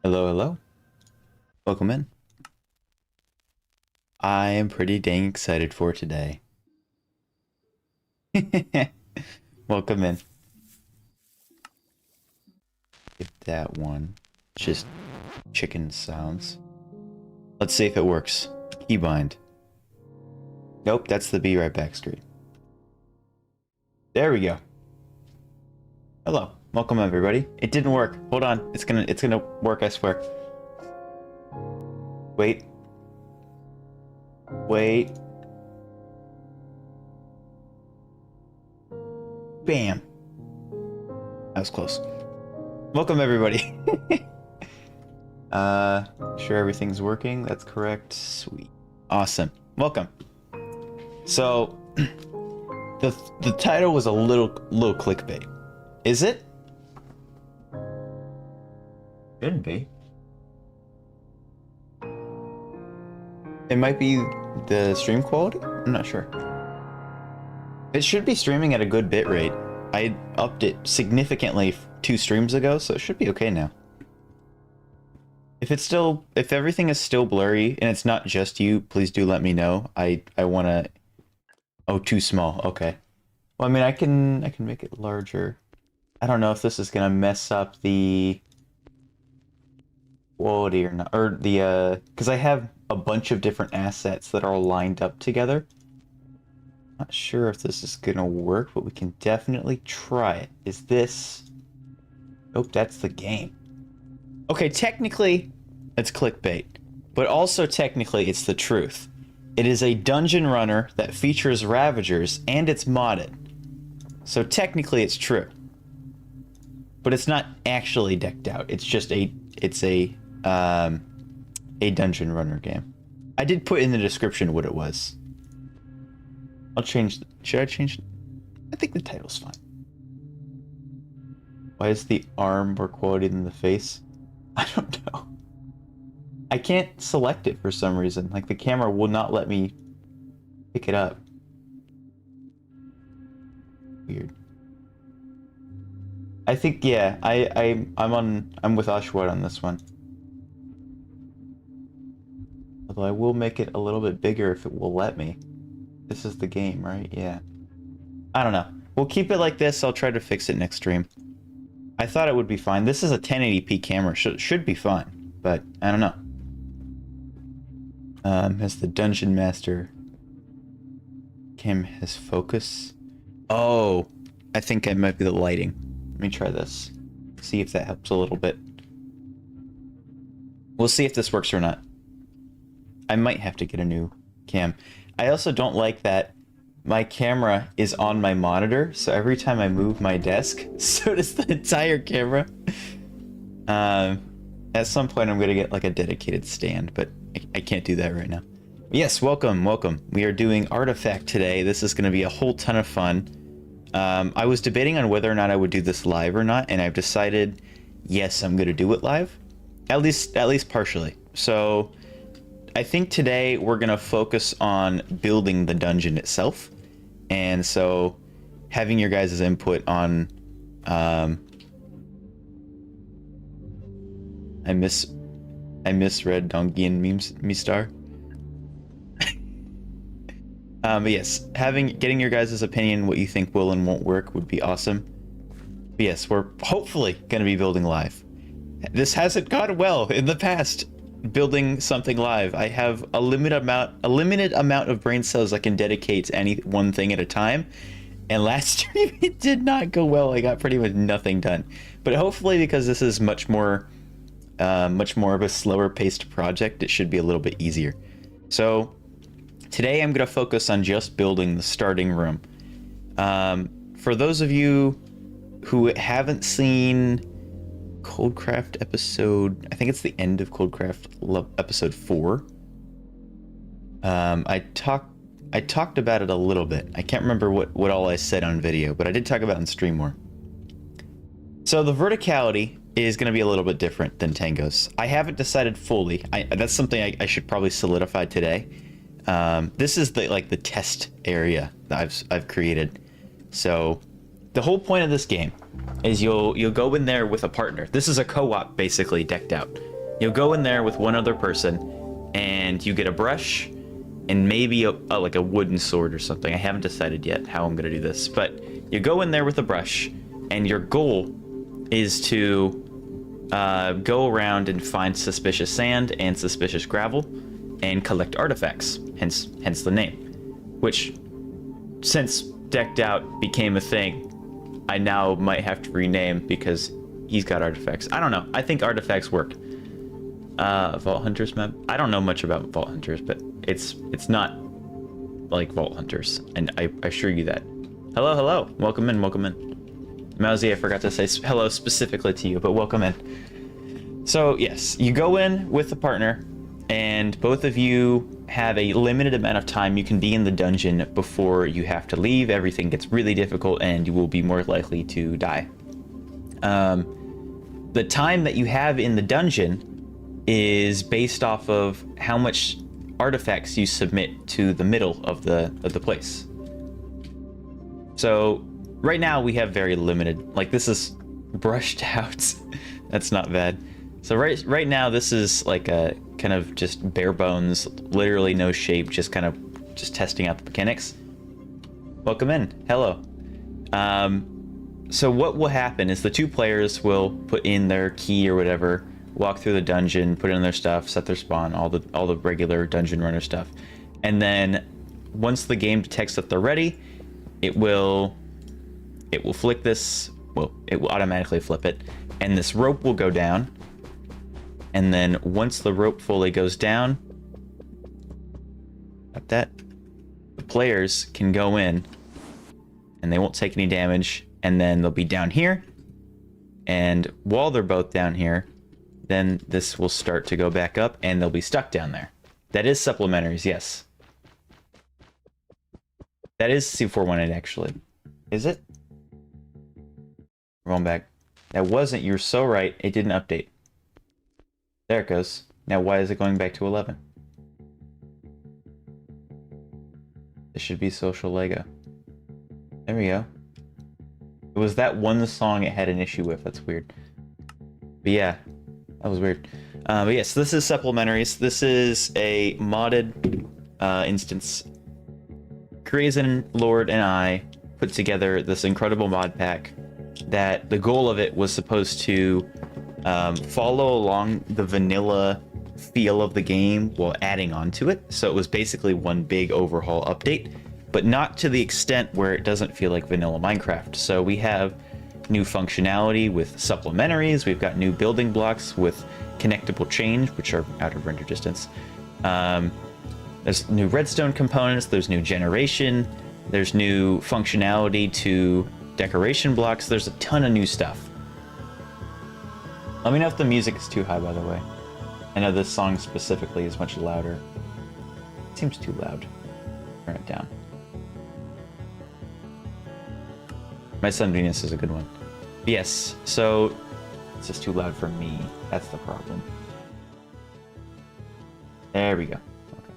Hello, hello. Welcome in. I am pretty dang excited for today. Welcome in. Get that one. Just chicken sounds. Let's see if it works. Keybind. Nope, that's the be right back screen. There we go. Hello. Welcome everybody. It didn't work. Hold on. It's gonna work, I swear. Wait. Wait. Bam. That was close. Welcome everybody. Sure everything's working. That's correct. Sweet. Awesome. Welcome. So, the title was a little clickbait. Is it? Shouldn't be. It might be the stream quality? I'm not sure. It should be streaming at a good bit rate. I upped it significantly 2 streams ago, so it should be okay now. If everything is still blurry and it's not just you, please do let me know. I wanna... Oh, too small. Okay. Well, I mean, I can make it larger. I don't know if this is gonna mess up the quality or not, or the because I have a bunch of different assets that are all lined up together. Not sure if this is gonna work, but we can definitely try it. Is this... Nope, that's the game. Okay, technically, it's clickbait, but also technically it's the truth. It is a dungeon runner that features Ravagers, and it's modded. So technically it's true. But it's not actually decked out. It's just a dungeon runner game. I did put in the description what it was. I'll change... Should I change... I think the title's fine. Why is the arm more quality than the face? I don't know. I can't select it for some reason. Like, the camera will not let me pick it up. Weird. I think, yeah, I'm with Ashwad on this one. Although I will make it a little bit bigger if it will let me. This is the game, right? Yeah. I don't know. We'll keep it like this. I'll try to fix it next stream. I thought it would be fine. This is a 1080p camera. Should be fine. But, I don't know. Has the Dungeon Master... Cam has focus? Oh! I think it might be the lighting. Let me try this. See if that helps a little bit. We'll see if this works or not. I might have to get a new cam. I also don't like that my camera is on my monitor, so every time I move my desk, so does the entire camera. At some point I'm gonna get like a dedicated stand, but I can't do that right now. Yes, welcome, welcome. We are doing Artifact today. This is gonna be a whole ton of fun. I was debating on whether or not I would do this live or not, and I've decided, yes, I'm gonna do it live. At least partially. So, I think today we're gonna focus on building the dungeon itself. And so, having your guys' input on, I misread Dongian Mistar. But yes, getting your guys' opinion, what you think will and won't work would be awesome. But yes, we're hopefully gonna be building live. This hasn't gone well in the past, building something live. I have a limited amount of brain cells I can dedicate to any one thing at a time. And last stream it did not go well. I got pretty much nothing done. But hopefully, because this is much more of a slower paced project, it should be a little bit easier. So today I'm going to focus on just building the starting room. For those of you who haven't seen Coldcraft episode, I think it's the end of Coldcraft episode 4. I talked about it a little bit. I can't remember what all I said on video, but I did talk about it on stream more. So the verticality is going to be a little bit different than Tango's. I haven't decided fully. That's something I should probably solidify today. This is the test area that I've created. So the whole point of this game is you'll go in there with a partner. This is a co-op basically decked out. You'll go in there with one other person, and you get a brush and maybe like a wooden sword or something. I haven't decided yet how I'm gonna do this, but you go in there with a brush, and your goal is to go around and find suspicious sand and suspicious gravel and collect artifacts, hence the name. Which, since Decked Out became a thing, I now might have to rename because he's got artifacts. I don't know. I think artifacts work. Vault Hunters map. I don't know much about Vault Hunters, but it's not like Vault Hunters, and I assure you that. Hello. Welcome in. Mousy, I forgot to say hello specifically to you, but welcome in. So yes, you go in with a partner, and both of you have a limited amount of time you can be in the dungeon before you have to leave. Everything gets really difficult, and you will be more likely to die. The time that you have in the dungeon is based off of how much artifacts you submit to the middle of the place. So right now we have very limited, like this is brushed out. That's not bad. So right now this is like a kind of just bare bones, literally no shape, just kind of just testing out the mechanics. Welcome in. Hello. So what will happen is the two players will put in their key or whatever, walk through the dungeon, put in their stuff, set their spawn, all the regular dungeon runner stuff. And then once the game detects that they're ready, it will flick this, well, it will automatically flip it, and this rope will go down. And then once the rope fully goes down, like that, the players can go in and they won't take any damage, and then they'll be down here. And while they're both down here, then this will start to go back up and they'll be stuck down there. That is supplementaries, yes. That is C418 actually. Is it? Rolling back. That wasn't, you're so right, it didn't update. There it goes. Now why is it going back to 11? This should be Social Lego. There we go. It was that one song it had an issue with, that's weird. But yeah, that was weird. But yes, this is supplementaries. This is a modded instance. Crazen Lord and I put together this incredible mod pack that the goal of it was supposed to follow along the vanilla feel of the game while adding on to it. So it was basically one big overhaul update, but not to the extent where it doesn't feel like vanilla Minecraft. So we have new functionality with supplementaries. We've got new building blocks with connectable chains, which are out of render distance. There's new redstone components. There's new generation. There's new functionality to decoration blocks. There's a ton of new stuff. Let me know if the music is too high, by the way. I know this song specifically is much louder. It seems too loud. Turn it down. My son Venus is a good one. Yes, so it's just too loud for me. That's the problem. There we go. Okay.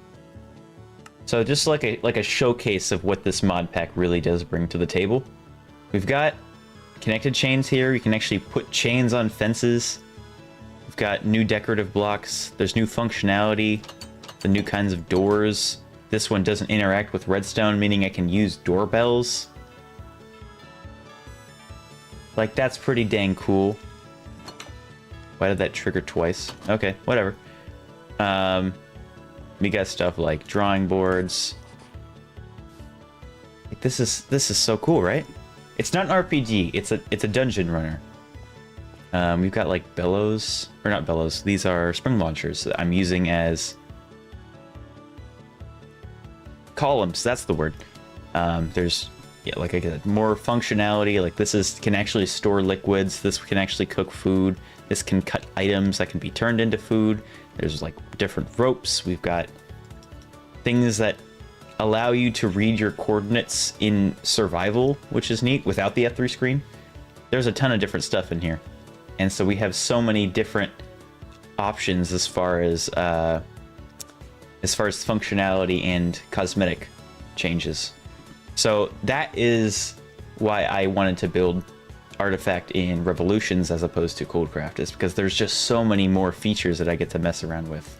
So just like a showcase of what this mod pack really does bring to the table. We've got connected chains here. You can actually put chains on fences. We've got new decorative blocks. There's new functionality, the new kinds of doors. This one doesn't interact with redstone, meaning I can use doorbells. Like, that's pretty dang cool. Why did that trigger twice? Okay, whatever. We got stuff like drawing boards. Like, this is so cool, right? It's not an RPG. It's a dungeon runner. We've got like bellows, or not bellows. These are spring launchers that I'm using as columns. That's the word. There's like I said, more functionality. Like this can actually store liquids. This can actually cook food. This can cut items that can be turned into food. There's like different ropes. We've got things that allow you to read your coordinates in survival, which is neat, without the F3 screen. There's a ton of different stuff in here. And so we have so many different options as far as functionality and cosmetic changes. So that is why I wanted to build artifact in Revolutions as opposed to Coldcraft is because there's just so many more features that I get to mess around with.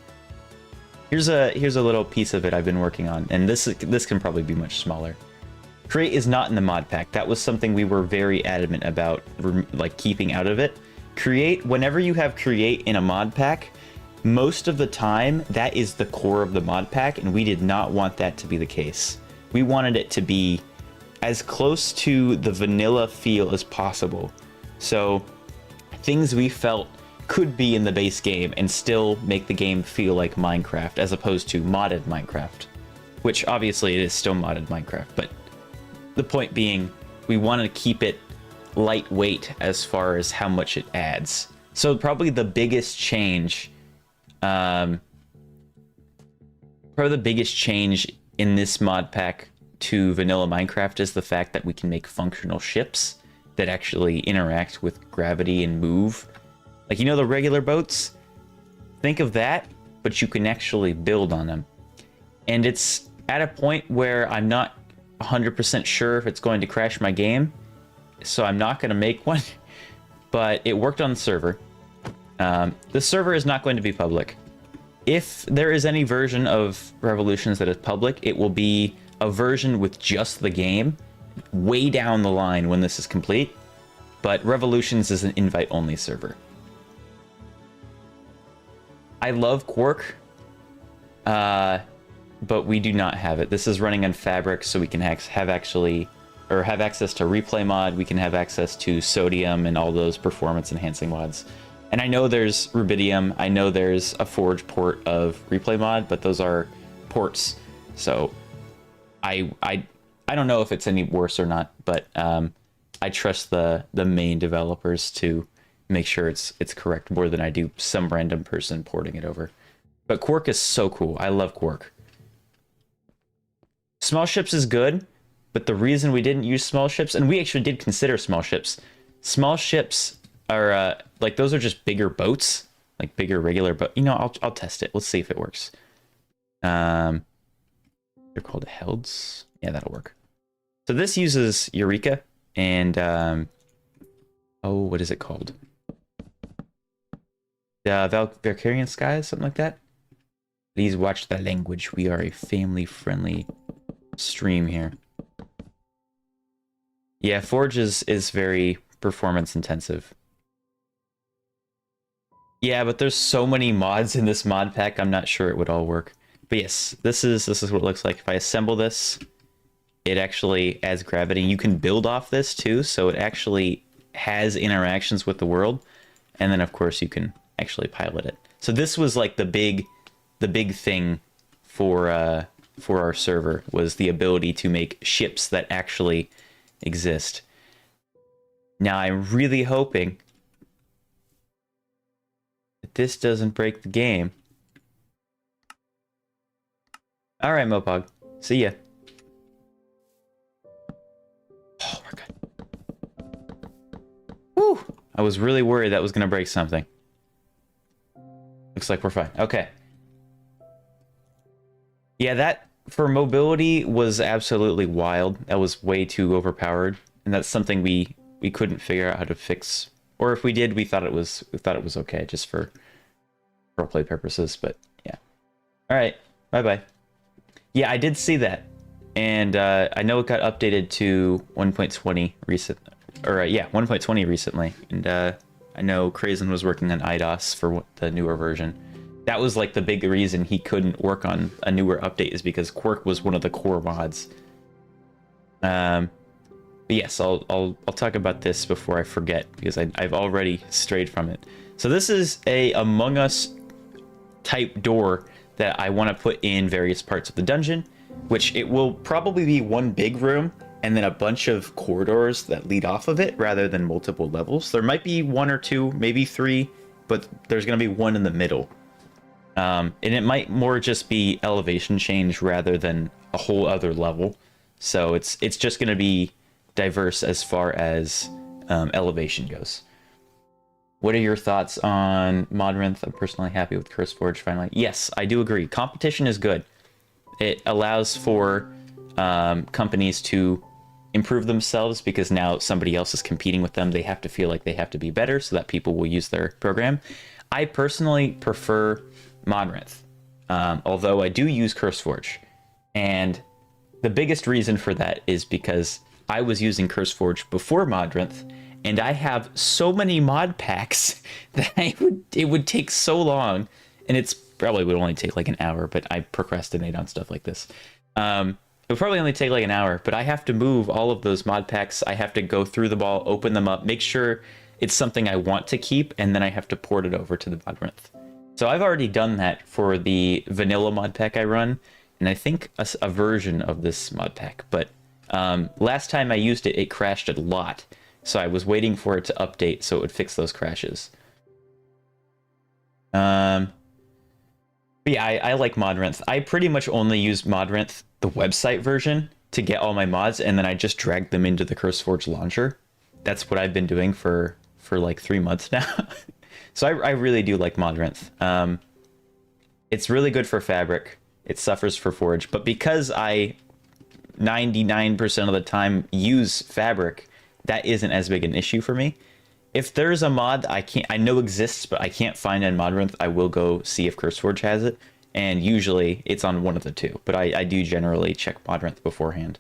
Here's a little piece of it I've been working on, and this can probably be much smaller. Create is not in the mod pack. That was something we were very adamant about, like, keeping out of it. Create, whenever you have create in a mod pack, most of the time that is the core of the mod pack, and we did not want that to be the case. We wanted it to be as close to the vanilla feel as possible. So things we felt could be in the base game and still make the game feel like Minecraft as opposed to modded Minecraft, which obviously it is still modded Minecraft, but the point being we want to keep it lightweight as far as how much it adds. So probably the biggest change in this mod pack to vanilla Minecraft is the fact that we can make functional ships that actually interact with gravity and move. Like, you know, the regular boats? Think of that, but you can actually build on them. And it's at a point where I'm not 100% sure if it's going to crash my game, so I'm not going to make one, but it worked on the server. The server is not going to be public. If there is any version of Revolutions that is public, it will be a version with just the game way down the line when this is complete, but Revolutions is an invite-only server. I love Quark, but we do not have it. This is running on Fabric, so we can have access to Replay mod, we can have access to Sodium and all those performance-enhancing mods. And I know there's Rubidium, I know there's a Forge port of Replay mod, but those are ports, so I don't know if it's any worse or not, but I trust the main developers to make sure it's correct more than I do some random person porting it over. But Quark is so cool. I love Quark. Small ships is good, but the reason we didn't use small ships, and we actually did consider small ships are like, those are just bigger boats, like bigger regular boat. You know, I'll test it. Let's see if it works. They're called Helds. Yeah, that'll work. So this uses Eureka and oh, what is it called? Valkyrian Skies, something like that. Please watch the language. We are a family-friendly stream here. Yeah, Forge is very performance-intensive. Yeah, but there's so many mods in this mod pack, I'm not sure it would all work. But yes, this is what it looks like. If I assemble this, it actually adds gravity. You can build off this too, so it actually has interactions with the world. And then, of course, you can actually pilot it. So this was like the big thing for our server, was the ability to make ships that actually exist. Now I'm really hoping that this doesn't break the game. All right, Mopog. See ya. Oh, we're good. Woo! I was really worried that was gonna break something. Looks like we're fine. Okay. Yeah, that for mobility was absolutely wild. That was way too overpowered, and that's something we couldn't figure out how to fix. Or if we did, we thought it was okay just for roleplay purposes. But yeah. All right. Bye bye. Yeah, I did see that, and I know it got updated to 1.20 recent, or yeah, 1.20 recently, and I know Krazen was working on IDOS for the newer version. That was like the big reason he couldn't work on a newer update, is because Quark was one of the core mods. But yes, I'll talk about this before I forget, because I've already strayed from it. So this is a Among Us type door that I want to put in various parts of the dungeon, which it will probably be one big room and then a bunch of corridors that lead off of it rather than multiple levels. There might be one or two, maybe three, but there's going to be one in the middle. And it might more just be elevation change rather than a whole other level. So it's just going to be diverse as far as elevation goes. What are your thoughts on Modrinth? I'm personally happy with CurseForge finally. Yes, I do agree. Competition is good. It allows for companies to improve themselves because now somebody else is competing with them. They have to feel like they have to be better so that people will use their program. I personally prefer Modrinth, although I do use CurseForge. And the biggest reason for that is because I was using CurseForge before Modrinth, and I have so many mod packs that it would take so long, and it's probably would only take like an hour, but I procrastinate on stuff like this. It would probably only take like an hour, but I have to move all of those mod packs. I have to go through them all, open them up, make sure it's something I want to keep, and then I have to port it over to the Modrinth. So I've already done that for the vanilla mod pack I run, and I think a version of this mod pack, but last time I used it, it crashed a lot. So I was waiting for it to update so it would fix those crashes. But yeah, I like Modrinth. I pretty much only use Modrinth, the website version, to get all my mods, and then I just drag them into the CurseForge launcher. That's what I've been doing for like 3 months now. So I really do like Modrinth. It's really good for Fabric. It suffers for Forge, but because I 99% of the time use Fabric, that isn't as big an issue for me. If there's a mod I know exists, but I can't find in Modrinth, I will go see if CurseForge has it, and usually it's on one of the two, but I do generally check Modrinth beforehand.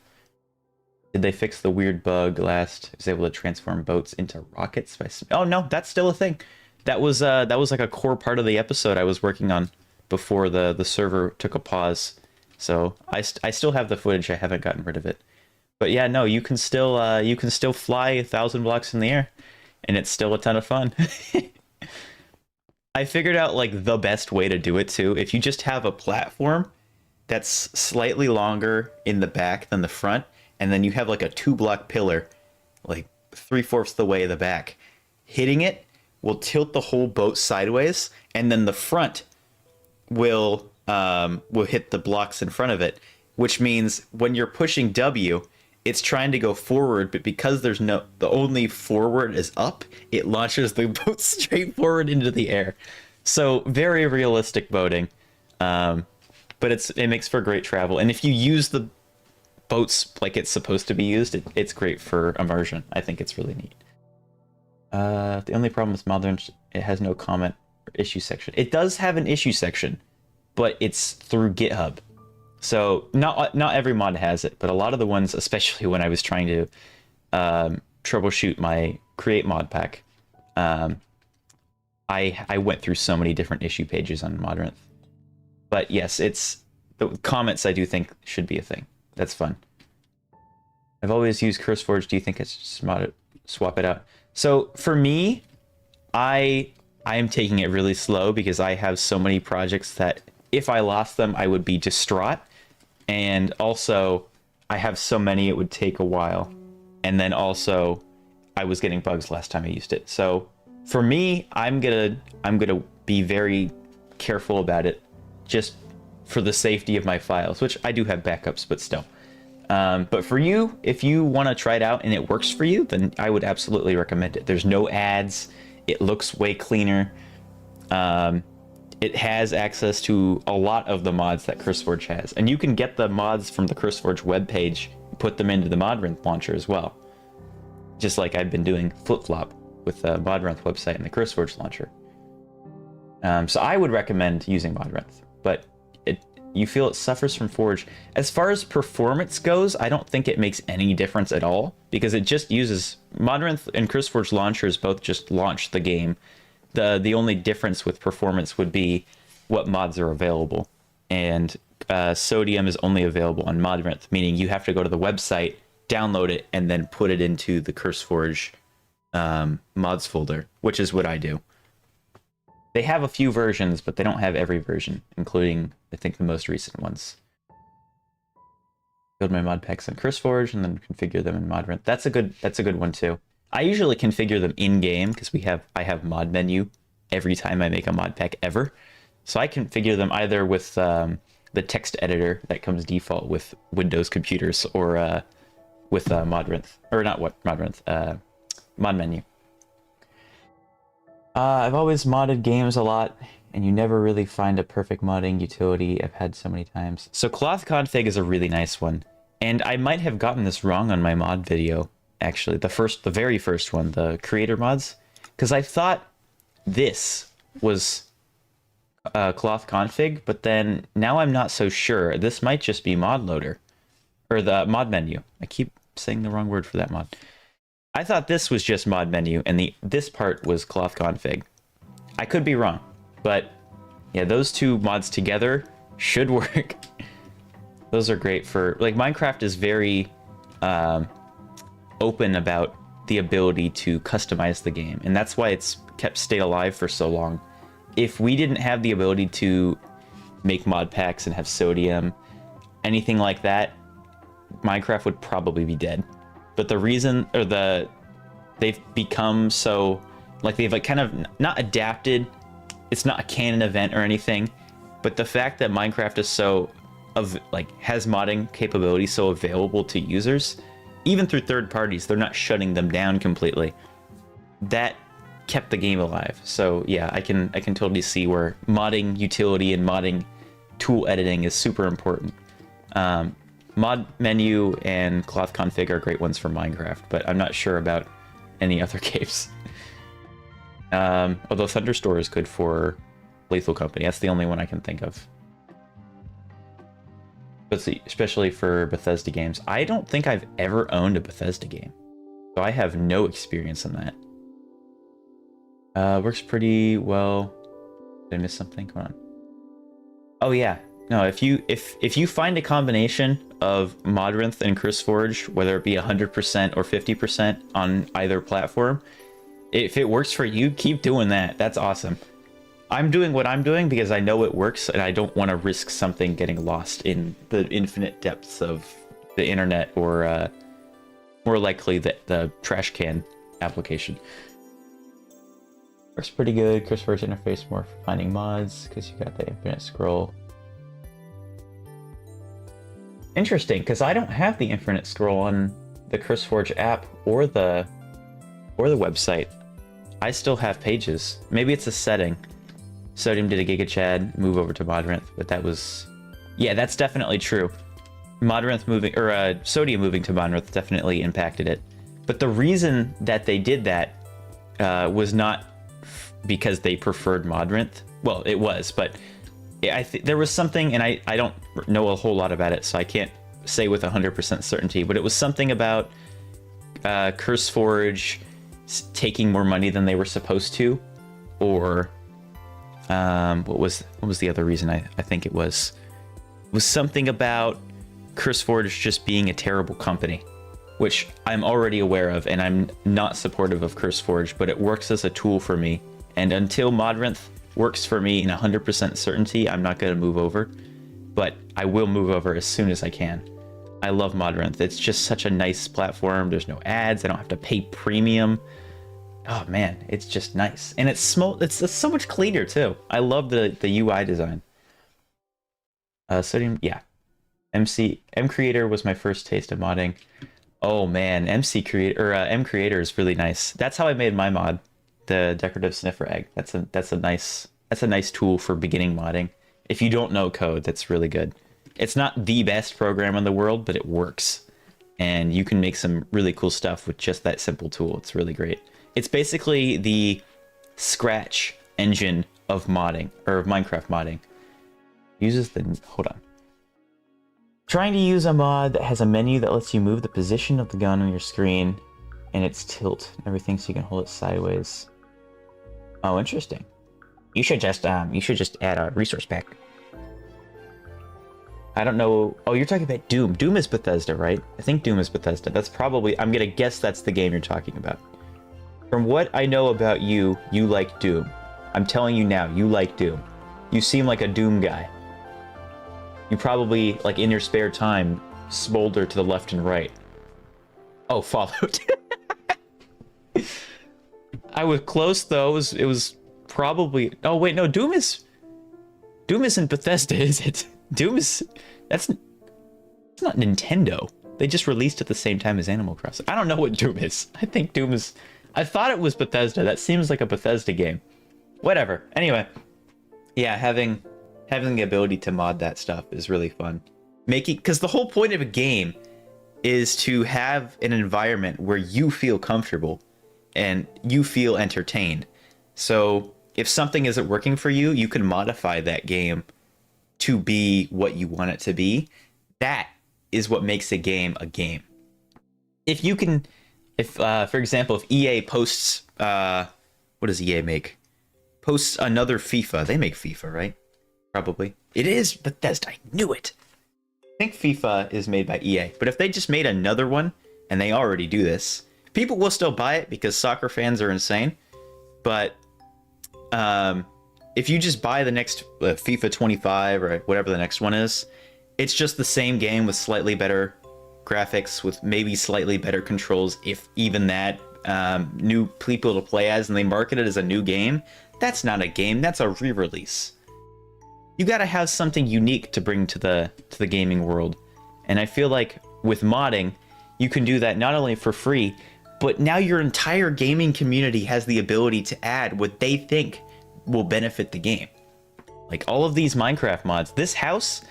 Did they fix the weird bug last? I was able to transform boats into rockets by... Oh no, that's still a thing. That was like a core part of the episode I was working on before the server took a pause. So I still have the footage. I haven't gotten rid of it. But yeah, no, you can still fly 1,000 blocks in the air, and it's still a ton of fun. I figured out like the best way to do it too. If you just have a platform that's slightly longer in the back than the front, and then you have like a 2-block pillar, like 3/4 the way the back, hitting it will tilt the whole boat sideways, and then the front will hit the blocks in front of it, which means when you're pushing W, it's trying to go forward, but because there's the only forward is up, it launches the boat straight forward into the air. So very realistic boating, but it makes for great travel. And if you use the boats like it's supposed to be used, it's great for immersion. I think it's really neat. The only problem with Modern, it has no comment or issue section. It does have an issue section, but it's through GitHub. So not every mod has it, but a lot of the ones, especially when I was trying to troubleshoot my create mod pack, I went through so many different issue pages on Modrinth. But yes, the comments I do think should be a thing. That's fun. I've always used CurseForge. Do you think it's smart to swap it out? So for me, I am taking it really slow because I have so many projects that if I lost them, I would be distraught. And also, I have so many, it would take a while. And then also, I was getting bugs last time I used it. So for me, I'm gonna be very careful about it, just for the safety of my files, which I do have backups, but still. But for you, if you want to try it out and it works for you, then I would absolutely recommend it. There's no ads. It looks way cleaner. It has access to a lot of the mods that CurseForge has. And you can get the mods from the CurseForge webpage, put them into the Modrinth launcher as well. Just like I've been doing flip-flop with the Modrinth website and the CurseForge launcher. So I would recommend using Modrinth, but you feel it suffers from Forge. As far as performance goes, I don't think it makes any difference at all, because it just uses Modrinth and CurseForge launchers both just launch the game. The only difference with performance would be what mods are available, and Sodium is only available on Modrinth, meaning you have to go to the website, download it, and then put it into the CurseForge mods folder, which is what I do. They have a few versions, but they don't have every version, including, I think, the most recent ones. Build my mod packs on CurseForge and then configure them in Modrinth. That's a good one too. I usually configure them in game because I have mod menu every time I make a mod pack ever. So I configure them either with the text editor that comes default with Windows computers, or with Modrinth, or not what Modrinth, mod menu. I've always modded games a lot, and you never really find a perfect modding utility. I've had so many times. So cloth config is a really nice one. And I might have gotten this wrong on my mod video, actually, the very first one, the creator mods, because I thought this was cloth config, but then now I'm not so sure. This might just be mod loader, or the mod menu. I keep saying the wrong word for that mod. I thought this was just mod menu, and this part was cloth config. I could be wrong, but yeah, those two mods together should work. Those are great for, like, Minecraft is very open about the ability to customize the game, and that's why it's kept stayed alive for so long. If we didn't have the ability to make mod packs and have sodium, anything like that, Minecraft would probably be dead. But the reason, or they've become so, like, they've like kind of not adapted. It's not a canon event or anything, but the fact that Minecraft is so has modding capability so available to users, even through third parties, they're not shutting them down completely. That kept the game alive. So yeah, I can totally see where modding utility and modding tool editing is super important. Mod menu and cloth config are great ones for Minecraft, but I'm not sure about any other games. Although Thunderstore is good for Lethal Company. That's the only one I can think of. But see, especially for Bethesda games. I don't think I've ever owned a Bethesda game, so I have no experience in that. Works pretty well. Did I miss something? Come on. Oh yeah. No, if you find a combination of Modrinth and CurseForge, whether it be 100% or 50% on either platform, if it works for you, keep doing that. That's awesome. I'm doing what I'm doing because I know it works, and I don't want to risk something getting lost in the infinite depths of the internet, or more likely the trash can application. Works pretty good. CurseForge interface more for finding mods because you got the infinite scroll. Interesting, because I don't have the infinite scroll on the CurseForge app or the website. I still have pages. Maybe it's a setting. Sodium did a Giga Chad move over to Modrinth, but that was, yeah, that's definitely true. Modrinth moving, or Sodium moving to Modrinth definitely impacted it. But the reason that they did that was not because they preferred Modrinth. Well, it was, but there was something, and I don't know a whole lot about it, so I can't say with 100% certainty, but it was something about CurseForge taking more money than they were supposed to, or what was the other reason? I think it was something about CurseForge just being a terrible company, which I'm already aware of, and I'm not supportive of CurseForge, but it works as a tool for me, and until Modrinth works for me in 100% certainty, I'm not going to move over, but I will move over as soon as I can. I love Modrinth. It's just such a nice platform. There's no ads. I don't have to pay premium. Oh man, it's just nice. And it's small. It's so much cleaner too. I love the UI design. Sodium, yeah. M Creator was my first taste of modding. Oh man, M Creator is really nice. That's how I made my mod, the decorative sniffer egg. That's a nice tool for beginning modding. If you don't know code, that's really good. It's not the best program in the world, but it works. And you can make some really cool stuff with just that simple tool. It's really great. It's basically the Scratch engine of modding, or of Minecraft modding. Hold on. Trying to use a mod that has a menu that lets you move the position of the gun on your screen and its tilt and everything, so you can hold it sideways. Oh, interesting. You should just add a resource pack. I don't know. Oh, you're talking about Doom. Doom is Bethesda, right? I think Doom is Bethesda. That's probably, I'm gonna guess that's the game you're talking about. From what I know about you, you like Doom. I'm telling you now, you like Doom. You seem like a Doom guy. You probably, like, in your spare time, smolder to the left and right. Oh, Fallout. I was close, though. It was probably... Oh, wait, no, Doom isn't Bethesda, is it? Doom is... It's not Nintendo. They just released at the same time as Animal Crossing. I don't know what Doom is. I think Doom is... I thought it was Bethesda. That seems like a Bethesda game. Whatever. Anyway. Yeah, having the ability to mod that stuff is really fun. Because the whole point of a game is to have an environment where you feel comfortable and you feel entertained. So if something isn't working for you, you can modify that game to be what you want it to be. That is what makes a game a game. If you can, for example, if EA posts, what does EA make? Posts another FIFA. They make FIFA, right? Probably. It is Bethesda. I knew it. I think FIFA is made by EA. But if they just made another one, and they already do this, people will still buy it because soccer fans are insane. But if you just buy the next FIFA 25 or whatever the next one is, it's just the same game with slightly better graphics, with maybe slightly better controls, if even that, new people to play as, and they market it as a new game. That's not a game, that's a re-release. You gotta have something unique to bring to the gaming world. And I feel like with modding, you can do that not only for free, but now your entire gaming community has the ability to add what they think will benefit the game. Like all of these Minecraft mods, this house,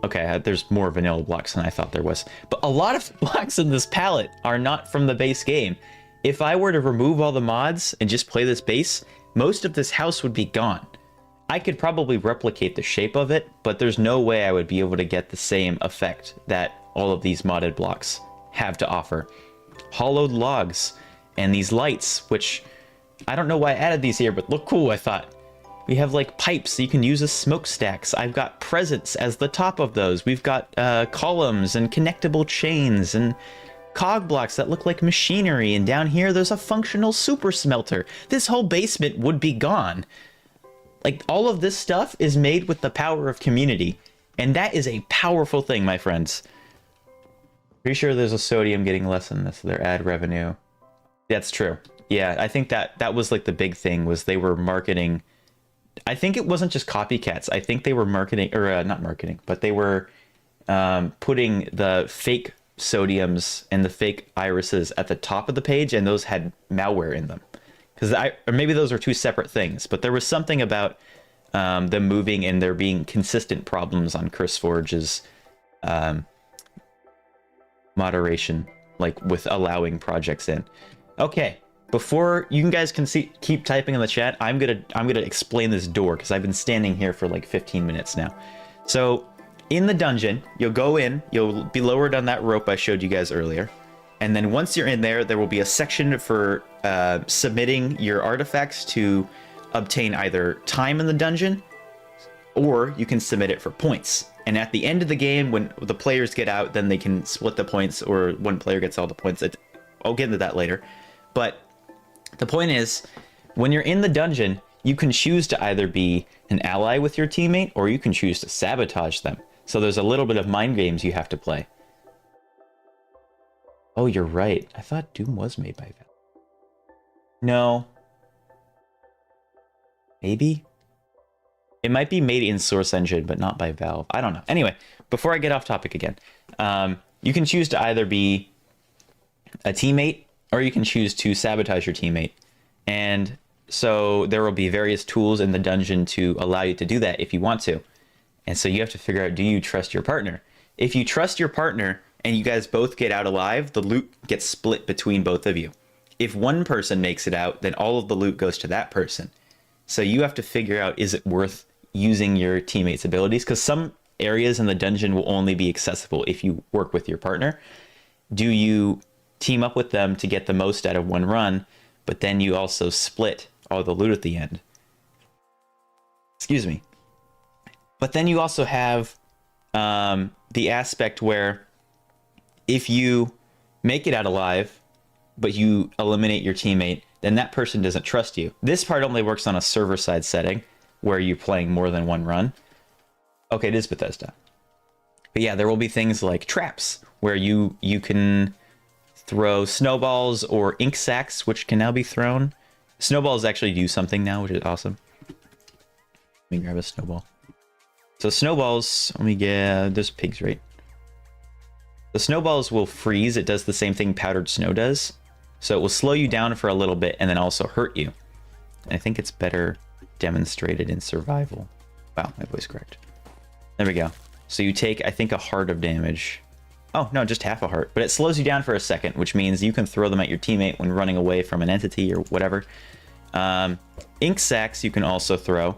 okay, there's more vanilla blocks than I thought there was, but a lot of blocks in this palette are not from the base game. If I were to remove all the mods and just play this base, most of this house would be gone. I could probably replicate the shape of it, but there's no way I would be able to get the same effect that all of these modded blocks have to offer. Hollowed logs and these lights, which I don't know why I added these here, but look cool, I thought. We have like pipes so you can use as smokestacks. I've got presents as the top of those. We've got columns and connectable chains and cog blocks that look like machinery. And down here, there's a functional super smelter. This whole basement would be gone. Like all of this stuff is made with the power of community. And that is a powerful thing, my friends. Pretty sure there's a sodium getting less in this, their ad revenue. That's true. Yeah, I think that was like the big thing, was they were marketing. I think it wasn't just copycats. I think they were marketing, or not marketing, but they were putting the fake sodiums and the fake irises at the top of the page, and those had malware in them. Or maybe those are two separate things, but there was something about them moving and there being consistent problems on CurseForge's moderation, like with allowing projects in. Okay. Before you guys can keep typing in the chat, I'm gonna explain this door because I've been standing here for like 15 minutes now. So in the dungeon, you'll go in, you'll be lowered on that rope I showed you guys earlier, and then once you're in there, there will be a section for submitting your artifacts to obtain either time in the dungeon, or you can submit it for points. And at the end of the game, when the players get out, then they can split the points, or one player gets all the points. I'll get into that later, but the point is, when you're in the dungeon, you can choose to either be an ally with your teammate, or you can choose to sabotage them. So there's a little bit of mind games you have to play. Oh, you're right. I thought Doom was made by Valve. No. Maybe? It might be made in Source Engine, but not by Valve. I don't know. Anyway, before I get off topic again, you can choose to either be a teammate, or you can choose to sabotage your teammate. And so there will be various tools in the dungeon to allow you to do that if you want to. And so you have to figure out, do you trust your partner? If you trust your partner and you guys both get out alive, the loot gets split between both of you. If one person makes it out, then all of the loot goes to that person. So you have to figure out, is it worth using your teammate's abilities? Because some areas in the dungeon will only be accessible if you work with your partner. Do you team up with them to get the most out of one run, but then you also split all the loot at the end? Excuse me. But then you also have the aspect where if you make it out alive, but you eliminate your teammate, then that person doesn't trust you. This part only works on a server-side setting where you're playing more than one run. Okay, it is Bethesda. But yeah, there will be things like traps where you can throw snowballs or ink sacks, which can now be thrown. Snowballs actually do something now, which is awesome. Let me grab a snowball. So snowballs, let me get, there's pigs, right? The snowballs will freeze. It does the same thing powdered snow does. So it will slow you down for a little bit and then also hurt you. And I think it's better demonstrated in survival. Wow, my voice cracked. There we go. So you take, I think, a heart of damage. Oh, no, just half a heart. But it slows you down for a second, which means you can throw them at your teammate when running away from an entity or whatever. Ink sacs you can also throw.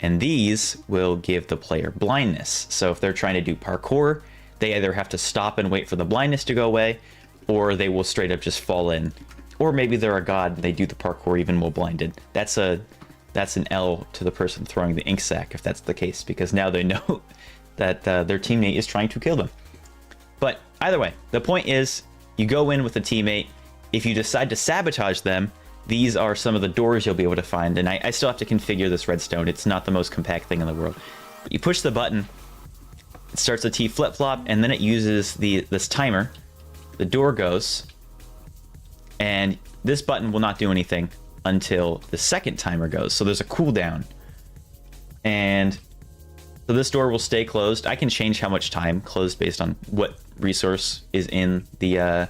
And these will give the player blindness. So if they're trying to do parkour, they either have to stop and wait for the blindness to go away, or they will straight up just fall in. Or maybe they're a god and they do the parkour even while blinded. That's an L to the person throwing the ink sac, if that's the case, because now they know that their teammate is trying to kill them. But either way, the point is, you go in with a teammate. If you decide to sabotage them, these are some of the doors you'll be able to find. And I still have to configure this redstone. It's not the most compact thing in the world. But you push the button, it starts a T flip-flop, and then it uses this timer. The door goes, and this button will not do anything until the second timer goes. So there's a cooldown. And so this door will stay closed. I can change how much time closed based on what resource is in the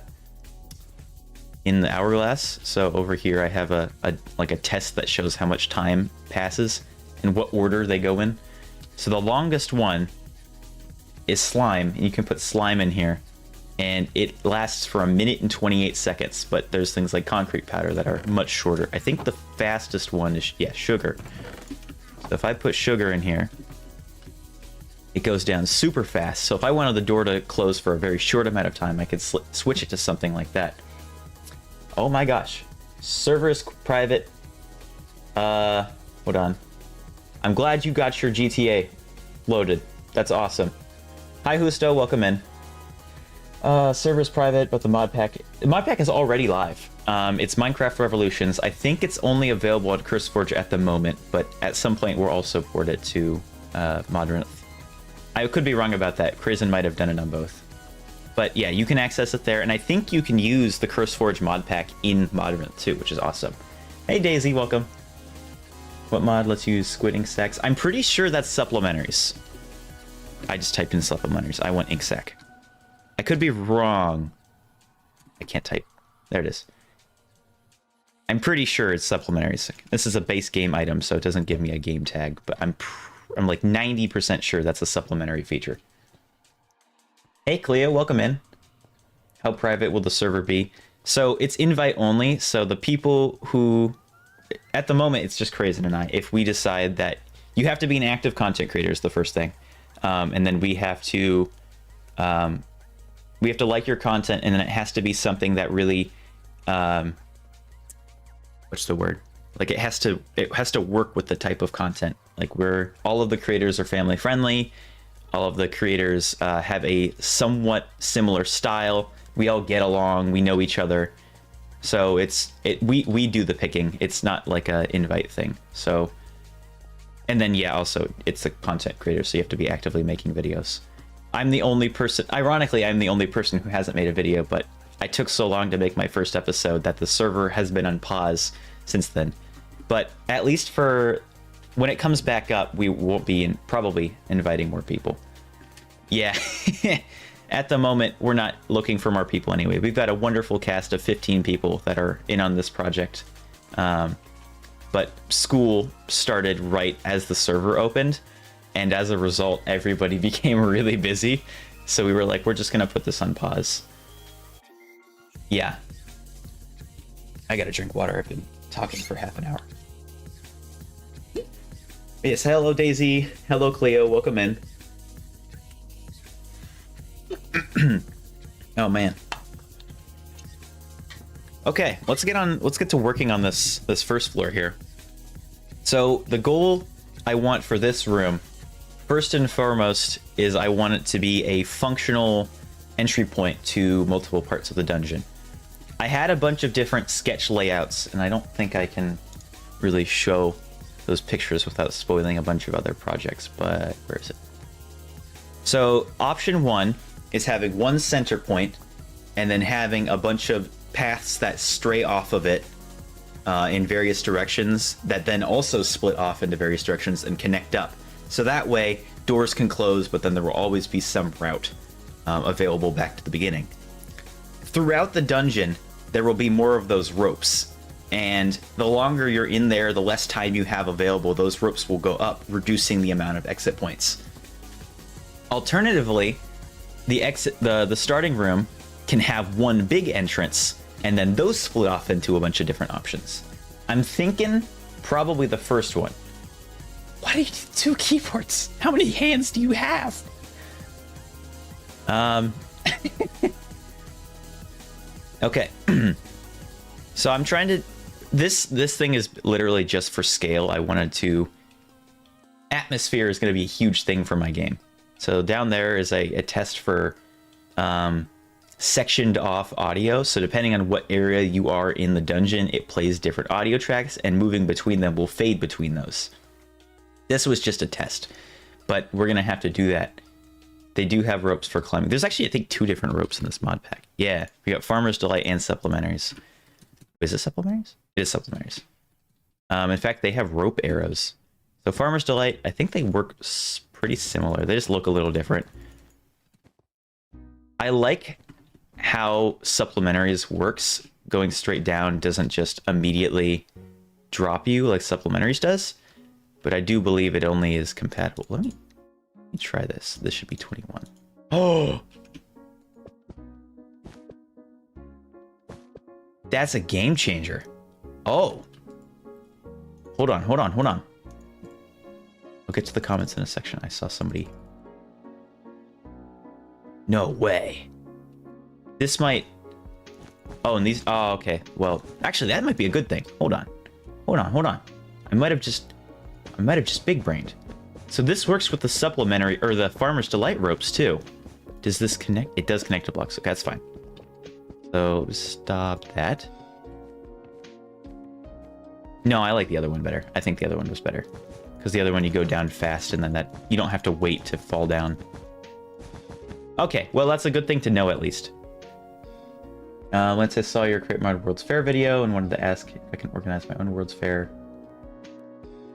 hourglass. So over here I have a test that shows how much time passes and what order they go in. So the longest one is slime, and you can put slime in here, and it lasts for 1 minute and 28 seconds. But there's things like concrete powder that are much shorter. I think the fastest one is, yeah, sugar. So if I put sugar in here, it goes down super fast. So if I wanted the door to close for a very short amount of time, I could switch it to something like that. Oh my gosh. Server is private. Hold on. I'm glad you got your GTA loaded. That's awesome. Hi Husto, welcome in. Server's private, but the mod pack is already live. It's Minecraft Revolutions. I think it's only available at CurseForge at the moment, but at some point we'll also port it to Modern. I could be wrong about that. Crazen might have done it on both. But yeah, you can access it there, and I think you can use the CurseForge mod pack in Modern too, which is awesome. Hey Daisy, welcome. What mod lets you use squid ink sacs? I'm pretty sure that's supplementaries. I just typed in supplementaries. I want ink sac. I could be wrong. I can't type. There it is. I'm pretty sure it's supplementaries. This is a base game item, so it doesn't give me a game tag, but I'm like 90% sure that's a supplementary feature. Hey Cleo, welcome in. How private will the server be? So it's invite only, so the people who... At the moment, it's just Crazen and I. If we decide that... You have to be an active content creator is the first thing. And then we have to like your content, and then it has to be something that really... what's the word? Like it has to work with the type of content. Like all of the creators are family friendly. All of the creators have a somewhat similar style. We all get along. We know each other. So we do the picking. It's not like a invite thing. So, and then yeah, also it's a content creator, so you have to be actively making videos. I'm the only person. Ironically, I'm the only person who hasn't made a video, but I took so long to make my first episode that the server has been on pause since then. But at least for when it comes back up, we won't be probably inviting more people. Yeah, at the moment, we're not looking for more people anyway. We've got a wonderful cast of 15 people that are in on this project. But school started right as the server opened. And as a result, everybody became really busy. So we were like, we're just going to put this on pause. Yeah. I gotta drink water. I've been talking for half an hour. Yes, hello Daisy. Hello Cleo, welcome in. Oh man. Okay, let's get to working on this first floor here. So the goal I want for this room, first and foremost, is I want it to be a functional entry point to multiple parts of the dungeon. I had a bunch of different sketch layouts, and I don't think I can really show those pictures without spoiling a bunch of other projects, but where is it? So option one is having one center point and then having a bunch of paths that stray off of it in various directions that then also split off into various directions and connect up. So that way doors can close, but then there will always be some route available back to the beginning. Throughout the dungeon, there will be more of those ropes. And the longer you're in there, the less time you have available, those ropes will go up, reducing the amount of exit points. Alternatively, the starting room can have one big entrance, and then those split off into a bunch of different options. I'm thinking probably the first one. Why do you need 2 keyboards? How many hands do you have? Okay. So I'm trying to... This thing is literally just for scale. I wanted to... Atmosphere is going to be a huge thing for my game. So down there is a test for sectioned off audio. So depending on what area you are in the dungeon, it plays different audio tracks, and moving between them will fade between those. This was just a test, but we're going to have to do that. They do have ropes for climbing. There's actually, I think, 2 different ropes in this mod pack. Yeah, we got Farmer's Delight and Supplementaries. Is it Supplementaries? It is Supplementaries. In fact, they have rope arrows. So Farmer's Delight, I think they work pretty similar. They just look a little different. I like how Supplementaries works. Going straight down doesn't just immediately drop you like Supplementaries does. But I do believe it only is compatible. Let me try this. This should be 21. Oh! That's a game changer. Oh! Hold on. I'll get to the comments in a section. I saw somebody... No way. This might... Oh, and these... Oh, okay. Well, actually, that might be a good thing. Hold on. I might have just big brained. So this works with the supplementary, or the Farmer's Delight ropes too. Does this connect? It does connect to blocks. Okay, that's fine. So stop that. No, I like the other one better. I think the other one was better. Because the other one you go down fast and then that you don't have to wait to fall down. Okay, well that's a good thing to know at least. Laynce, I saw your Create Mod World's Fair video and wanted to ask if I can organize my own World's Fair.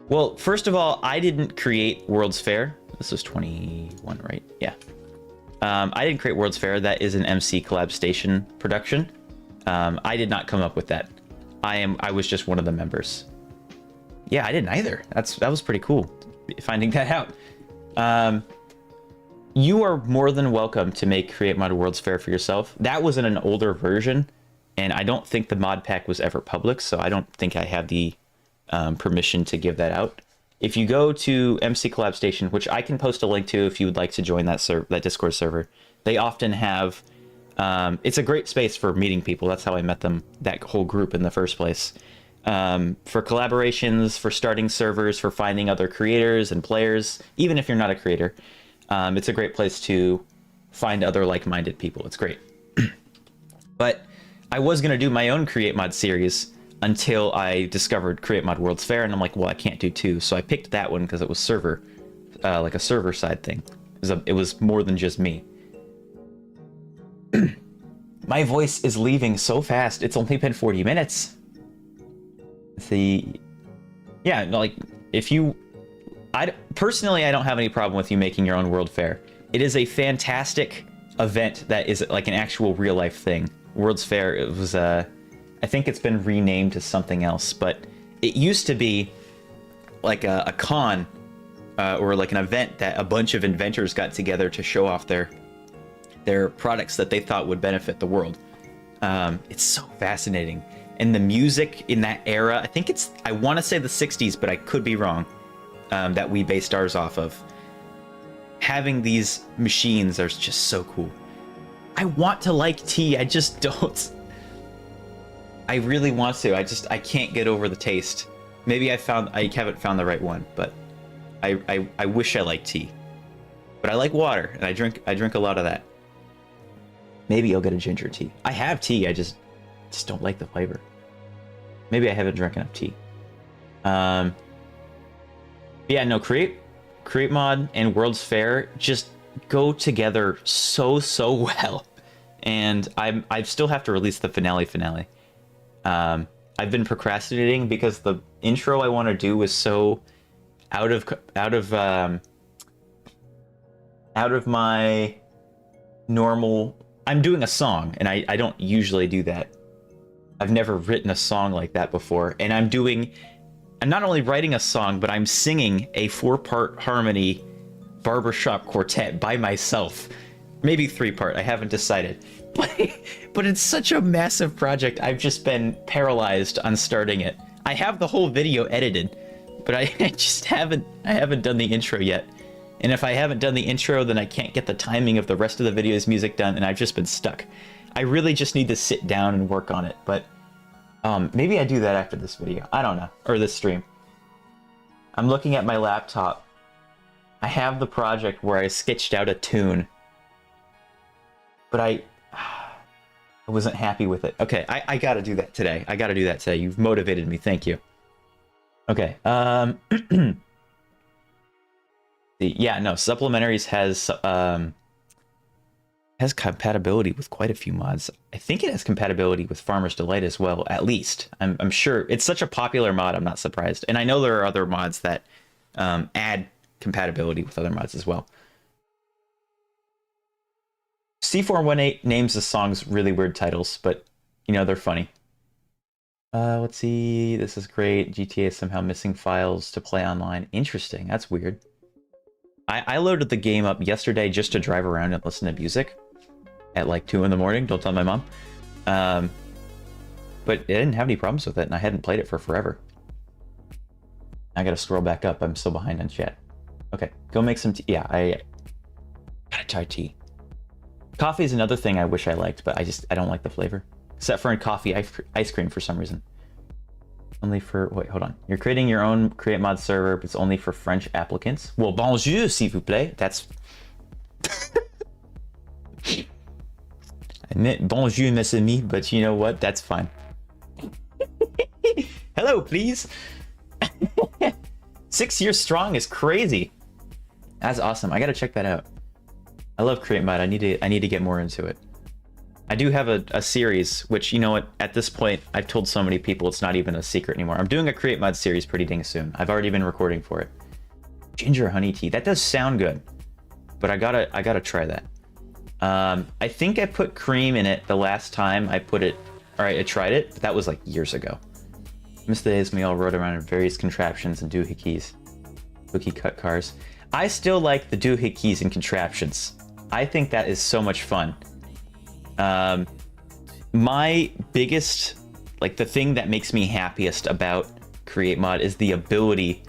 Well, first of all, I didn't create World's Fair. This was 21, right? Yeah. I didn't create World's Fair. That is an MC Collab Station production. I did not come up with that. I was just one of the members. Yeah, I didn't either. That was pretty cool, finding that out. You are more than welcome to make Create Mod World's Fair for yourself. That was in an older version, and I don't think the mod pack was ever public, so I don't think I have the permission to give that out. If you go to MC Collab Station, which I can post a link to if you would like to join that Discord server, they often have... it's a great space for meeting people. That's how I met them, that whole group in the first place. For collaborations, for starting servers, for finding other creators and players, even if you're not a creator. It's a great place to find other like-minded people. It's great. But I was going to do my own Create Mod series until I discovered Create Mod World's Fair, and I'm like, well, I can't do 2. So I picked that one because it was server, like a server side thing. It was more than just me. My voice is leaving so fast. It's only been 40 minutes. Yeah, like, if you... Personally, I don't have any problem with you making your own World Fair. It is a fantastic event that is like an actual real-life thing. World's Fair, it was I think it's been renamed to something else, but it used to be like a con or like an event that a bunch of inventors got together to show off their products that they thought would benefit the world. It's so fascinating. And the music in that era, I want to say the 60s, but I could be wrong, that we based ours off of. Having these machines are just so cool. I want to like tea, I just don't. I really want to, I can't get over the taste. Maybe I haven't found the right one, but I wish I liked tea. But I like water, and I drink a lot of that. Maybe I'll get a ginger tea. I have tea, I just don't like the flavor. Maybe I haven't drank enough tea. Yeah, no, Create Mod and World's Fair just go together so well. And I still have to release the finale. I've been procrastinating because the intro I want to do is so out of my normal. I'm doing a song, and I don't usually do that. I've never written a song like that before, and I'm not only writing a song, but I'm singing a 4-part harmony barbershop quartet by myself. Maybe 3-part. I haven't decided. But it's such a massive project. I've just been paralyzed on starting it. I have the whole video edited, but I just haven't done the intro yet. And if I haven't done the intro, then I can't get the timing of the rest of the video's music done, and I've just been stuck. I really just need to sit down and work on it, but maybe I do that after this video. I don't know. Or this stream. I'm looking at my laptop. I have the project where I sketched out a tune, but I wasn't happy with it. Okay, I gotta do that today. I gotta do that today. You've motivated me. Thank you. Okay. Yeah, no, Supplementaries has compatibility with quite a few mods. I think it has compatibility with Farmer's Delight as well, at least. I'm sure. It's such a popular mod, I'm not surprised. And I know there are other mods that add compatibility with other mods as well. C418 names the songs really weird titles, but, you know, they're funny. Let's see. This is great. GTA is somehow missing files to play online. Interesting. That's weird. I loaded the game up yesterday just to drive around and listen to music at like 2 in the morning. Don't tell my mom. But it didn't have any problems with it, and I hadn't played it for forever. I gotta scroll back up. I'm still behind on chat. Okay, go make some tea. Yeah, I gotta try tea. Coffee is another thing I wish I liked, but I don't like the flavor. Except for in coffee ice cream for some reason. Only for, wait, hold on. You're creating your own Create Mod server, but it's only for French applicants. Well, bonjour, s'il vous plaît. That's... I meant bonjour, mes amis, but you know what? That's fine. Hello, please. 6 years strong is crazy. That's awesome. I gotta check that out. I love Create Mod. I need to get more into it. I do have a series, which, you know what, at this point, I've told so many people it's not even a secret anymore. I'm doing a Create Mod series pretty dang soon. I've already been recording for it. Ginger honey tea. That does sound good, but I gotta try that. I think I put cream in it the last time I put it, or I tried it, but that was like years ago. Miss the days we all rode around in various contraptions and doohickeys. Cookie cut cars. I still like the doohickeys and contraptions. I think that is so much fun. My biggest, like the thing that makes me happiest about Create Mod is the ability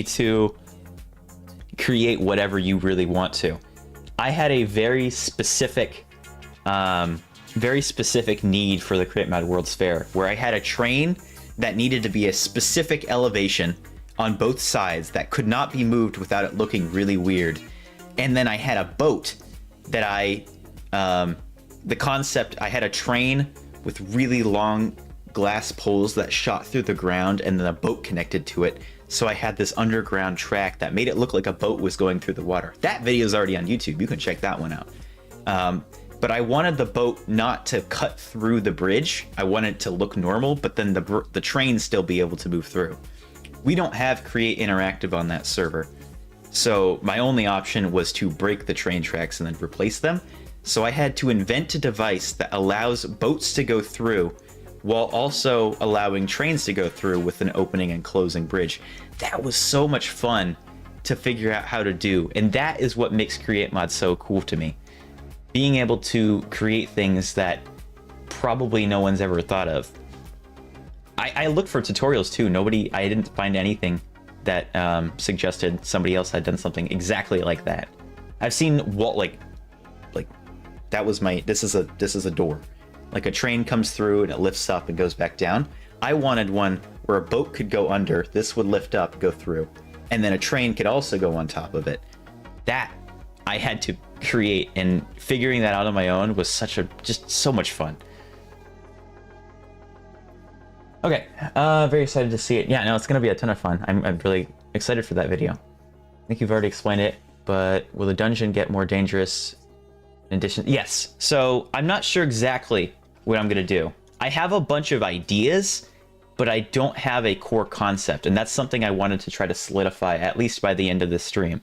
to create whatever you really want to. I had a very specific need for the Create Mod World's Fair, where I had a train that needed to be a specific elevation on both sides that could not be moved without it looking really weird. And then I had a boat that I had a train with really long glass poles that shot through the ground, and then a boat connected to it. So I had this underground track that made it look like a boat was going through the water. That video is already on YouTube. You can check that one out. But I wanted the boat not to cut through the bridge. I wanted it to look normal, but then the train still be able to move through. We don't have Create Interactive on that server. So my only option was to break the train tracks and then replace them. So I had to invent a device that allows boats to go through while also allowing trains to go through with an opening and closing bridge. That was so much fun to figure out how to do. And that is what makes Create Mod so cool to me. Being able to create things that probably no one's ever thought of. I looked for tutorials too. I didn't find anything that suggested somebody else had done something exactly like that. I've seen like that was this is a door. Like a train comes through and it lifts up and goes back down. I wanted one where a boat could go under, this would lift up, go through, and then a train could also go on top of it. That I had to create, and figuring that out on my own was just so much fun. Okay, very excited to see it. Yeah, no, it's gonna be a ton of fun. I'm really excited for that video. I think you've already explained it, but will the dungeon get more dangerous in addition? Yes. So I'm not sure exactly what I'm gonna do. I have a bunch of ideas, but I don't have a core concept, and that's something I wanted to try to solidify at least by the end of this stream.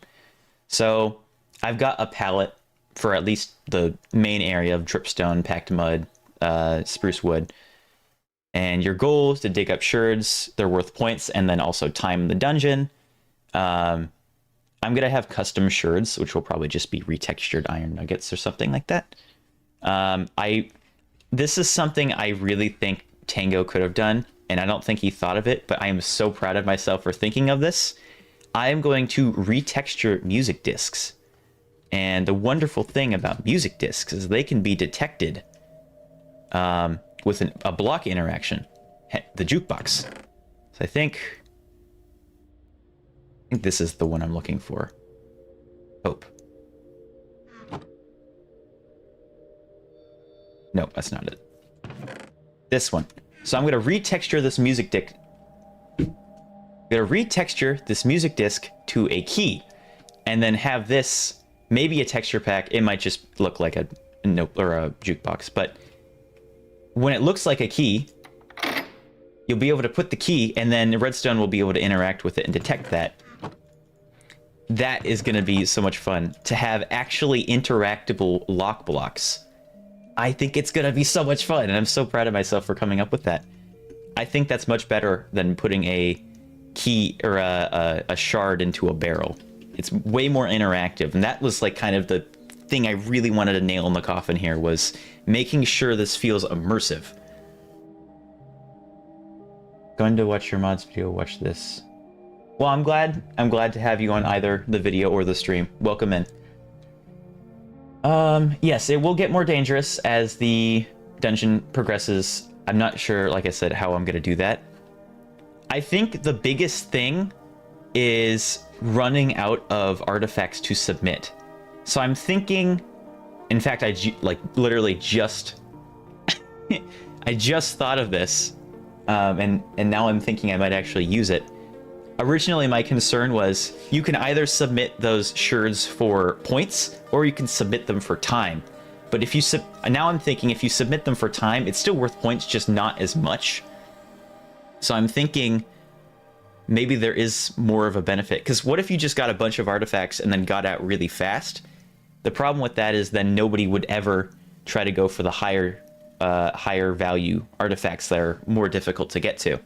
So I've got a palette for at least the main area of dripstone, packed mud, spruce wood. And your goal is to dig up sherds. They're worth points, and then also time the dungeon. I'm gonna have custom sherds, which will probably just be retextured iron nuggets or something like that. This is something I really think Tango could have done, and I don't think he thought of it, but I am so proud of myself for thinking of this. I am going to retexture music discs. And the wonderful thing about music discs is they can be detected with a block interaction, the jukebox. So I think this is the one I'm looking for. Hope. No, that's not it. This one. So I'm going to retexture this music disc. I'm going to retexture this music disc to a key, and then have this maybe a texture pack. It might just look like a note or a jukebox, but when it looks like a key, you'll be able to put the key, and then Redstone will be able to interact with it and detect that. That is going to be so much fun to have actually interactable lock blocks. I think it's going to be so much fun, and I'm so proud of myself for coming up with that. I think that's much better than putting a key or a shard into a barrel. It's way more interactive, and that was like kind of the thing I really wanted to nail in the coffin here, was making sure this feels immersive. Going to watch your mods video, watch this. Well, I'm glad to have you on either the video or the stream. Welcome in. Yes, it will get more dangerous as the dungeon progresses. I'm not sure, like I said, how I'm gonna do that. I think the biggest thing is running out of artifacts to submit. So I'm thinking, in fact, I literally just I just thought of this, and now I'm thinking I might actually use it. Originally, my concern was you can either submit those sherds for points or you can submit them for time. But if you now I'm thinking if you submit them for time, it's still worth points, just not as much. So I'm thinking maybe there is more of a benefit, because what if you just got a bunch of artifacts and then got out really fast? The problem with that is then nobody would ever try to go for the higher value artifacts that are more difficult to get to.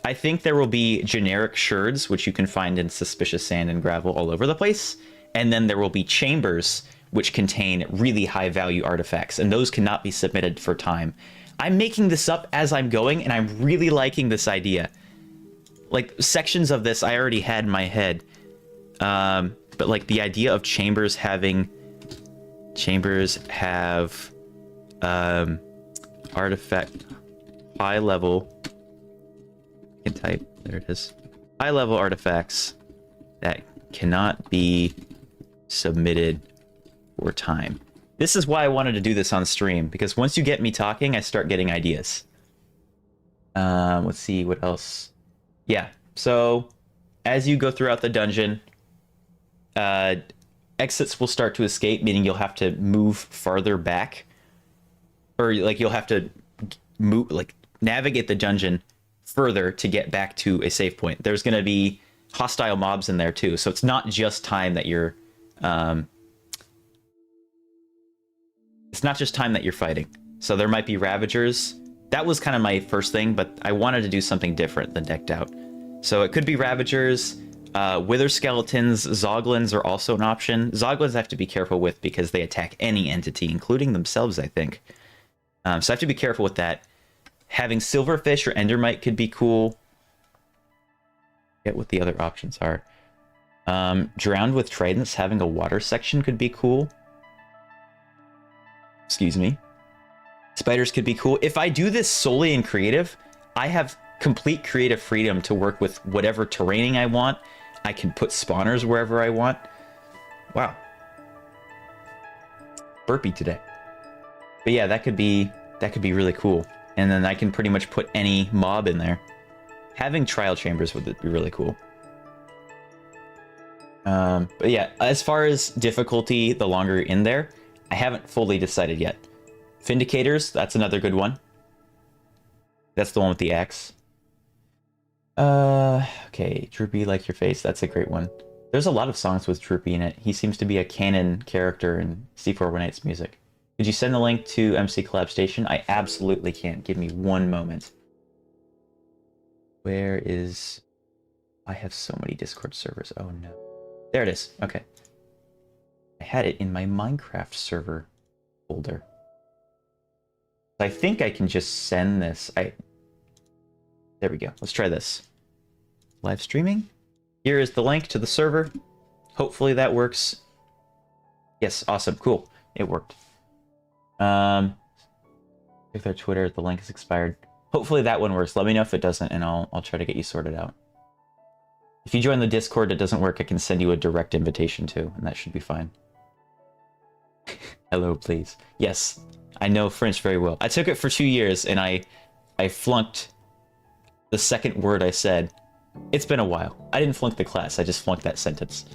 I think there will be generic sherds, which you can find in suspicious sand and gravel all over the place. And then there will be chambers, which contain really high value artifacts, and those cannot be submitted for time. I'm making this up as I'm going, and I'm really liking this idea. Like, sections of this I already had in my head. But like the idea of chambers have artifact high level. I can type, there it is. High level artifacts that cannot be submitted for time. This is why I wanted to do this on stream, because once you get me talking, I start getting ideas. Let's see what else. Yeah, so as you go throughout the dungeon, exits will start to escape, meaning you'll have to move farther back, or like you'll have to move, like navigate the dungeon further to get back to a save point. There's going to be hostile mobs in there too, so it's not just time that you're fighting. So there might be ravagers. That was kind of my first thing, but I wanted to do something different than decked out. So it could be ravagers, wither skeletons, zoglins are also an option. Zoglins I have to be careful with because they attack any entity, including themselves, I think. So I have to be careful with that. Having silverfish or endermite could be cool. Get what the other options are. Drowned with tridents, having a water section could be cool. Excuse me. Spiders could be cool. If I do this solely in creative, I have complete creative freedom to work with whatever terraining I want. I can put spawners wherever I want. Wow. Burpee today. But yeah, that could be really cool. And then I can pretty much put any mob in there. Having trial chambers would be really cool. But yeah, as far as difficulty, the longer you're in there, I haven't fully decided yet. Vindicators, that's another good one. That's the one with the axe. Okay, Droopy Like Your Face, that's a great one. There's a lot of songs with Droopy in it. He seems to be a canon character in C418's music. Could you send the link to MC Collab Station? I absolutely can. Give me one moment. Where is... I have so many Discord servers. Oh no. There it is. Okay. I had it in my Minecraft server folder. I think I can just send this. There we go. Let's try this. Live streaming. Here is the link to the server. Hopefully that works. Yes, awesome, cool. It worked. Check their Twitter. The link is expired. Hopefully that one works. Let me know if it doesn't, and I'll try to get you sorted out. If you join the Discord, it doesn't work. I can send you a direct invitation too, and that should be fine. Hello, please. Yes, I know French very well. I took it for 2 years, and I flunked the second word I said. It's been a while. I didn't flunk the class. I just flunked that sentence.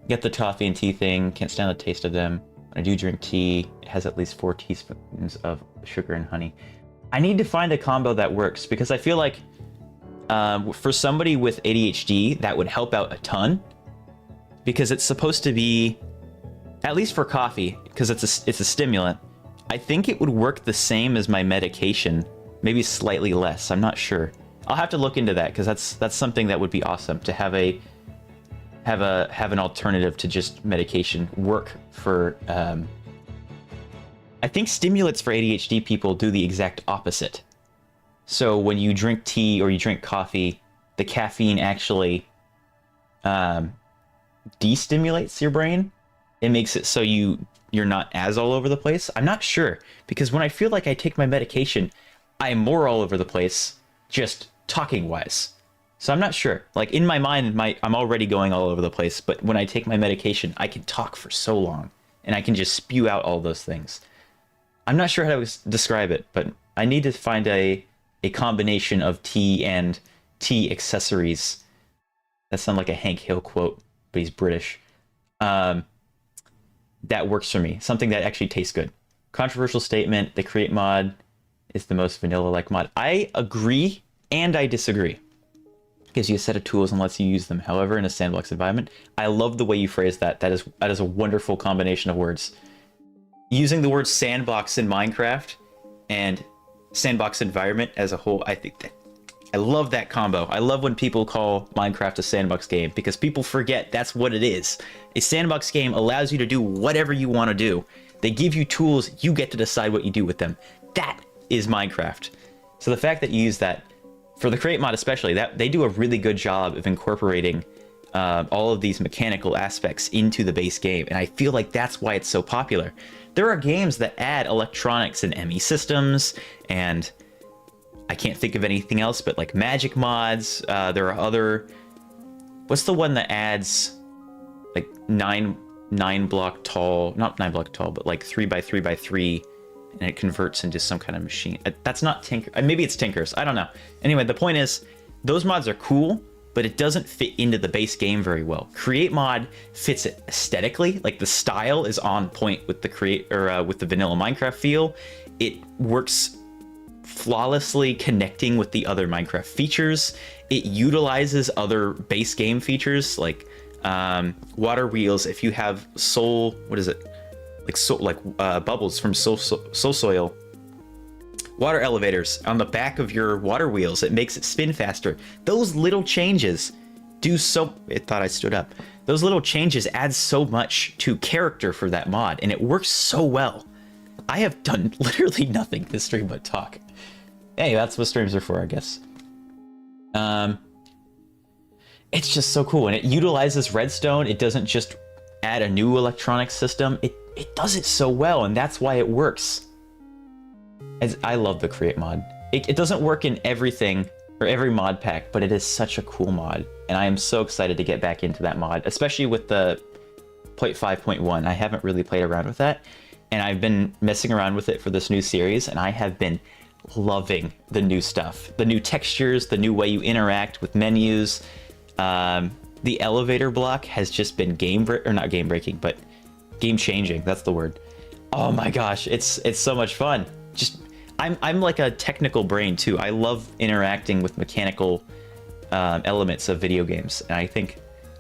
Get the toffee and tea thing. Can't stand the taste of them. When I do drink tea, it has at least 4 teaspoons of sugar and honey. I need to find a combo that works, because I feel like for somebody with ADHD, that would help out a ton, because it's supposed to be, at least for coffee, because it's a stimulant. I think it would work the same as my medication, maybe slightly less. I'm not sure. I'll have to look into that, because that's something that would be awesome to have an alternative to just medication work for. I think stimulants for ADHD people do the exact opposite. So when you drink tea or you drink coffee, the caffeine actually destimulates your brain. It makes it so you're not as all over the place. I'm not sure, because when I feel like I take my medication, I'm more all over the place, just talking wise. So I'm not sure. Like in my mind, I'm already going all over the place, but when I take my medication, I can talk for so long and I can just spew out all those things. I'm not sure how to describe it, but I need to find a combination of tea and tea accessories. That sounds like a Hank Hill quote, but he's British. That works for me. Something that actually tastes good. Controversial statement, the Create mod is the most vanilla-like mod. I agree and I disagree. Gives you a set of tools and lets you use them. However, in a sandbox environment, I love the way you phrase that. That is a wonderful combination of words. Using the word sandbox in Minecraft and sandbox environment as a whole, I love that combo. I love when people call Minecraft a sandbox game, because people forget that's what it is. A sandbox game allows you to do whatever you want to do. They give you tools, you get to decide what you do with them. That is Minecraft. So the fact that you use that, for the Create mod especially, that they do a really good job of incorporating all of these mechanical aspects into the base game, and I feel like that's why it's so popular. There are games that add electronics and ME systems, and I can't think of anything else, but like magic mods. There are other. What's the one that adds like nine block tall, not 9 block tall, but like 3x3x3, and it converts into some kind of machine. That's not Tinker. Maybe it's Tinker's. I don't know. Anyway, the point is, those mods are cool, but it doesn't fit into the base game very well. Create mod fits it aesthetically. Like the style is on point with the with the vanilla Minecraft feel. It works flawlessly connecting with the other Minecraft features. It utilizes other base game features like water wheels. If you have soul, what is it? Bubbles from soul soil. Water elevators on the back of your water wheels. It makes it spin faster. Those little changes do so. It thought I stood up. Those little changes add so much to character for that mod, and it works so well. I have done literally nothing this stream but talk. Hey, that's what streams are for, I guess. It's just so cool, and it utilizes redstone. It doesn't just add a new electronic system. It does it so well, and that's why it works. I love the Create mod. It doesn't work in everything or every mod pack, but it is such a cool mod, and I am so excited to get back into that mod, especially with the 0.5.1. I haven't really played around with that, and I've been messing around with it for this new series, and I have been loving the new stuff. The new textures, the new way you interact with menus. The elevator block has just been not game breaking, but game changing. That's the word. Oh my gosh, it's so much fun. Just I'm like a technical brain too. I love interacting with mechanical elements of video games, and I think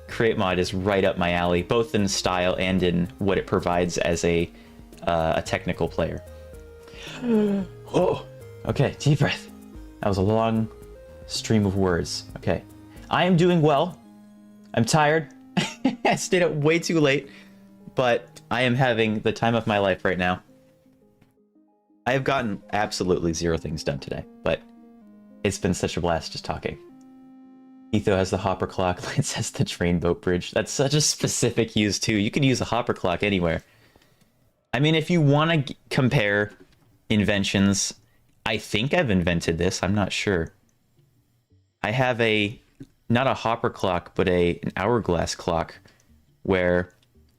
Create mod is right up my alley, both in style and in what it provides as a technical player. Oh, okay, deep breath. That was a long stream of words. Okay. I am doing well. I'm tired. I stayed up way too late, but I am having the time of my life right now. I have gotten absolutely zero things done today, but it's been such a blast just talking. Etho has the hopper clock, Laynce has the train boat bridge. That's such a specific use too. You could use a hopper clock anywhere. I mean, if you want to compare inventions, I think I've invented this. I'm not sure. I have not a hopper clock, but an hourglass clock where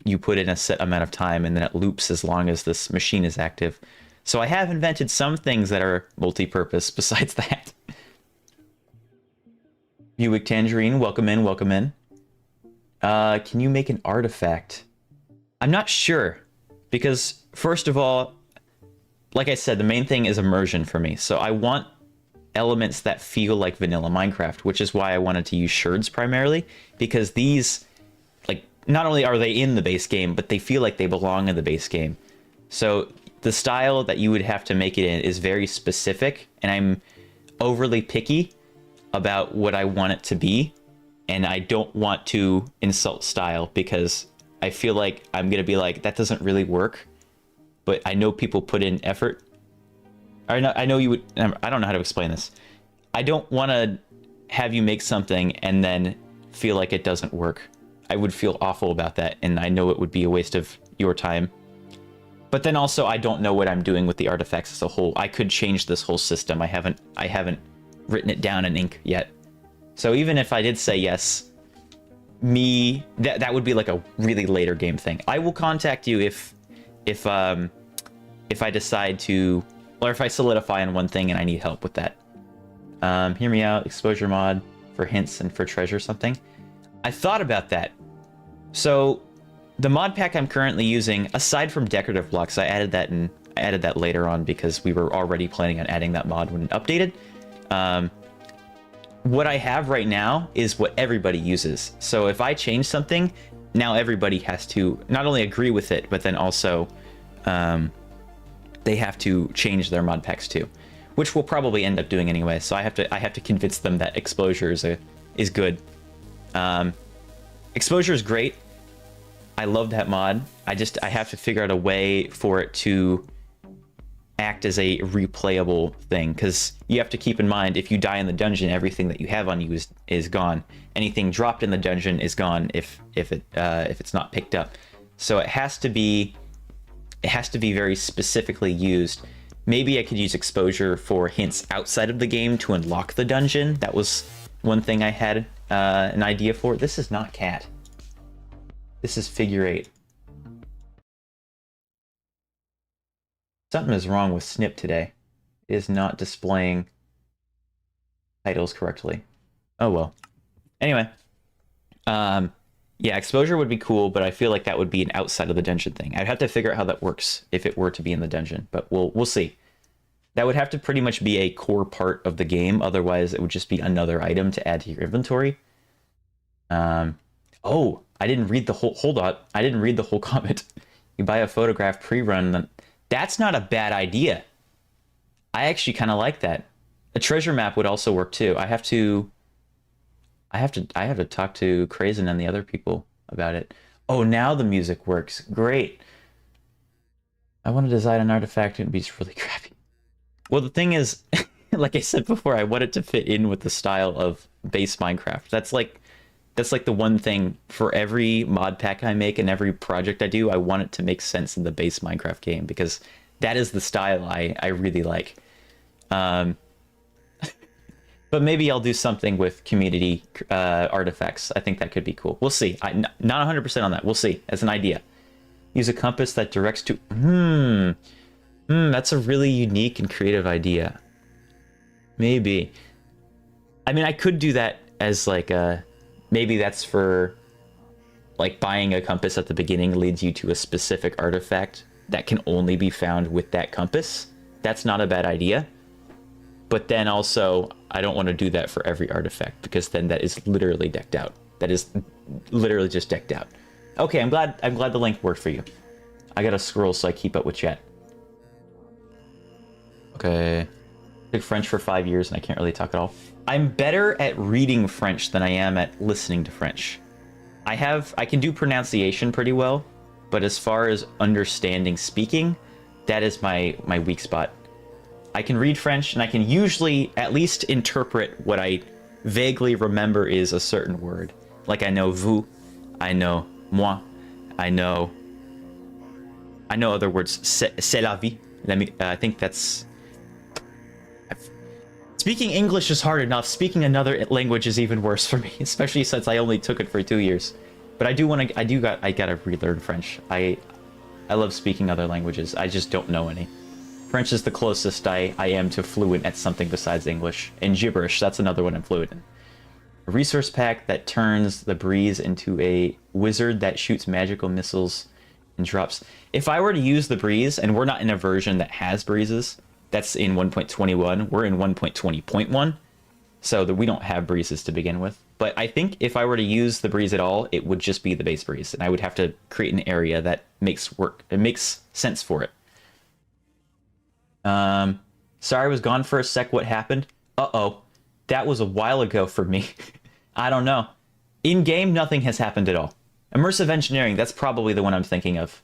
you put in a set amount of time and then it loops as long as this machine is active. So I have invented some things that are multi-purpose besides that. Buick Tangerine, welcome in, welcome in. Can you make an artifact? I'm not sure, because first of all, like I said, the main thing is immersion for me. So I want elements that feel like vanilla Minecraft, which is why I wanted to use sherds primarily, because these, like, not only are they in the base game, but they feel like they belong in the base game. So the style that you would have to make it in is very specific, and I'm overly picky about what I want it to be, and I don't want to insult style, because I feel like I'm gonna be like, that doesn't really work, but I know people put in effort. I know you would. I don't know how to explain this. I don't want to have you make something and then feel like it doesn't work. I would feel awful about that, and I know it would be a waste of your time. But then also, I don't know what I'm doing with the artifacts as a whole. I could change this whole system. I haven't written it down in ink yet. So even if I did say yes, that would be like a really later game thing. I will contact you if I decide to, or if I solidify on one thing and I need help with that. Hear me out. Exposure mod for hints and for treasure something. I thought about that. So the mod pack I'm currently using, aside from decorative blocks, I added that later on because we were already planning on adding that mod when it updated. What I have right now is what everybody uses. So if I change something, now everybody has to not only agree with it, but then also they have to change their mod packs too, which we'll probably end up doing anyway. So I have to convince them that exposure is good. Exposure is great. I love that mod. I have to figure out a way for it to act as a replayable thing, because you have to keep in mind, if you die in the dungeon, everything that you have on you is gone. Anything dropped in the dungeon is gone if it's not picked up. So it has to be very specifically used. Maybe I could use exposure for hints outside of the game to unlock the dungeon. That was one thing I had an idea for. This is not cat. This is figure 8. Something is wrong with Snip today. It is not displaying titles correctly. Oh well. Anyway. Yeah, exposure would be cool, but I feel like that would be an outside of the dungeon thing. I'd have to figure out how that works if it were to be in the dungeon, but we'll see. That would have to pretty much be a core part of the game, otherwise it would just be another item to add to your inventory. Oh, I didn't read the whole, hold on. I didn't read the whole comment. You buy a photograph pre-run, then that's not a bad idea. I actually kind of like that. A treasure map would also work too. I have to talk to Crazen and the other people about it. Oh, now the music works. Great. I want to design an artifact and it'd be really crappy. Well, the thing is, like I said before, I want it to fit in with the style of base Minecraft. That's like the one thing for every mod pack I make and every project I do. I want it to make sense in the base Minecraft game, because that is the style I really like. But maybe I'll do something with community artifacts. I think that could be cool. We'll see. Not 100% on that. We'll see. As an idea. Use a compass that directs to... that's a really unique and creative idea. Maybe. I mean, I could do that as like a... Maybe that's for... Like, buying a compass at the beginning leads you to a specific artifact that can only be found with that compass. That's not a bad idea. But then also, I don't want to do that for every artifact, because then that is literally decked out. That is literally just decked out. Okay, I'm glad the link worked for you. I gotta scroll so I keep up with chat. Okay. took French for 5 years and I can't really talk at all. I'm better at reading French than I am at listening to French. I can do pronunciation pretty well, but as far as understanding speaking, that is my weak spot. I can read French and I can usually at least interpret what I vaguely remember is a certain word. Like I know vous, I know moi, I know other words. C'est la vie. I think that's... Speaking English is hard enough. Speaking another language is even worse for me, especially since I only took it for 2 years. But I gotta relearn French. I love speaking other languages. I just don't know any. French is the closest I am to fluent at something besides English. And gibberish, that's another one I'm fluent in. A resource pack that turns the breeze into a wizard that shoots magical missiles and drops. If I were to use the breeze, and we're not in a version that has breezes, that's in 1.21, we're in 1.20.1, so that we don't have breezes to begin with. But I think if I were to use the breeze at all, it would just be the base breeze, and I would have to create an area that makes sense for it. Sorry I was gone for a sec, what happened? Uh-oh. That was a while ago for me. I don't know. In-game, nothing has happened at all. Immersive engineering, that's probably the one I'm thinking of.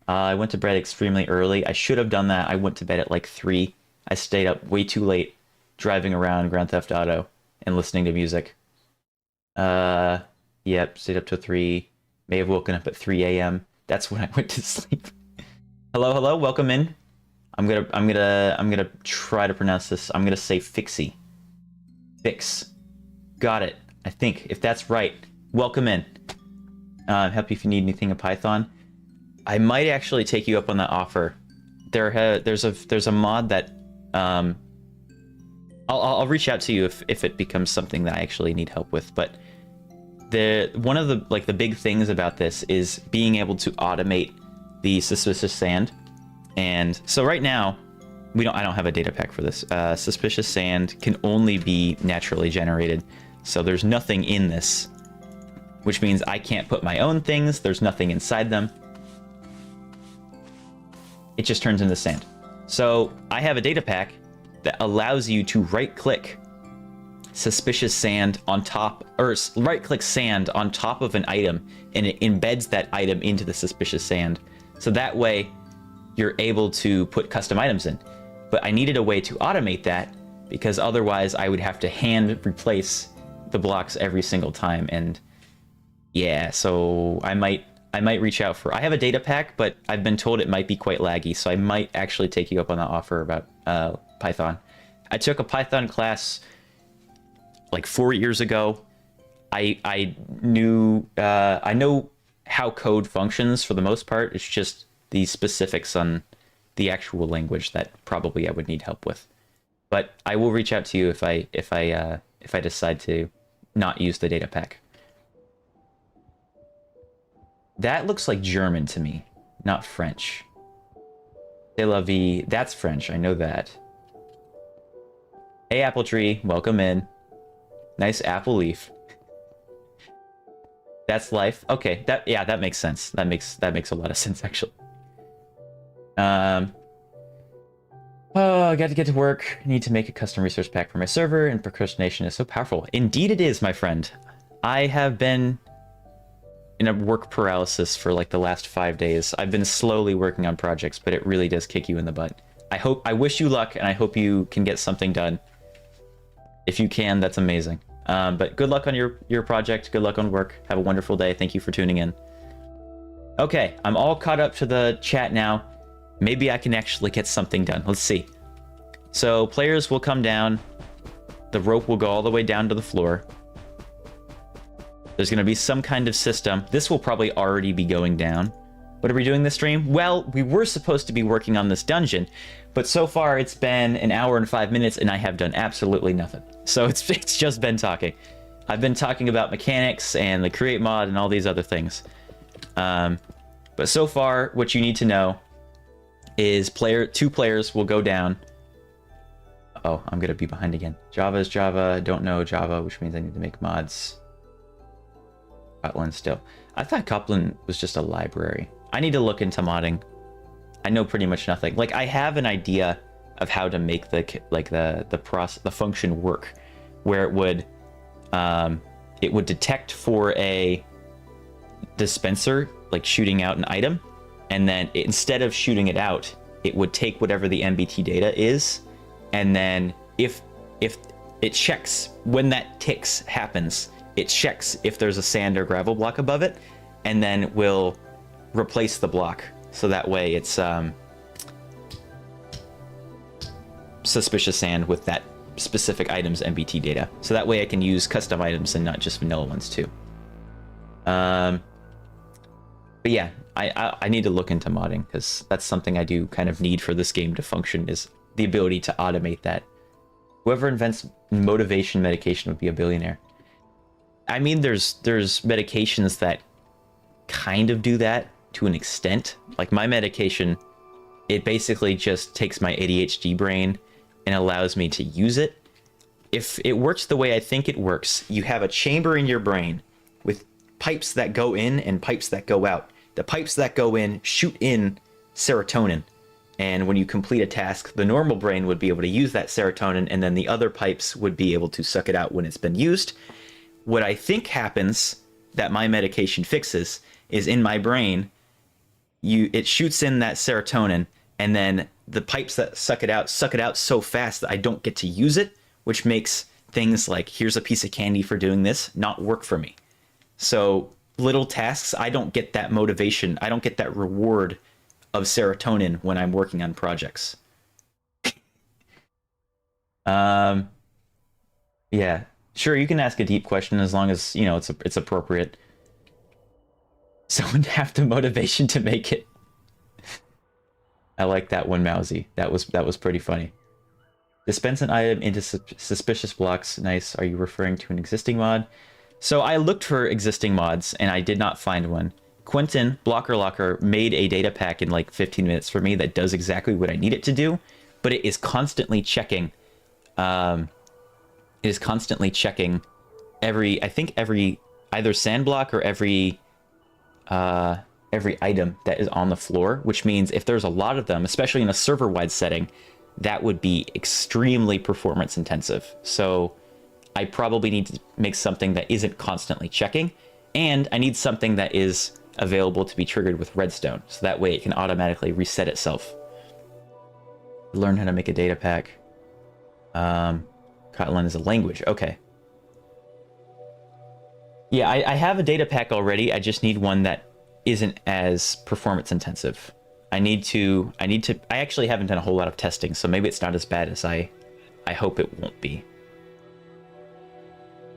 I went to bed extremely early. I should have done that. I went to bed at like 3. I stayed up way too late driving around Grand Theft Auto and listening to music. Yep, stayed up till 3. May have woken up at 3 a.m. That's when I went to sleep. Hello, welcome in. I'm gonna try to pronounce this. I'm gonna say Fixie. Fix. Got it. I think, if that's right. Welcome in. Help you if you need anything in Python. I might actually take you up on that offer. There's a mod that I'll reach out to you if it becomes something that I actually need help with. But one of the big things about this is being able to automate the suspicious sand. And so right now, I don't have a data pack for this. Suspicious sand can only be naturally generated. So there's nothing in this, which means I can't put my own things. There's nothing inside them. It just turns into sand. So I have a data pack that allows you to right-click suspicious sand on top, or right-click sand on top of an item, and it embeds that item into the suspicious sand. So that way, you're able to put custom items in. But I needed a way to automate that, because otherwise I would have to hand replace the blocks every single time. And yeah, so I might reach out for... I have a data pack, but I've been told it might be quite laggy, so I might actually take you up on that offer about Python. I took a Python class like 4 years ago. I know how code functions for the most part. It's just the specifics on the actual language that probably I would need help with. But I will reach out to you if I decide to not use the data pack. That looks like German to me, not French. C'est la vie, that's French, I know that. Hey, apple tree, welcome in. Nice apple leaf. That's life. Okay, that makes sense. That makes a lot of sense, actually. Oh, I got to get to work. I need to make a custom resource pack for my server, and procrastination is so powerful. Indeed it is, my friend. I have been in a work paralysis for like the last 5 days. I've been slowly working on projects, but it really does kick you in the butt. I wish you luck, and I hope you can get something done. If you can, that's amazing. But good luck on your project. Good luck on work. Have a wonderful day. Thank you for tuning in. Okay, I'm all caught up to the chat now. Maybe I can actually get something done. Let's see. So players will come down. The rope will go all the way down to the floor. There's going to be some kind of system. This will probably already be going down. What are we doing this stream? Well, we were supposed to be working on this dungeon, but so far it's been an hour and 5 minutes and I have done absolutely nothing. So it's just been talking. I've been talking about mechanics and the create mod and all these other things. But so far, what you need to know is two players will go down. Oh, I'm going to be behind again. Java is Java. Don't know Java, which means I need to make mods. Kotlin still. I thought Kotlin was just a library. I need to look into modding. I know pretty much nothing. Like, I have an idea of how to make the function work, where it would detect for a dispenser, like shooting out an item, and then instead of shooting it out, it would take whatever the MBT data is, and then if it checks when that ticks happens, it checks if there's a sand or gravel block above it, and then will replace the block. So that way it's suspicious sand with that specific item's MBT data. So that way I can use custom items and not just vanilla ones too. But yeah, I need to look into modding, because that's something I do kind of need for this game to function, is the ability to automate that. Whoever invents motivation medication would be a billionaire. I mean, there's medications that kind of do that to an extent. Like my medication, it basically just takes my ADHD brain and allows me to use it. If it works the way I think it works, you have a chamber in your brain with pipes that go in and pipes that go out. The pipes that go in shoot in serotonin. And when you complete a task, the normal brain would be able to use that serotonin, and then the other pipes would be able to suck it out when it's been used. What I think happens that my medication fixes is in my brain, it shoots in that serotonin, and then the pipes that suck it out so fast that I don't get to use it, which makes things like, here's a piece of candy for doing this, not work for me. So little tasks, I don't get that motivation, I don't get that reward of serotonin when I'm working on projects. Yeah, sure, you can ask a deep question as long as, you know, it's appropriate. Someone have the motivation to make it. I like that one, Mousy. That was pretty funny. Dispense an item into suspicious blocks. Nice. Are you referring to an existing mod? So I looked for existing mods and I did not find one. Quentin, Blocker Locker, made a data pack in like 15 minutes for me that does exactly what I need it to do, but it is constantly checking. It is constantly checking every either sand block or every item that is on the floor, which means if there's a lot of them, especially in a server-wide setting, that would be extremely performance intensive. So I probably need to make something that isn't constantly checking, and I need something that is available to be triggered with redstone, so that way it can automatically reset itself. Learn how to make a data pack. Kotlin is a language. Okay. Yeah, I have a data pack already. I just need one that isn't as performance intensive. I actually haven't done a whole lot of testing, so maybe it's not as bad as I hope it won't be.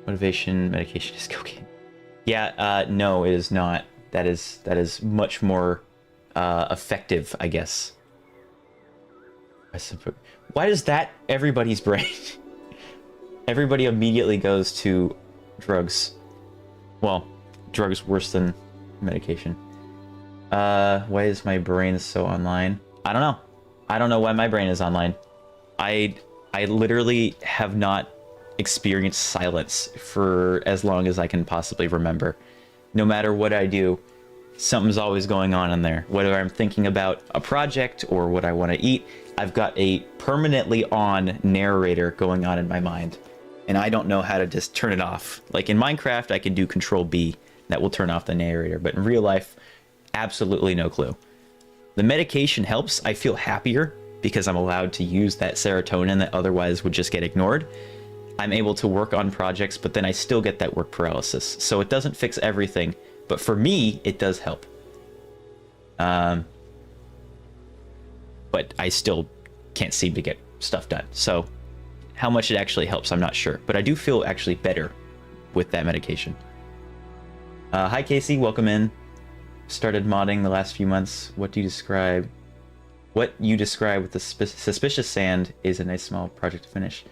Motivation, medication is cocaine. Yeah, no, it is not. That is much more effective, I guess. Why does that everybody's brain? Everybody immediately goes to drugs. Well, drugs worse than medication. Why is my brain so online? I don't know. I don't know why my brain is online. I literally have not experienced silence for as long as I can possibly remember. No matter what I do, something's always going on in there. Whether I'm thinking about a project or what I want to eat, I've got a permanently on narrator going on in my mind, and I don't know how to just turn it off. Like in Minecraft, I can do Control B, that will turn off the narrator, but in real life, absolutely no clue. The medication helps. I feel happier because I'm allowed to use that serotonin that otherwise would just get ignored. I'm able to work on projects, but then I still get that work paralysis. So it doesn't fix everything, but for me, it does help. But I still can't seem to get stuff done. So how much it actually helps, I'm not sure. But I do feel actually better with that medication. Hi, Casey. Welcome in. Started modding the last few months. What you describe with the suspicious sand is a nice small project to finish.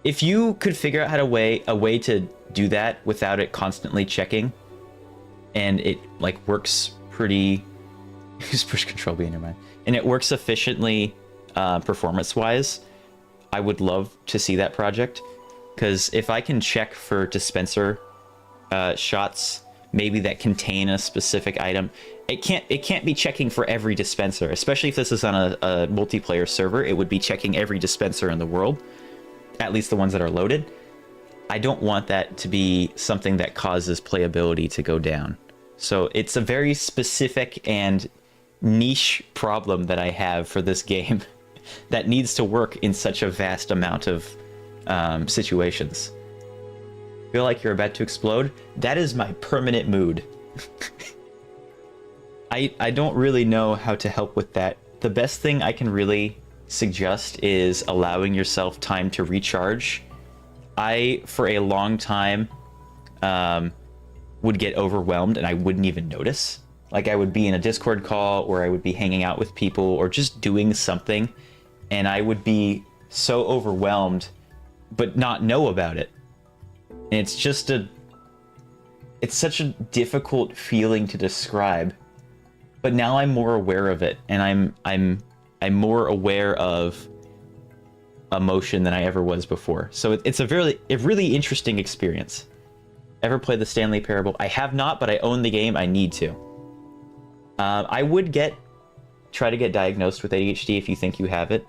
If you could figure out a way to do that without it constantly checking, and it like works pretty, use push control B in your mind, and it works efficiently performance-wise, I would love to see that project. Because if I can check for dispenser shots maybe that contain a specific item. It can't be checking for every dispenser, especially if this is on a multiplayer server. It would be checking every dispenser in the world, at least the ones that are loaded. I don't want that to be something that causes playability to go down. So it's a very specific and niche problem that I have for this game that needs to work in such a vast amount of situations. Feel like you're about to explode? That is my permanent mood. I don't really know how to help with that. The best thing I can really suggest is allowing yourself time to recharge. I, for a long time, would get overwhelmed and I wouldn't even notice. Like, I would be in a Discord call, or I would be hanging out with people, or just doing something, and I would be so overwhelmed, but not know about it. And it's just it's such a difficult feeling to describe. But now I'm more aware of it, and I'm more aware of emotion than I ever was before. So it's a really interesting experience. Ever played the Stanley Parable? I have not, but I own the game. I need to. I would try to get diagnosed with ADHD if you think you have it.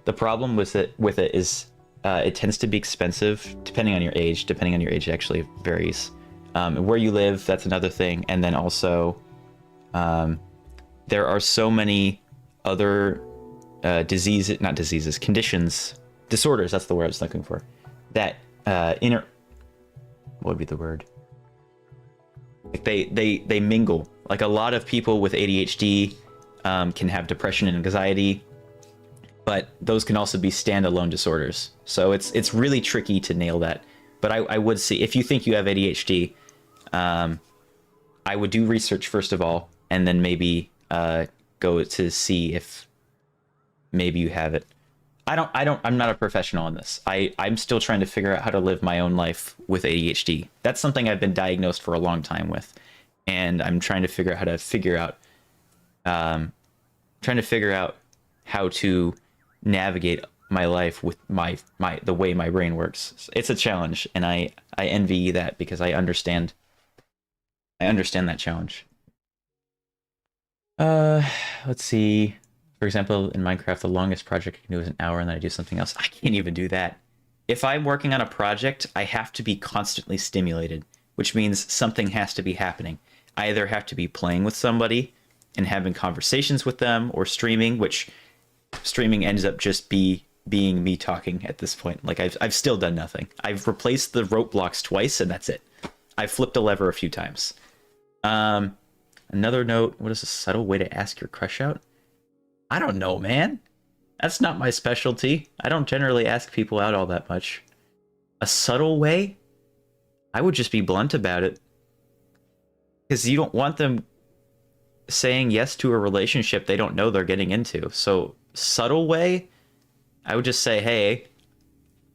The problem with it is it tends to be expensive depending on your age. Depending on your age, it actually varies. Where you live, that's another thing. And then also, there are so many other conditions, disorders, that's the word I was looking for, that what would be the word? Like they mingle. Like, a lot of people with ADHD can have depression and anxiety, but those can also be standalone disorders. So it's really tricky to nail that. But I would say, if you think you have ADHD, I would do research first of all, and then maybe go to see if maybe you have it. I'm not a professional on this. I'm still trying to figure out how to live my own life with ADHD. That's something I've been diagnosed for a long time with. And I'm trying to figure out how to navigate my life with the way my brain works. It's a challenge, and I envy that, because I understand that challenge. Let's see. For example, in Minecraft, the longest project I can do is an hour, and then I do something else. I can't even do that. If I'm working on a project, I have to be constantly stimulated, which means something has to be happening. I either have to be playing with somebody and having conversations with them, or streaming, which streaming ends up just being me talking at this point. Like, I've still done nothing. I've replaced the rope blocks twice, and that's it. I've flipped a lever a few times. Another note, what is a subtle way to ask your crush out? I don't know, man. That's not my specialty. I don't generally ask people out all that much. A subtle way? I would just be blunt about it. Because you don't want them saying yes to a relationship they don't know they're getting into. So, subtle way? I would just say, hey,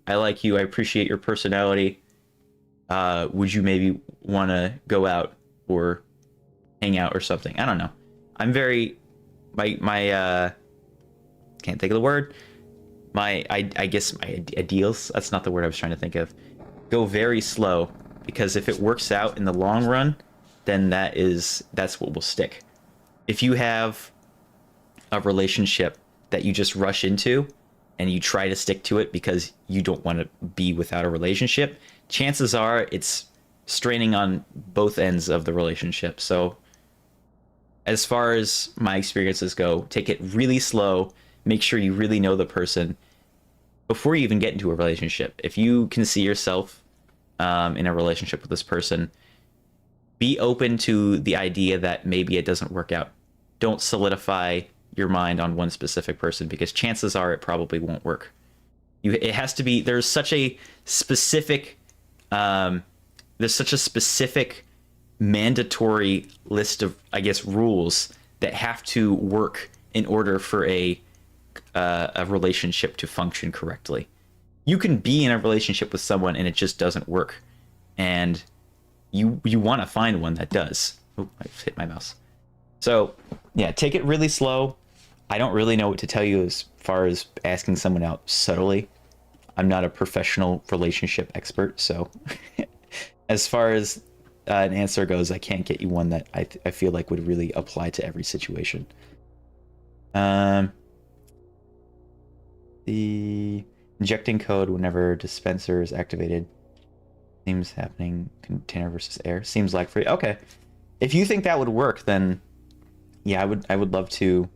I like you. I appreciate your personality. Would you maybe want to go out or hang out or something? I don't know. I'm very... My can't think of the word. I guess my ideals, that's not the word I was trying to think of, go very slow, because if it works out in the long run, then that's what will stick. If you have a relationship that you just rush into and you try to stick to it because you don't want to be without a relationship, chances are it's straining on both ends of the relationship. So as far as my experiences go, take it really slow. Make sure you really know the person before you even get into a relationship. If you can see yourself in a relationship with this person, be open to the idea that maybe it doesn't work out. Don't solidify your mind on one specific person, because chances are it probably won't work. It has to be, there's such a specific mandatory list of, I guess, rules that have to work in order for a relationship to function correctly. You can be in a relationship with someone and it just doesn't work, and you want to find one that does. Oh, I hit my mouse. So yeah, take it really slow. I don't really know what to tell you as far as asking someone out subtly. I'm not a professional relationship expert, so as far as an answer goes, I can't get you one that I feel like would really apply to every situation. The injecting code whenever dispenser is activated seems happening container versus air. Seems like free. Okay. If you think that would work, then yeah, I would love to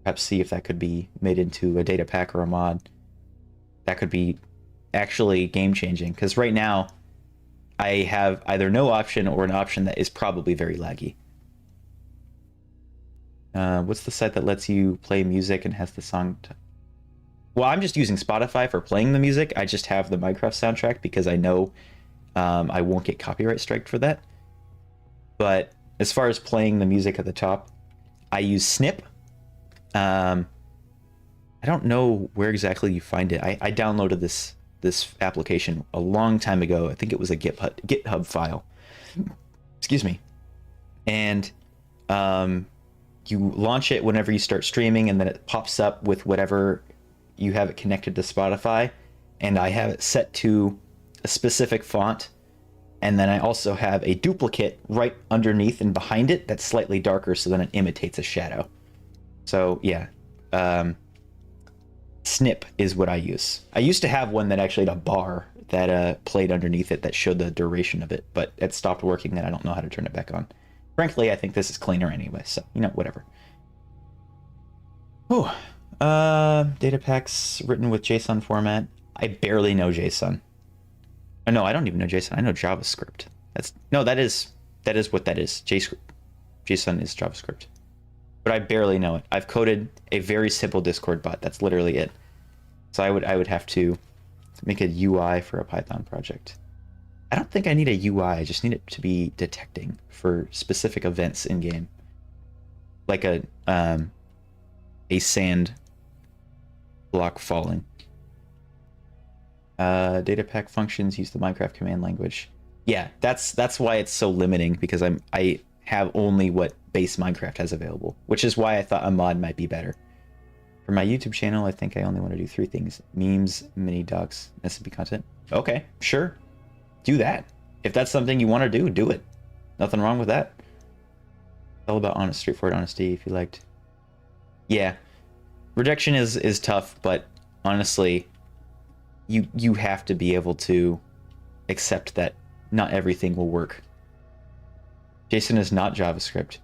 perhaps see if that could be made into a data pack or a mod. That could be actually game changing, because right now I have either no option or an option that is probably very laggy. What's the site that lets you play music and has the song? Well, I'm just using Spotify for playing the music. I just have the Minecraft soundtrack because I know I won't get copyright striked for that. But as far as playing the music at the top, I use Snip. I don't know where exactly you find it. I downloaded this application a long time ago. I think it was a GitHub file. Excuse me. And you launch it whenever you start streaming, and then it pops up with whatever you have it connected to Spotify, and I have it set to a specific font, and then I also have a duplicate right underneath and behind it that's slightly darker, so then it imitates a shadow. So yeah, Snip is what I use. I used to have one that actually had a bar that played underneath it that showed the duration of it, but it stopped working and I don't know how to turn it back on. Frankly, I think this is cleaner anyway, so you know, whatever. Whew. Data packs written with JSON format. I barely know JSON. Oh, no, I don't even know JSON. I know JavaScript. That is what that is. JSON is JavaScript. But I barely know it. I've coded a very simple Discord bot. That's literally it. So I would have to make a UI for a Python project. I don't think I need a UI. I just need it to be detecting for specific events in game. Like a sand block falling. Data pack functions use the Minecraft command language. Yeah, that's why it's so limiting, because I have only what base Minecraft has available, which is why I thought a mod might be better. For my YouTube channel, I think I only want to do 3 things: memes, mini docs, SMP content. Okay, sure. Do that. If that's something you want to do it. Nothing wrong with that. It's all about honest, straightforward honesty, if you liked. Yeah. Rejection is tough, but honestly, you have to be able to accept that not everything will work. JSON is not JavaScript.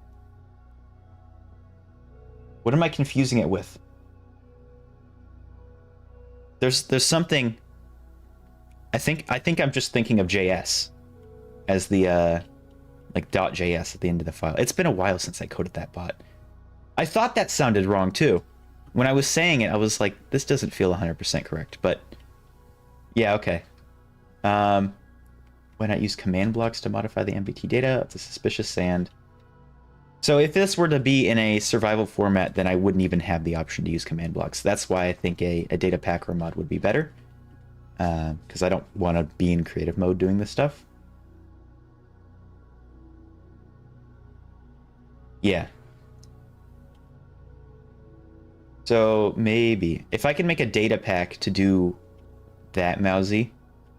What am I confusing it with? There's something. I think I'm just thinking of JS as the like .js at the end of the file. It's been a while since I coded that bot. I thought that sounded wrong too. When I was saying it, I was like, this doesn't feel 100% correct, but yeah, okay. Why not use command blocks to modify the MBT data of the suspicious sand? So if this were to be in a survival format, then I wouldn't even have the option to use command blocks. That's why I think a data pack or mod would be better. Because I don't want to be in creative mode doing this stuff. Yeah. So maybe if I can make a data pack to do that, Mousy,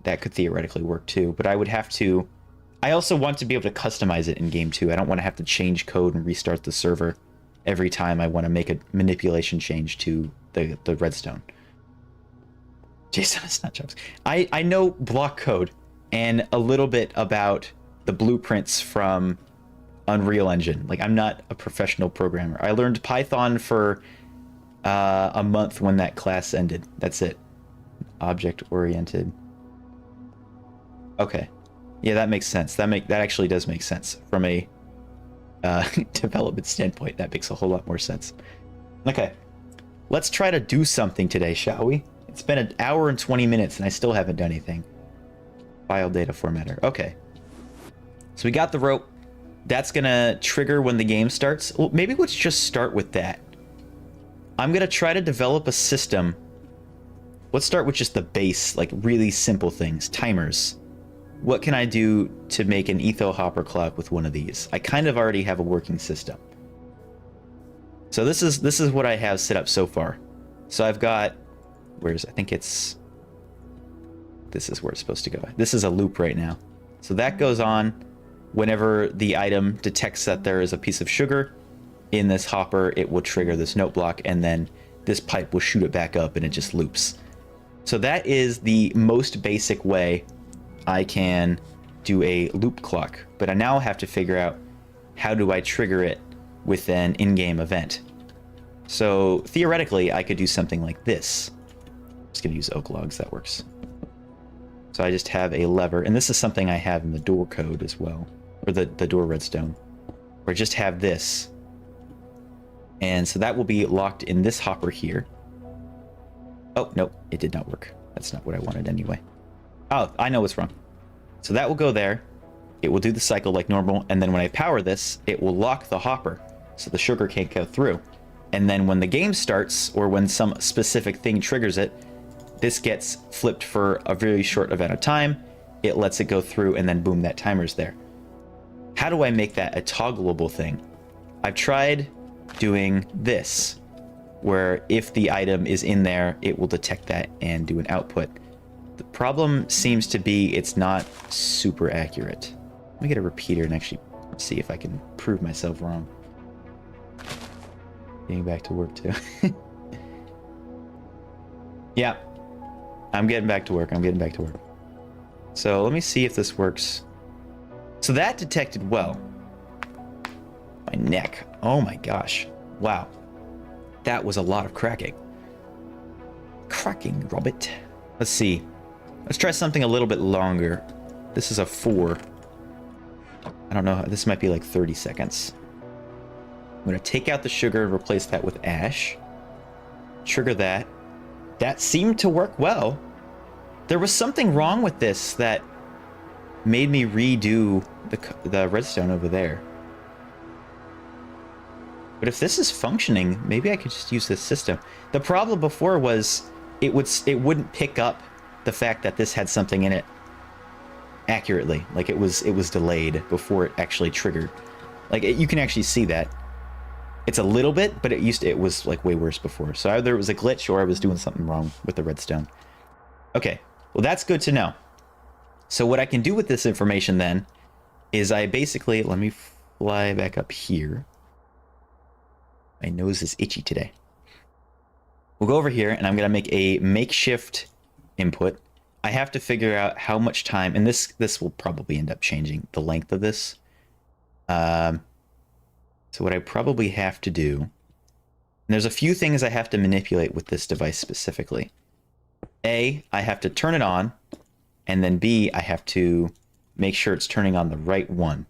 that could theoretically work too. But I would have to. I also want to be able to customize it in game too. I don't want to have to change code and restart the server every time I want to make a manipulation change to the redstone. JSON is not JavaScript. I know block code and a little bit about the blueprints from Unreal Engine. Like, I'm not a professional programmer. I learned Python for a month when that class ended. That's it. Object oriented. Okay. Yeah, that makes sense. That actually does make sense from a development standpoint. That makes a whole lot more sense. Okay. Let's try to do something today, shall we? It's been an hour and 20 minutes and I still haven't done anything. File data formatter. Okay. So we got the rope. That's gonna trigger when the game starts. Well, maybe let's just start with that. I'm gonna try to develop a system. Let's start with just the base, like really simple things. Timers. What can I do to make an etho hopper clock with one of these? I kind of already have a working system. So this is what I have set up so far. So I've got, I think this is where it's supposed to go. This is a loop right now. So that goes on. whenever the item detects that there is a piece of sugar in this hopper, it will trigger this note block, and then this pipe will shoot it back up, and it just loops. So that is the most basic way I can do a loop clock, but I now have to figure out how do I trigger it with an in-game event. So theoretically, I could do something like this. I'm just going to use oak logs, that works. So I just have a lever, and this is something I have in the door code as well, or the door redstone, where I just have this. And so that will be locked in this hopper here. Oh, no, it did not work. That's not what I wanted anyway. Oh, I know what's wrong. So that will go there. It will do the cycle like normal, and then when I power this, it will lock the hopper, so the sugar can't go through. And then when the game starts, or when some specific thing triggers it, this gets flipped for a very short amount of time. It lets it go through, and then boom, that timer's there. How do I make that a toggleable thing? I've tried doing this, where if the item is in there, it will detect that and do an output. The problem seems to be it's not super accurate. Let me get a repeater and actually see if I can prove myself wrong. Getting back to work too. Yeah, I'm getting back to work. So let me see if this works. So that detected well. My neck. Oh my gosh. Wow. That was a lot of cracking. Cracking, Robert. Let's see. Let's try something a little bit longer. This is a 4. I don't know. This might be like 30 seconds. I'm going to take out the sugar and replace that with ash. Trigger that. That seemed to work well. There was something wrong with this that made me redo the redstone over there. But if this is functioning, maybe I could just use this system. The problem before was it wouldn't pick up the fact that this had something in it accurately. Like it was delayed before it actually triggered. Like you can actually see that. It's a little bit, but it was like way worse before. So either it was a glitch or I was doing something wrong with the redstone. Okay, well that's good to know. So what I can do with this information then is I basically, let me fly back up here. My nose is itchy today. We'll go over here and I'm going to make a makeshift input. I have to figure out how much time, and this will probably end up changing the length of this. So what I probably have to do, and there's a few things I have to manipulate with this device specifically. A, I have to turn it on, and then B, I have to make sure it's turning on the right one.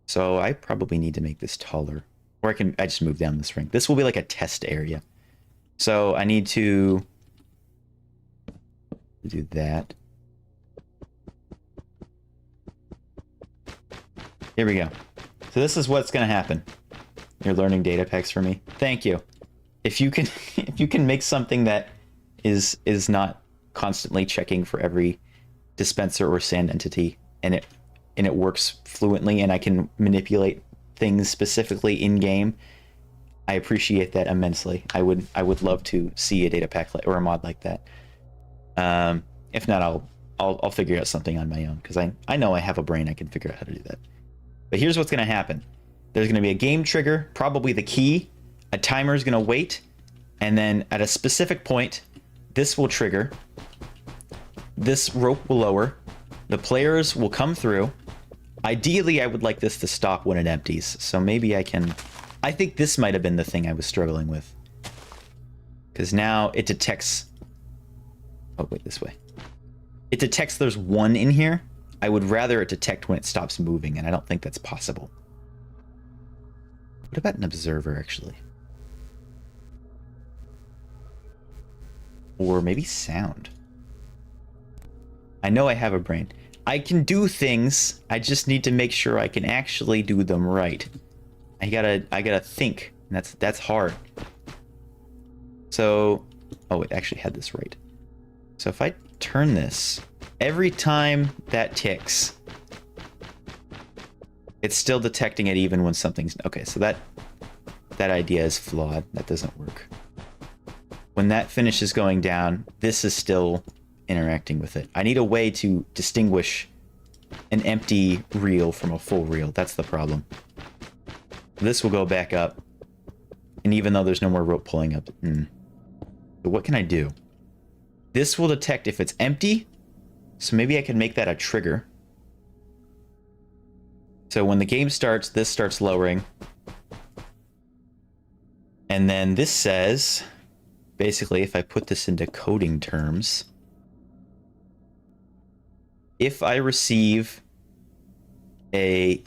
So I probably need to make this taller. Or I just move down this ring. This will be like a test area. So I need to do that. Here we go. So this is what's going to happen. You're learning data packs for me. Thank you. If you can make something that is not constantly checking for every dispenser or sand entity, and it works fluently, and I can manipulate things specifically in game, I appreciate that immensely. I would love to see a data pack or a mod like that. If not, I'll figure out something on my own, because I know I have a brain. I can figure out how to do that. But here's what's going to happen. There's going to be a game trigger, probably the key. A timer is going to wait, and then at a specific point, this will trigger. This rope will lower. The players will come through. Ideally, I would like this to stop when it empties, so maybe I can... I think this might have been the thing I was struggling with. Because now it detects... Oh, wait, this way. It detects there's 1 in here. I would rather it detect when it stops moving, and I don't think that's possible. What about an observer, actually? Or maybe sound. I know I have a brain. I can do things, I just need to make sure I can actually do them right. I gotta think, and that's hard. So, oh, it actually had this right. So if I turn this, every time that ticks, it's still detecting it even when something's... Okay, so that idea is flawed. That doesn't work. When that finishes going down, this is still interacting with it. I need a way to distinguish an empty reel from a full reel. That's the problem. This will go back up. And even though there's no more rope pulling up. But what can I do? This will detect if it's empty. So maybe I can make that a trigger. So when the game starts, this starts lowering. And then this says, basically, if I put this into coding terms, if I receive a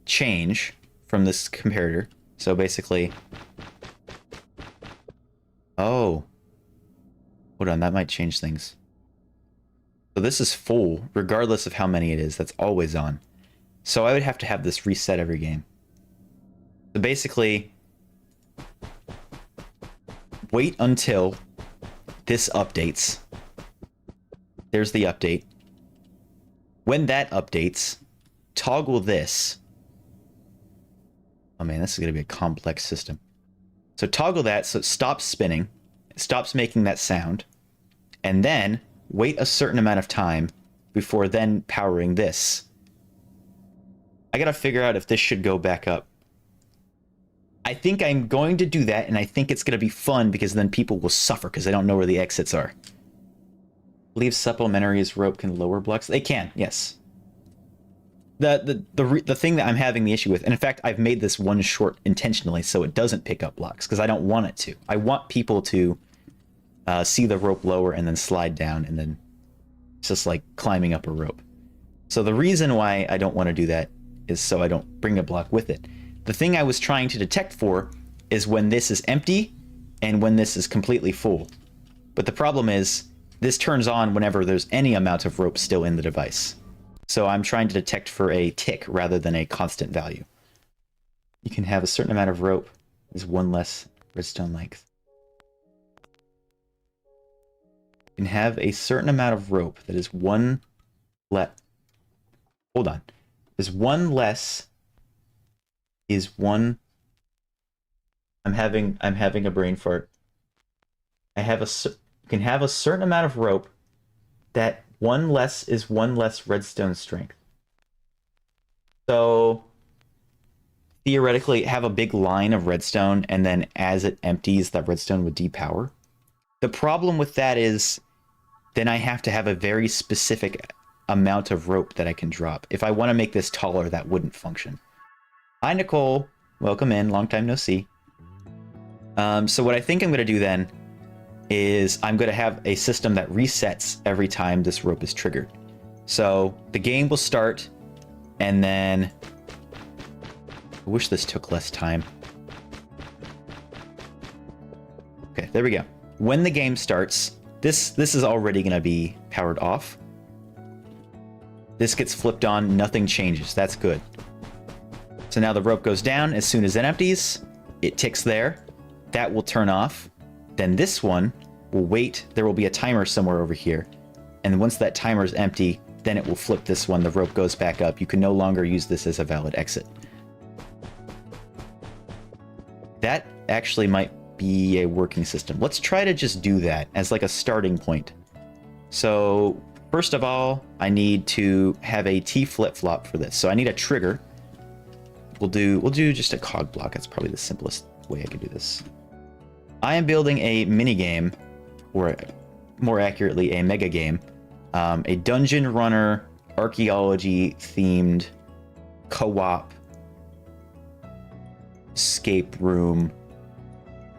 change from this comparator, so basically, oh, hold on, that might change things. So this is full, regardless of how many it is, that's always on. So I would have to have this reset every game. So basically, wait until this updates. There's the update. When that updates, toggle this. Oh man, this is going to be a complex system. So toggle that so it stops spinning, it stops making that sound, and then wait a certain amount of time before then powering this. I gotta figure out if this should go back up. I think I'm going to do that, and I think it's going to be fun because then people will suffer because they don't know where the exits are. I believe supplementaries rope can lower blocks. They can, yes. The thing that I'm having the issue with, and in fact, I've made this one short intentionally so it doesn't pick up blocks because I don't want it to. I want people to see the rope lower and then slide down, and then it's just like climbing up a rope. So the reason why I don't want to do that is so I don't bring a block with it. The thing I was trying to detect for is when this is empty and when this is completely full. But the problem is this turns on whenever there's any amount of rope still in the device. So I'm trying to detect for a tick rather than a constant value. You can have a certain amount of rope is one less redstone length. You can have a certain amount of rope that is one less. Hold on. Is one less is one. I'm having a brain fart. You can have a certain amount of rope that one less is one less redstone strength. So theoretically have a big line of redstone, and then as it empties, that redstone would depower. The problem with that is then I have to have a very specific amount of rope that I can drop. If I want to make this taller, that wouldn't function. Hi, Nicole. Welcome in. Long time no see. So what I think I'm going to do then is I'm going to have a system that resets every time this rope is triggered. So the game will start, and then I wish this took less time. Okay, there we go. When the game starts, this is already going to be powered off. This gets flipped on, nothing changes. That's good. So now the rope goes down. As soon as it empties, it ticks there. That will turn off. Then this one will wait. There will be a timer somewhere over here. And once that timer is empty, then it will flip this one. The rope goes back up. You can no longer use this as a valid exit. That actually might be a working system. Let's try to just do that as like a starting point. So first of all, I need to have a T flip-flop for this. So I need a trigger. We'll do just a cog block. That's probably the simplest way I could do this. I am building a mini game, or more accurately, a mega game, a dungeon runner, archaeology themed co-op escape room.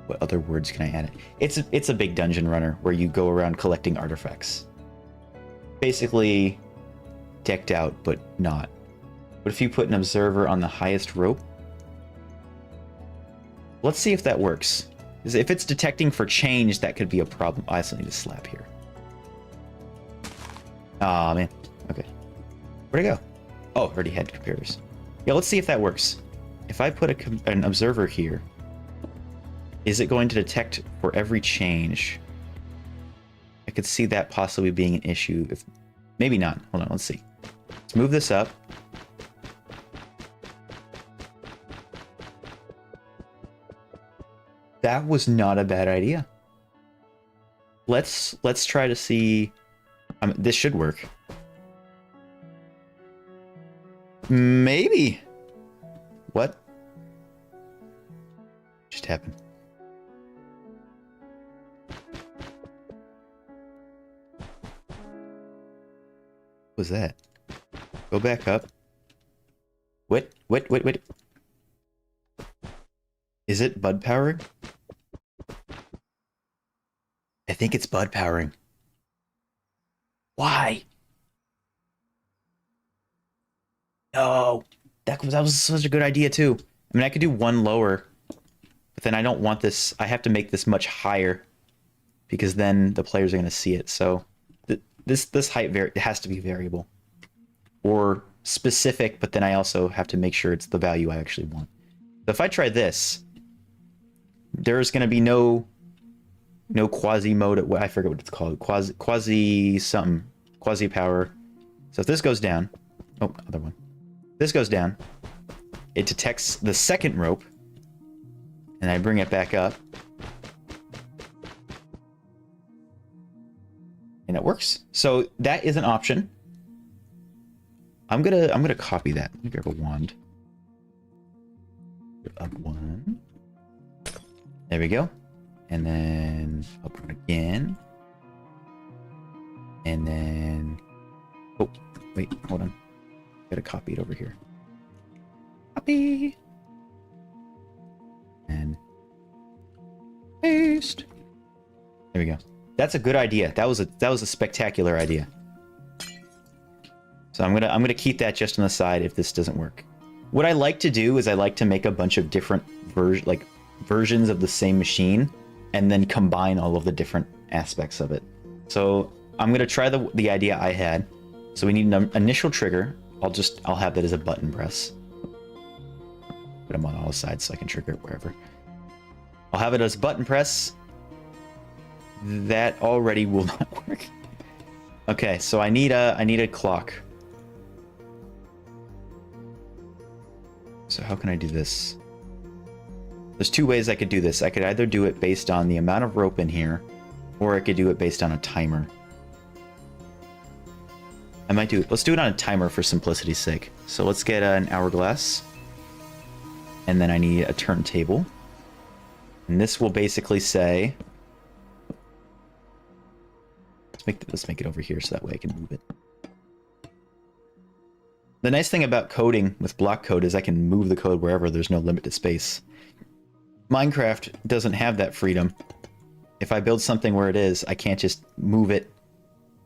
What other words can I add? It's a big dungeon runner where you go around collecting artifacts. Basically decked out, but not. What if you put an observer on the highest rope? Let's see if that works. Because if it's detecting for change, that could be a problem. I also need a slab here. Aw, man. Okay. Where'd it go? Oh, already had comparators. Yeah, let's see if that works. If I put an observer here, is it going to detect for every change? I could see that possibly being an issue. Maybe not. Hold on, let's see. Let's move this up. That was not a bad idea. Let's try to see. This should work. Maybe. What just happened? What was that? Go back up. Wait. Is it bud powering? I think it's bud powering. Why? No. That was such a good idea too. I mean, I could do one lower, but then I don't want this. I have to make this much higher because then the players are going to see it. So this height it has to be variable or specific, but then I also have to make sure it's the value I actually want. So if I try this, there's going to be no quasi mode. I forget what it's called. Quasi something. Quasi power. So if this goes down, oh, other one. This goes down. It detects the second rope, and I bring it back up, and it works. So that is an option. I'm gonna copy that. Let me grab a wand. Up one. There we go. And then up one again. And then, oh wait, hold on. Gotta copy it over here. Copy. And paste. There we go. That's a good idea. That was a spectacular idea. So I'm gonna keep that just on the side if this doesn't work. What I like to do is I like to make a bunch of different versions of the same machine and then combine all of the different aspects of it. So I'm gonna try the idea I had. So we need an initial trigger. I'll have that as a button press. Put them on all sides so I can trigger it wherever. I'll have it as button press. That already will not work. Okay, so I need a clock. So how can I do this? There's two ways I could do this. I could either do it based on the amount of rope in here, or I could do it based on a timer. I might do it. Let's do it on a timer for simplicity's sake. So let's get an hourglass. And then I need a turntable. And this will basically say... Let's make it over here so that way I can move it. The nice thing about coding with block code is I can move the code wherever. There's no limit to space. Minecraft doesn't have that freedom. If I build something where it is, I can't just move it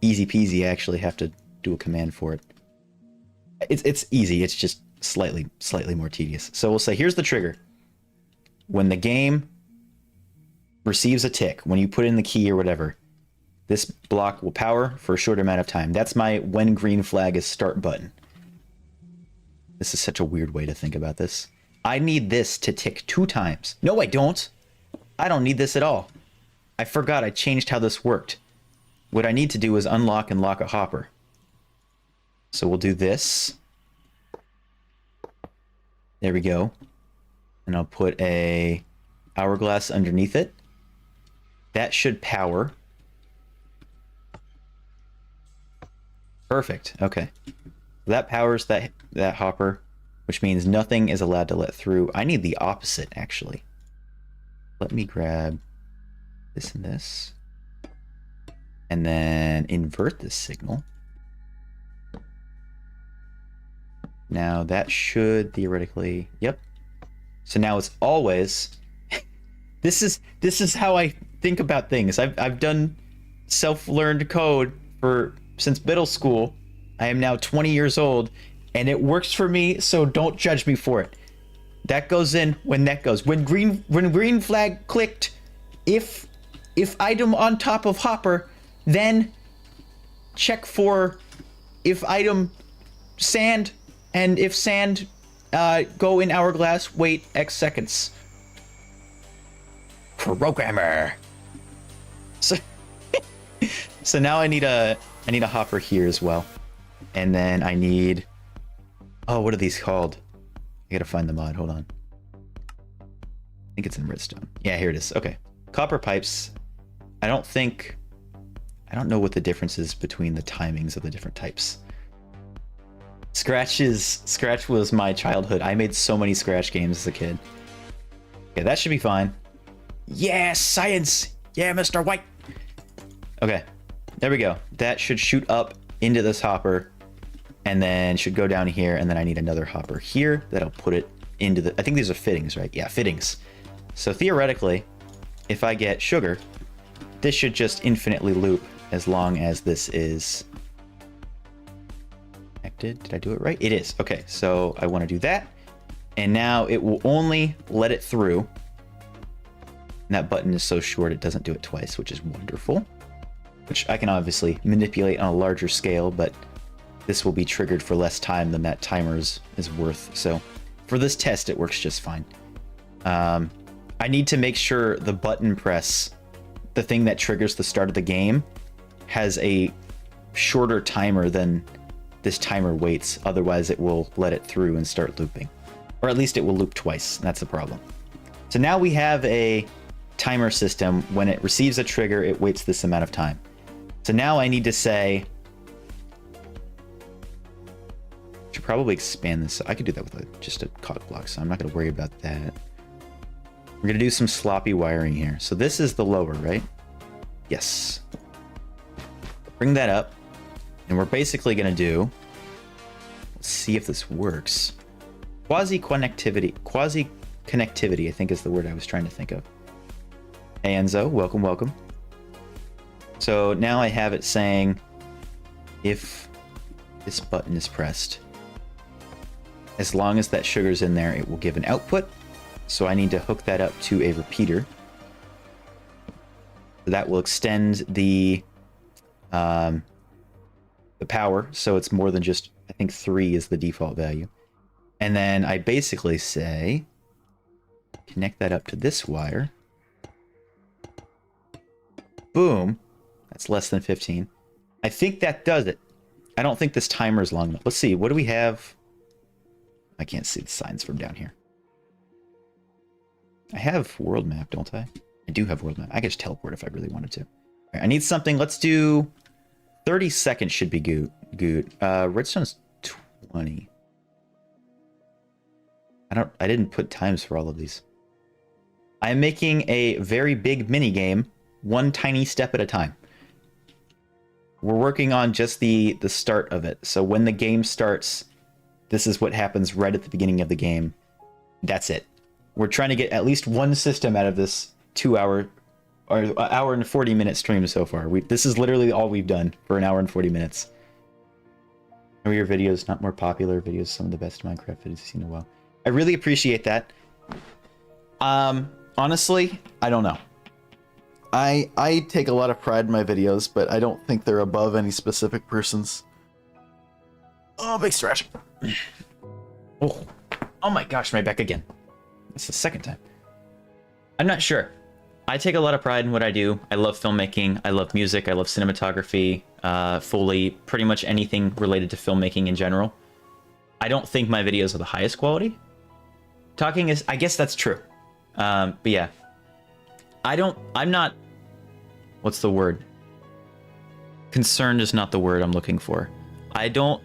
easy peasy. I actually have to do a command for it. It's easy. It's just slightly more tedious. So we'll say here's the trigger. When the game receives a tick, when you put in the key or whatever, this block will power for a short amount of time. That's my when green flag is start button. This is such a weird way to think about this. I need this to tick 2 times. No, I don't. I don't need this at all. I forgot I changed how this worked. What I need to do is unlock and lock a hopper. So we'll do this. There we go. And I'll put a hourglass underneath it. That should power. Perfect. Okay. That powers that hopper, which means nothing is allowed to let through. I need the opposite, actually. Let me grab this and this. And then invert this signal. Now that should theoretically, yep. So now it's always, this is how I think about things. I've done self-learned code since middle school. I am now 20 years old and it works for me, so don't judge me for it. That goes in when that goes. When green flag clicked, if item on top of hopper, then check for if item sand, and if sand go in hourglass, wait X seconds. Programmer. So now I need a hopper here as well. And then I need, oh, what are these called? I gotta find the mod, hold on. I think it's in redstone. Yeah, here it is. Okay. Copper pipes. I don't know what the difference is between the timings of the different types. Scratch was my childhood. I made so many Scratch games as a kid. Okay, that should be fine. Yeah, science! Yeah, Mr. White! Okay, there we go. That should shoot up into this hopper, and then should go down here, and then I need another hopper here that'll put it into the... I think these are fittings, right? Yeah, fittings. So theoretically, if I get sugar, this should just infinitely loop as long as this is connected. Did I do it right? It is. Okay, so I want to do that. And now it will only let it through. And that button is so short it doesn't do it twice, which is wonderful. Which I can obviously manipulate on a larger scale, but this will be triggered for less time than that timer is worth. So for this test, it works just fine. I need to make sure the button press, the thing that triggers the start of the game, has a shorter timer than this timer waits. Otherwise, it will let it through and start looping. Or at least it will loop twice. That's the problem. So now we have a timer system. When it receives a trigger, it waits this amount of time. So now I need to say... I should probably expand this. I could do that with just a cog block, so I'm not going to worry about that. We're going to do some sloppy wiring here. So this is the lower, right? Yes. Bring that up. And we're basically going to do... Let's see if this works. Quasi-connectivity, I think is the word I was trying to think of. Hey Enzo, welcome, welcome. So now I have it saying if this button is pressed, as long as that sugar's in there, it will give an output. So I need to hook that up to a repeater. That will extend the power, so it's more than just, I think 3 is the default value. And then I basically say, connect that up to this wire. Boom. That's less than 15. I think that does it. I don't think this timer is long enough. Let's see. What do we have? I can't see the signs from down here. I have world map, don't I? I do have world map. I could just teleport if I really wanted to. All right, I need something. Let's do 30 seconds should be good. Redstone's 20. I didn't put times for all of these. I'm making a very big mini game, one tiny step at a time. We're working on just the start of it. So when the game starts, this is what happens right at the beginning of the game. That's it. We're trying to get at least one system out of this 2-hour or hour and 40-minute stream so far. This is literally all we've done for an hour and 40 minutes. Are your videos not more popular? Videos, some of the best Minecraft videos I've seen in a while. I really appreciate that. Honestly, I don't know. I take a lot of pride in my videos, but I don't think they're above any specific person's. Oh, big stretch. Oh my gosh, my back again. That's the second time. I'm not sure. I take a lot of pride in what I do. I love filmmaking. I love music. I love cinematography. Foley, pretty much anything related to filmmaking in general. I don't think my videos are the highest quality. Talking is, I guess that's true. But yeah. I'm not, what's the word? Concerned is not the word I'm looking for. I'm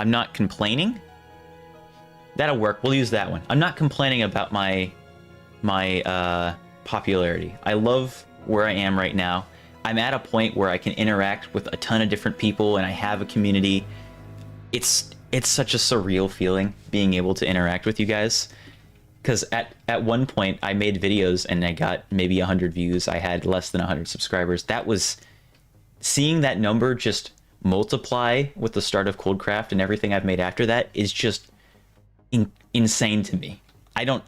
not complaining. That'll work. We'll use that one. I'm not complaining about my popularity. I love where I am right now. I'm at a point where I can interact with a ton of different people and I have a community. It's such a surreal feeling being able to interact with you guys. Because at one point I made videos and I got maybe 100 views. I had less than 100 subscribers. That was seeing that number just multiply with the start of Coldcraft and everything I've made after that is just insane to me. I don't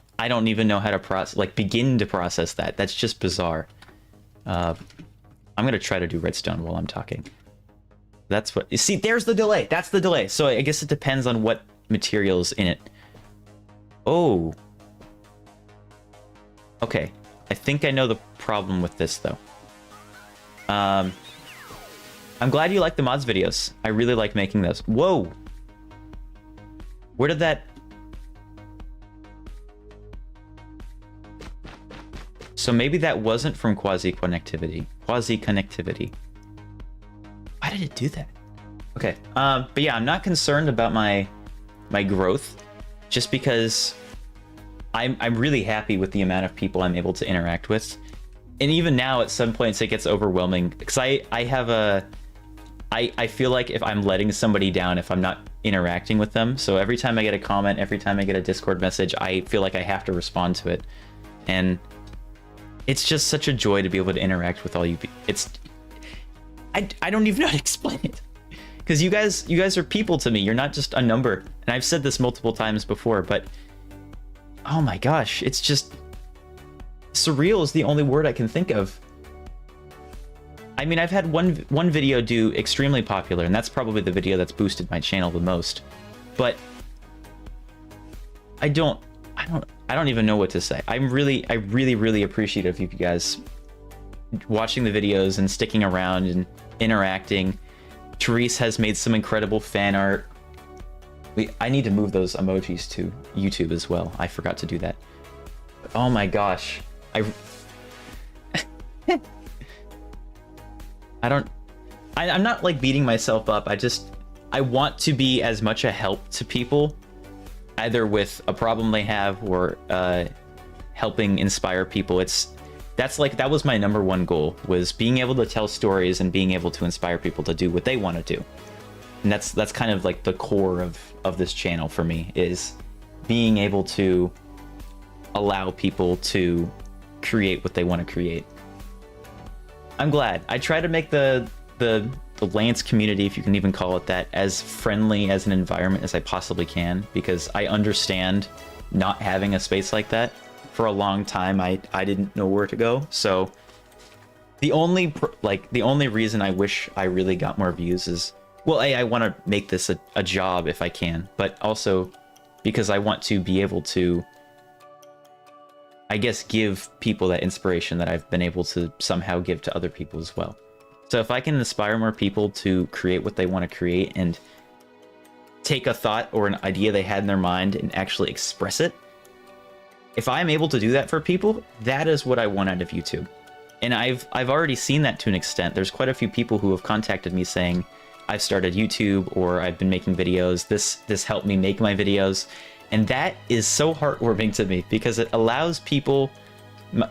even know how to begin to process that. That's just bizarre. I'm gonna try to do redstone while I'm talking. That's what you see. There's the delay. That's the delay. So I guess it depends on what materials in it. Oh. Okay. I think I know the problem with this though. I'm glad you like the mods videos. I really like making those. Whoa. Where did that? So maybe that wasn't from quasi-connectivity. Quasi-connectivity. Why did it do that? Okay. But yeah, I'm not concerned about my growth, just because I'm really happy with the amount of people I'm able to interact with. And even now, at some points, it gets overwhelming because I feel like if I'm letting somebody down, if I'm not interacting with them. So every time I get a comment, every time I get a Discord message, I feel like I have to respond to it. And it's just such a joy to be able to interact with all you. I don't even know how to explain it. Because you guys are people to me. You're not just a number. And I've said this multiple times before, but oh my gosh, it's just surreal is the only word I can think of. I mean, I've had one video do extremely popular, and that's probably the video that's boosted my channel the most. But I don't even know what to say. I'm really appreciative of you guys watching the videos and sticking around and interacting. Therese has made some incredible fan art. I need to move those emojis to YouTube as well. I forgot to do that. But oh my gosh. I'm not like beating myself up. I want to be as much a help to people, either with a problem they have or helping inspire people. That was my number one goal, was being able to tell stories and being able to inspire people to do what they want to do. And that's kind of like the core of this channel for me, is being able to allow people to create what they want to create. I'm glad. I try to make the Laynce community, if you can even call it that, as friendly as an environment as I possibly can, because I understand not having a space like that. For a long time, I didn't know where to go. So the only reason I wish I really got more views is, well, I want to make this a job if I can, but also because I want to be able to, I guess, give people that inspiration that I've been able to somehow give to other people as well. So if I can inspire more people to create what they want to create and take a thought or an idea they had in their mind and actually express it, if I'm able to do that for people, that is what I want out of YouTube. And I've already seen that to an extent. There's quite a few people who have contacted me saying, I've started YouTube, or I've been making videos. This helped me make my videos. And that is so heartwarming to me, because it allows people,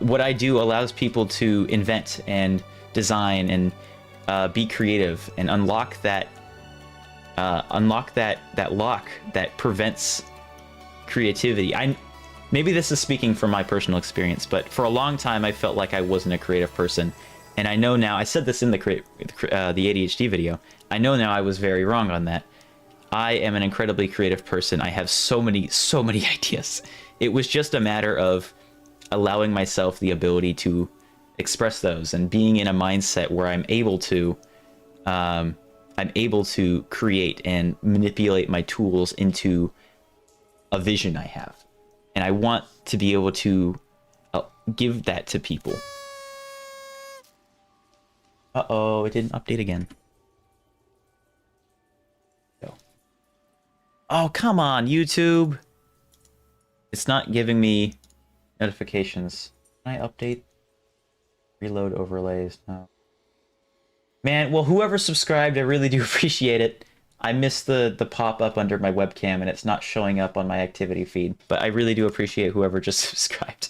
what I do allows people to invent and design and be creative and unlock that lock that prevents creativity. Maybe this is speaking from my personal experience, but for a long time I felt like I wasn't a creative person. And I know now, I said this in the ADHD video, I know now I was very wrong on that. I am an incredibly creative person. I have so many ideas. It was just a matter of allowing myself the ability to express those and being in a mindset where I'm able to create and manipulate my tools into a vision I have. And I want to be able to give that to people. Uh-oh, it didn't update again. Oh, come on, YouTube. It's not giving me notifications. Can I update? Reload overlays? No. Man, well, whoever subscribed, I really do appreciate it. I missed the pop-up under my webcam, and it's not showing up on my activity feed. But I really do appreciate whoever just subscribed.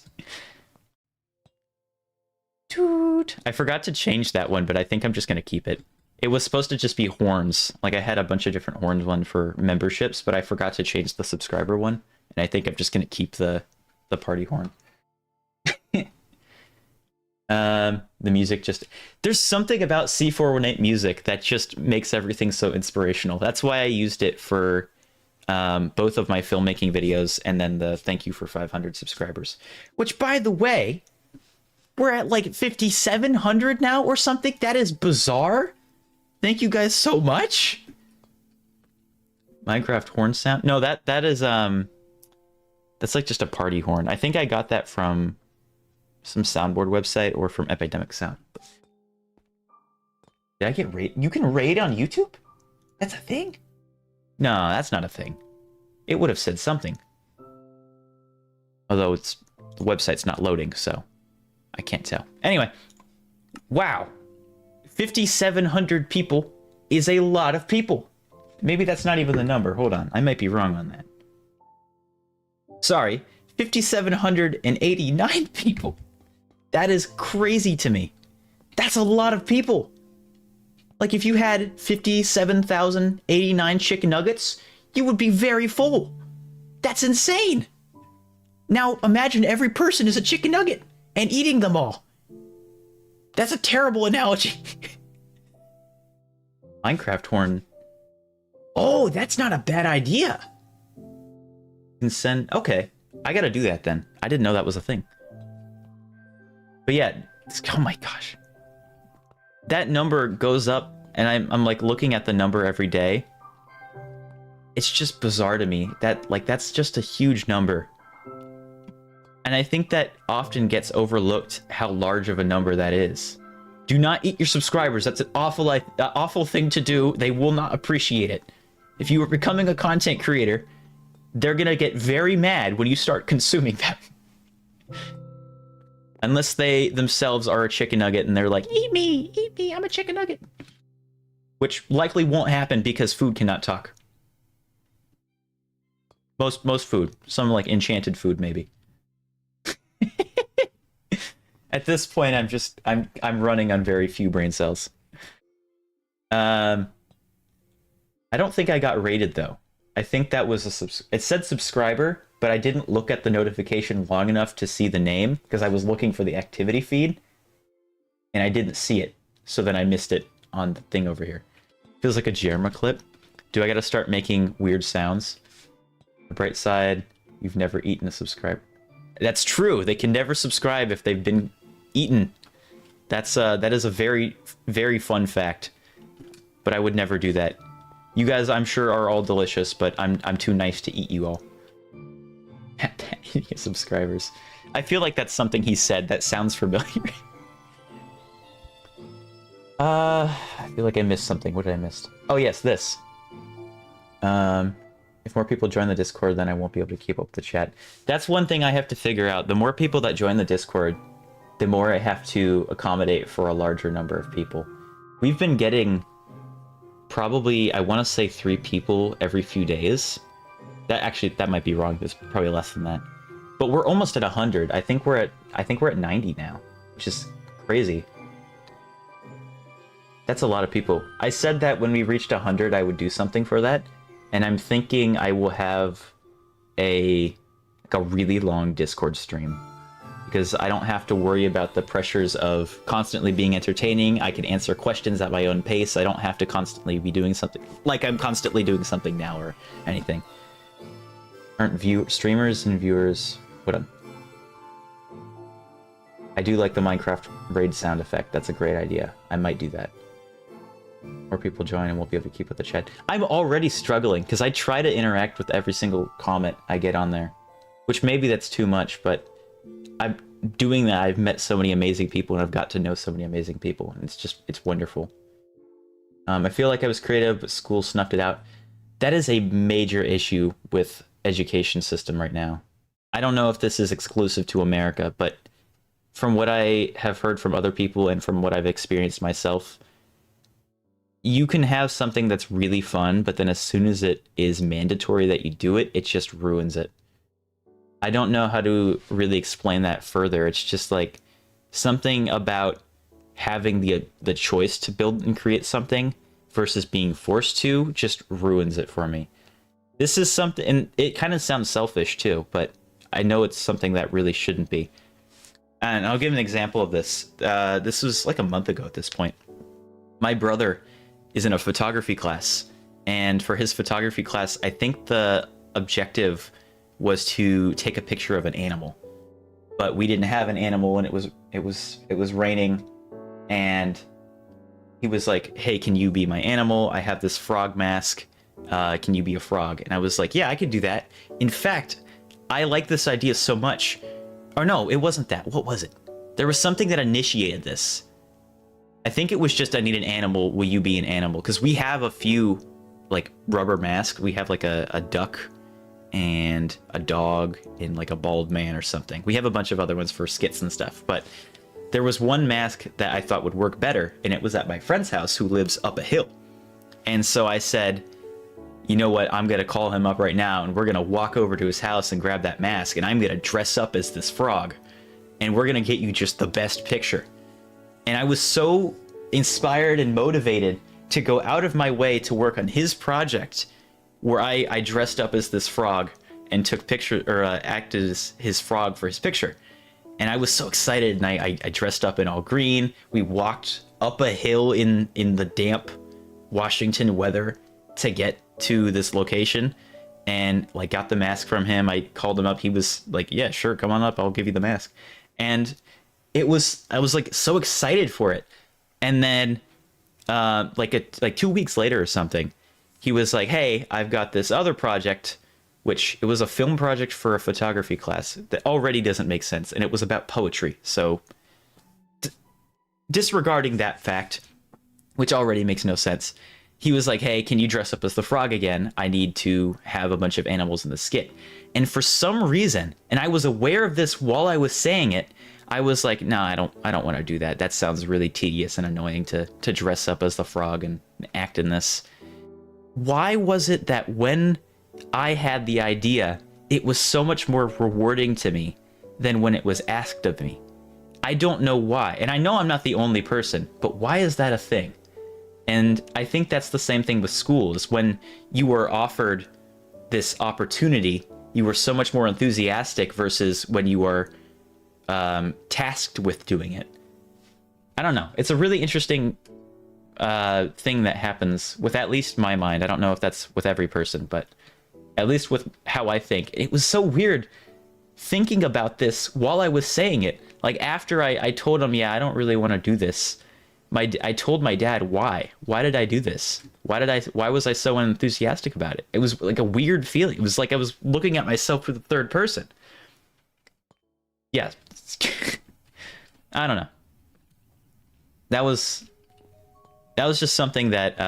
Toot. I forgot to change that one, but I think I'm just going to keep it. It was supposed to just be horns. Like, I had a bunch of different horns one for memberships, but I forgot to change the subscriber one. And I think I'm just going to keep the party horn. The music just... There's something about C418 music that just makes everything so inspirational. That's why I used it for both of my filmmaking videos, and then the thank you for 500 subscribers. Which, by the way, we're at like 5,700 now or something. That is bizarre. Thank you guys so much. Minecraft horn sound? No, that is that's like just a party horn. I think I got that from some soundboard website or from Epidemic Sound. Did I get raid? You can raid on YouTube? That's a thing? No, that's not a thing. It would have said something. Although the website's not loading, so I can't tell. Anyway, wow. 5,700 people is a lot of people. Maybe that's not even the number. Hold on. I might be wrong on that. Sorry. 5,789 people. That is crazy to me. That's a lot of people. Like, if you had 57,089 chicken nuggets, you would be very full. That's insane. Now, imagine every person is a chicken nugget and eating them all. That's a terrible analogy. Minecraft horn. Oh, that's not a bad idea. You can send... Okay, I gotta do that then. I didn't know that was a thing. But yeah, oh my gosh. That number goes up, and I'm like looking at the number every day. It's just bizarre to me that, like, that's just a huge number. And I think that often gets overlooked how large of a number that is. Do not eat your subscribers. That's an awful thing to do. They will not appreciate it. If you are becoming a content creator, they're gonna get very mad when you start consuming them. Unless they themselves are a chicken nugget and they're like, eat me, I'm a chicken nugget. Which likely won't happen because food cannot talk. Most food. Some like enchanted food maybe. At this point, I'm running on very few brain cells. I don't think I got rated though. I think that was it said subscriber, but I didn't look at the notification long enough to see the name because I was looking for the activity feed and I didn't see it. So then I missed it on the thing over here. Feels like a Jerma clip. Do I gotta start making weird sounds? The bright side, you've never eaten a subscriber. That's true. They can never subscribe if they've been eaten. That is a very, very fun fact. But I would never do that. You guys, I'm sure, are all delicious, but I'm too nice to eat you all. Subscribers. I feel like that's something he said that sounds familiar. I feel like I missed something. What did I miss? Oh yes, this. If more people join the Discord, then I won't be able to keep up the chat. That's one thing I have to figure out. The more people that join the Discord, the more I have to accommodate for a larger number of people. We've been getting probably, I want to say 3 people every few days. That might be wrong. There's probably less than that. But we're almost at 100. I think we're at 90 now, which is crazy. That's a lot of people. I said that when we reached 100, I would do something for that. And I'm thinking I will have a really long Discord stream. Because I don't have to worry about the pressures of constantly being entertaining. I can answer questions at my own pace. I don't have to constantly be doing something like I'm constantly doing something now or anything. Aren't streamers and viewers... What I do like the Minecraft raid sound effect. That's a great idea. I might do that. More people join and won't be able to keep with the chat. I'm already struggling because I try to interact with every single comment I get on there. Which maybe that's too much, but I'm doing that. I've met so many amazing people and I've got to know so many amazing people. And it's wonderful. I feel like I was creative, but school snuffed it out. That is a major issue with education system right now. I don't know if this is exclusive to America, but from what I have heard from other people and from what I've experienced myself, you can have something that's really fun, but then as soon as it is mandatory that you do it, it just ruins it. I don't know how to really explain that further. It's just like something about having the choice to build and create something versus being forced to just ruins it for me. This is something, and it kind of sounds selfish too, but I know it's something that really shouldn't be. And I'll give an example of this. This was like a month ago at this point. My brother is in a photography class, and for his photography class, I think the objective was to take a picture of an animal. But we didn't have an animal, and it was raining, and he was like, "Hey, can you be my animal? I have this frog mask. Can you be a frog?" And I was like, "Yeah, I could do that." In fact, I like this idea so much. Or no, it wasn't that. What was it? There was something that initiated this. I think it was just, I need an animal. Will you be an animal? Because we have a few like rubber masks. We have like a duck and a dog and like a bald man or something. We have a bunch of other ones for skits and stuff. But there was one mask that I thought would work better. And it was at my friend's house who lives up a hill. And so I said, you know what, I'm gonna call him up right now, and we're gonna walk over to his house and grab that mask, and I'm gonna dress up as this frog, and we're gonna get you just the best picture. And I was so inspired and motivated to go out of my way to work on his project, where I dressed up as this frog and took picture, or acted as his frog for his picture. And I was so excited, and I dressed up in all green. We walked up a hill in the damp Washington weather to get to this location, and like got the mask from him. I called him up. He was like, yeah, sure, come on up, I'll give you the mask. And I was like so excited for it. And then like 2 weeks later or something, he was like, hey, I've got this other project, which it was a film project for a photography class that already doesn't make sense, and it was about poetry. So disregarding that fact, which already makes no sense, he was like, hey, can you dress up as the frog again? I need to have a bunch of animals in the skit. And for some reason, and I was aware of this while I was saying it, I was like, no, I don't want to do that. That sounds really tedious and annoying to dress up as the frog and act in this. Why was it that when I had the idea, it was so much more rewarding to me than when it was asked of me? I don't know why. And I know I'm not the only person, but why is that a thing? And I think that's the same thing with schools. When you were offered this opportunity, you were so much more enthusiastic versus when you were tasked with doing it. I don't know. It's a really interesting thing that happens with at least my mind. I don't know if that's with every person, but at least with how I think. It was so weird thinking about this while I was saying it. Like after I told him, yeah, I don't really want to do this. I told my dad why. Why did I do this? Why was I so enthusiastic about it? It was like a weird feeling. It was like I was looking at myself for the third person. Yeah. I don't know. That was just something that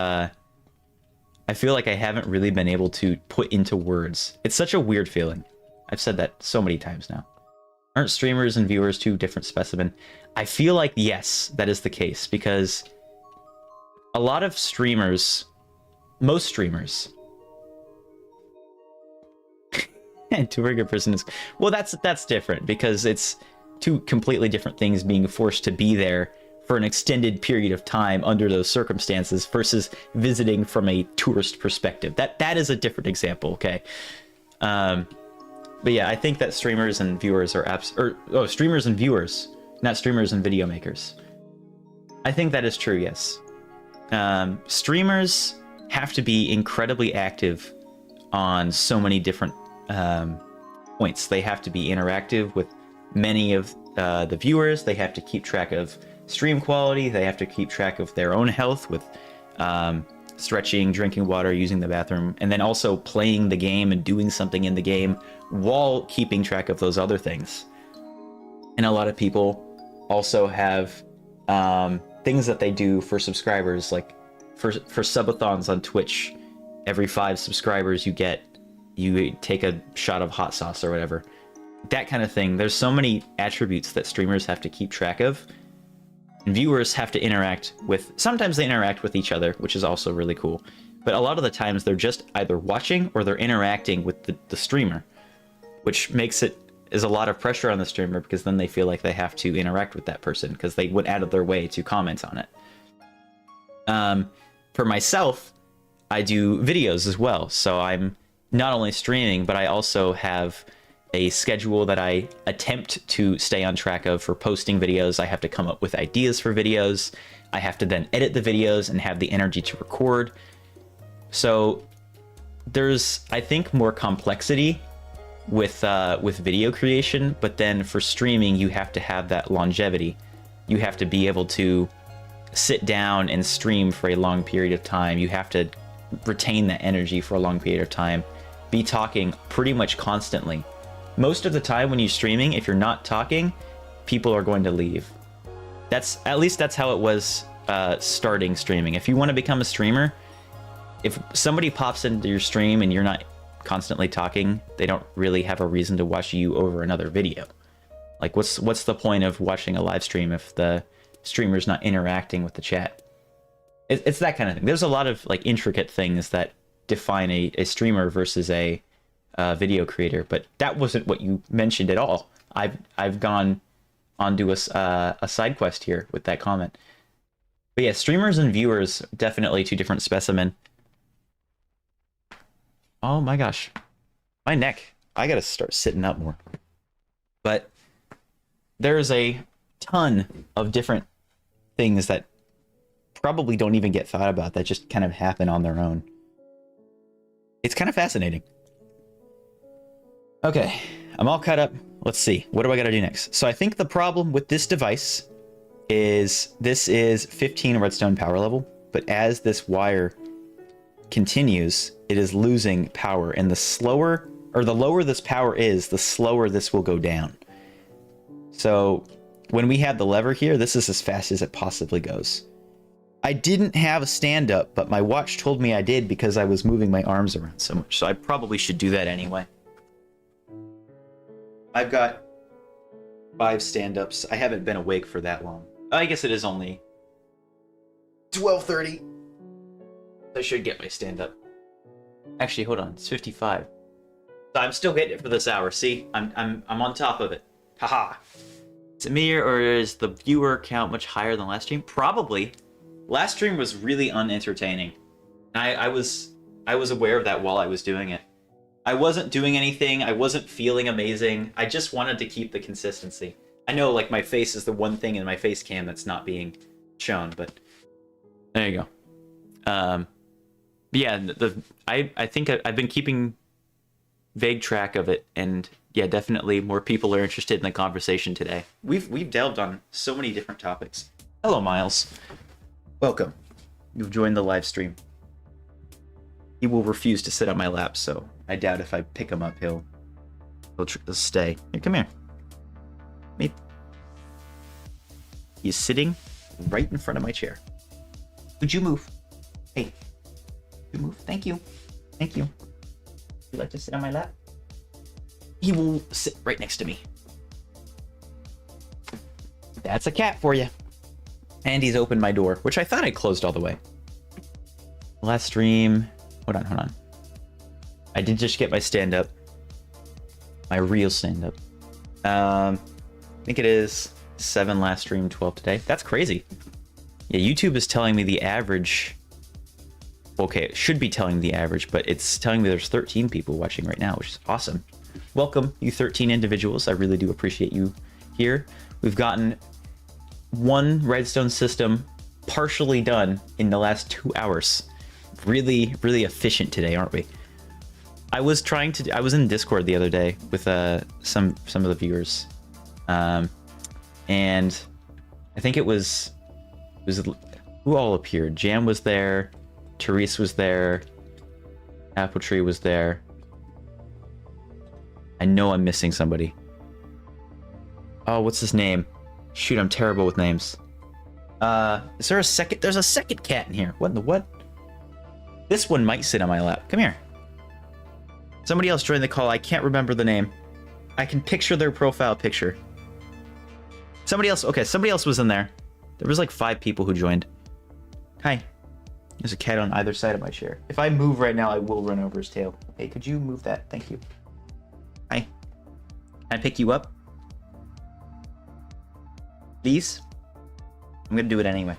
I feel like I haven't really been able to put into words. It's such a weird feeling. I've said that so many times now. Aren't streamers and viewers two different specimen? I feel like yes, that is the case, because a lot of streamers, most streamers, and to a regular person is, well, that's different, because it's two completely different things being forced to be there for an extended period of time under those circumstances versus visiting from a tourist perspective. That is a different example, okay? But yeah, I think that streamers and viewers are streamers and viewers, not streamers and video makers. I think that is true, yes. Streamers have to be incredibly active on so many different points. They have to be interactive with many of the viewers. They have to keep track of stream quality. They have to keep track of their own health with stretching, drinking water, using the bathroom, and then also playing the game and doing something in the game while keeping track of those other things. And a lot of people also have things that they do for subscribers, like for subathons on Twitch. Every 5 subscribers you take a shot of hot sauce or whatever. That kind of thing. There's so many attributes that streamers have to keep track of. And viewers have to interact with, sometimes they interact with each other, which is also really cool. But a lot of the times they're just either watching or they're interacting with the streamer, which is a lot of pressure on the streamer, because then they feel like they have to interact with that person because they went out of their way to comment on it. For myself, I do videos as well. So I'm not only streaming, but I also have a schedule that I attempt to stay on track of for posting videos. I have to come up with ideas for videos. I have to then edit the videos and have the energy to record. So there's, I think, more complexity with video creation, but then for streaming, you have to have that longevity. You have to be able to sit down and stream for a long period of time. You have to retain that energy for a long period of time. Be talking pretty much constantly. Most of the time when you're streaming, if you're not talking, people are going to leave. At least that's how it was starting streaming. If you want to become a streamer, if somebody pops into your stream and you're not constantly talking, they don't really have a reason to watch you over another video. Like what's the point of watching a live stream if the streamer's not interacting with the chat? It's that kind of thing. There's a lot of like intricate things that define a streamer versus a video creator, but that wasn't what you mentioned at all. I've gone onto a side quest here with that comment. But yeah, streamers and viewers, definitely two different specimen. Oh my gosh. My neck. I gotta start sitting up more. But there's a ton of different things that probably don't even get thought about that just kind of happen on their own. It's kind of fascinating. Okay, I'm all cut up. Let's see. What do I gotta do next? So I think the problem with this device is this is 15 redstone power level, but as this wire continues, it is losing power, and the lower this power is, the slower this will go down. So when we have the lever here, this is as fast as it possibly goes. I didn't have a stand-up, but my watch told me I did because I was moving my arms around so much, so I probably should do that anyway. I've got 5 stand-ups. I haven't been awake for that long. I guess it is only 12:30. I should get my stand-up. Actually, hold on. It's 55. So I'm still getting it for this hour. See? I'm on top of it. Haha. Is it me or is the viewer count much higher than last stream? Probably. Last stream was really unentertaining. I was aware of that while I was doing it. I wasn't doing anything. I wasn't feeling amazing. I just wanted to keep the consistency. I know, like, my face is the one thing in my face cam that's not being shown, but there you go. Yeah, I think I've been keeping vague track of it, and yeah, definitely more people are interested in the conversation today. We've delved on so many different topics. Hello, Miles. Welcome. You've joined the live stream. He will refuse to sit on my lap, so I doubt if I pick him up, he'll stay. Here, come here. Meet. He's sitting right in front of my chair. Would you move? Hey, you move. Thank you. Thank you. Would you like to sit on my lap? He will sit right next to me. That's a cat for you. And he's opened my door, which I thought I closed all the way. Last stream. Hold on. I did just get my stand-up. My real stand-up. I think it is 7 last stream, 12 today. That's crazy. Yeah, YouTube is telling me the average. Okay, it should be telling me the average, but it's telling me there's 13 people watching right now, which is awesome. Welcome, you 13 individuals. I really do appreciate you here. We've gotten 1 redstone system partially done in the last 2 hours. Really, really efficient today, aren't we? I was in Discord the other day with some of the viewers. And I think it was who all appeared? Jam was there, Therese was there, Apple Tree was there. I know I'm missing somebody. Oh, what's his name? Shoot, I'm terrible with names. Is there a second? There's a second cat in here. What in the what? This one might sit on my lap. Come here. Somebody else joined the call. I can't remember the name. I can picture their profile picture. Somebody else. Okay, somebody else was in there. There was like 5 people who joined. Hi. There's a cat on either side of my chair. If I move right now, I will run over his tail. Hey, could you move that? Thank you. Hi. Can I pick you up? Please? I'm gonna do it anyway.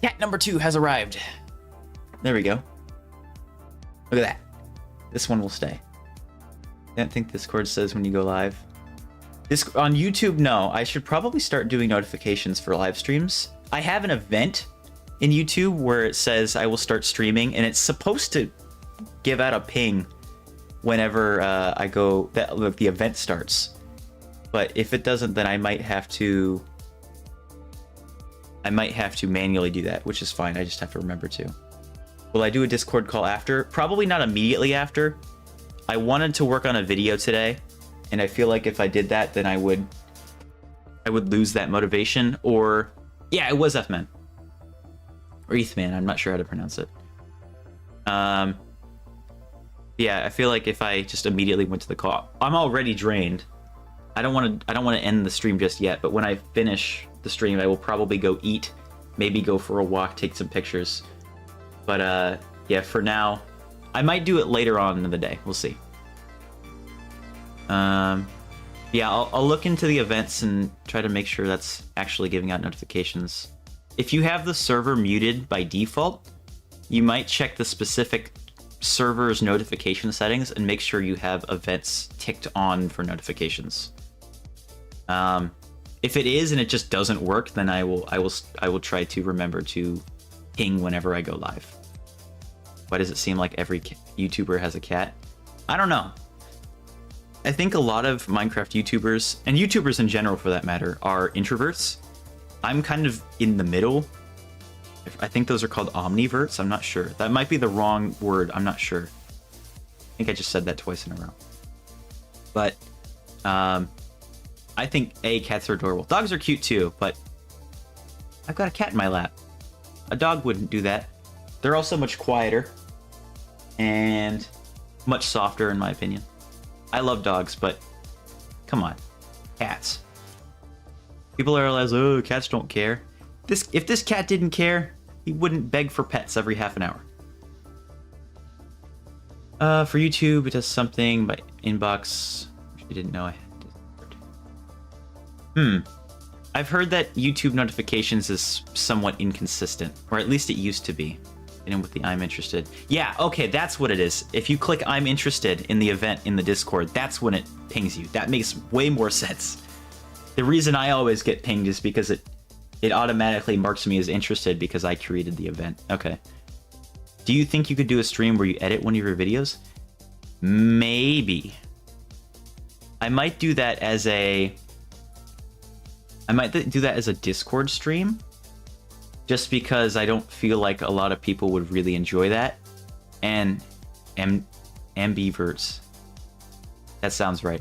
Cat number 2 has arrived. There we go. Look at that. This one will stay. I don't think Discord says when you go live. This on YouTube, no. I should probably start doing notifications for live streams. I have an event in YouTube where it says I will start streaming, and it's supposed to give out a ping whenever I go that like, the event starts. But if it doesn't, then I might have to manually do that, which is fine. I just have to remember to. Will I do a Discord call after? Probably not immediately after. I wanted to work on a video today, and I feel like if I did that, then I would lose that motivation. Or yeah, it was F-Man. Or Ethman, I'm not sure how to pronounce it. Yeah, I feel like if I just immediately went to the call, I'm already drained. I don't want to end the stream just yet, but when I finish the stream, I will probably go eat maybe go for a walk, take some pictures. But yeah, for now, I might do it later on in the day. We'll see. Yeah, I'll look into the events and try to make sure that's actually giving out notifications. If you have the server muted by default, you might check the specific server's notification settings and make sure you have events ticked on for notifications. If it is and it just doesn't work, then I will try to remember to ping whenever I go live. Why does it seem like every YouTuber has a cat? I don't know. I think a lot of Minecraft YouTubers, and YouTubers in general for that matter, are introverts. I'm kind of in the middle. I think those are called omniverts. I'm not sure. That might be the wrong word. I'm not sure. I think I just said that twice in a row. But I think cats are adorable. Dogs are cute too, but I've got a cat in my lap. A dog wouldn't do that. They're also much quieter and much softer in my opinion. I love dogs, but come on, cats. People are like, oh, cats don't care. If this cat didn't care, he wouldn't beg for pets every half an hour. For YouTube, it does something by inbox. I didn't know I had Discord. I've heard that YouTube notifications is somewhat inconsistent, or at least it used to be. And with the I'm interested. Yeah, okay, that's what it is. If you click I'm interested in the event in the Discord, that's when it pings you. That makes way more sense. The reason I always get pinged is because it automatically marks me as interested because I created the event. Okay. Do you think you could do a stream where you edit one of your videos? Maybe. I might do that as a Discord stream. Just because I don't feel like a lot of people would really enjoy that. And ambiverts. That sounds right.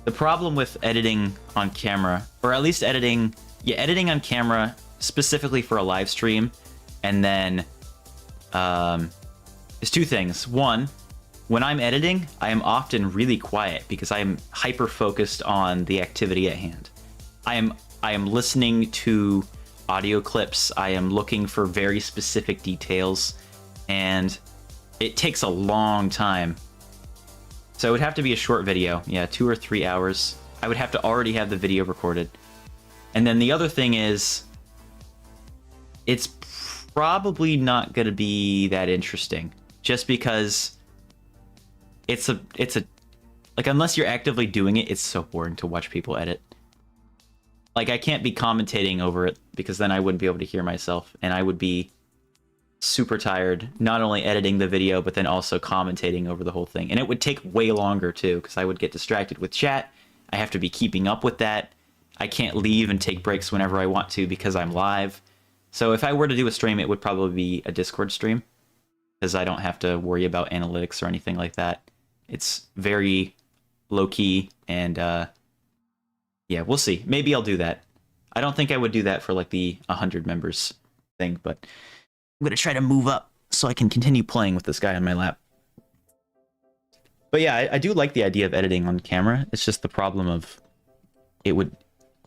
The problem with editing on camera, or at least editing on camera specifically for a live stream, and then is two things. One, when I'm editing, I am often really quiet because I am hyper focused on the activity at hand. I am listening to audio clips. I am looking for very specific details, and it takes a long time. So it would have to be a short video. Yeah, 2 or 3 hours. I would have to already have the video recorded. And then the other thing is, it's probably not going to be that interesting, just because it's a like, unless you're actively doing it, it's so boring to watch people edit. Like, I can't be commentating over it because then I wouldn't be able to hear myself, and I would be super tired, not only editing the video, but then also commentating over the whole thing. And it would take way longer too, because I would get distracted with chat. I have to be keeping up with that. I can't leave and take breaks whenever I want to because I'm live. So if I were to do a stream, it would probably be a Discord stream, because I don't have to worry about analytics or anything like that. It's very low-key, and yeah, we'll see. Maybe I'll do that. I don't think I would do that for like the 100 members thing, but I'm going to try to move up so I can continue playing with this guy on my lap. But yeah, I do like the idea of editing on camera. It's just the problem of it would...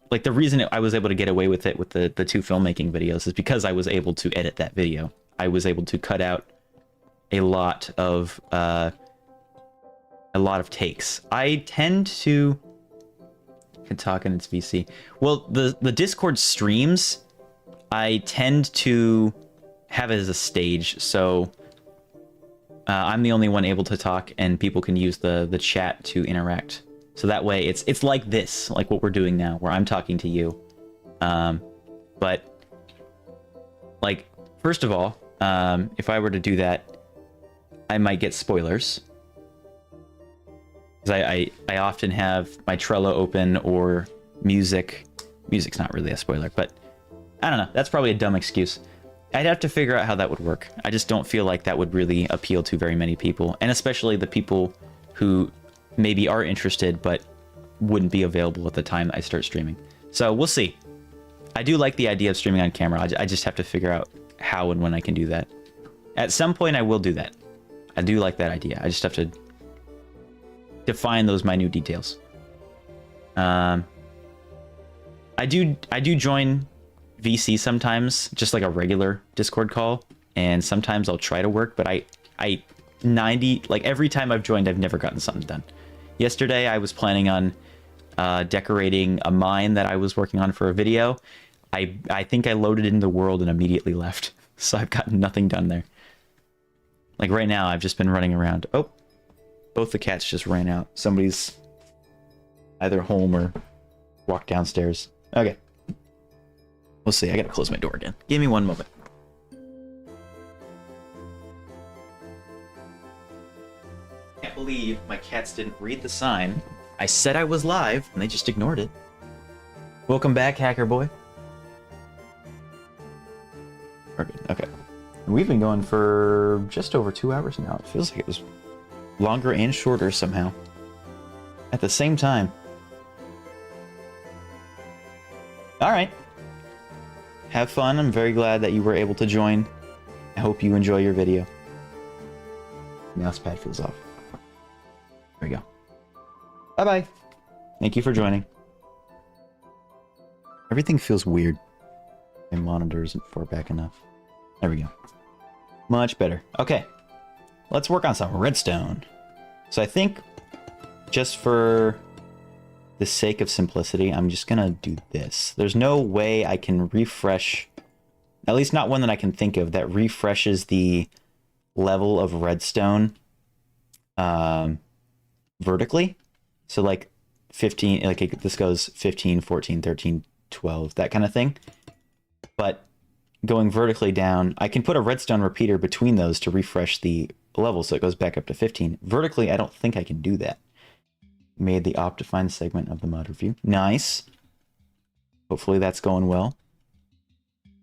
Like, the reason I was able to get away with it with the 2 filmmaking videos is because I was able to edit that video. I was able to cut out a lot of takes. I tend to... Can talk in its VC. Well, the Discord streams, I tend to have it as a stage, so I'm the only one able to talk, and people can use the chat to interact. So that way, it's like this, like what we're doing now, where I'm talking to you. But like, first of all, if I were to do that, I might get spoilers. Because I often have my Trello open, or music. Music's not really a spoiler, but I don't know. That's probably a dumb excuse. I'd have to figure out how that would work. I just don't feel like that would really appeal to very many people, and especially the people who maybe are interested but wouldn't be available at the time I start streaming. So we'll see. I do like the idea of streaming on camera. I just have to figure out how and when I can do that. At some point I will do that. I do like that idea. I just have to define those minute details. I do join VC sometimes, just like a regular Discord call, and sometimes I'll try to work, but like every time I've joined, I've never gotten something done. Yesterday, I was planning on decorating a mine that I was working on for a video. I think I loaded into the world and immediately left, so I've gotten nothing done there. Like right now, I've just been running around. Oh, both the cats just ran out. Somebody's either home or walked downstairs. Okay. We'll see. I gotta close my door again. Give me one moment. Can't believe my cats didn't read the sign. I said I was live, and they just ignored it. Welcome back, Hacker Boy. Okay. We've been going for just over 2 hours now. It feels like it was longer and shorter somehow. At the same time. Alright. Have fun. I'm very glad that you were able to join. I hope you enjoy your video. Mouse pad feels off. There we go. Bye-bye. Thank you for joining. Everything feels weird. My monitor isn't far back enough. There we go. Much better. Okay. Let's work on some redstone. So I think, just for the sake of simplicity, I'm just gonna do this. There's no way I can refresh, at least not one that I can think of, that refreshes the level of redstone vertically. So like 15, like this goes 15, 14, 13, 12, that kind of thing. But going vertically down, I can put a redstone repeater between those to refresh the level so it goes back up to 15. Vertically, I don't think I can do that. Made the Optifine segment of the mod review. Nice. Hopefully that's going well.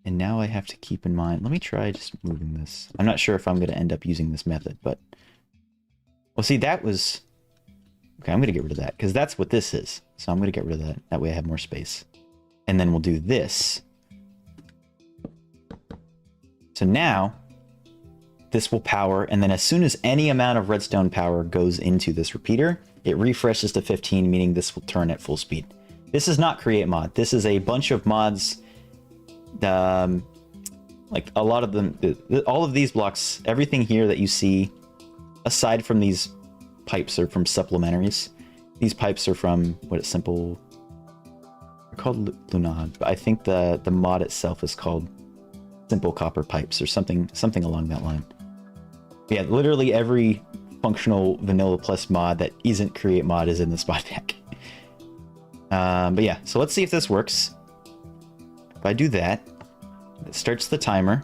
And now I have to keep in mind, let me try just moving this. I'm not sure if I'm going to end up using this method, but... Well, see, that was... Okay, I'm going to get rid of that, because that's what this is. So I'm going to get rid of that. That way I have more space. And then we'll do this. So now, this will power, and then as soon as any amount of redstone power goes into this repeater, it refreshes to 15, meaning this will turn at full speed. This is not create mod. This is a bunch of mods. Like a lot of them, all of these blocks, everything here that you see, aside from these pipes, are from supplementaries. These pipes are from what is simple. They're called Lunad, but I think the mod itself is called Simple Copper Pipes or something along that line. Yeah, literally every functional Vanilla Plus mod that isn't Create mod is in this mod pack. But yeah, so let's see if this works. If I do that, it starts the timer,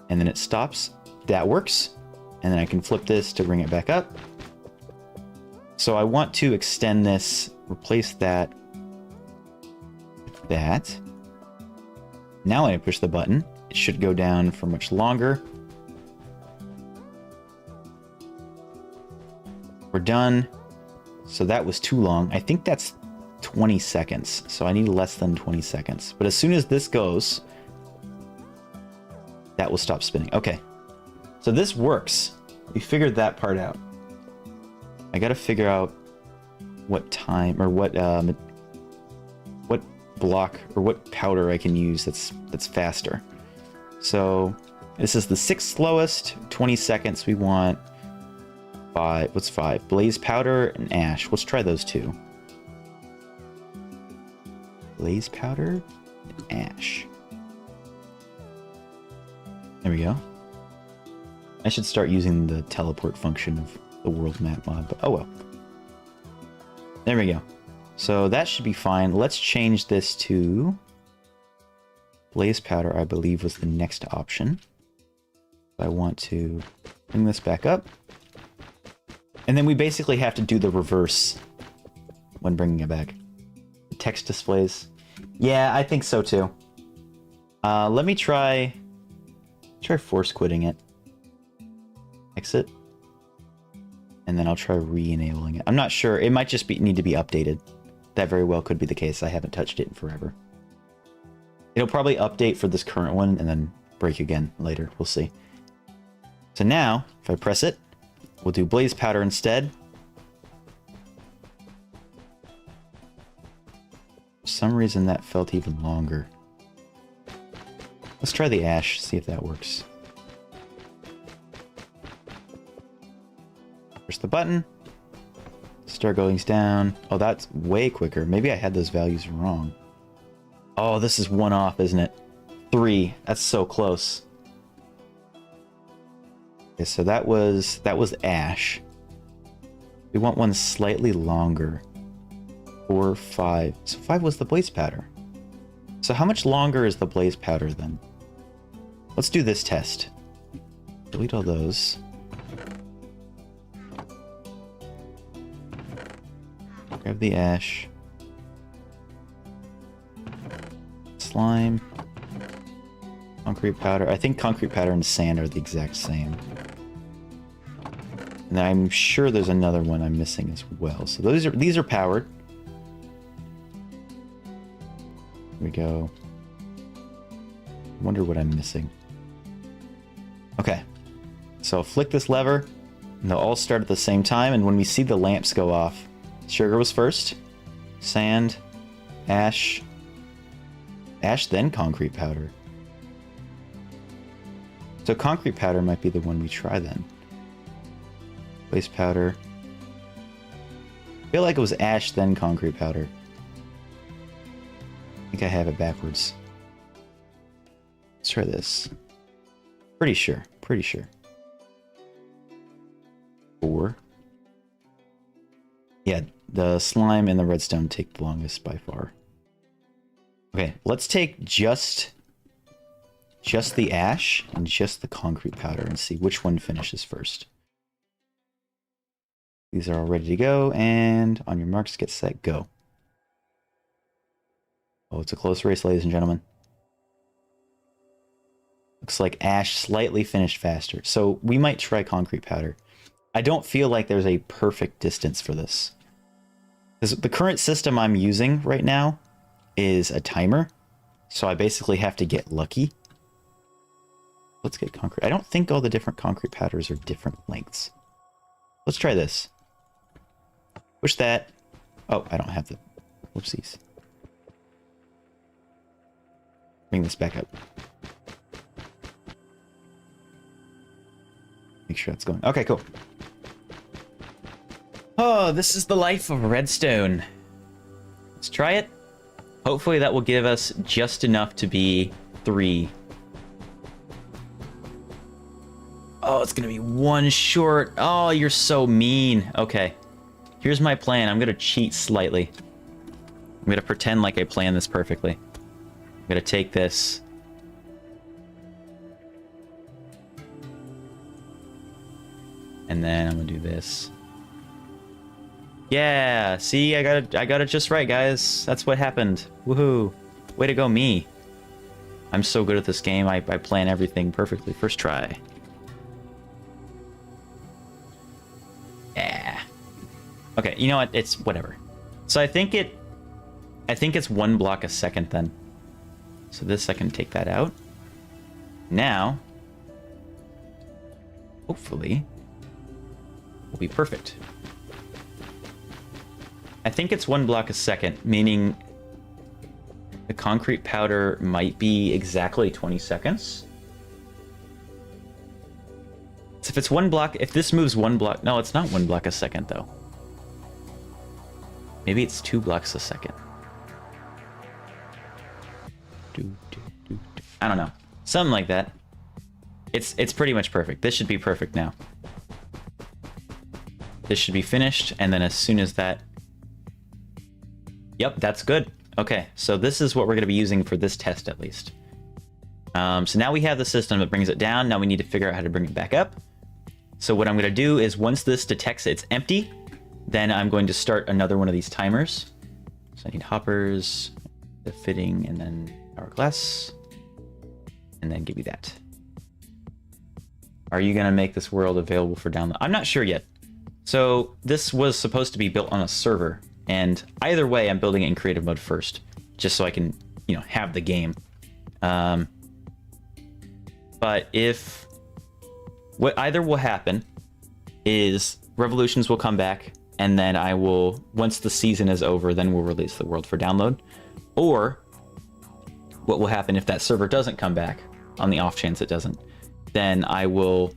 and then it stops. That works. And then I can flip this to bring it back up. So I want to extend this, replace that with that. Now when I push the button, it should go down for much longer. We're done. So that was too long. I think that's 20 seconds. So I need less than 20 seconds. But as soon as this goes, that will stop spinning. Okay. So this works. We figured that part out. I gotta figure out what time or what block or what powder I can use that's faster. So this is the 6th slowest, 20 seconds. We want 5. What's 5? Blaze powder and ash. Let's try those two. Blaze powder and ash. There we go. I should start using the teleport function of the world map mod, but oh well. There we go. So that should be fine. Let's change this to blaze powder, I believe was the next option. I want to bring this back up. And then we basically have to do the reverse when bringing it back. Text displays. Yeah, I think so too. Let me try force quitting it. Exit. And then I'll try re-enabling it. I'm not sure. It might just need to be updated. That very well could be the case. I haven't touched it in forever. It'll probably update for this current one and then break again later. We'll see. So now, if I press it, we'll do blaze powder instead. For some reason that felt even longer. Let's try the ash, see if that works. Push the button. Start going down. Oh, that's way quicker. Maybe I had those values wrong. Oh, this is 1 off, isn't it? 3. That's so close. Okay, so that was ash. We want one slightly longer. 4, 5. So 5 was the blaze powder. So how much longer is the blaze powder then? Let's do this test. Delete all those. Grab the ash. Slime. Concrete powder. I think concrete powder and sand are the exact same. And I'm sure there's another one I'm missing as well. So these are powered. Here we go. Wonder what I'm missing. Okay. So I'll flick this lever, and they'll all start at the same time, and when we see the lamps go off, sugar was first, sand, ash, then concrete powder. So concrete powder might be the one we try then. Blaze powder. I feel like it was ash, then concrete powder. I think I have it backwards. Let's try this. Pretty sure. 4. Yeah, the slime and the redstone take the longest by far. Okay, let's take just the ash and just the concrete powder and see which one finishes first. These are all ready to go, and on your marks, get set, go. Oh, it's a close race, ladies and gentlemen. Looks like ash slightly finished faster, so we might try concrete powder. I don't feel like there's a perfect distance for this. Because the current system I'm using right now is a timer, so I basically have to get lucky. Let's get concrete. I don't think all the different concrete powders are different lengths. Let's try this. Push that. Oh, I don't have the... Whoopsies. Bring this back up. Make sure that's going. Okay, cool. Oh, this is the life of redstone. Let's try it. Hopefully that will give us just enough to be 3. Oh, it's gonna be 1 short. Oh, you're so mean. Okay. Here's my plan. I'm gonna cheat slightly. I'm gonna pretend like I planned this perfectly. I'm gonna take this. And then I'm gonna do this. Yeah, see, I got it just right, guys. That's what happened. Woohoo. Way to go, me. I'm so good at this game. I plan everything perfectly. First try. Yeah. Okay, you know what? It's whatever. So I think it's 1 block a second then. So this, I can take that out. Now, hopefully, will be perfect. I think it's 1 block a second, meaning the concrete powder might be exactly 20 seconds. So if it's 1 block, if this moves 1 block, no, it's not 1 block a second though. Maybe it's 2 blocks a second. I don't know. Something like that. It's pretty much perfect. This should be perfect now. This should be finished, and then as soon as that... Yep, that's good. Okay, so this is what we're going to be using for this test at least. So now we have the system that brings it down. Now we need to figure out how to bring it back up. So what I'm going to do is once this detects it's empty, then I'm going to start another one of these timers. So I need hoppers, the fitting, and then hourglass. And then give me that. Are you going to make this world available for download? I'm not sure yet. So this was supposed to be built on a server. And either way, I'm building it in creative mode first. Just so I can, you know, have the game. But if... What either will happen is Revolutions will come back. And then I will, once the season is over, then we'll release the world for download. Or what will happen if that server doesn't come back, on the off chance it doesn't, then I will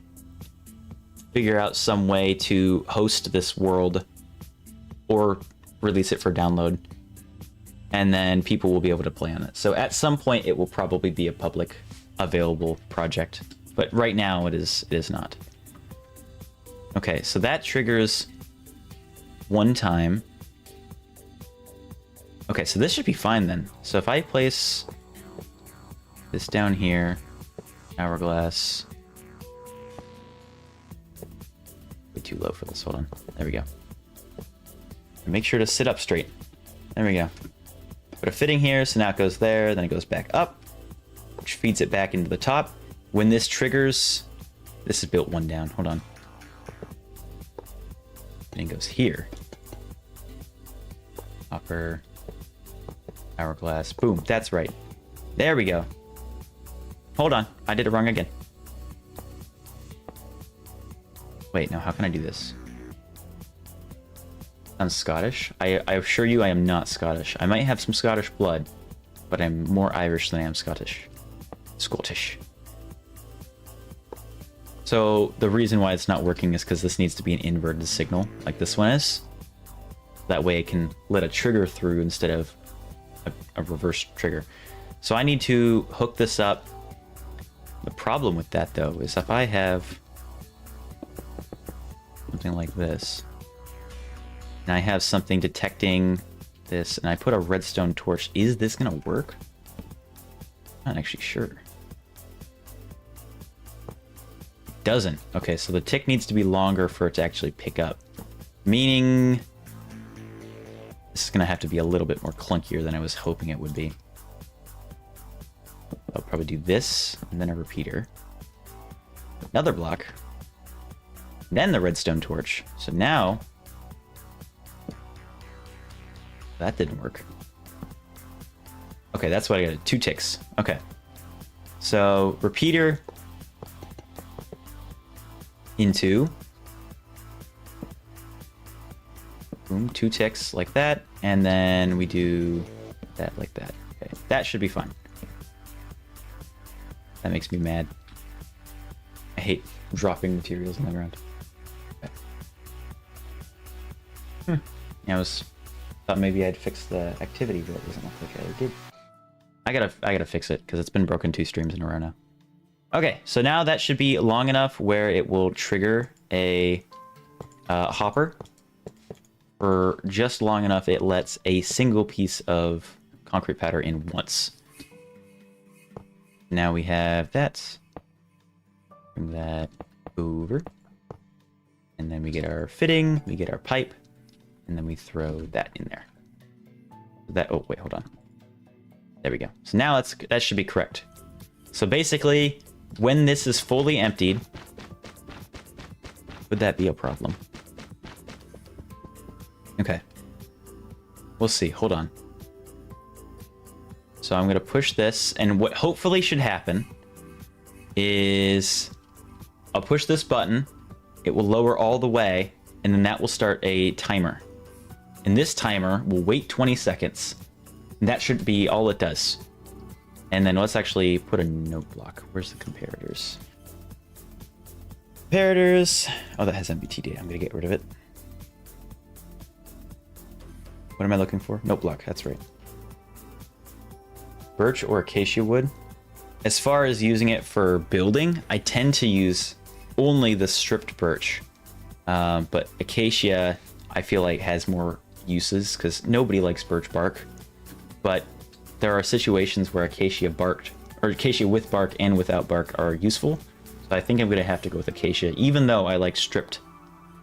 figure out some way to host this world or release it for download, and then people will be able to play on it. So at some point it will probably be a public available project, but right now it is not. Okay, so that triggers one time. Okay, so this should be fine then. So if I place this down here, hourglass, way too low for this, hold on. There we go. Make sure to sit up straight. There we go. Put a fitting here, so now it goes there, then it goes back up, which feeds it back into the top. When this triggers, this is built one down, hold on. And it goes here. Hopper, hourglass, boom, that's right. There we go. Hold on, I did it wrong again. Wait, no, how can I do this? I'm Scottish. I assure you I am not Scottish. I might have some Scottish blood, but I'm more Irish than I am Scottish. Scottish. So the reason why it's not working is because this needs to be an inverted signal, like this one is. That way it can let a trigger through instead of a reverse trigger. So I need to hook this up. The problem with that, though, is if I have something like this, and I have something detecting this, and I put a redstone torch, is this gonna work? I'm not actually sure. It doesn't. Okay, so the tick needs to be longer for it to actually pick up. Meaning, this is gonna have to be a little bit more clunkier than I was hoping it would be. I'll probably do this, and then a repeater. Another block. Then the redstone torch. So now, that didn't work. Okay, that's what I got. 2 ticks. Okay. So repeater into boom, 2 ticks like that, and then we do that like that. Okay, that should be fine. That makes me mad. I hate dropping materials on the ground. Okay. I thought maybe I'd fix the activity, but it doesn't look like I did. I gotta fix it because it's been broken 2 streams in a row now. Okay, so now that should be long enough where it will trigger a hopper. For just long enough, it lets a single piece of concrete powder in once. Now we have that. Bring that over. And then we get our fitting, we get our pipe, and then we throw that in there. That, oh wait, hold on. There we go. So now that should be correct. So basically, when this is fully emptied, would that be a problem? Okay. We'll see. Hold on. So I'm going to push this, and what hopefully should happen is I'll push this button, it will lower all the way, and then that will start a timer. And this timer will wait 20 seconds. And that should be all it does. And then let's actually put a note block. Where's the comparators? Comparators. Oh, that has MBTD. I'm going to get rid of it. What am I looking for? Note block. That's right. Birch or acacia wood. As far as using it for building, I tend to use only the stripped birch. But acacia, I feel like, has more uses because nobody likes birch bark. But there are situations where acacia barked, or acacia with bark and without bark are useful. So I think I'm going to have to go with acacia, even though I like stripped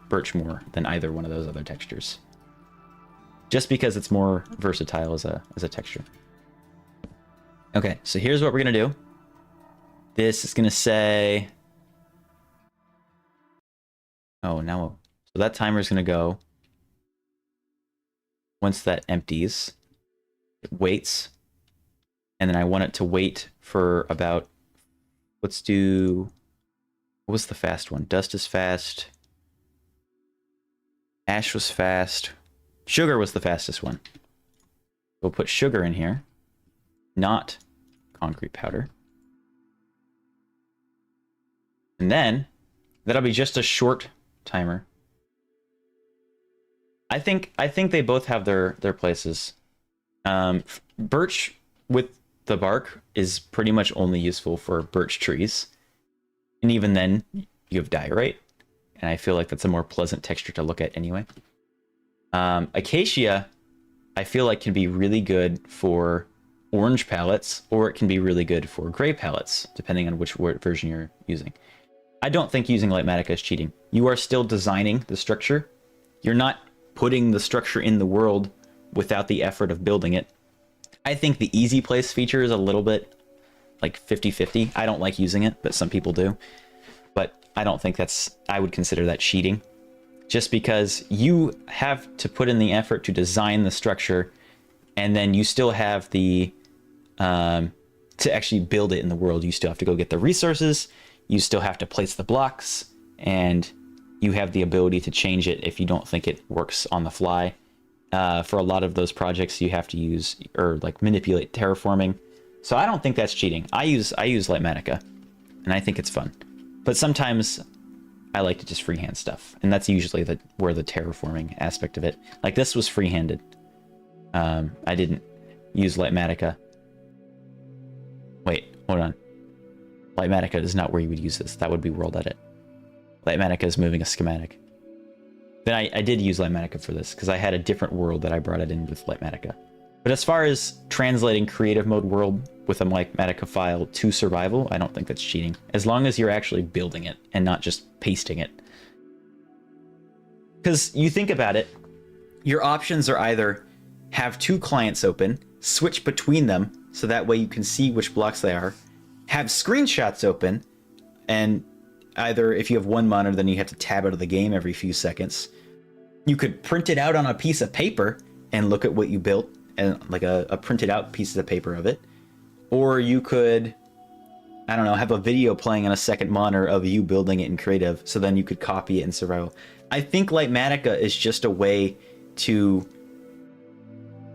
birch more than either one of those other textures. Just because it's more versatile as a texture. Okay, so here's what we're going to do. This is going to say... Oh, now... So that timer is going to go. Once that empties, it waits. And then I want it to wait for about... Let's do... What was the fast one? Dust is fast. Ash was fast. Sugar was the fastest one. We'll put sugar in here. Not concrete powder. And then that'll be just a short timer. I think they both have their places. Birch with the bark is pretty much only useful for birch trees. And even then, you have diorite. And I feel like that's a more pleasant texture to look at anyway. Acacia, I feel like can be really good for orange palettes, or it can be really good for gray palettes, depending on which version you're using. I don't think using Light Matica is cheating. You are still designing the structure. You're not putting the structure in the world without the effort of building it. I think the easy place feature is a little bit like 50-50. I don't like using it, but some people do. But I don't think I would consider that cheating. Just because you have to put in the effort to design the structure, and then you still have the, to actually build it in the world, you still have to go get the resources, you still have to place the blocks, and you have the ability to change it if you don't think it works on the fly. For a lot of those projects, you have to use, or like manipulate terraforming. So I don't think that's cheating. I use Light Matica, and I think it's fun. But sometimes I like to just freehand stuff, and that's usually where the terraforming aspect of it. Like this was freehanded. I didn't use Light Matica. Wait, hold on. Light Matica is not where you would use this. That would be World Edit. Light Matica is moving a schematic. Then I did use Light Matica for this, because I had a different world that I brought it in with Light Matica. But as far as translating creative mode world with a Light Matica file to survival, I don't think that's cheating. As long as you're actually building it and not just pasting it. Because you think about it, your options are either have two clients open, switch between them so that way you can see which blocks they are, have screenshots open, and either if you have one monitor, then you have to tab out of the game every few seconds. You could print it out on a piece of paper and look at what you built, and like a printed out piece of paper of it. Or you could, I don't know, have a video playing on a second monitor of you building it in creative, so then you could copy it in survival. I think Light Matica is just a way to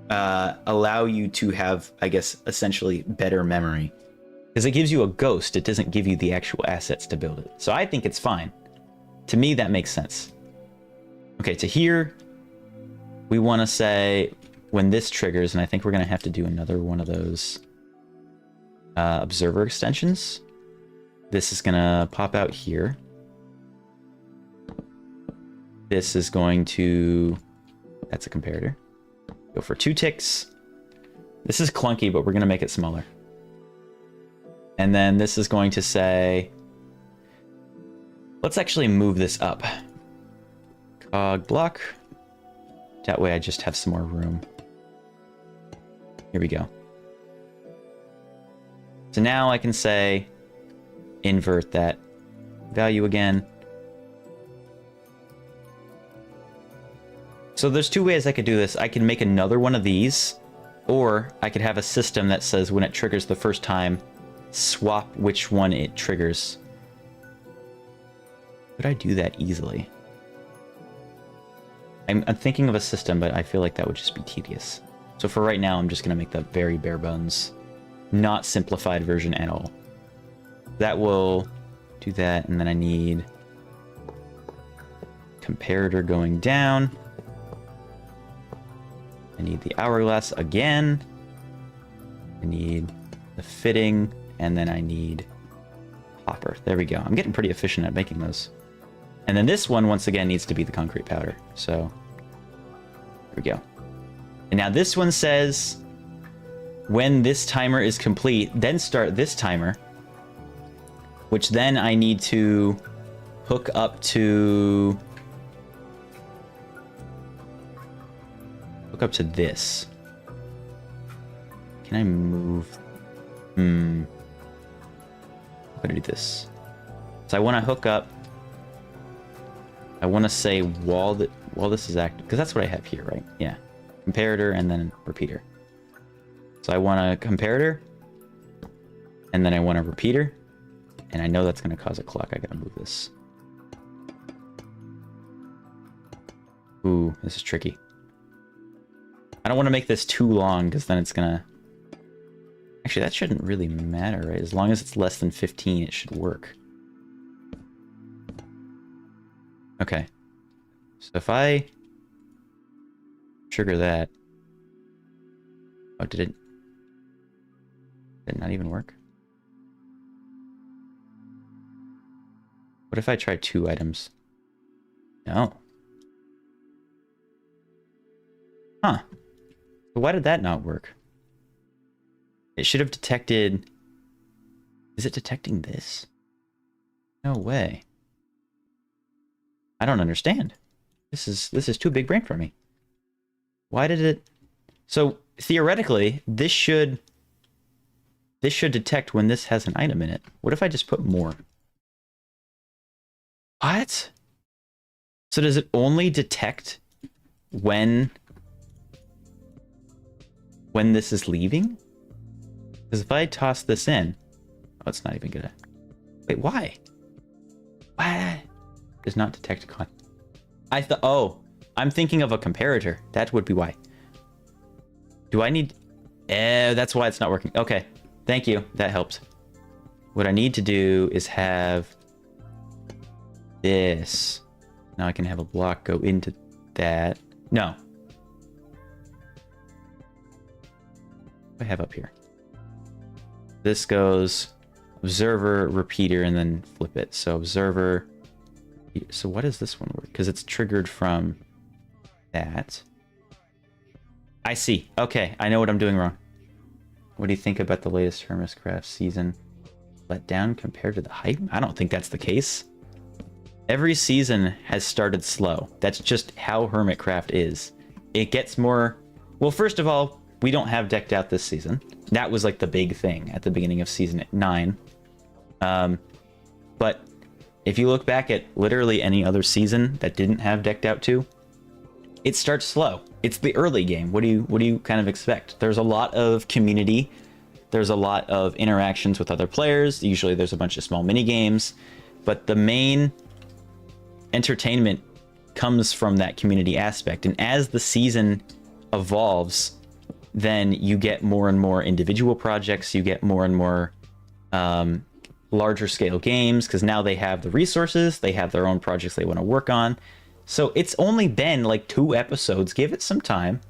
allow you to have, I guess, essentially better memory. Because it gives you a ghost, it doesn't give you the actual assets to build it. So I think it's fine. To me, that makes sense. Okay, to here, we want to say when this triggers, and I think we're going to have to do another one of those observer extensions. This is going to pop out here. This is going to, that's a comparator. Go for 2 ticks. This is clunky, but we're going to make it smaller. And then this is going to say, let's actually move this up. Cog block. That way I just have some more room. Here we go. So now I can say, invert that value again. So there's 2 ways I could do this. I can make another one of these, or I could have a system that says when it triggers the first time, swap which one it triggers. Could I do that easily? I'm thinking of a system, but I feel like that would just be tedious. So for right now, I'm just going to make the very bare bones, not simplified version at all. That will do that, and then I need comparator going down. I need the hourglass again. I need the fitting, and then I need hopper. There we go. I'm getting pretty efficient at making those. And then this one, once again, needs to be the concrete powder. So, there we go. And now this one says, when this timer is complete, then start this timer, which then I need to hook up to this. Can I move? I'm gonna do this. So I want to hook up. I want to say while this is active, because that's what I have here, right? Yeah, comparator and then repeater. So I want a comparator, and then I want a repeater, and I know that's going to cause a clock. I gotta move this. Ooh, this is tricky. I don't want to make this too long, because then it's gonna... Actually, that shouldn't really matter, right? As long as it's less than 15, it should work. Okay. So if I trigger that... Oh, did it not even work? What if I try 2 items? No. Huh. So why did that not work? It should have detected... Is it detecting this? No way. I don't understand. This is too big brain for me. Why did it... So theoretically, this should detect when this has an item in it. What if I just put more? What? So does it only detect when this is leaving? Because if I toss this in... Oh, it's not even gonna... Wait, why? Why? Does not detect con... Oh, I'm thinking of a comparator. That would be why. Do I need... that's why it's not working. Okay, thank you. That helped. What I need to do is have this. Now I can have a block go into that. No. What do I have up here? This goes observer, repeater, and then flip it. So observer. So what does this one work? Because it's triggered from that. I see. Okay, I know what I'm doing wrong. What do you think about the latest Hermitcraft season? Let down compared to the hype? I don't think that's the case. Every season has started slow. That's just how Hermitcraft is. It gets more... Well, first of all, we don't have decked out this season. That was like the big thing at the beginning of season 9. But if you look back at literally any other season that didn't have decked out 2, it starts slow. It's the early game. What do you kind of expect? There's a lot of community. There's a lot of interactions with other players. Usually there's a bunch of small mini games, but the main entertainment comes from that community aspect. And as the season evolves, then you get more and more individual projects. You get more and more larger scale games because now they have the resources. They have their own projects they want to work on. So it's only been like 2 episodes. Give it some time.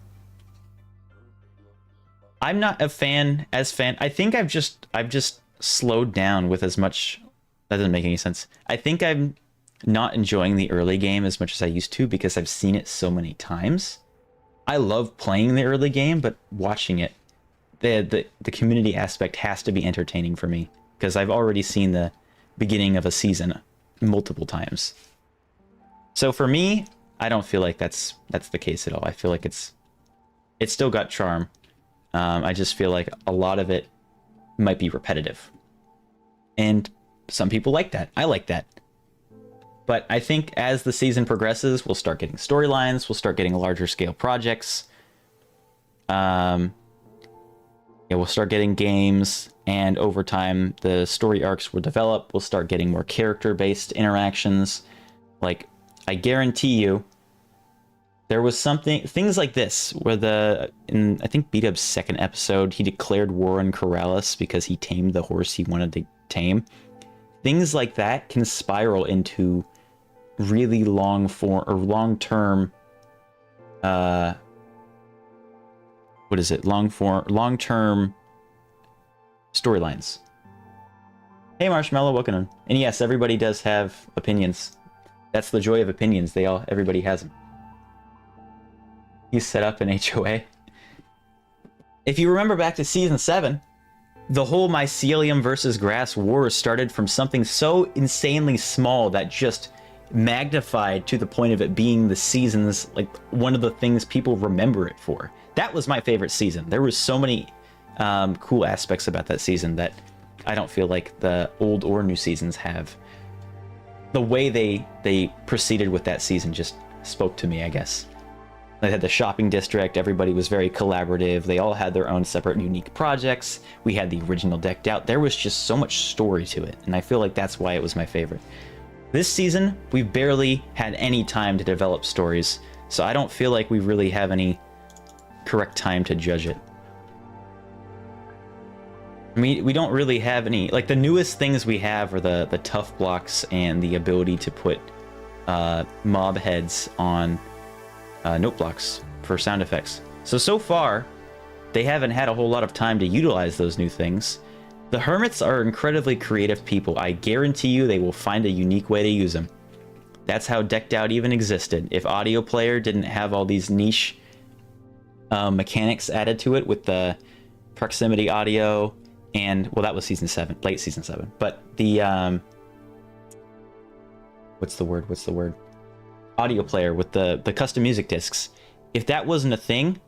I'm not a fan. I think I've just slowed down with as much. That doesn't make any sense. I think I'm not enjoying the early game as much as I used to because I've seen it so many times. I love playing the early game, but watching it, the community aspect has to be entertaining for me because I've already seen the beginning of a season multiple times. So for me, I don't feel like that's the case at all. I feel like it's still got charm. I just feel like a lot of it might be repetitive. And some people like that. I like that. But I think as the season progresses, we'll start getting storylines. We'll start getting larger scale projects. We'll start getting games. And over time, the story arcs will develop. We'll start getting more character-based interactions. Like, I guarantee you, there was things like this, where in I think B-Dub's 2nd episode, he declared war on Corrales because he tamed the horse he wanted to tame. Things like that can spiral into really long-term, long-term storylines. Hey Marshmallow, welcome in. And yes, everybody does have opinions. That's the joy of opinions. Everybody has them. You set up an HOA. If you remember back to season 7, the whole mycelium versus grass war started from something so insanely small that just magnified to the point of it being the season's, like, one of the things people remember it for. That was my favorite season. There was so many cool aspects about that season that I don't feel like the old or new seasons have. The way they proceeded with that season just spoke to me, I guess. They had the shopping district, everybody was very collaborative, they all had their own separate unique projects, we had the original decked out, there was just so much story to it, and I feel like that's why it was my favorite. This season, we've barely had any time to develop stories, so I don't feel like we really have any correct time to judge it. We don't really have any, like the newest things we have are the tough blocks and the ability to put mob heads on note blocks for sound effects. So far, they haven't had a whole lot of time to utilize those new things. The hermits are incredibly creative people. I guarantee you they will find a unique way to use them. That's how Decked Out even existed. If Audio Player didn't have all these niche mechanics added to it with the proximity audio and, well, that was season 7, late season 7. But the, what's the word? Audio Player with the custom music discs. If that wasn't a thing,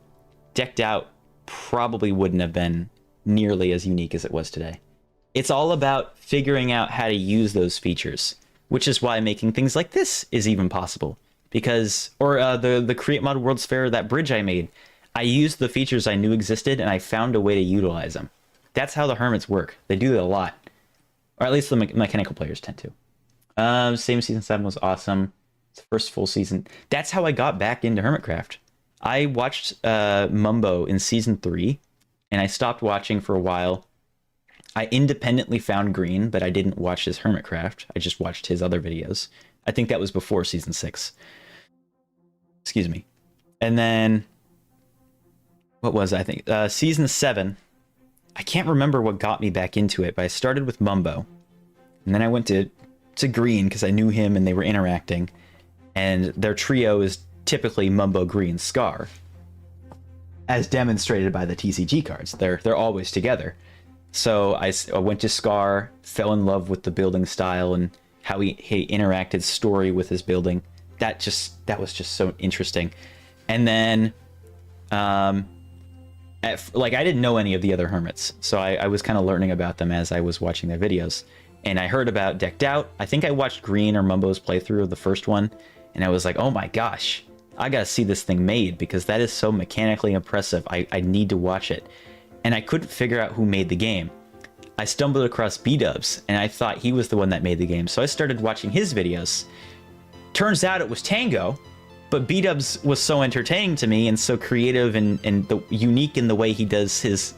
Decked Out probably wouldn't have been nearly as unique as it was today. It's all about figuring out how to use those features, which is why making things like this is even possible. Because, or the Create Mod World's Fair, that bridge I made, I used the features I knew existed and I found a way to utilize them. That's how the hermits work. They do it a lot. Or at least the mechanical players tend to. Same season 7 was awesome. It's the first full season. That's how I got back into Hermitcraft. I watched Mumbo in season 3, and I stopped watching for a while. I independently found Green, but I didn't watch his Hermitcraft. I just watched his other videos. I think that was before season 6. Excuse me. And then, what was I think? Season 7. I can't remember what got me back into it, but I started with Mumbo. And then I went to Green because I knew him and they were interacting. And their trio is typically Mumbo, Green, Scar, as demonstrated by the TCG cards. They're always together. So I went to Scar, fell in love with the building style and how he interacted story with his building. That was just so interesting. And then, I didn't know any of the other hermits, so I was kind of learning about them as I was watching their videos. And I heard about Decked Out. I think I watched Green or Mumbo's playthrough of the first one, and I was like, oh my gosh, I gotta see this thing made because that is so mechanically impressive. I need to watch it. And I couldn't figure out who made the game. I stumbled across B-Dubs, and I thought he was the one that made the game, so I started watching his videos. Turns out it was Tango, but B-Dubs was so entertaining to me and so creative and unique in the way he does his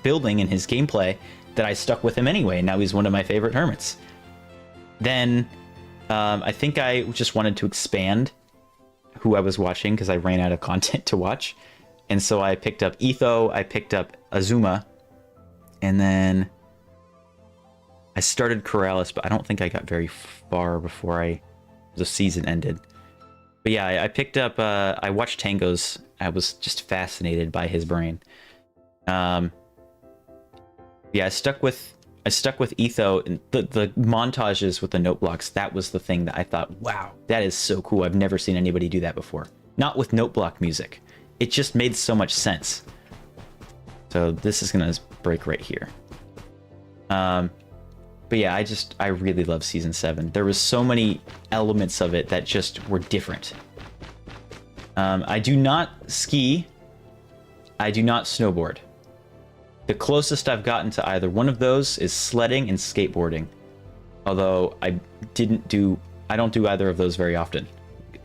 building and his gameplay that I stuck with him anyway, and now he's one of my favorite hermits. Then I think I just wanted to expand who I was watching because I ran out of content to watch. And so I picked up Etho, I picked up Azuma, and then I started Corrales, but I don't think I got very far before the season ended. But yeah, I picked up, I watched Tango's. I was just fascinated by his brain. Yeah, I stuck with Etho, and the montages with the note blocks. That was the thing that I thought, wow, that is so cool. I've never seen anybody do that before. Not with note block music. It just made so much sense. So this is gonna break right here. But yeah, I really love season 7. There was so many elements of it that just were different. I do not ski. I do not snowboard. The closest I've gotten to either one of those is sledding and skateboarding. Although I don't do either of those very often.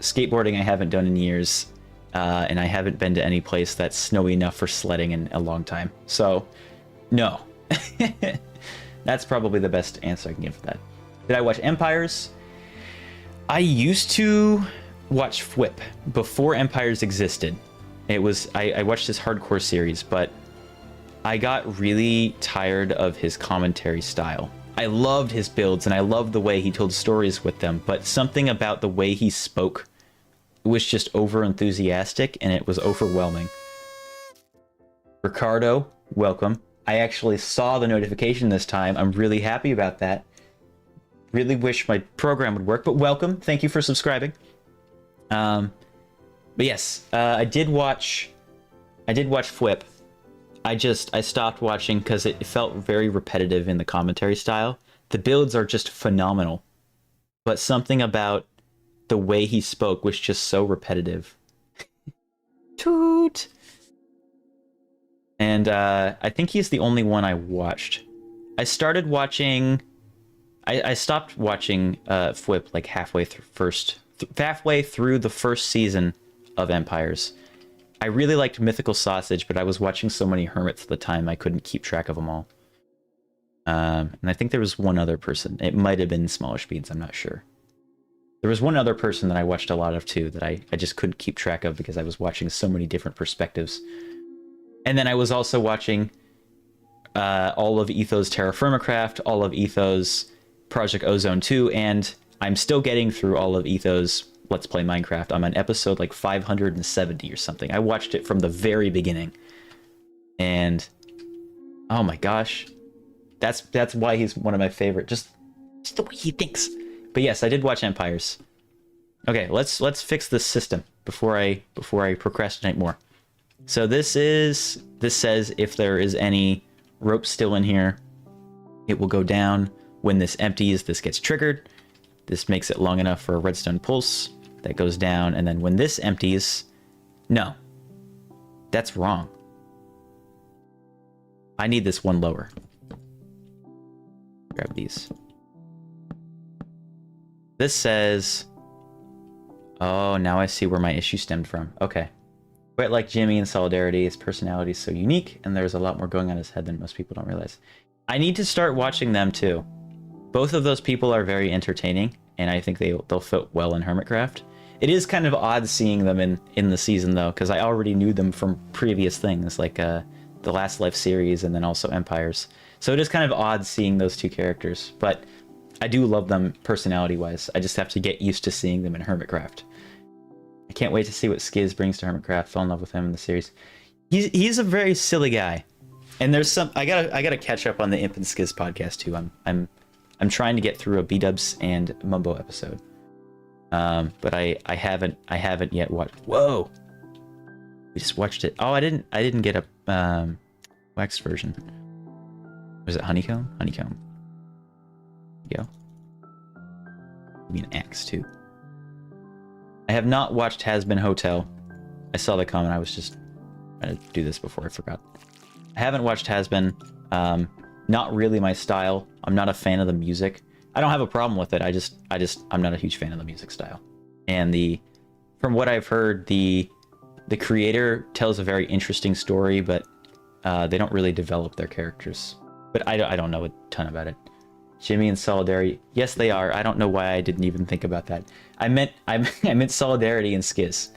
Skateboarding I haven't done in years. And I haven't been to any place that's snowy enough for sledding in a long time. So, no. That's probably the best answer I can give for that. Did I watch Empires? I used to watch Fwip before Empires existed. I watched his hardcore series, but I got really tired of his commentary style. I loved his builds and I loved the way he told stories with them, but something about the way he spoke was just over enthusiastic and it was overwhelming. Ricardo, welcome. I actually saw the notification this time. I'm really happy about that. Really wish my program would work, but welcome. Thank you for subscribing. But yes, I did watch Fwip. I stopped watching because it felt very repetitive in the commentary style. The builds are just phenomenal, but something about the way he spoke was just so repetitive. Toot! And I think he's the only one I watched. I stopped watching Fwip like halfway through the first season of Empires. I really liked Mythical Sausage, but I was watching so many hermits at the time I couldn't keep track of them all. And I think there was one other person. It might have been Smaller Speeds, I'm not sure. There was one other person that I watched a lot of too that I just couldn't keep track of because I was watching so many different perspectives. And then I was also watching all of Etho's Terra Firma Craft, all of Etho's Project Ozone 2, and I'm still getting through all of Etho's Let's Play Minecraft. I'm on episode like 570 or something. I watched it from the very beginning. And oh my gosh. That's why he's one of my favorite. Just the way he thinks. But yes, I did watch Empires. Okay, let's fix this system before I procrastinate more. So this says if there is any rope still in here, it will go down. When this empties, this gets triggered. This makes it long enough for a redstone pulse that goes down, and then when this empties, no, that's wrong. I need this one lower. Grab these. This says, oh, now I see where my issue stemmed from. Okay. Quite like Jimmy in Solidarity, his personality is so unique, and there's a lot more going on in his head than most people don't realize. I need to start watching them too. Both of those people are very entertaining, and I think they'll fit well in Hermitcraft. It is kind of odd seeing them in the season though, because I already knew them from previous things like the Last Life series and then also Empires. So it is kind of odd seeing those two characters, but I do love them personality-wise. I just have to get used to seeing them in Hermitcraft. I can't wait to see what Skiz brings to Hermitcraft. Fell in love with him in the series. He's a very silly guy, and there's some I gotta catch up on the Imp and Skiz podcast too. I'm trying to get through a B-Dubs and Mumbo episode, but I haven't yet watched. Whoa, we just watched it. Oh, I didn't get a waxed version. Was it Honeycomb? Honeycomb. There you go. Maybe an axe too. I have not watched Has Been Hotel. I saw the comment. I was just trying to do this before I forgot. I haven't watched Has Been. Not really my style. I'm not a fan of the music. I don't have a problem with it. I'm not a huge fan of the music style. And from what I've heard, the creator tells a very interesting story, but they don't really develop their characters. But I don't know a ton about it. Jimmy and Solidarity. Yes, they are. I don't know why I didn't even think about that. I meant Solidarity and Skiz.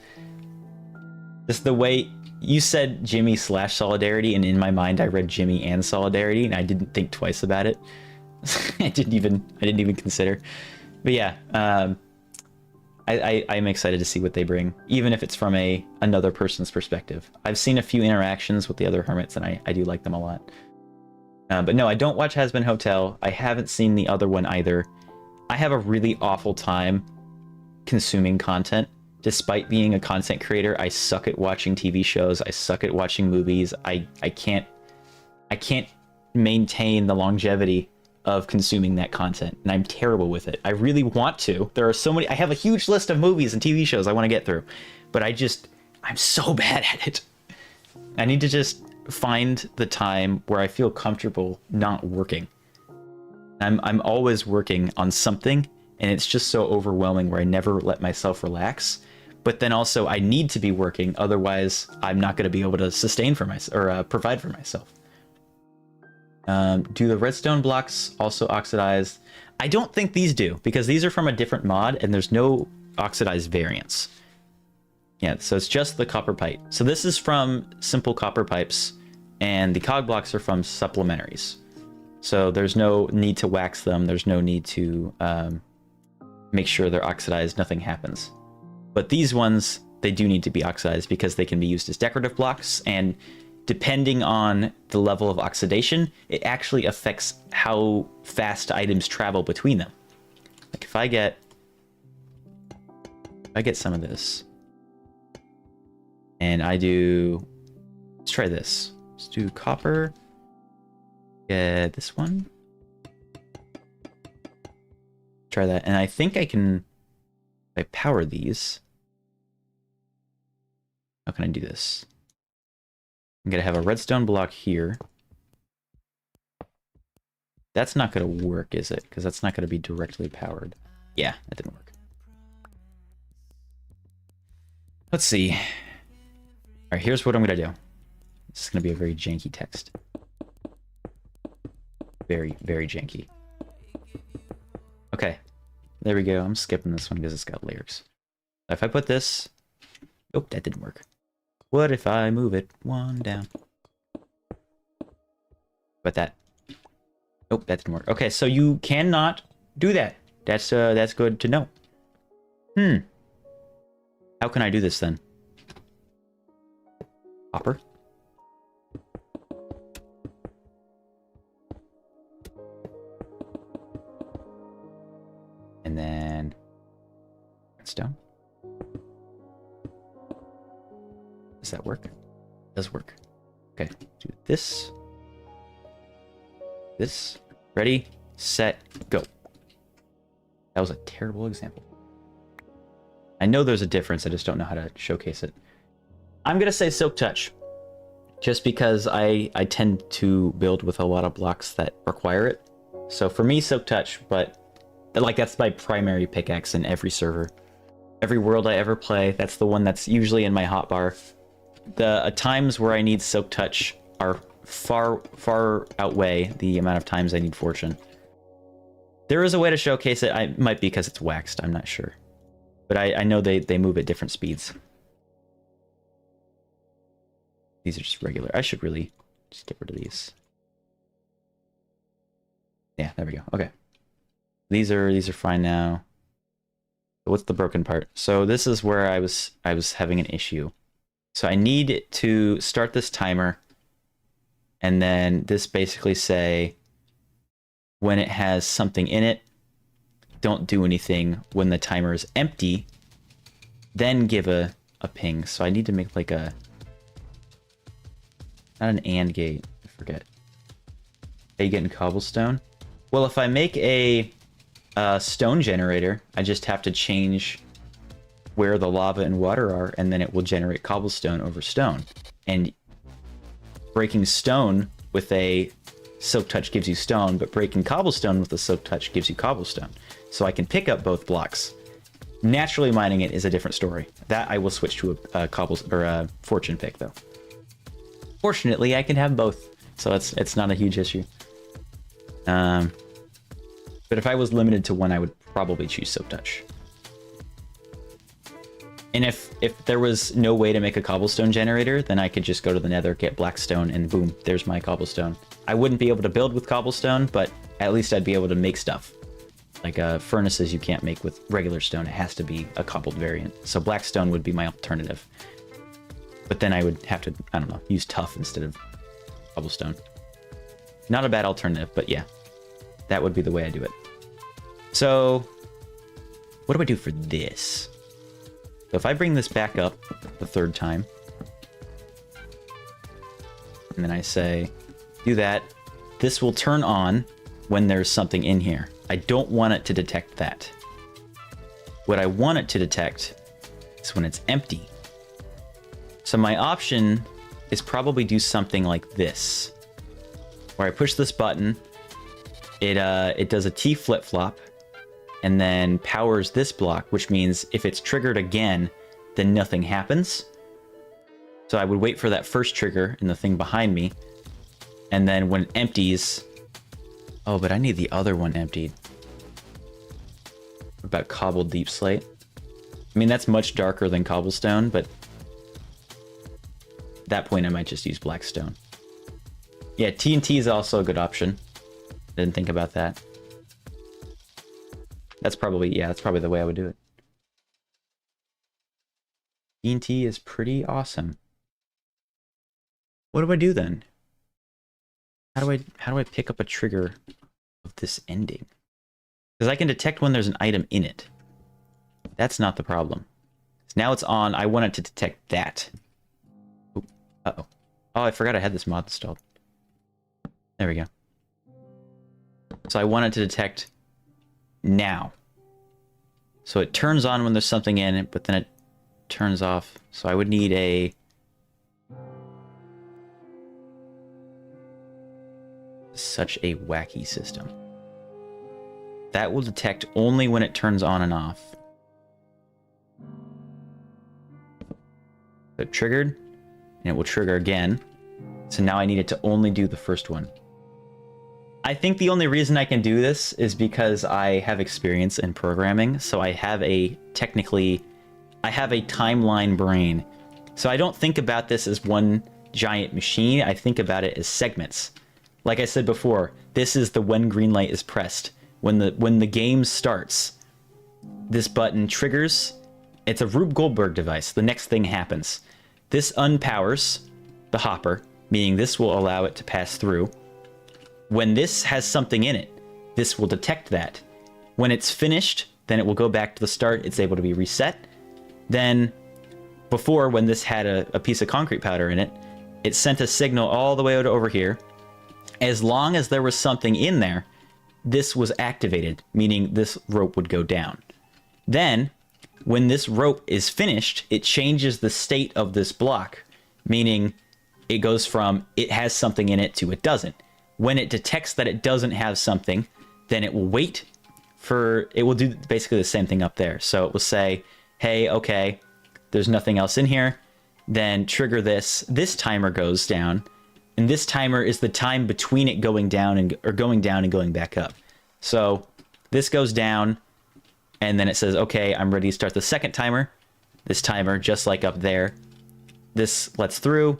Just the way you said Jimmy / Solidarity, and in my mind I read Jimmy and Solidarity, and I didn't think twice about it. I didn't even consider. But yeah, I'm excited to see what they bring, even if it's from another person's perspective. I've seen a few interactions with the other hermits, and I do like them a lot. But no, I don't watch Has Been Hotel. I haven't seen the other one either. I have a really awful time consuming content. Despite being a content creator, I suck at watching TV shows. I suck at watching movies. I can't maintain the longevity of consuming that content, and I'm terrible with it. I really want to. There are so many. I have a huge list of movies and TV shows I want to get through, but I'm so bad at it. I need to just find the time where I feel comfortable not working. I'm always working on something, and it's just so overwhelming where I never let myself relax. But then also I need to be working, otherwise I'm not going to be able to sustain for myself or provide for myself. Do the redstone blocks also oxidize? I don't think these do, because these are from a different mod and there's no oxidized variants. Yeah, so it's just the copper pipe. So this is from simple copper pipes, and the cog blocks are from supplementaries. So there's no need to wax them. There's no need to make sure they're oxidized. Nothing happens. But these ones, they do need to be oxidized because they can be used as decorative blocks, and depending on the level of oxidation, it actually affects how fast items travel between them. Like if I get some of this, and let's try this. Let's do copper. Get this one. Try that, and I think I can. If I power these. How can I do this? I'm gonna have a redstone block here. That's not gonna work, is it? Because that's not gonna be directly powered. Yeah, that didn't work. Let's see. All right, here's what I'm gonna do. This is gonna be a very janky text. Very, very janky. Okay, there we go. I'm skipping this one because it's got layers. If I put this... Oh, that didn't work. What if I move it one down? But that... Nope, that didn't work. Okay, so you cannot do that. That's good to know. How can I do this then? Hopper? And then... Redstone. Does that work? It does work. Okay, do this. This. Ready, set, go. That was a terrible example. I know there's a difference, I just don't know how to showcase it. I'm gonna say Silk Touch. Just because I tend to build with a lot of blocks that require it. So for me, Silk Touch, but like that's my primary pickaxe in every server. Every world I ever play, that's the one that's usually in my hotbar. The times where I need Silk Touch are far outweigh the amount of times I need Fortune. There is a way to showcase it. I might be because it's waxed, I'm not sure. But I know they move at different speeds. These are just regular. I should really just get rid of these. Yeah, there we go. Okay. These are fine now. What's the broken part? So this is where I was having an issue. So I need to start this timer, and then this basically say when it has something in it, don't do anything. When the timer is empty, then give a ping. So I need to make like a, not an AND gate, I forget. Are you getting cobblestone? Well, if I make a stone generator, I just have to change where the lava and water are, and then it will generate cobblestone over stone. And breaking stone with a Silk Touch gives you stone, but breaking cobblestone with a Silk Touch gives you cobblestone. So I can pick up both blocks. Naturally mining it is a different story. That I will switch to a fortune pick though. Fortunately, I can have both, so it's not a huge issue. But if I was limited to one, I would probably choose Silk Touch. And if there was no way to make a cobblestone generator, then I could just go to the nether, get blackstone, and boom, there's my cobblestone. I wouldn't be able to build with cobblestone, but at least I'd be able to make stuff. Like furnaces you can't make with regular stone, it has to be a cobbled variant. So blackstone would be my alternative. But then I would have to, I don't know, use tuff instead of cobblestone. Not a bad alternative, but yeah. That would be the way I do it. So, what do I do for this? So if I bring this back up the third time, and then I say, do that, this will turn on when there's something in here. I don't want it to detect that. What I want it to detect is when it's empty. So my option is probably do something like this, where I push this button, it does a T flip-flop, and then powers this block, which means if it's triggered again, then nothing happens. So I would wait for that first trigger in the thing behind me, and then when it empties... Oh, but I need the other one emptied. What about cobbled deep slate? I mean, that's much darker than cobblestone, but at that point I might just use blackstone. Yeah, TNT is also a good option. Didn't think about that. That's probably the way I would do it. TNT is pretty awesome. What do I do then? How do I pick up a trigger of this ending? Because I can detect when there's an item in it. That's not the problem. So now it's on. I want it to detect that. Ooh, uh-oh. Oh, I forgot I had this mod installed. There we go. So I want it to detect now. So it turns on when there's something in it, but then it turns off. So I would need a... Such a wacky system. That will detect only when it turns on and off. So it triggered, and it will trigger again. So now I need it to only do the first one. I think the only reason I can do this is because I have experience in programming, so I have a timeline brain. So I don't think about this as one giant machine, I think about it as segments. Like I said before, this is the when green light is pressed. When the game starts, this button triggers. It's a Rube Goldberg device. The next thing happens. This unpowers the hopper, meaning this will allow it to pass through. When this has something in it, this will detect that. When it's finished, then it will go back to the start. It's able to be reset. Then, before, when this had a piece of concrete powder in it, it sent a signal all the way over here. As long as there was something in there, this was activated, meaning this rope would go down. Then, when this rope is finished, it changes the state of this block, meaning it goes from it has something in it to it doesn't. When it detects that it doesn't have something, then it will wait for, it will do basically the same thing up there. So it will say, hey, okay, there's nothing else in here. Then trigger this. This timer goes down, and this timer is the time between it going down and going back up. So this goes down, and then it says, okay, I'm ready to start the second timer. This timer, just like up there, this lets through.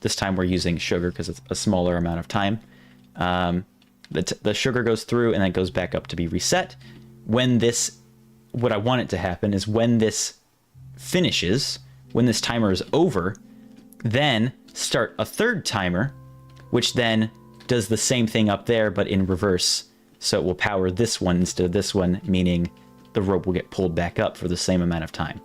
This time we're using sugar because it's a smaller amount of time. The sugar goes through and then goes back up to be reset. When this, what I want it to happen is when this finishes, when this timer is over, then start a third timer, which then does the same thing up there, but in reverse. So it will power this one instead of this one, meaning the rope will get pulled back up for the same amount of time.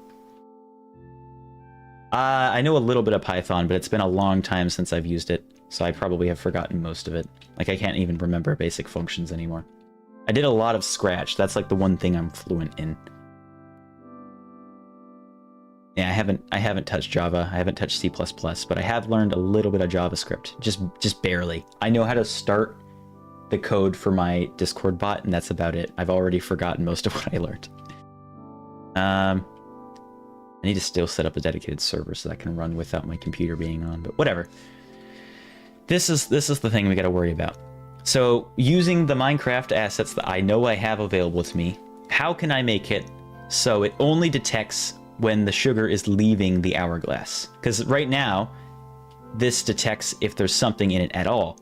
I know a little bit of Python, but it's been a long time since I've used it, so I probably have forgotten most of it. Like, I can't even remember basic functions anymore. I did a lot of Scratch. That's like the one thing I'm fluent in. Yeah, I haven't touched Java. I haven't touched C++, but I have learned a little bit of JavaScript, just barely. I know how to start the code for my Discord bot, and that's about it. I've already forgotten most of what I learned. I need to still set up a dedicated server so that I can run without my computer being on, but whatever. This is the thing we got to worry about. So using the Minecraft assets that I know I have available to me, how can I make it so it only detects when the sugar is leaving the hourglass? Because right now, this detects if there's something in it at all.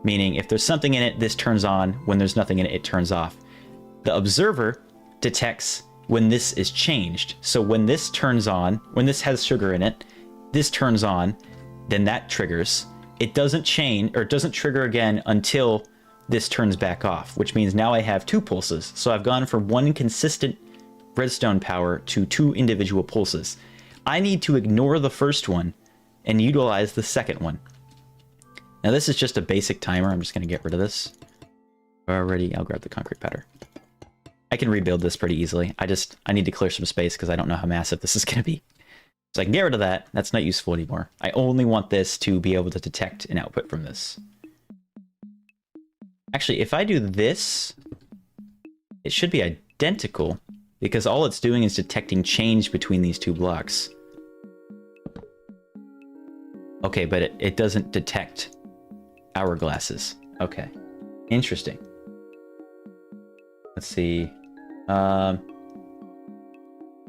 Meaning, if there's something in it, this turns on. When there's nothing in it, it turns off. The observer detects when this is changed. So when this turns on, when this has sugar in it, this turns on, then that triggers. It doesn't change, or it doesn't trigger again until this turns back off, which means now I have 2 pulses. So I've gone from one consistent redstone power to 2 individual pulses. I need to ignore the first one and utilize the second one. Now this is just a basic timer. I'm just going to get rid of this. Already, I'll grab the concrete powder. I can rebuild this pretty easily. I need to clear some space because I don't know how massive this is going to be. So I can get rid of that. That's not useful anymore. I only want this to be able to detect an output from this. Actually, if I do this, it should be identical because all it's doing is detecting change between these 2 blocks. Okay, but it doesn't detect hourglasses. Okay, interesting. Let's see.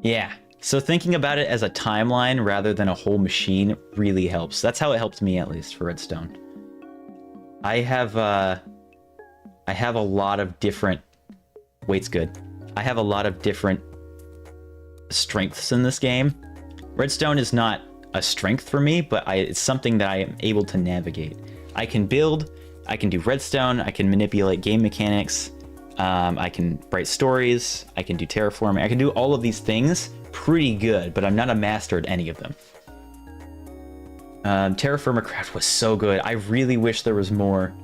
Yeah. So thinking about it as a timeline rather than a whole machine really helps. That's how it helped me, at least, for redstone. I have a lot of different... Weight's good. I have a lot of different strengths in this game. Redstone is not a strength for me, but it's something that I am able to navigate. I can build, I can do redstone, I can manipulate game mechanics, I can write stories, I can do terraforming, I can do all of these things pretty good, but I'm not a master at any of them. Terraformacraft was so good. I really wish there was more.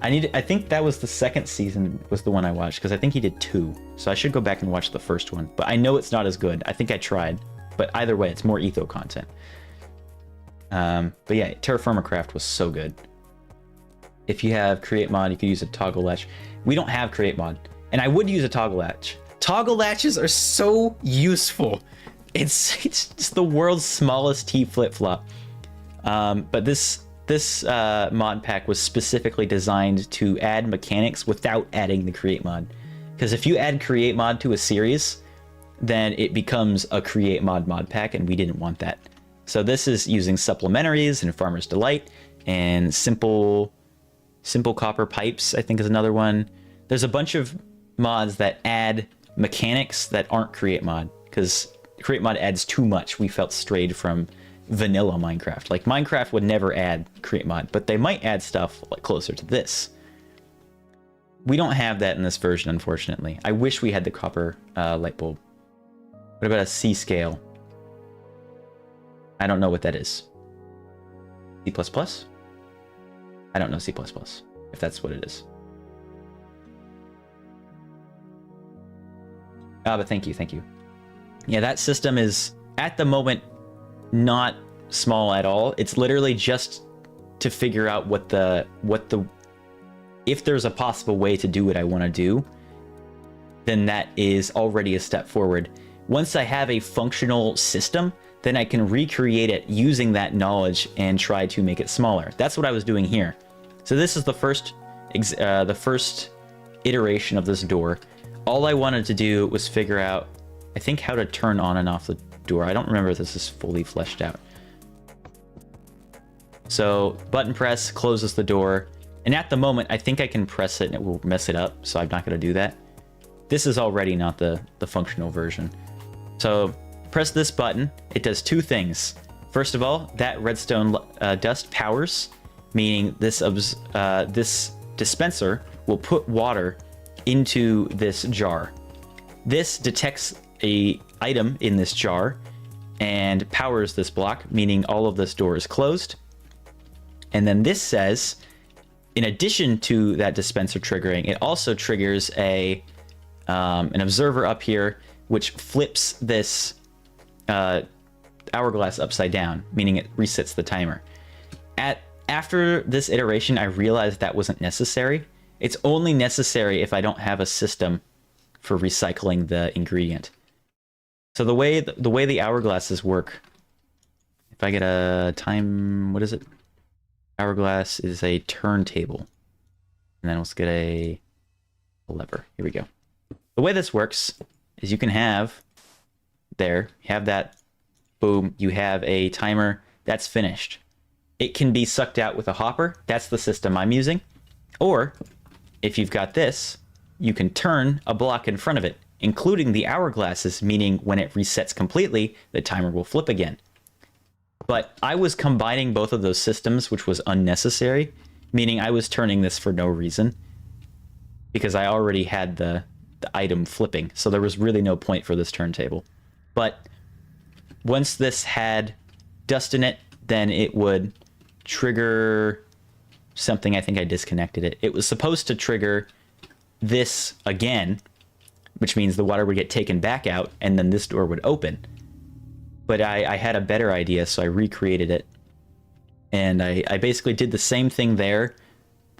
I think that was the second season was the one I watched, because I think he did 2. So I should go back and watch the first one. But I know it's not as good. I think I tried. But either way, it's more etho content. But yeah, Terraformacraft was so good. If you have Create Mod, you can use a toggle latch. We don't have Create Mod. And I would use a toggle latch. Toggle latches are so useful. It's the world's smallest T flip-flop. But this this mod pack was specifically designed to add mechanics without adding the create mod. Because if you add create mod to a series, then it becomes a create mod pack, and we didn't want that. So this is using supplementaries and Farmer's Delight and simple copper pipes, I think is another one. There's a bunch of mods that add mechanics that aren't create mod, because create mod adds too much. We felt strayed from vanilla Minecraft. Like, Minecraft would never add create mod, but they might add stuff like closer to this. We don't have that in this version, unfortunately. I wish we had the copper light bulb. What about a C scale? I don't know what that is. C++? I don't know C++, if that's what it is. But thank you, thank you. Yeah, that system is, at the moment, not small at all. It's literally just to figure out if there's a possible way to do what I want to do, then that is already a step forward. Once I have a functional system, then I can recreate it using that knowledge and try to make it smaller. That's what I was doing here. So this is the first iteration of this door. All I wanted to do was figure out, I think, how to turn on and off the door. I don't remember if this is fully fleshed out. So button press closes the door. And at the moment, I think I can press it and it will mess it up. So I'm not going to do that. This is already not the functional version. So press this button. It does two things. First of all, that redstone dust powers, meaning this dispenser will put water into this jar. This detects a item in this jar and powers this block, meaning all of this door is closed. And then this says, in addition to that dispenser triggering, it also triggers an observer up here, which flips this hourglass upside down, meaning it resets the timer. After this iteration, I realized that wasn't necessary. It's only necessary if I don't have a system for recycling the ingredient. So the way the hourglasses work, if I get a time, what is it? Hourglass is a turntable. And then let's get a lever. Here we go. The way this works is you can have that, boom, you have a timer that's finished. It can be sucked out with a hopper. That's the system I'm using. Or if you've got this, you can turn a block in front of it, including the hourglasses, meaning when it resets completely, the timer will flip again. But I was combining both of those systems, which was unnecessary, meaning I was turning this for no reason, because I already had the item flipping, so there was really no point for this turntable. But once this had dust in it, then it would trigger something. I think I disconnected it. It was supposed to trigger this again, which means the water would get taken back out, and then this door would open. But I had a better idea, so I recreated it. And I basically did the same thing there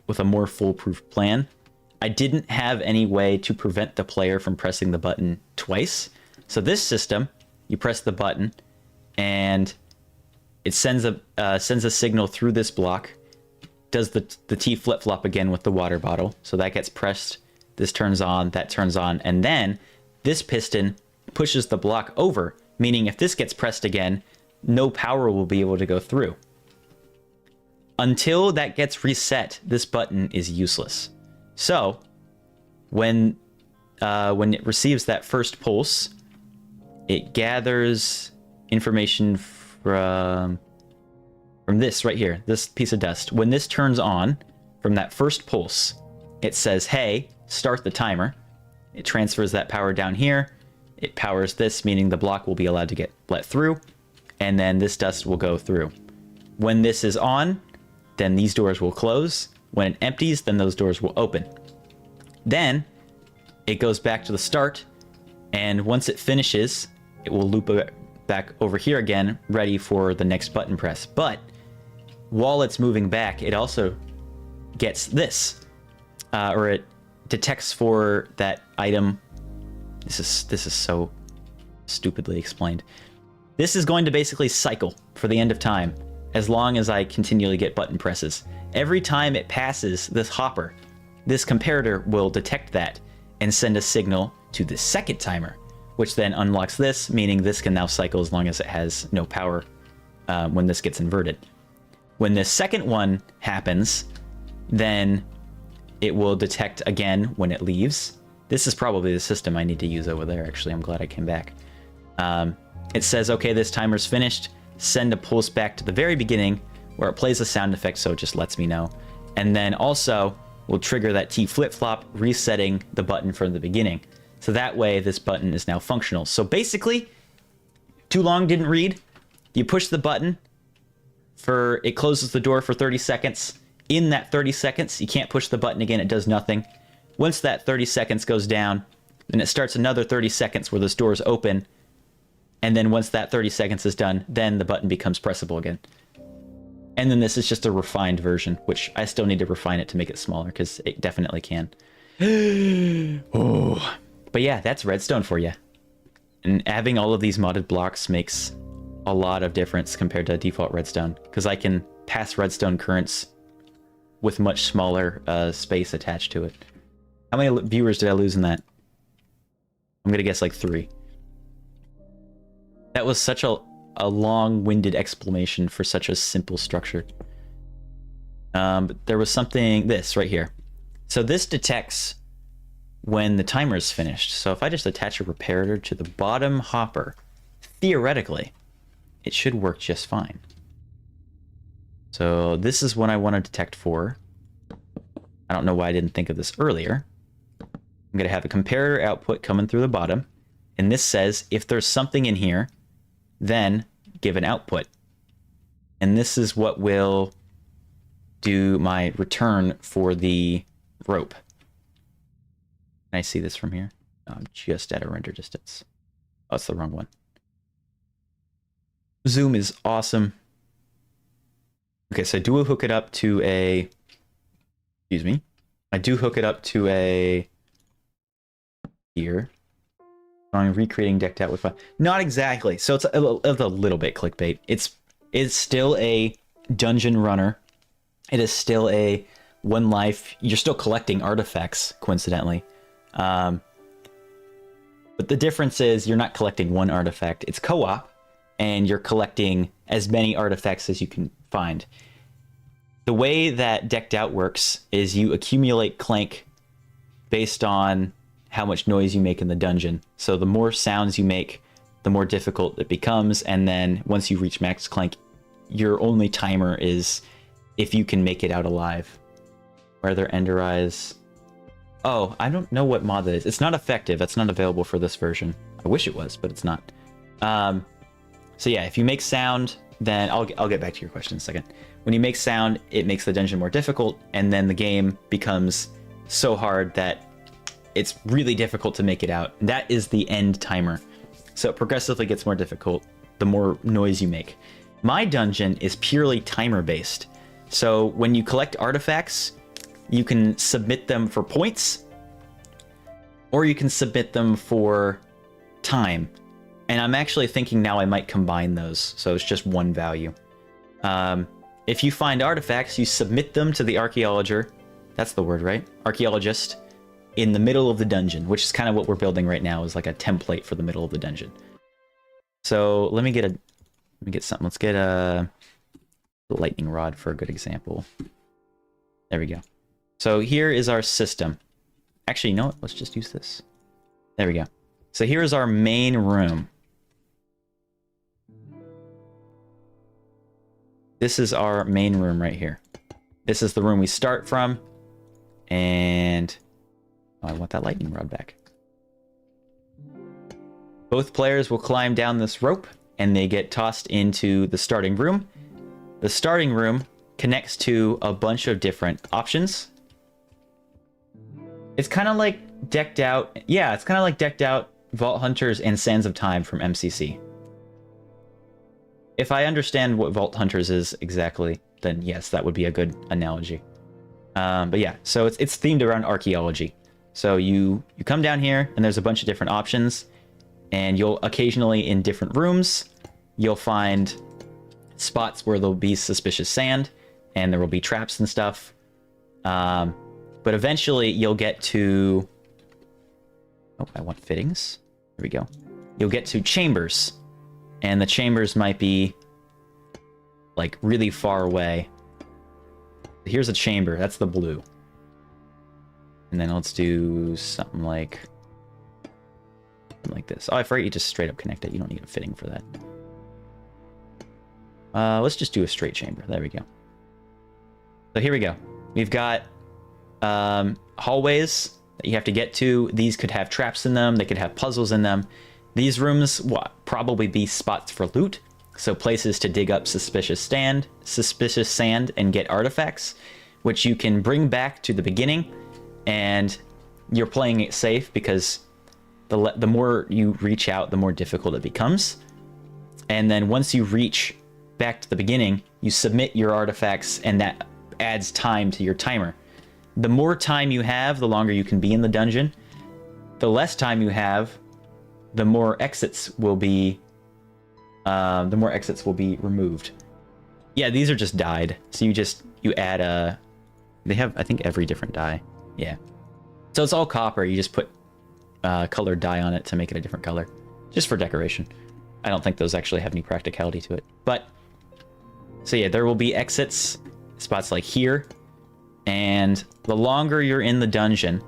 with a more foolproof plan. I didn't have any way to prevent the player from pressing the button twice. So this system, you press the button, and it sends a signal through this block, does the T flip-flop again with the water bottle. So that gets pressed, this turns on, that turns on, and then this piston pushes the block over, meaning if this gets pressed again, no power will be able to go through. Until that gets reset, this button is useless. So when it receives that first pulse, it gathers information from this right here, this piece of dust. When this turns on from that first pulse, it says, hey, start the timer. It transfers that power down here. It powers this, meaning the block will be allowed to get let through, and then this dust will go through. When this is on, then these doors will close. When it empties, then those doors will open. Then it goes back to the start, and once it finishes, it will loop back over here again, ready for the next button press. But while it's moving back, it also gets this, or it detects for that item. This is so stupidly explained. This is going to basically cycle for the end of time. as long as I continually get button presses. Every time it passes this hopper, this comparator will detect that and send a signal to the second timer, which then unlocks this, meaning this can now cycle as long as it has no power when this gets inverted. When the second one happens, then it will detect again when it leaves. This is probably the system I need to use over there, actually. I'm glad I came back. It says, okay, this timer's finished. Send a pulse back to the very beginning where it plays a sound effect, so it just lets me know. And then also will trigger that T flip-flop, resetting the button from the beginning. So that way this button is now functional. So basically, too long, didn't read. You push the button, it closes the door for 30 seconds. In that 30 seconds, you can't push the button again, it does nothing. Once that 30 seconds goes down, then it starts another 30 seconds where this door is open. And then once that 30 seconds is done, then the button becomes pressable again. And then this is just a refined version, which I still need to refine it to make it smaller, because it definitely can. Oh. But yeah, that's Redstone for you. And having all of these modded blocks makes a lot of difference compared to default Redstone, because I can pass Redstone currents with much smaller space attached to it. How many viewers did I lose in that? I'm gonna guess like 3. That was such a long-winded explanation for such a simple structure. But there was something, this right here. So this detects when the timer is finished. So if I just attach a reparator to the bottom hopper, theoretically, it should work just fine. So this is what I want to detect for. I don't know why I didn't think of this earlier. I'm going to have a comparator output coming through the bottom. And this says if there's something in here, then give an output. And this is what will do my return for the rope. Can I see this from here? Oh, I'm just at a render distance. Oh, that's the wrong one. Zoom is awesome. Okay, so I do hook it up to a... Excuse me. I do hook it up to a... Here. I'm recreating decked out with fun. Not exactly. So it's a little bit clickbait. It's still a dungeon runner. It is still a one life. You're still collecting artifacts, coincidentally. But the difference is you're not collecting one artifact. It's co-op, and you're collecting as many artifacts as you can find. The way that decked out works is you accumulate clank based on how much noise you make in the dungeon. So the more sounds you make, the more difficult it becomes, and then once you reach max clank, your only timer is if you can make it out alive. Are there ender eyes? Oh, I don't know what mod that is. It's not effective. That's not available for this version. I wish it was, but it's not. So yeah, if you make sound, then I'll get back to your question in a second. When you make sound, it makes the dungeon more difficult, and then the game becomes so hard that it's really difficult to make it out. That is the end timer. So it progressively gets more difficult the more noise you make. My dungeon is purely timer based. So when you collect artifacts, you can submit them for points, or you can submit them for time. And I'm actually thinking now I might combine those, so it's just one value. If you find artifacts, you submit them to the archaeologist. That's the word, right? Archaeologist. In the middle of the dungeon, which is kind of what we're building right now, is like a template for the middle of the dungeon. So let me get something. Let's get a lightning rod for a good example. There we go. So here is our system. Actually, you know what? Let's just use this. There we go. So here is our main room. This is our main room right here. This is the room we start from, and I want that lightning rod back. Both players will climb down this rope, and they get tossed into the starting room. The starting room connects to a bunch of different options. It's kind of like decked out. Yeah, it's kind of like decked out Vault Hunters and Sands of Time from MCC. If I understand what Vault Hunters is exactly, then yes, that would be a good analogy. But yeah, so it's themed around archaeology. So you come down here, and there's a bunch of different options, and you'll occasionally, in different rooms, you'll find spots where there'll be suspicious sand, and there will be traps and stuff. But eventually you'll get to... Oh, I want fittings. There we go. You'll get to chambers. And the chambers might be, like, really far away. Here's a chamber. That's the blue. And then let's do something like this. Oh, I forgot you just straight up connect it. You don't need a fitting for that. Let's just do a straight chamber. There we go. So here we go. We've got hallways that you have to get to. These could have traps in them. They could have puzzles in them. These rooms will probably be spots for loot. So places to dig up suspicious sand and get artifacts, which you can bring back to the beginning. And you're playing it safe because the more you reach out, the more difficult it becomes. And then once you reach back to the beginning, you submit your artifacts, and that adds time to your timer. The more time you have, the longer you can be in the dungeon. The less time you have, the more exits will be removed. Yeah, these are just dyed. So you add they have, I think, every different dye. Yeah. So it's all copper. You just put colored dye on it to make it a different color, just for decoration. I don't think those actually have any practicality to it. But so yeah, there will be exits, spots like here, and the longer you're in the dungeon,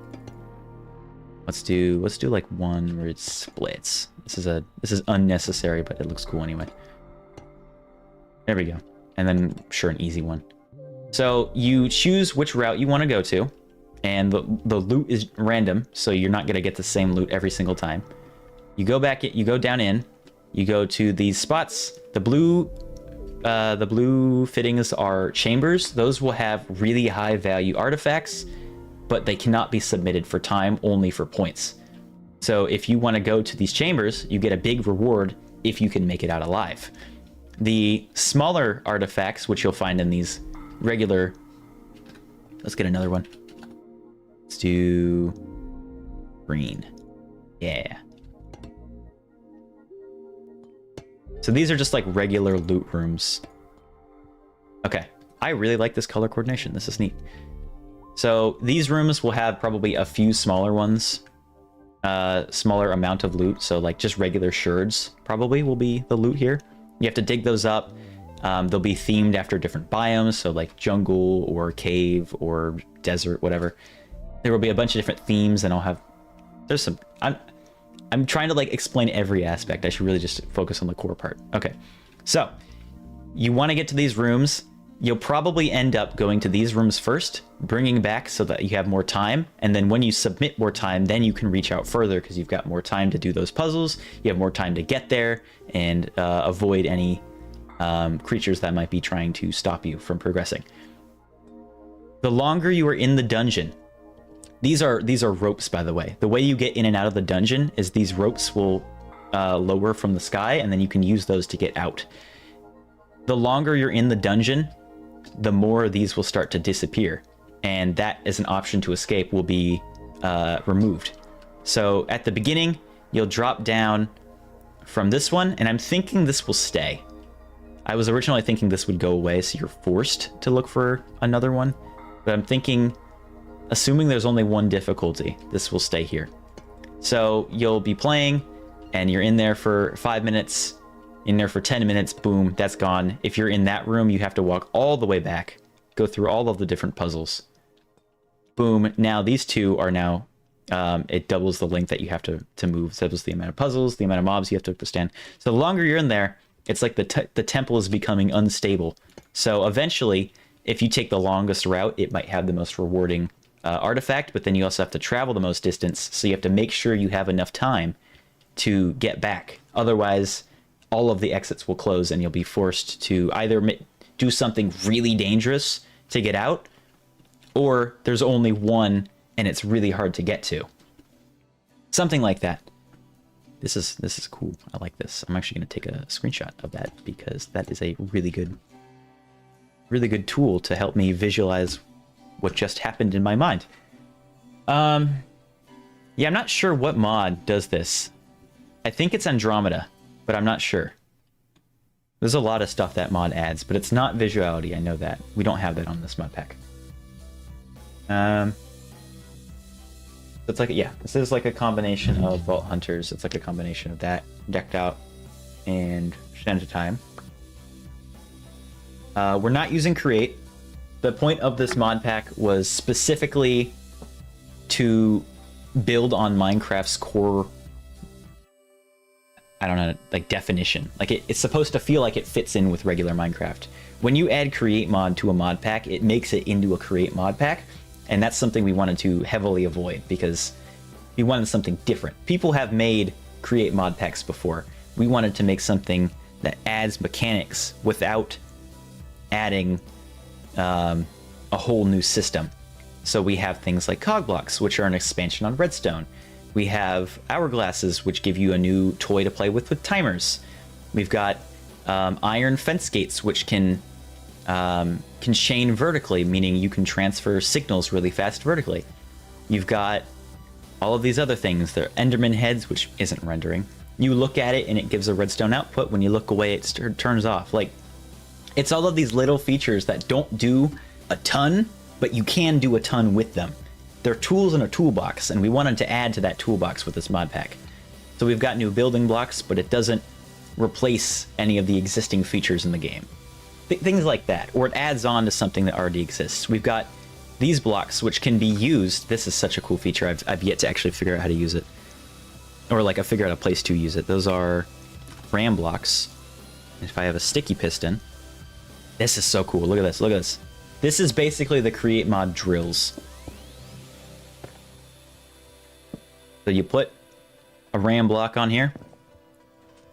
let's do like one where it splits. This is unnecessary, but it looks cool anyway. There we go. And then sure, an easy one. So you choose which route you want to go to, and the loot is random, so you're not going to get the same loot every single time. You go back, you go down in, you go to these spots. The blue fittings are chambers. Those will have really high value artifacts, but they cannot be submitted for time, only for points. So if you want to go to these chambers, you get a big reward if you can make it out alive. The smaller artifacts, which you'll find in these regular... Let's get another one. Let's do green. Yeah. So these are just like regular loot rooms. Okay. I really like this color coordination. This is neat. So these rooms will have probably a few smaller ones. Smaller amount of loot. So like just regular sherds probably will be the loot here. You have to dig those up. They'll be themed after different biomes. So like jungle or cave or desert, whatever. There will be a bunch of different themes, and I'll have... There's some... I'm trying to like explain every aspect. I should really just focus on the core part. Okay. So you want to get to these rooms. You'll probably end up going to these rooms first, bringing back so that you have more time. And then when you submit more time, then you can reach out further because you've got more time to do those puzzles. You have more time to get there and avoid any creatures that might be trying to stop you from progressing. The longer you are in the dungeon, these are ropes, by the way. The way you get in and out of the dungeon is these ropes will lower from the sky, and then you can use those to get out. The longer you're in the dungeon, the more these will start to disappear, and that as an option to escape will be removed. So at the beginning, you'll drop down from this one, and I'm thinking this will stay. I was originally thinking this would go away, so you're forced to look for another one, but I'm thinking, assuming there's only one difficulty, this will stay here. So you'll be playing, and you're in there for 5 minutes, in there for 10 minutes, boom, that's gone. If you're in that room, you have to walk all the way back, go through all of the different puzzles. Boom, now these two are now, it doubles the length that you have to move. It doubles the amount of puzzles, the amount of mobs you have to withstand. So the longer you're in there, it's like the temple is becoming unstable. So eventually, if you take the longest route, it might have the most rewarding artifact, but then you also have to travel the most distance, so you have to make sure you have enough time to get back. Otherwise, all of the exits will close, and you'll be forced to either do something really dangerous to get out, or there's only one, and it's really hard to get to. Something like that. This is cool. I like this. I'm actually going to take a screenshot of that, because that is a really good tool to help me visualize what just happened in my mind. Yeah, I'm not sure what mod does this. I think it's Andromeda, but I'm not sure. There's a lot of stuff that mod adds, but it's not visuality. I know that. We don't have that on this mod pack. It's like, yeah, this is like a combination of Vault Hunters. It's like a combination of that, Decked Out, and Stand of Time. We're not using Create. The point of this mod pack was specifically to build on Minecraft's core, I don't know, like definition. Like it's supposed to feel like it fits in with regular Minecraft. When you add Create mod to a mod pack, it makes it into a Create mod pack. And that's something we wanted to heavily avoid because we wanted something different. People have made Create mod packs before. We wanted to make something that adds mechanics without adding a whole new system. So we have things like cog blocks, which are an expansion on Redstone. We have hourglasses, which give you a new toy to play with timers. We've got iron fence gates, which can chain vertically, meaning you can transfer signals really fast vertically. You've got all of these other things. They're Enderman heads, which isn't rendering. You look at it and it gives a redstone output. When you look away, it turns off. Like, it's all of these little features that don't do a ton, but you can do a ton with them. They're tools in a toolbox, and we wanted to add to that toolbox with this mod pack. So we've got new building blocks, but it doesn't replace any of the existing features in the game. Things like that, or it adds on to something that already exists. We've got these blocks, which can be used. This is such a cool feature. I've yet to actually figure out how to use it. Or like I figure out a place to use it. Those are ram blocks. If I have a sticky piston, this is so cool. Look at this, look at this. This is basically the Create mod drills. So you put a ram block on here,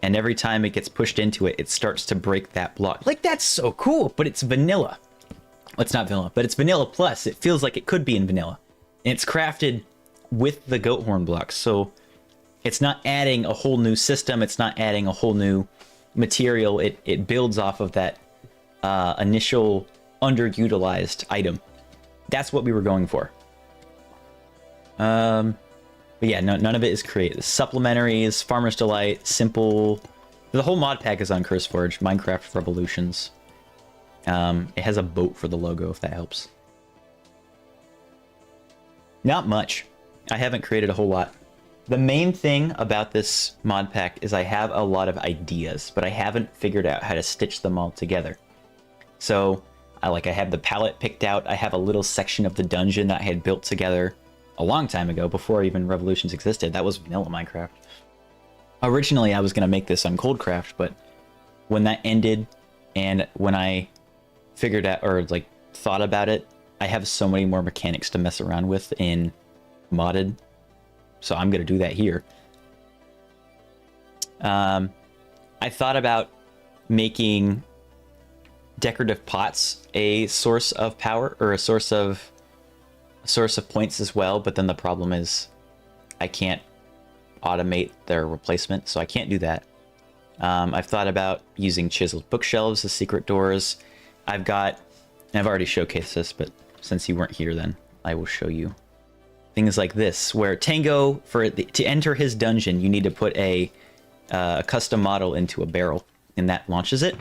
and every time it gets pushed into it, it starts to break that block. Like, that's so cool, but it's vanilla. Well, it's not vanilla, but it's vanilla plus. It feels like it could be in vanilla. And it's crafted with the goat horn blocks, so it's not adding a whole new system. It's not adding a whole new material. It builds off of that initial underutilized item. That's what we were going for. But yeah, none of it is created. Supplementaries, Farmer's Delight, Simple. The whole mod pack is on CurseForge. Minecraft Revolutions. It has a boat for the logo, if that helps. Not much. I haven't created a whole lot. The main thing about this mod pack is I have a lot of ideas, but I haven't figured out how to stitch them all together. So, I have the palette picked out. I have a little section of the dungeon that I had built together a long time ago, before even Revolutions existed. That was vanilla Minecraft. Originally, I was going to make this on Coldcraft, but when that ended, and when I figured out, or like thought about it, I have so many more mechanics to mess around with in modded, so I'm going to do that here. I thought about making decorative pots a source of power, or a source of points as well, but then the problem is I can't automate their replacement, so I can't do that. I've thought about using chiseled bookshelves as secret doors. I've already showcased this, but since you weren't here, then I will show you things like this, where Tango, to enter his dungeon, you need to put a custom model into a barrel, and that launches it.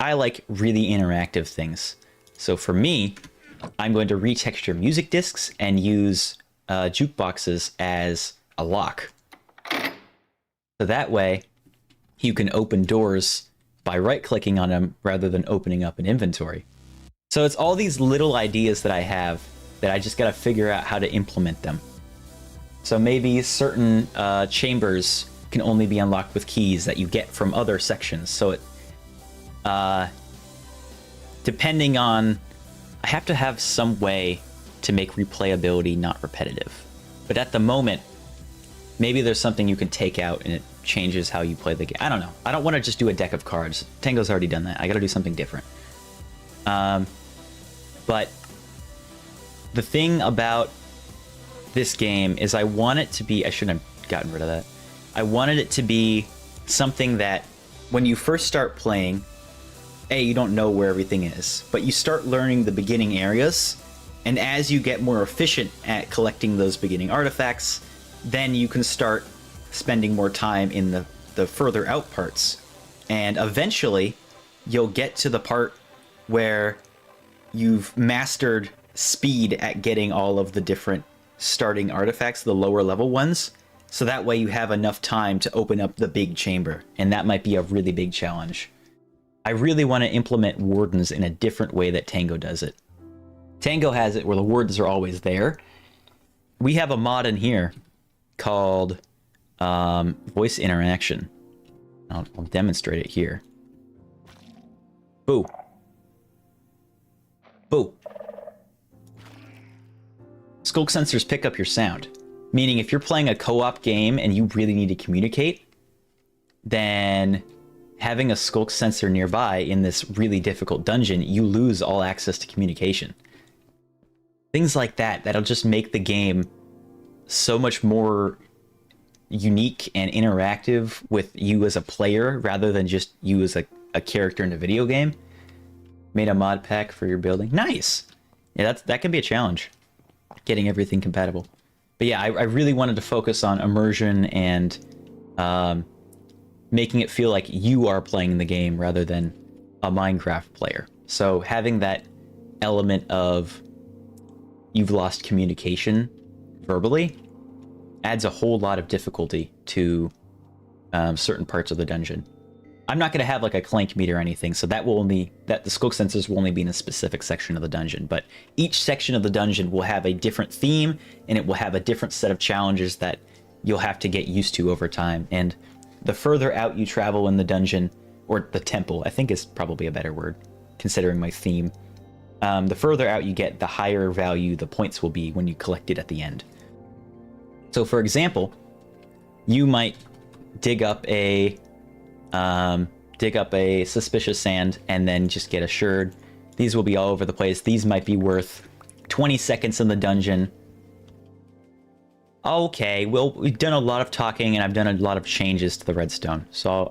I like really interactive things, so for me, I'm going to retexture music discs and use jukeboxes as a lock. So that way, you can open doors by right-clicking on them rather than opening up an inventory. So it's all these little ideas that I have that I just got to figure out how to implement them. So maybe certain chambers can only be unlocked with keys that you get from other sections. So it, depending on, I have to have some way to make replayability not repetitive. But at the moment, maybe there's something you can take out and it changes how you play the game. I don't know. I don't want to just do a deck of cards. Tango's already done that. I got to do something different. But the thing about this game is I want it to be... I shouldn't have gotten rid of that. I wanted it to be something that when you first start playing, you don't know where everything is, but you start learning the beginning areas, and as you get more efficient at collecting those beginning artifacts, then you can start spending more time in the further out parts. And eventually, you'll get to the part where you've mastered speed at getting all of the different starting artifacts, the lower level ones. So that way you have enough time to open up the big chamber. And that might be a really big challenge. I really want to implement wardens in a different way that Tango does it. Tango has it where the wardens are always there. We have a mod in here called voice interaction. I'll demonstrate it here. Boo. Boo. Skulk sensors pick up your sound. Meaning if you're playing a co-op game and you really need to communicate, then having a skulk sensor nearby in this really difficult dungeon, you lose all access to communication. Things like that, that'll just make the game so much more unique and interactive with you as a player rather than just you as a character in a video game. Made a mod pack for your building. Nice! Yeah, that can be a challenge, getting everything compatible. But yeah, I really wanted to focus on immersion and making it feel like you are playing the game rather than a Minecraft player. So having that element of you've lost communication verbally adds a whole lot of difficulty to certain parts of the dungeon. I'm not going to have like a clank meter or anything, so that the skulk sensors will only be in a specific section of the dungeon. But each section of the dungeon will have a different theme, and it will have a different set of challenges that you'll have to get used to over time. And the further out you travel in the dungeon, or the temple, I think is probably a better word, considering my theme. The further out you get, the higher value the points will be when you collect it at the end. So for example, you might dig up a suspicious sand and then just get assured. These will be all over the place. These might be worth 20 seconds in the dungeon. Okay, well, we've done a lot of talking and I've done a lot of changes to the redstone. So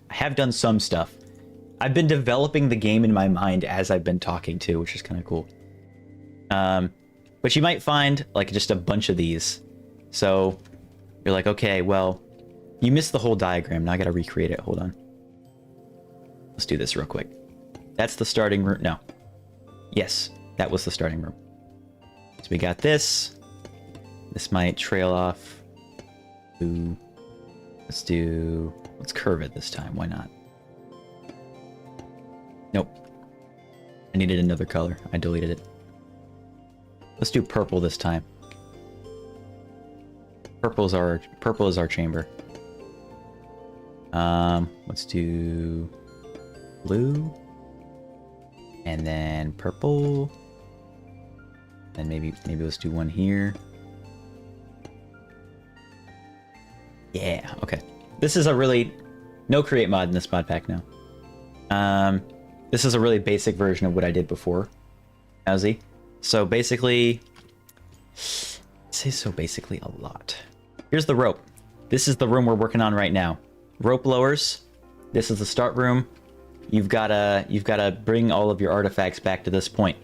I have done some stuff. I've been developing the game in my mind as I've been talking too, which is kind of cool. But you might find like just a bunch of these. So you're like, okay, well, you missed the whole diagram. Now I gotta recreate it. Hold on. Let's do this real quick. That's the starting room. No. Yes, that was the starting room. So we got this. This might trail off. Ooh. Let's curve it this time. Why not? Nope. I needed another color. I deleted it. Let's do purple this time. Purple is our chamber. Let's do blue, and then purple, and maybe let's do one here. Yeah, okay. This is a really no create mod in this mod pack now. This is a really basic version of what I did before. Howsy? So basically, say so basically a lot. Here's the rope. This is the room we're working on right now. Rope lowers. This is the start room. You've gotta bring all of your artifacts back to this point.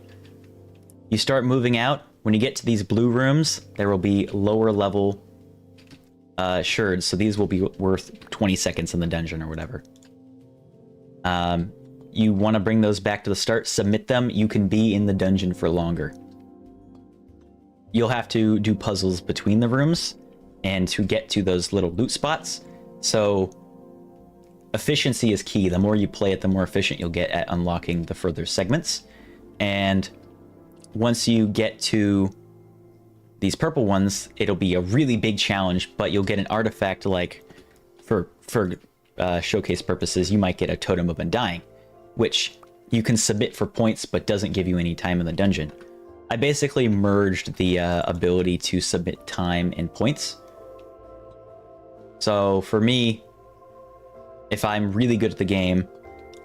You start moving out. When you get to these blue rooms, there will be lower level shards. So these will be worth 20 seconds in the dungeon or whatever. You want to bring those back to the start, submit them. You can be in the dungeon for longer. You'll have to do puzzles between the rooms and to get to those little loot spots. So efficiency is key. The more you play it, the more efficient you'll get at unlocking the further segments. And once you get to these purple ones, it'll be a really big challenge, but you'll get an artifact like, for showcase purposes, you might get a Totem of Undying, which you can submit for points, but doesn't give you any time in the dungeon. I basically merged the ability to submit time and points. So for me, if I'm really good at the game,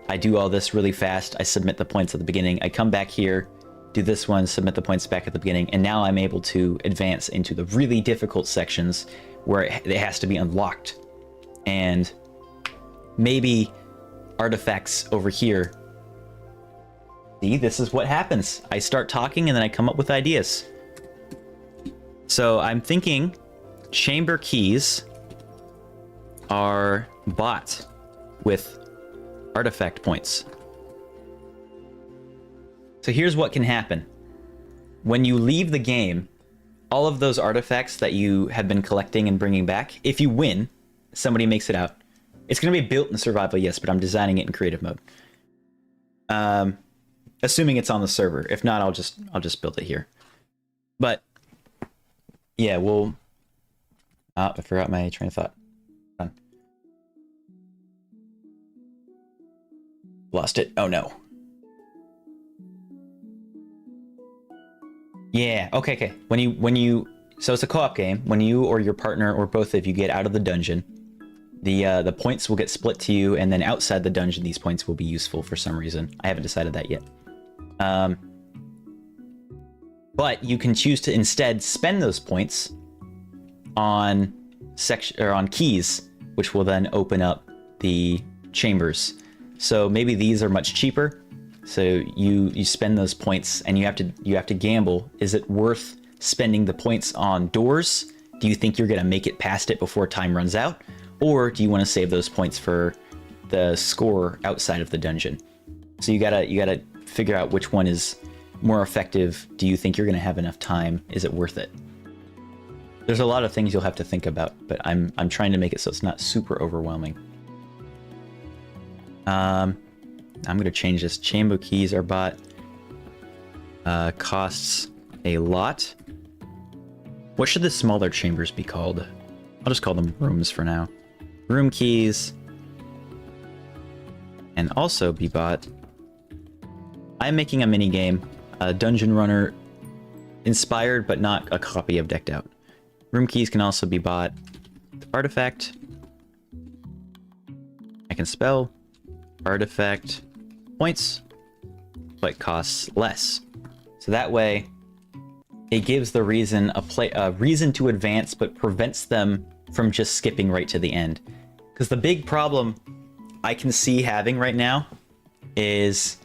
I do all this really fast. I submit the points at the beginning. I come back here, do this one, submit the points back at the beginning, and now I'm able to advance into the really difficult sections where it has to be unlocked. And maybe artifacts over here. See, this is what happens. I start talking and then I come up with ideas. So I'm thinking chamber keys are bought with artifact points. So here's what can happen. When you leave the game, all of those artifacts that you have been collecting and bringing back, if you win, somebody makes it out. It's going to be built in survival, yes, but I'm designing it in creative mode. Assuming it's on the server. If not, I'll just build it here. But yeah, we'll. Oh, I forgot my train of thought. Done. Lost it. Oh no. Yeah. Okay. When you so it's a co-op game. When you or your partner or both of you get out of the dungeon, the points will get split to you, and then outside the dungeon, these points will be useful for some reason. I haven't decided that yet. But you can choose to instead spend those points on on keys, which will then open up the chambers. So maybe these are much cheaper. So you spend those points, and you have to gamble. Is it worth spending the points on doors? Do you think you're gonna make it past it before time runs out, or do you want to save those points for the score outside of the dungeon? So you gotta figure out which one is more effective. Do you think you're gonna have enough time? Is it worth it? There's a lot of things you'll have to think about, but I'm trying to make it so it's not super overwhelming. I'm gonna change this. Chamber keys are bought. Costs a lot. What should the smaller chambers be called? I'll just call them rooms for now. Room keys. And also be bought. I'm making a mini game, a dungeon runner inspired, but not a copy of Decked Out. Room keys can also be bought. Artifact. I can spell. Artifact. Points. But costs less. So that way, it gives the reason a reason to advance, but prevents them from just skipping right to the end. Because the big problem I can see having right now is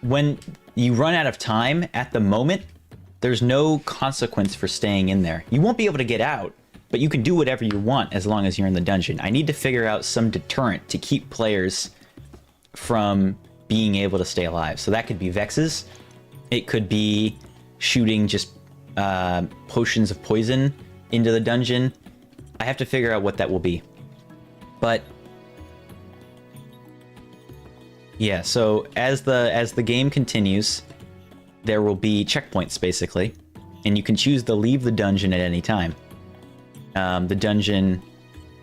when you run out of time at the moment, there's no consequence for staying in there. You won't be able to get out, but you can do whatever you want as long as you're in the dungeon. I need to figure out some deterrent to keep players from being able to stay alive. So that could be Vexes. It could be shooting just potions of poison into the dungeon. I have to figure out what that will be. But yeah, so as the game continues, there will be checkpoints basically, and you can choose to leave the dungeon at any time. The dungeon,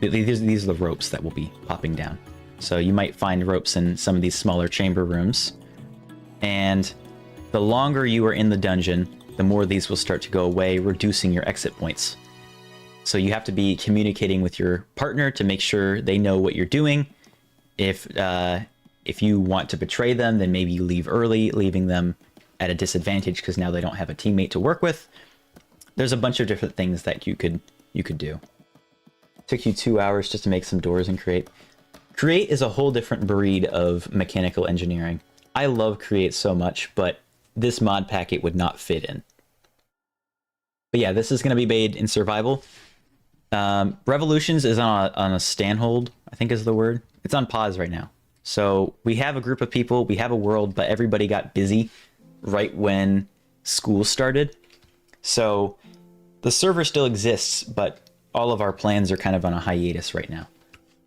these are the ropes that will be popping down. So you might find ropes in some of these smaller chamber rooms, and the longer you are in the dungeon, the more these will start to go away, reducing your exit points. So you have to be communicating with your partner to make sure they know what you're doing. If you want to betray them, then maybe you leave early, leaving them at a disadvantage because now they don't have a teammate to work with. There's a bunch of different things that you could do. Took you 2 hours just to make some doors and create. Create is a whole different breed of mechanical engineering. I love Create so much, but this mod packet would not fit in. But yeah, this is going to be made in survival. Revolutions is on a stand hold, I think is the word. It's on pause right now. So we have a group of people, we have a world, but everybody got busy right when school started. So the server still exists, but all of our plans are kind of on a hiatus right now.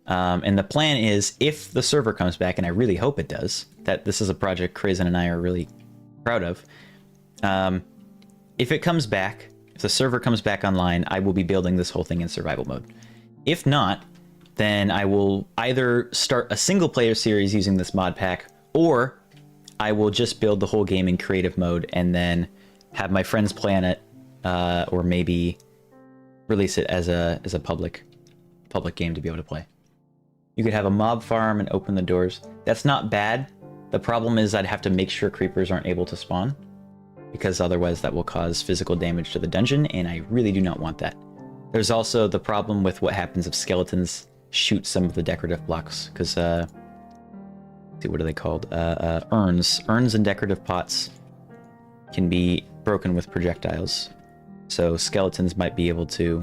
And the plan is, if the server comes back, and I really hope it does, that this is a project Crazen and I are really proud of. If it comes back, if the server comes back online, I will be building this whole thing in survival mode. If not, then I will either start a single player series using this mod pack, or I will just build the whole game in creative mode and then have my friends play on it, or maybe release it as a public game to be able to play. You could have a mob farm and open the doors. That's not bad. The problem is I'd have to make sure creepers aren't able to spawn, because otherwise that will cause physical damage to the dungeon, and I really do not want that. There's also the problem with what happens if skeletons shoot some of the decorative blocks, because let's see, what are they called? Urns. Urns and decorative pots can be broken with projectiles, so skeletons might be able to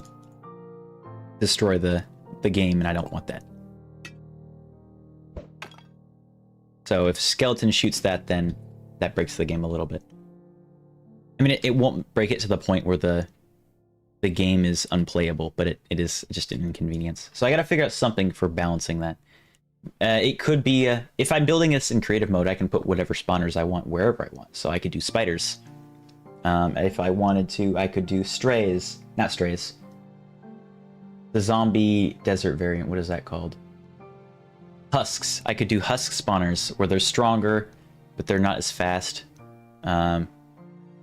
destroy the game, and I don't want that. So if skeleton shoots that, then that breaks the game a little bit. I mean, it won't break it to the point where the game is unplayable, but it is just an inconvenience. So I got to figure out something for balancing that. It could be, if I'm building this in creative mode, I can put whatever spawners I want wherever I want. So I could do spiders. If I wanted to, I could do strays. Not strays. The zombie desert variant, what is that called? Husks. I could do husk spawners where they're stronger, but they're not as fast. But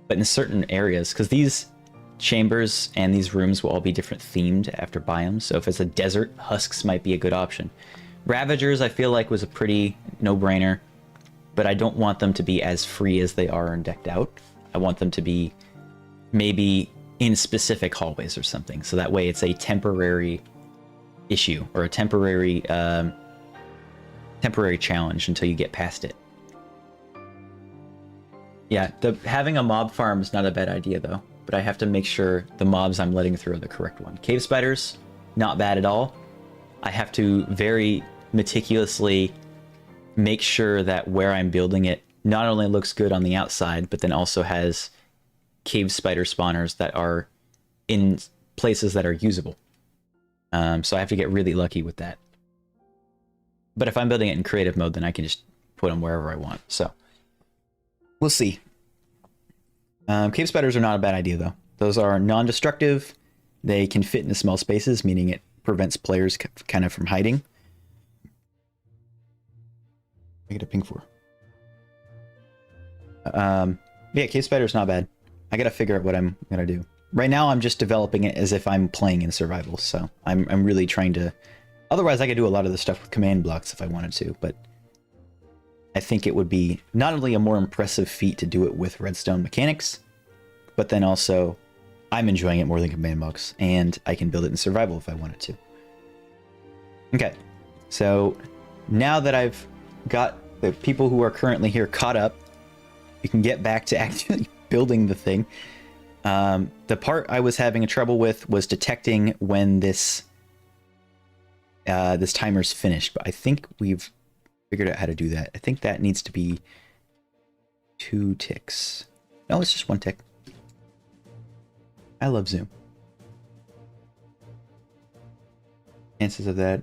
in certain areas, because these chambers and these rooms will all be different themed after biomes. So if it's a desert, husks might be a good option. Ravagers, I feel like, was a pretty no-brainer, but I don't want them to be as free as they are and decked out. I want them to be maybe in specific hallways or something, so that way it's a temporary issue or a temporary challenge until you get past it. Yeah, having a mob farm is not a bad idea though, but I have to make sure the mobs I'm letting through are the correct one. Cave spiders, not bad at all. I have to very meticulously make sure that where I'm building it not only looks good on the outside, but then also has cave spider spawners that are in places that are usable. So I have to get really lucky with that. But if I'm building it in creative mode, then I can just put them wherever I want. So we'll see. Cave spiders are not a bad idea though. Those are non-destructive. They can fit into small spaces, meaning it prevents players kind of from hiding. I get a ping for. Yeah, cave spider is not bad. I gotta figure out what I'm gonna do. Right now, I'm just developing it as if I'm playing in survival. So I'm really trying to. Otherwise, I could do a lot of the stuff with command blocks if I wanted to, but I think it would be not only a more impressive feat to do it with redstone mechanics, but then also I'm enjoying it more than command blocks, and I can build it in survival if I wanted to. Okay, so now that I've got the people who are currently here caught up, we can get back to actually building the thing. The part I was having trouble with was detecting when this timer's finished, but I think we've figured out how to do that. I think that needs to be 2 ticks. No, it's just 1 tick. I love Zoom. Chances of that.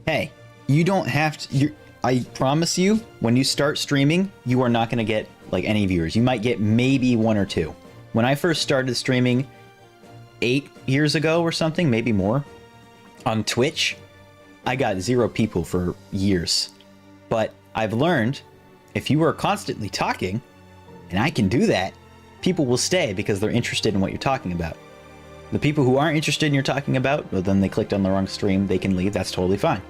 Hey, you don't have to. I promise you, when you start streaming, you are not going to get like any viewers. You might get maybe 1 or 2. When I first started streaming 8 years ago or something, maybe more, on Twitch, I got 0 people for years. But I've learned if you are constantly talking, and I can do that, people will stay because they're interested in what you're talking about. The people who aren't interested in what you're talking about, well, then they clicked on the wrong stream, they can leave, that's totally fine.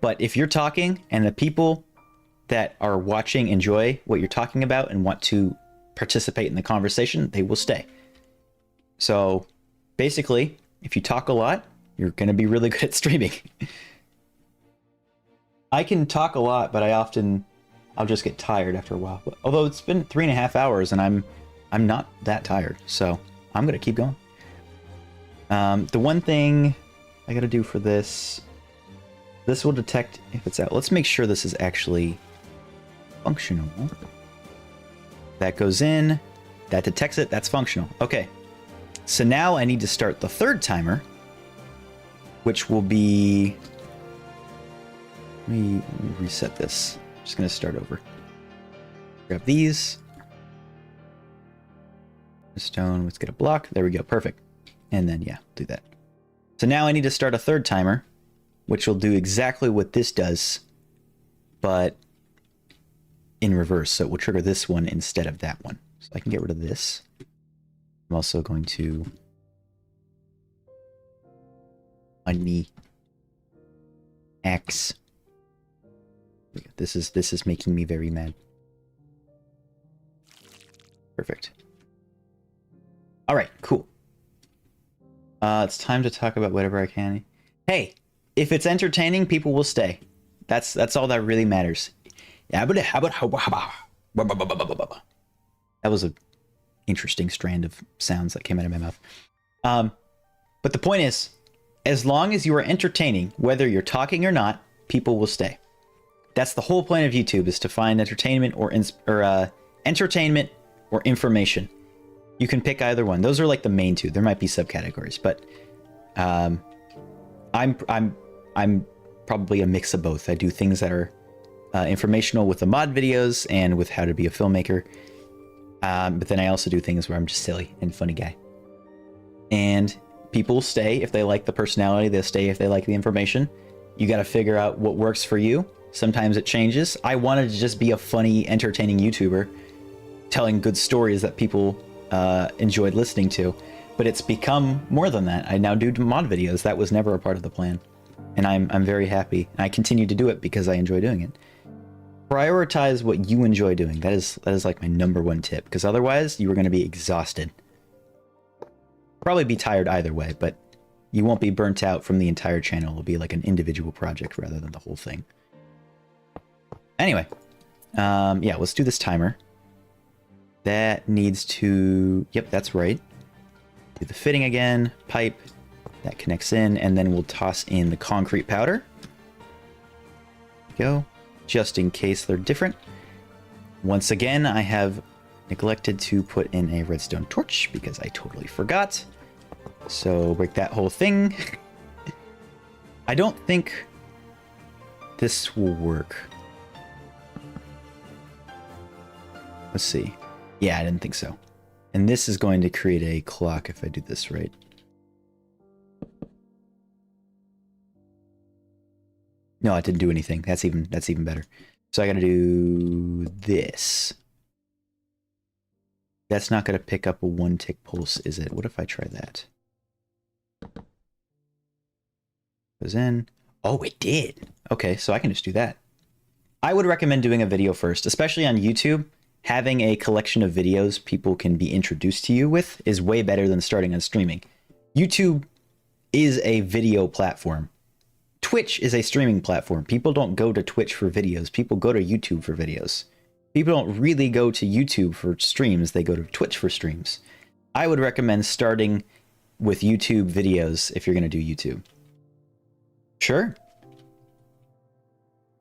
But if you're talking and the people that are watching enjoy what you're talking about and want to participate in the conversation, they will stay. So basically, if you talk a lot, you're going to be really good at streaming. I can talk a lot, but I'll just get tired after a while. Although it's been 3.5 hours and I'm not that tired, so I'm going to keep going. The one thing I got to do for this will detect if it's out. Let's make sure this is actually functional. That goes in, that detects it, that's functional. Okay, so now I need to start the 3rd timer, which will be, let me reset this. I'm just gonna start over. Grab these. Stone, let's get a block. There we go, perfect. And then yeah, do that. So now I need to start a 3rd timer, which will do exactly what this does, but in reverse. So it will trigger this one instead of that one. So I can get rid of this. I'm also going to unme X. This is making me very mad. Perfect. All right, cool. It's time to talk about whatever I can. Hey, if it's entertaining, people will stay. That's all that really matters. That was an interesting strand of sounds that came out of my mouth. But the point is, as long as you are entertaining, whether you're talking or not, people will stay. That's the whole point of YouTube, is to find entertainment or entertainment or information. You can pick either one. Those are like the main two. There might be subcategories, but I'm probably a mix of both. I do things that are informational with the mod videos and with how to be a filmmaker. But then I also do things where I'm just silly and funny guy. And people stay if they like the personality. They'll stay if they like the information. You got to figure out what works for you. Sometimes it changes. I wanted to just be a funny, entertaining YouTuber telling good stories that people enjoyed listening to. But it's become more than that. I now do mod videos. That was never a part of the plan. And I'm very happy. And I continue to do it because I enjoy doing it. Prioritize what you enjoy doing. That is like my #1 tip. Because otherwise, you are going to be exhausted. Probably be tired either way, but you won't be burnt out from the entire channel. It'll be like an individual project rather than the whole thing. Anyway, yeah, let's do this timer. That needs to, yep, that's right. Do the fitting again, pipe, that connects in, and then we'll toss in the concrete powder. Go, just in case they're different. Once again, I have neglected to put in a redstone torch because I totally forgot. So break that whole thing. I don't think this will work. Let's see. Yeah, I didn't think so. And this is going to create a clock if I do this right. No, it didn't do anything. That's even better. So I gotta do this. That's not going to pick up a 1-tick pulse, is it? What if I try that? Goes in. Oh, it did. Okay, so I can just do that. I would recommend doing a video first, especially on YouTube. Having a collection of videos people can be introduced to you with is way better than starting on streaming. YouTube is a video platform. Twitch is a streaming platform. People don't go to Twitch for videos. People go to YouTube for videos. People don't really go to YouTube for streams. They go to Twitch for streams. I would recommend starting with YouTube videos if you're going to do YouTube. Sure.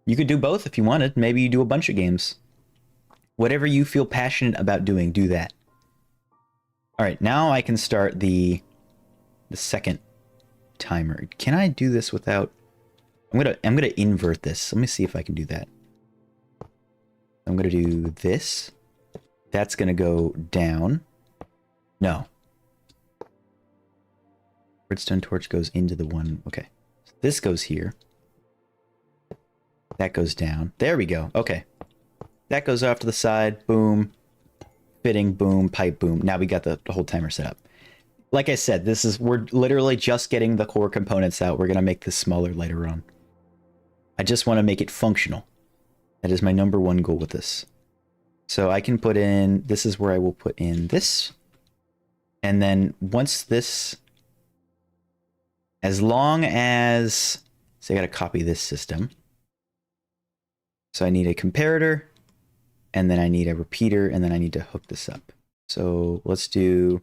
You could do both if you wanted. Maybe you do a bunch of games. Whatever you feel passionate about doing, do that. All right, now I can start the second timer. Can I do this without... I'm gonna invert this. Let me see if I can do that. I'm going to do this. That's going to go down. No. Redstone torch goes into the one. Okay. So this goes here. That goes down. There we go. Okay. That goes off to the side. Boom. Fitting. Boom. Pipe. Boom. Now we got the whole timer set up. Like I said, we're literally just getting the core components out. We're going to make this smaller later on. I just want to make it functional. That is my #1 goal with this. So I can put in, this is where I will put in this. And then once this, as long as, so I got to copy this system. So I need a comparator, and then I need a repeater, and then I need to hook this up. So let's do,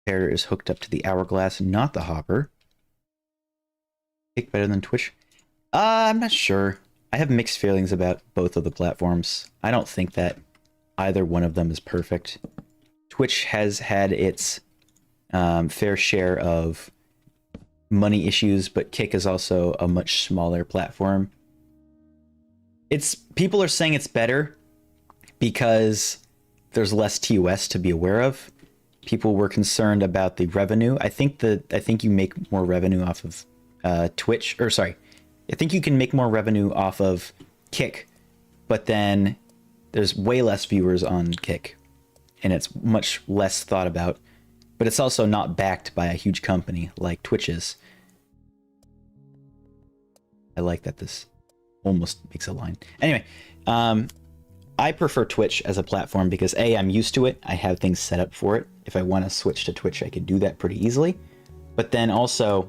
comparator is hooked up to the hourglass, not the hopper. Think better than Twitch? I'm not sure. I have mixed feelings about both of the platforms. I don't think that either one of them is perfect. Twitch has had its fair share of money issues, but Kick is also a much smaller platform. People are saying it's better because there's less TOS to be aware of. People were concerned about the revenue. I think you make more revenue off of Twitch, or sorry, I think you can make more revenue off of Kick, but then there's way less viewers on Kick, and it's much less thought about, but it's also not backed by a huge company like Twitch is. I like that this almost makes a line. Anyway, I prefer Twitch as a platform because A, I'm used to it. I have things set up for it. If I want to switch to Twitch, I can do that pretty easily. But then also,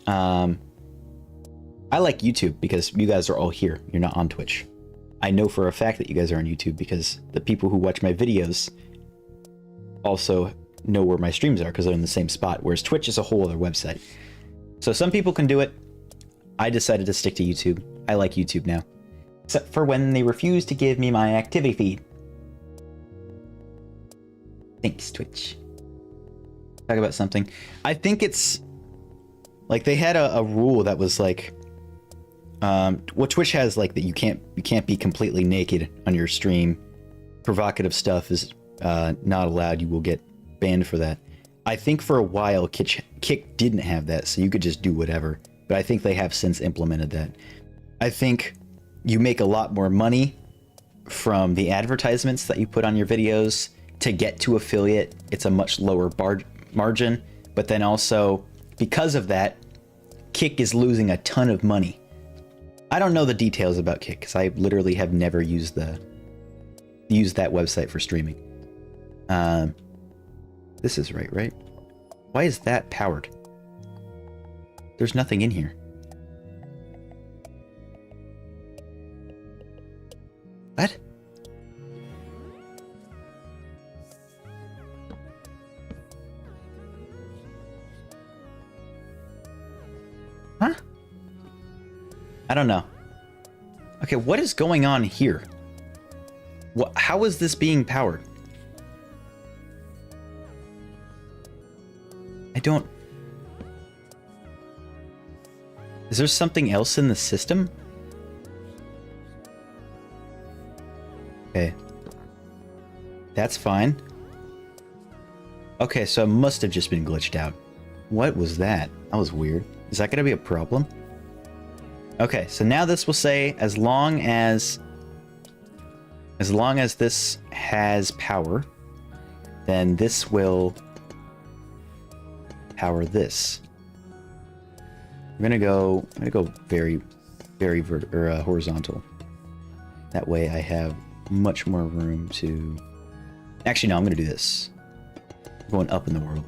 I like YouTube because you guys are all here. You're not on Twitch. I know for a fact that you guys are on YouTube because the people who watch my videos also know where my streams are because they're in the same spot, whereas Twitch is a whole other website. So some people can do it. I decided to stick to YouTube. I like YouTube now. Except for when they refuse to give me my activity feed. Thanks, Twitch. Talk about something. I think it's like they had a rule that was like, what Twitch has, like, that you can't be completely naked on your stream. Provocative stuff is not allowed. You will get banned for that. I think for a while Kick didn't have that, so you could just do whatever. But I think they have since implemented that. I think you make a lot more money from the advertisements that you put on your videos. To get to affiliate, it's a much lower margin. But then also, because of that, Kick is losing a ton of money. I don't know the details about Kick, because I literally have never used that website for streaming. This is right? Why is that powered? There's nothing in here. What? Huh? I don't know. Okay, what is going on here? How is this being powered? I don't... Is there something else in the system? Okay. That's fine. Okay, so it must have just been glitched out. What was that? That was weird. Is that going to be a problem? Okay, so now this will say as long as this has power, then this will power this. I'm gonna go very horizontal. That way I have much more room to... Actually, no, I'm gonna do this. I'm going up in the world.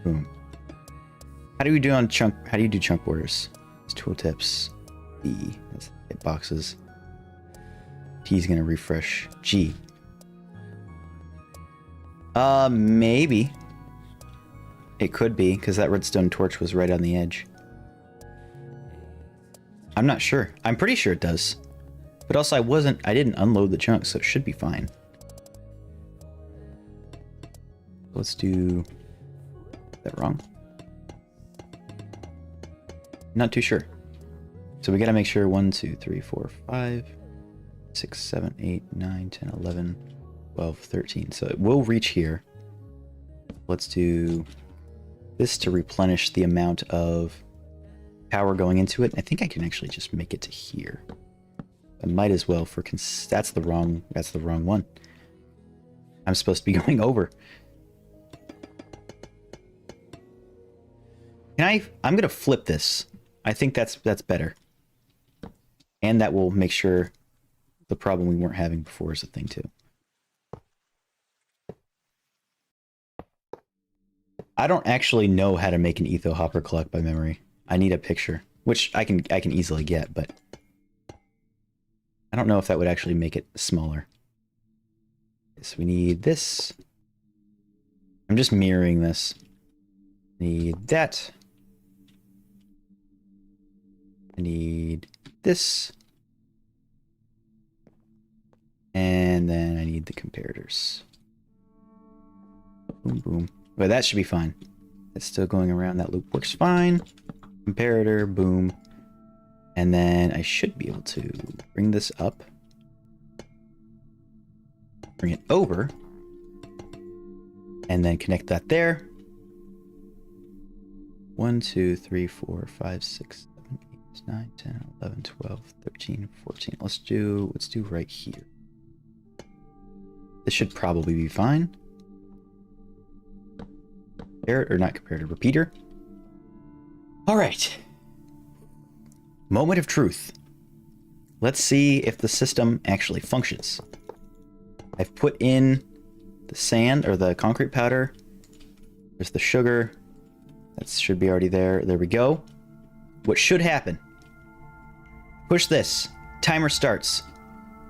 Boom. How do you do chunk borders? It's tooltips. E. That's hit boxes. T is gonna refresh. G. Maybe. It could be, because that redstone torch was right on the edge. I'm not sure. I'm pretty sure it does. But also I didn't unload the chunks, so it should be fine. Let's do... Is that wrong? Not too sure. So we gotta make sure 1, 2, 3, 4, 5, 6, 7, 8, 9, 10, 11, 12, 13. So it will reach here. Let's do this to replenish the amount of power going into it. I think I can actually just make it to here. I might as well for that's the wrong one. I'm supposed to be going over. I'm gonna flip this. I think that's better. And that will make sure the problem we weren't having before is a thing too. I don't actually know how to make an etho hopper clock by memory. I need a picture, which I can easily get, but I don't know if that would actually make it smaller. So we need this. I'm just mirroring this. Need that. I need this. And then I need the comparators. Boom, boom. But that should be fine. It's still going around. That loop works fine. Comparator, boom. And then I should be able to bring this up. Bring it over. And then connect that there. 1, 2, 3, 4, 5, 6, 7, 8, 9, 10, 11, 12, 13, 14. Let's do right here. This should probably be fine. Or not comparator, repeater. All right. Moment of truth. Let's see if the system actually functions. I've put in the sand or the concrete powder. There's the sugar. That should be already there. There we go. What should happen? Push this. Timer starts.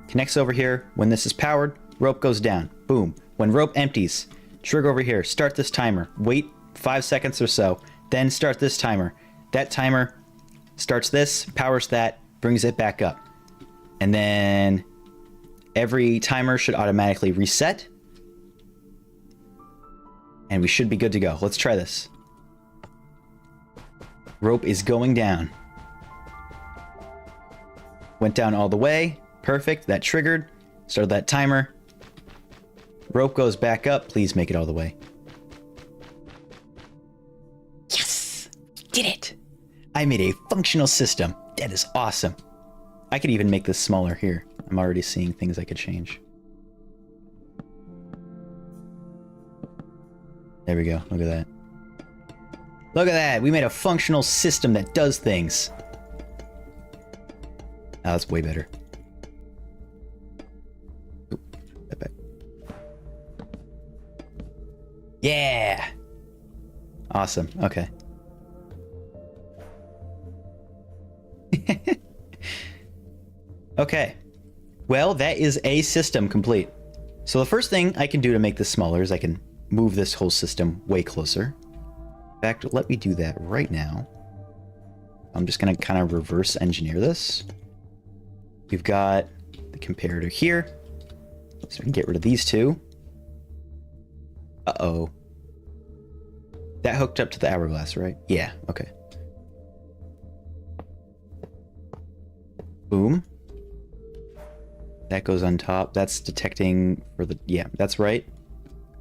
Connects over here. When this is powered, rope goes down. Boom. When rope empties, trigger over here. Start this timer. Wait 5 seconds or so. Then start this timer. That timer starts this, powers that, brings it back up. And then every timer should automatically reset And we should be good to go. Let's try this. Rope is going down. Went down all the way. Perfect. That triggered. Started that timer. Rope goes back up. Please make it all the way. Yes! Did it! I made a functional system. That is awesome. I could even make this smaller here. I'm already seeing things I could change. There we go. Look at that. Look at that. We made a functional system that does things. Oh, that's way better. Oop, step back. Yeah. Awesome. Okay. Okay. Well, that is a system complete. So the first thing I can do to make this smaller is I can move this whole system way closer. In fact, let me do that right now. I'm just going to kind of reverse engineer this. We've got the comparator here. So we can get rid of these two. Uh-oh. That hooked up to the hourglass, right? Yeah, okay. Boom. That goes on top. That's detecting for the... Yeah, that's right.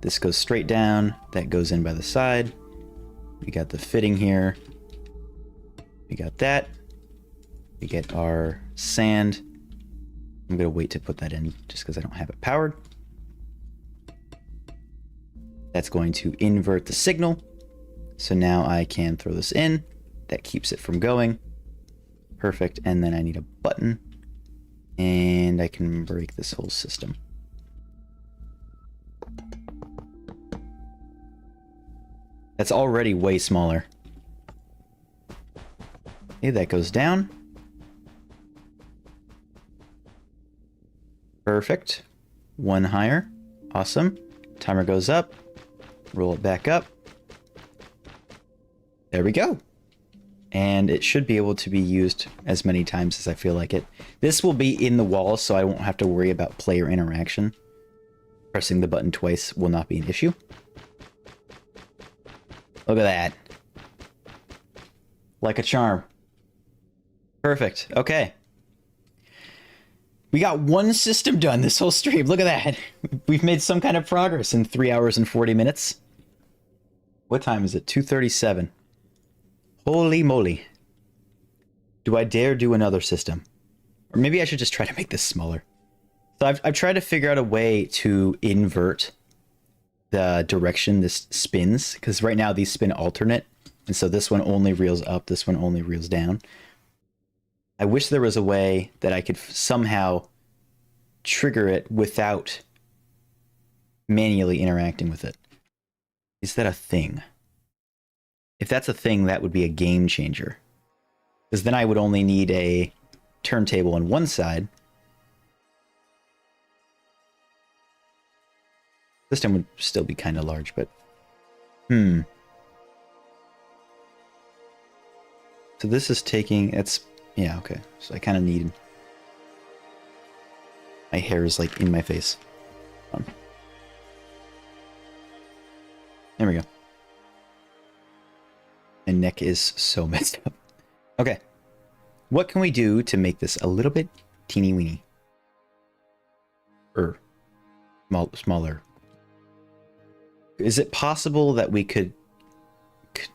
This goes straight down. That goes in by the side. We got the fitting here. We got that. We get our sand. I'm going to wait to put that in just because I don't have it powered. That's going to invert the signal. So now I can throw this in. That keeps it from going. Perfect. And then I need a button. And I can break this whole system. That's already way smaller. Okay, that goes down. Perfect. One higher. Awesome. Timer goes up. Roll it back up. There we go. And it should be able to be used as many times as I feel like it. This will be in the wall, so I won't have to worry about player interaction. Pressing the button twice will not be an issue. Look at that. Like a charm. Perfect. Okay. We got one system done this whole stream. Look at that. We've made some kind of progress in 3 hours and 40 minutes. What time is it? 2:37. Holy moly. Do I dare do another system? Or maybe I should just try to make this smaller. So I've tried to figure out a way to invert the direction this spins, because right now these spin alternate, and so this one only reels up, this one only reels down. I wish there was a way that I could somehow trigger it without manually interacting with it. Is that a thing? If that's a thing, that would be a game changer. Because then I would only need a turntable on one side. System would still be kind of large, but... So this is taking... It's... Yeah, okay. So I kind of need... My hair is like in my face. There we go. My neck is so messed up. Okay. What can we do to make this a little bit teeny weeny? Smaller. Is it possible that we could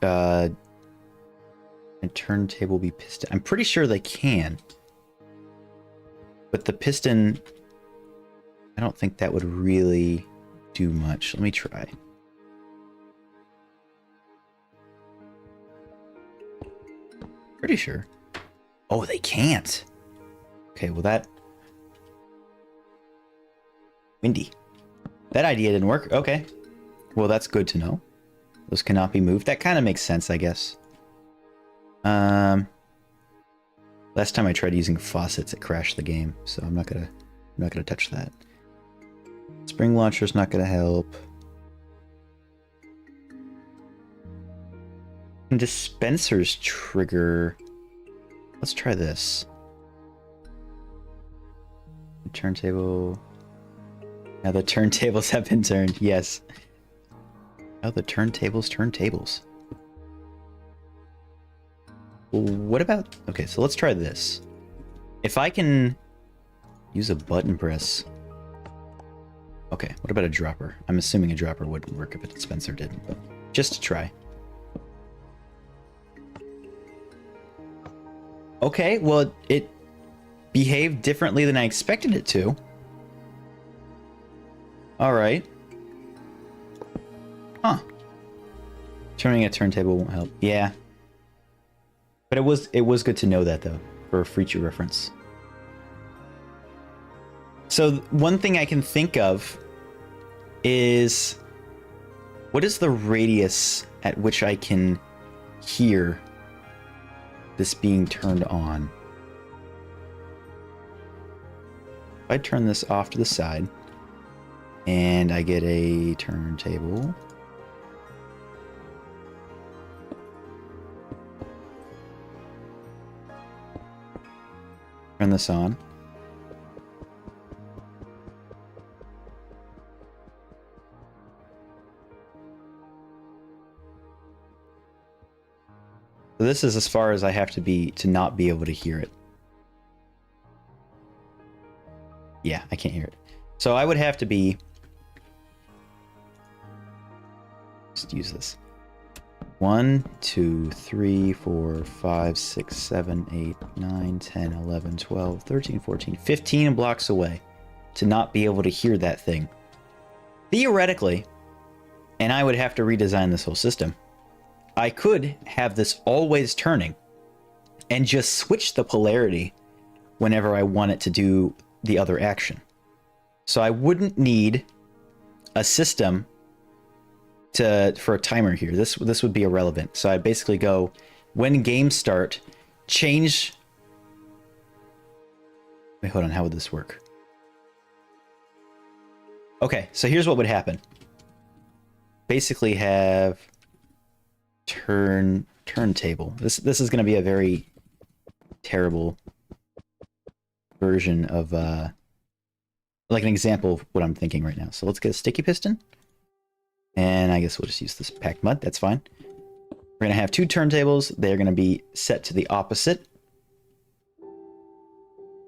a turntable be piston? I'm pretty sure they can. But the piston, I don't think that would really do much. Let me try. Pretty sure. Oh, they can't. Okay, well that... Windy. That idea didn't work. Okay. Well, that's good to know. Those cannot be moved. That kind of makes sense, I guess. Last time I tried using faucets, it crashed the game, so I'm not gonna touch that. Spring launcher's not gonna help. Dispensers trigger. Let's try this. The turntable. Now the turntables have been turned. Yes. Oh, the turntables. Well, what about... Okay, so let's try this. If I can use a button press... Okay, what about a dropper? I'm assuming a dropper wouldn't work if a dispenser didn't, but just to try. Okay, well, it behaved differently than I expected it to. Alright. Huh. Turning a turntable won't help. Yeah. But it was good to know that, though, for a future reference. So one thing I can think of is, what is the radius at which I can hear this being turned on? If I turn this off to the side and I get a turntable. Turn this on. So this is as far as I have to be to not be able to hear it. Yeah, I can't hear it. So I would have to be... Just use this. 1, 2, 3, 4, 5, 6, 7, 8, 9, 10, 11, 12, 13, 14, 15 blocks away to not be able to hear that thing. Theoretically, and I would have to redesign this whole system, I could have this always turning and just switch the polarity whenever I want it to do the other action. So I wouldn't need a system for a timer here. This would be irrelevant. So I'd basically go, when games start, change... Wait, hold on, how would this work? Okay, so here's what would happen. Basically have turntable. This is going to be a very terrible version of like an example of what I'm thinking right now. So let's get a sticky piston. And I guess we'll just use this packed mud. That's fine. We're going to have 2 turntables. They're going to be set to the opposite.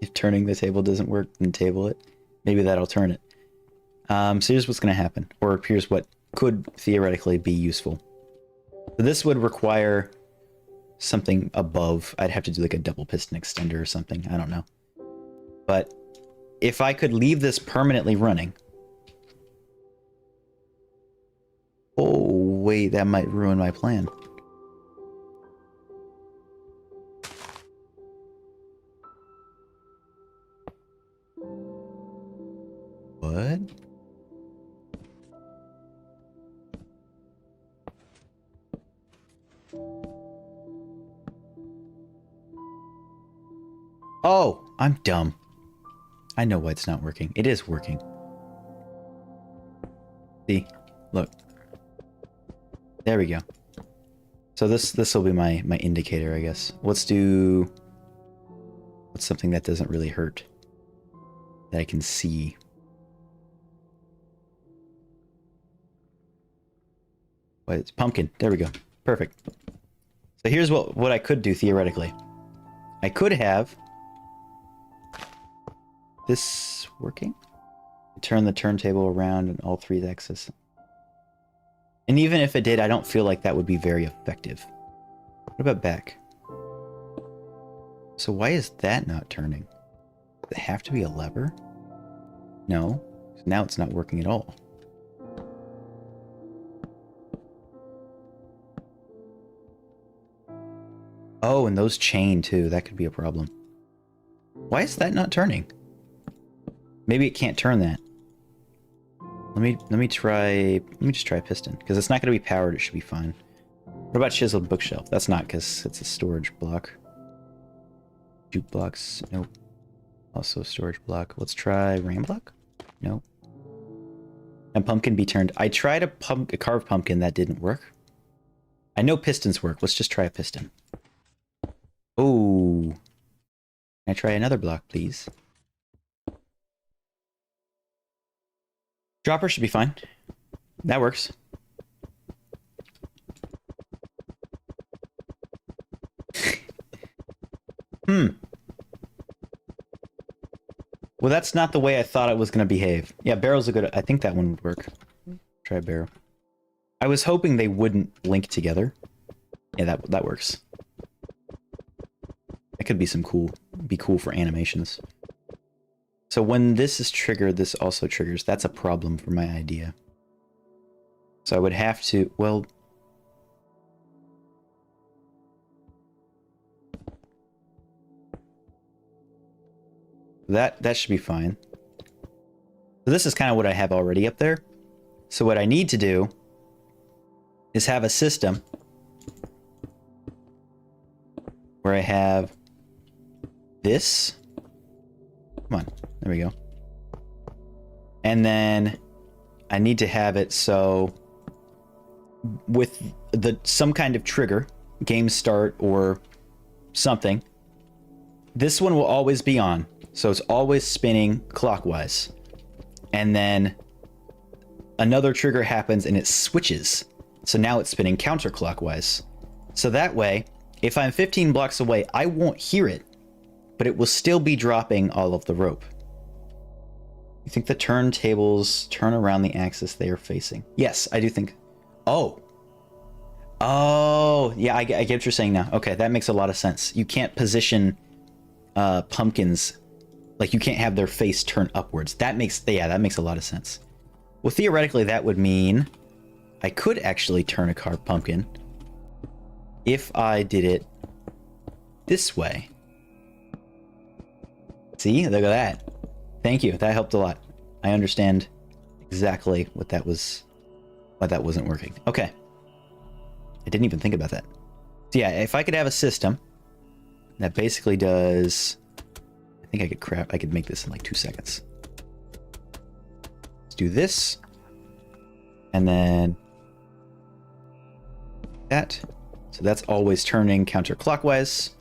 If turning the table doesn't work, then table it. Maybe that'll turn it. So here's what's going to happen. Or here's what could theoretically be useful. So this would require something above. I'd have to do like a double piston extender or something. I don't know. But if I could leave this permanently running... Oh, wait, that might ruin my plan. What? Oh, I'm dumb. I know why it's not working. It is working. See? Look. There we go. So this will be my indicator, I guess. Let's do... What's something that doesn't really hurt? That I can see. What, it's pumpkin. There we go. Perfect. So here's what I could do theoretically. I could have this working. Turn the turntable around in all 3 axes. And even if it did, I don't feel like that would be very effective. What about back? So why is that not turning? Does it have to be a lever? No. Now it's not working at all. Oh, and those chain too. That could be a problem. Why is that not turning? Maybe it can't turn that. Let me just try piston, because it's not going to be powered. It should be fine. What about chiseled bookshelf? That's not, because it's a storage block. Jukebox, nope. Also a storage block. Let's try rain block. Nope. And pumpkin be turned. I tried a carved pumpkin, that didn't work. I know pistons work. Let's just try a piston. Oh. Can I try another block, please? Dropper should be fine. That works. Well, that's not the way I thought it was going to behave. Yeah, barrel's a good... I think that one would work. Try barrel. I was hoping they wouldn't link together. Yeah, that works. That could be cool for animations. So when this is triggered, this also triggers. That's a problem for my idea. So I would have to... Well... That should be fine. So this is kind of what I have already up there. So what I need to do is have a system where I have this. Come on, there we go. And then I need to have it so with some kind of trigger, game start or something, this one will always be on. So it's always spinning clockwise. And then another trigger happens and it switches. So now it's spinning counterclockwise. So that way, if I'm 15 blocks away, I won't hear it, but it will still be dropping all of the rope. You think the turntables turn around the axis they are facing? Yes, I do think. Oh. Oh, yeah, I get what you're saying now. Okay, that makes a lot of sense. You can't position pumpkins, like you can't have their face turn upwards. That makes a lot of sense. Well, theoretically, that would mean I could actually turn a pumpkin if I did it this way. See, look at that. Thank you. That helped a lot. I understand exactly why that wasn't working. Okay. I didn't even think about that. So yeah, if I could have a system that basically does... I think I could make this in like 2 seconds. Let's do this. And then that. So that's always turning counterclockwise.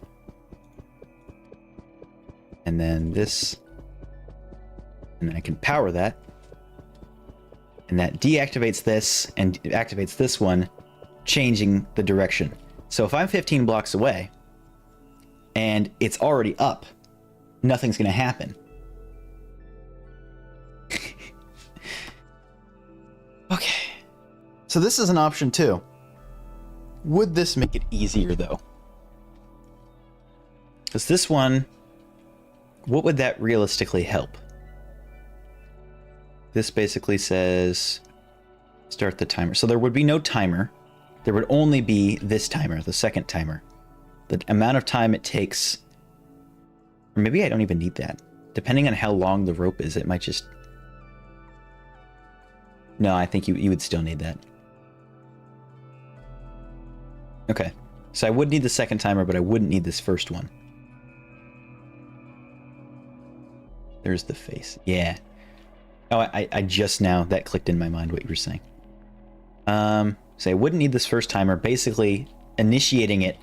And then this. And then I can power that. And that deactivates this and activates this one, changing the direction. So if I'm 15 blocks away and it's already up, nothing's going to happen. Okay. So this is an option too. Would this make it easier though? Because this one, what would that realistically help? This basically says start the timer. So there would be no timer. There would only be this timer, the second timer. The amount of time it takes. Or maybe I don't even need that. Depending on how long the rope is, it might just... No, I think you would still need that. Okay. So I would need the second timer, but I wouldn't need this first one. There's the face. Yeah. Oh, I just now, that clicked in my mind what you were saying. So I wouldn't need this first timer. Basically, initiating it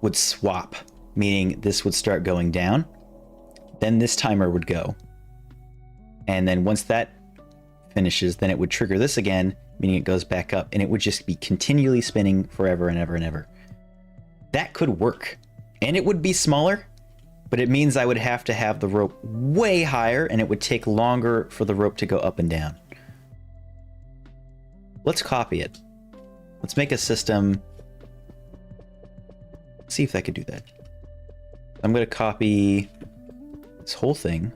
would swap, meaning this would start going down. Then this timer would go. And then once that finishes, then it would trigger this again, meaning it goes back up, and it would just be continually spinning forever and ever and ever. That could work. And it would be smaller, but it means I would have to have the rope way higher, and it would take longer for the rope to go up and down. Let's copy it. Let's make a system. See if that could do that. I'm going to copy this whole thing.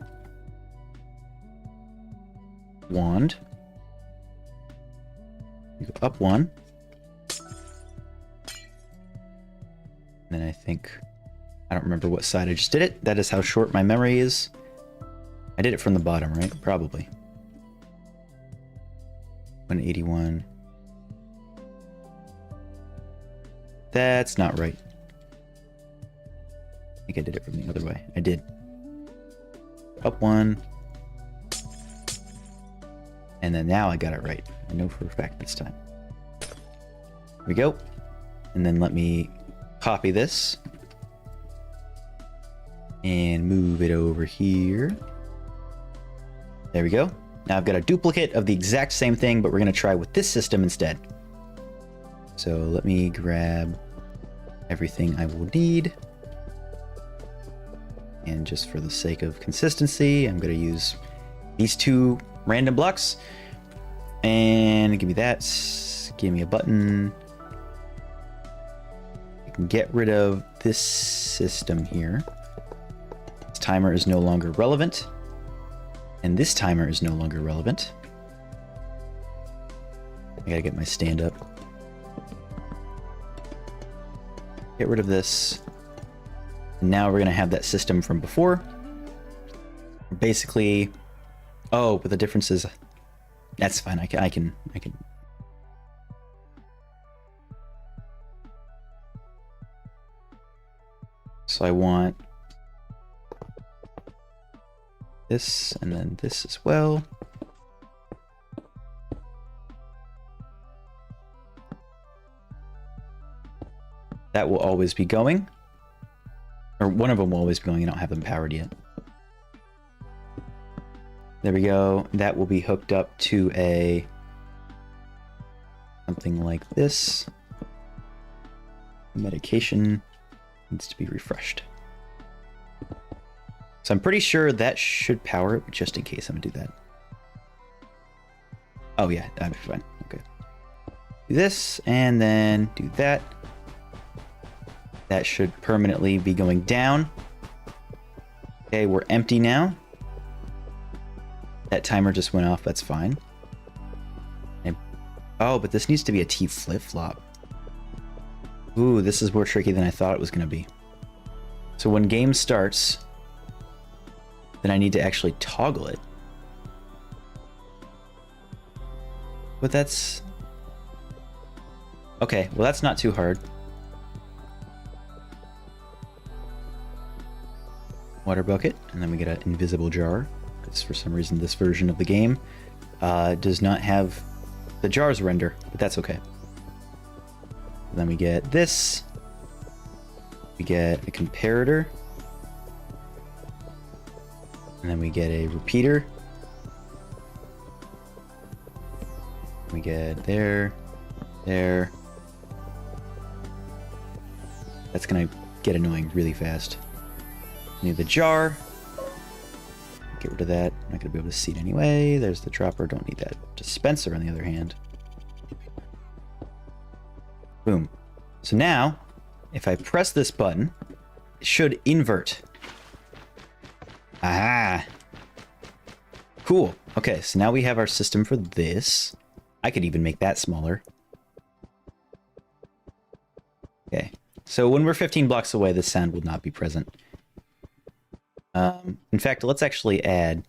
Wand. Go up one. And then I think, I don't remember what side I just did it. That is how short my memory is. I did it from the bottom, right? Probably. 181. That's not right. I think I did it from the other way. I did. Up one. And then now I got it right. I know for a fact this time. Here we go. And then let me copy this. And move it over here. There we go. Now I've got a duplicate of the exact same thing, but we're going to try with this system instead. So let me grab everything I will need. And just for the sake of consistency, I'm going to use these 2 random blocks. And give me that. Give me a button. I can get rid of this system here. This timer is no longer relevant. And this timer is no longer relevant. I gotta get my stand up. Get rid of this. And now we're gonna have that system from before. Basically, oh, but the difference is, that's fine. I can. So I want this and then this as well. That will always be going. Or one of them will always be going. I don't have them powered yet. There we go. That will be hooked up to a something like this. Medication needs to be refreshed. So I'm pretty sure that should power it, but just in case, I'm gonna do that. Oh yeah, that'd be fine. Okay. Do this and then do that. That should permanently be going down. Okay, we're empty now. That timer just went off, that's fine. And, oh, but this needs to be a T flip-flop. Ooh, this is more tricky than I thought it was going to be. So when game starts, then I need to actually toggle it. But that's... okay, well that's not too hard. Water bucket, and then we get an invisible jar. Because for some reason this version of the game does not have the jars render, but that's okay. Then we get this. We get a comparator. And then we get a repeater. We get there, there. That's gonna get annoying really fast. Need the jar. Get rid of that. I'm not gonna be able to see it anyway. There's the dropper. Don't need that dispenser on the other hand. Boom. So now, if I press this button, it should invert. Aha! Cool. Okay, so now we have our system for this. I could even make that smaller. Okay, so when we're 15 blocks away, this sound will not be present. In fact, let's actually add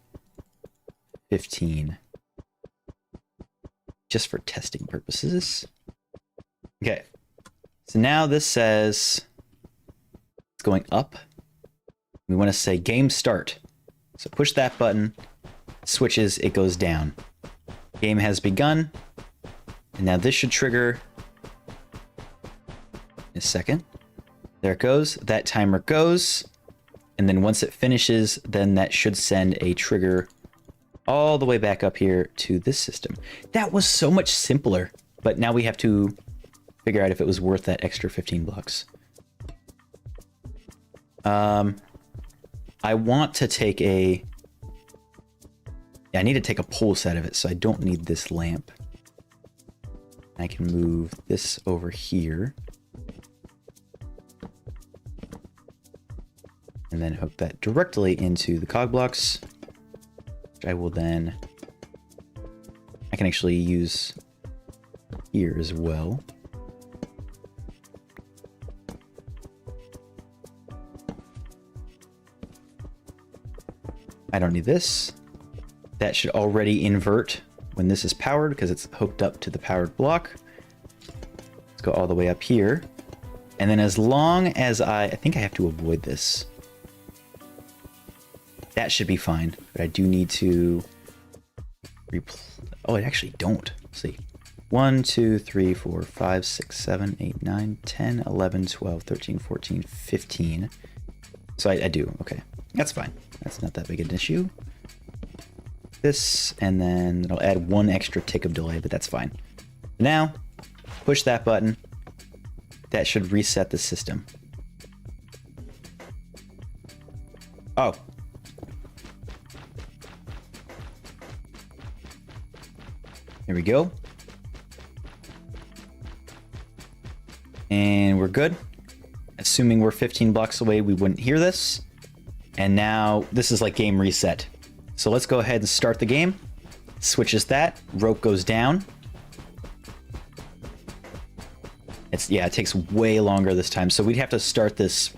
15. Just for testing purposes. Okay. So now this says it's going up. We want to say game start. So push that button, switches, it goes down. Game has begun. And now this should trigger in a second. There it goes. That timer goes. And then once it finishes, then that should send a trigger all the way back up here to this system. That was so much simpler, but now we have to figure out if it was worth that extra 15 bucks. I want to take a... yeah, I need to take a pulse out of it, so I don't need this lamp. I can move this over here. And then hook that directly into the cog blocks, which I will then... I can actually use here as well. I don't need this. That should already invert when this is powered because it's hooked up to the powered block. Let's go all the way up here. And then as long as I think I have to avoid this. That should be fine, but I do need to oh, I actually don't. Let's see. 1, 2, 3, 4, 5, 6, 7, 8, 9, 10, 11, 12, 13, 14, 15. So I do. Okay. That's fine. That's not that big an issue. This, and then it'll add 1 extra tick of delay, but that's fine. Now, push that button. That should reset the system. Oh. Here we go. And we're good. Assuming we're 15 blocks away, we wouldn't hear this. And now this is like game reset. So let's go ahead and start the game. Switches that. Rope goes down. Yeah, it takes way longer this time. So we'd have to start this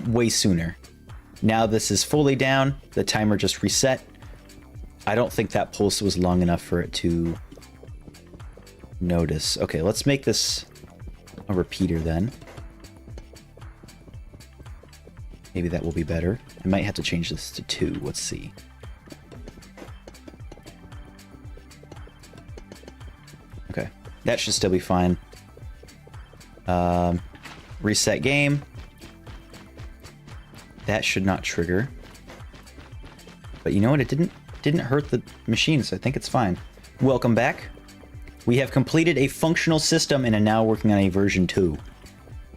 way sooner. Now this is fully down. The timer just reset. I don't think that pulse was long enough for it to notice. Okay, let's make this a repeater then. Maybe that will be better. I might have to change this to 2. Let's see. Okay, that should still be fine. Reset game. That should not trigger. But you know what? It didn't hurt the machine, so I think it's fine. Welcome back. We have completed a functional system and are now working on a version 2.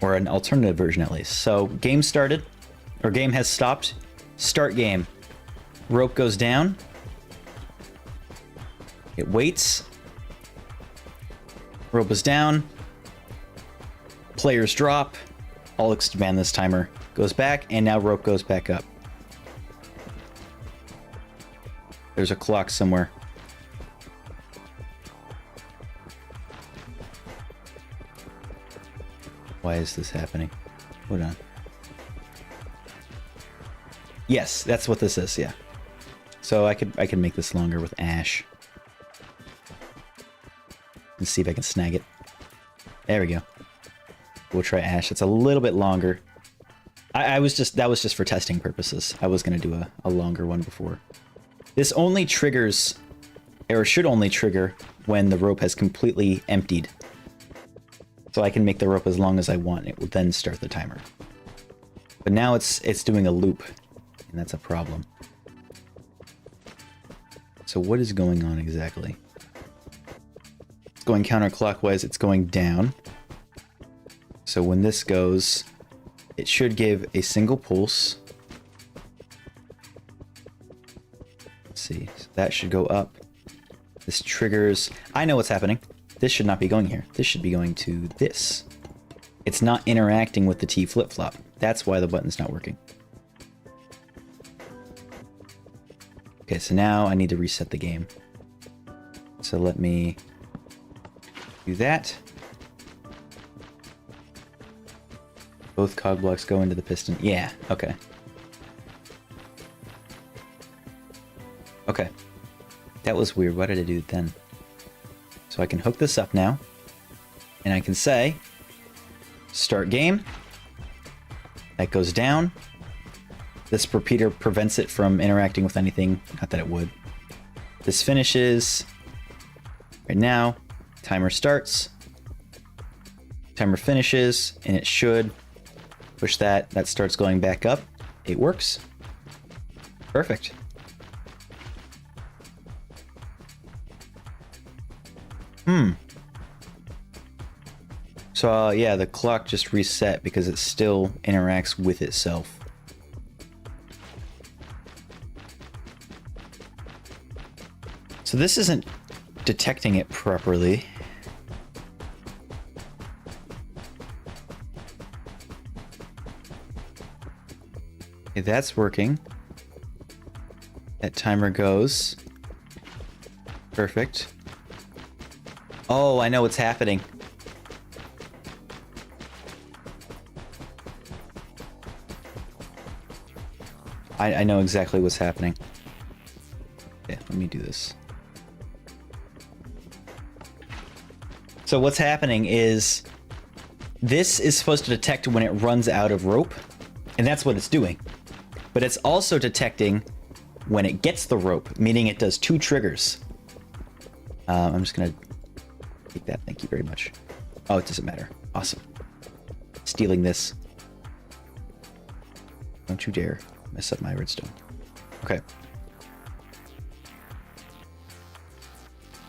Or an alternative version at least. So game started. Or game has stopped. Start game. Rope goes down. It waits. Rope is down. Players drop. I'll expand this timer. Goes back, and now rope goes back up. There's a clock somewhere. Why is this happening? Hold on. Yes, that's what this is, yeah. So I could make this longer with ash. Let's see if I can snag it. There we go. We'll try ash. It's a little bit longer. That was just for testing purposes. I was gonna do a longer one before. This only triggers, or should only trigger, when the rope has completely emptied. So I can make the rope as long as I want. It will then start the timer. But now it's doing a loop, and that's a problem. So what is going on exactly? It's going counterclockwise. It's going down. So when this goes, it should give a single pulse. Let's see. So that should go up. This triggers. I know what's happening. This should not be going here. This should be going to this. It's not interacting with the T flip-flop. That's why the button's not working. Okay, so now I need to reset the game. So let me do that. Both cog blocks go into the piston. Yeah, okay. Okay. That was weird. Why did I do it then? So I can hook this up now. And I can say, start game. That goes down. This repeater prevents it from interacting with anything. Not that it would. This finishes. Right now, timer starts. Timer finishes, and it should push that. That starts going back up. It works. Perfect. So, yeah, the clock just reset because it still interacts with itself. So this isn't detecting it properly. Okay, that's working. That timer goes. Perfect. Oh, I know what's happening. I know exactly what's happening. Yeah, let me do this. So what's happening is this is supposed to detect when it runs out of rope, and that's what it's doing. But it's also detecting when it gets the rope, meaning it does 2 triggers. I'm just gonna take that. Thank you very much. Oh, it doesn't matter. Awesome. Stealing this. Don't you dare mess up my redstone. Okay.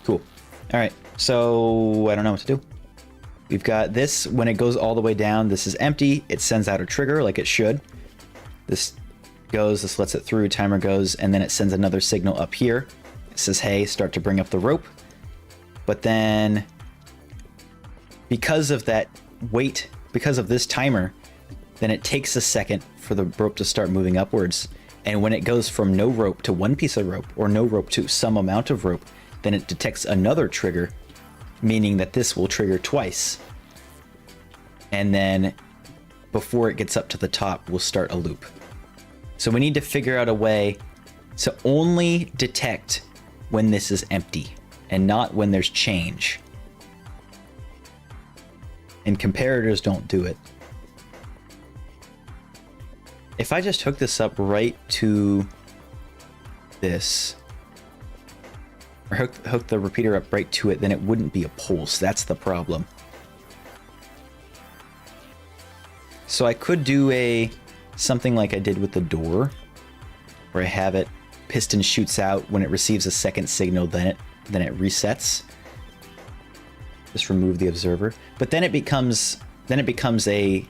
Cool. All right. So I don't know what to do. We've got this. When it goes all the way down, this is empty. It sends out a trigger like it should. This goes, this lets it through, timer goes, and then it sends another signal up here. It says, hey, start to bring up the rope. But then, because of that wait, because of this timer, then it takes a second for the rope to start moving upwards. And when it goes from no rope to one piece of rope, or no rope to some amount of rope, then it detects another trigger, meaning that this will trigger twice. And then before it gets up to the top, we'll start a loop. So we need to figure out a way to only detect when this is empty and not when there's change. And comparators don't do it. If I just hook this up right to this, or hook the repeater up right to it, then it wouldn't be a pulse. That's the problem. So I could do something like I did with the door, where I have it, piston shoots out when it receives a second signal, then it resets. Just remove the observer, but then it becomes a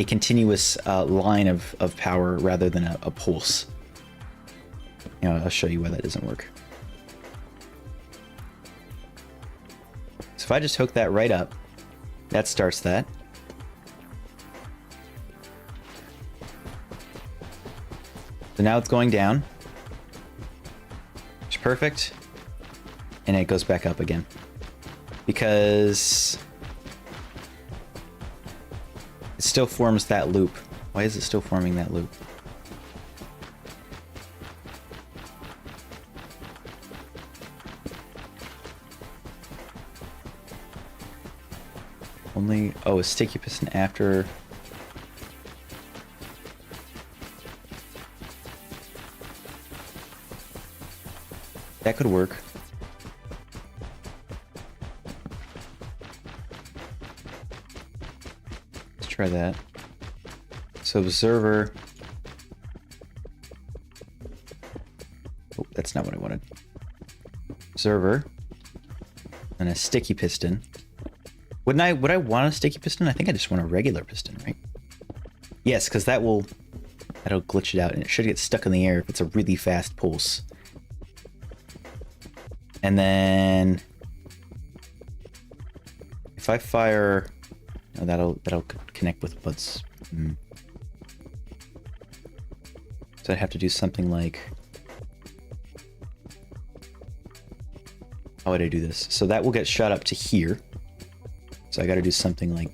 continuous line of power rather than a pulse. You know, I'll show you why that doesn't work. So if I just hook that right up, that starts that. So now it's going down. It's perfect. And it goes back up again. Because it still forms that loop. Why is it still forming that loop? Only, oh, a sticky piston after. That could work. Let's try that. So observer. Oh, that's not what I wanted. Observer. And a sticky piston. Would I want a sticky piston? I think I just want a regular piston, right? Yes, because that'll glitch it out, and it should get stuck in the air if it's a really fast pulse. And then if I fire, oh, that'll connect with buds. So I'd have to do something like, how would I do this? So that will get shot up to here. So I got to do something like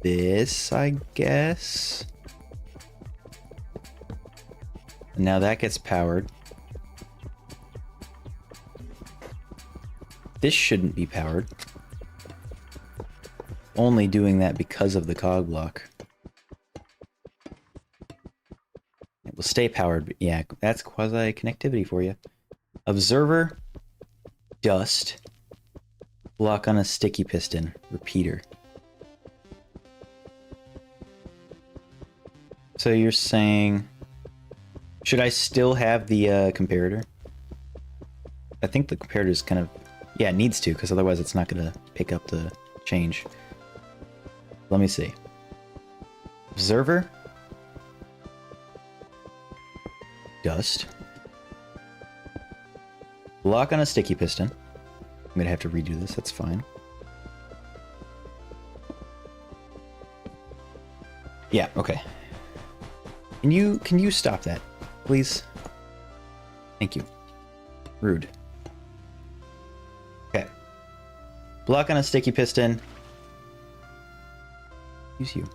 this, I guess. And now that gets powered. This shouldn't be powered. Only doing that because of the cog block. It will stay powered, but yeah, that's quasi-connectivity for you. Observer, dust, block on a sticky piston, repeater. So you're saying, should I still have the comparator? I think the comparator is kind of, yeah, it needs to, because otherwise it's not going to pick up the change. Let me see. Observer. Dust. Lock on a sticky piston. I'm going to have to redo this, that's fine. Yeah, okay. Can you stop that, please? Thank you. Rude. Okay. Block on a sticky piston. Use you.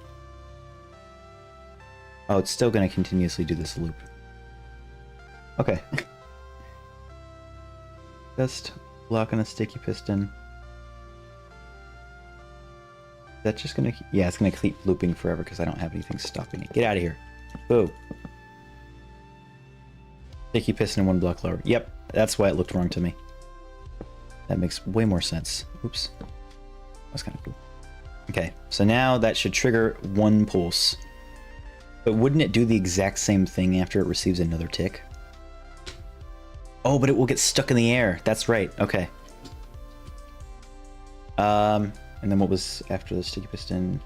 Oh, it's still going to continuously do this loop. Okay. Just block on a sticky piston. That's just going to... Yeah, it's going to keep looping forever because I don't have anything stopping it. Get out of here. Boo. Sticky piston one block lower. Yep, that's why it looked wrong to me. That makes way more sense. Oops. That's kind of cool. Okay, so now that should trigger one pulse. But wouldn't it do the exact same thing after it receives another tick? Oh, but it will get stuck in the air. That's right. Okay. And then what was after the sticky piston?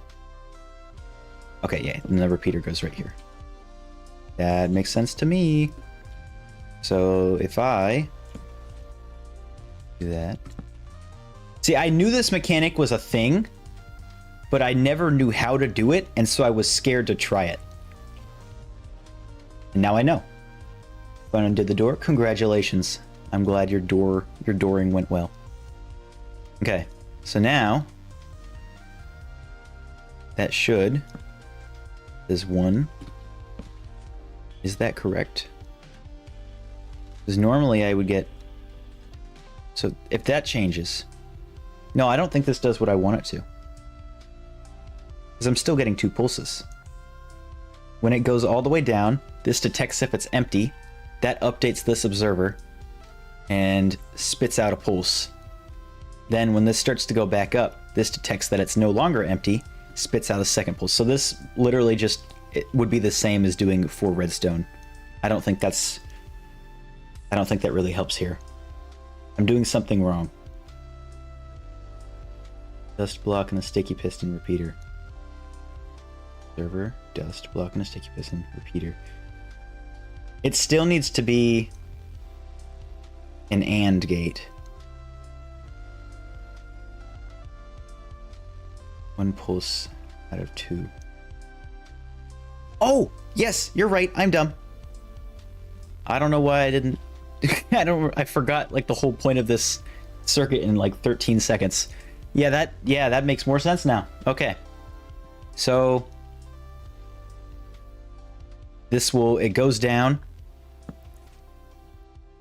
Okay, yeah, and the repeater goes right here. That makes sense to me. So if I do that. See, I knew this mechanic was a thing, but I never knew how to do it, and so I was scared to try it. And now I know. If I undid the door, congratulations. I'm glad your dooring went well. Okay, so now that should is 1. Is that correct? Because normally I would get... So if that changes... No, I don't think this does what I want it to. Because I'm still getting 2 pulses. When it goes all the way down, this detects if it's empty. That updates this observer and spits out a pulse. Then when this starts to go back up, this detects that it's no longer empty, spits out a second pulse. So this literally just it would be the same as doing 4 redstone. I don't think that really helps here. I'm doing something wrong. Dust block and a sticky piston repeater. Server, dust block and a sticky piston repeater. It still needs to be an AND gate. 1 pulse out of 2. Oh, yes, you're right. I'm dumb. I don't know why I didn't. I forgot like the whole point of this circuit in like 13 seconds. Yeah, that makes more sense now. Okay. So it goes down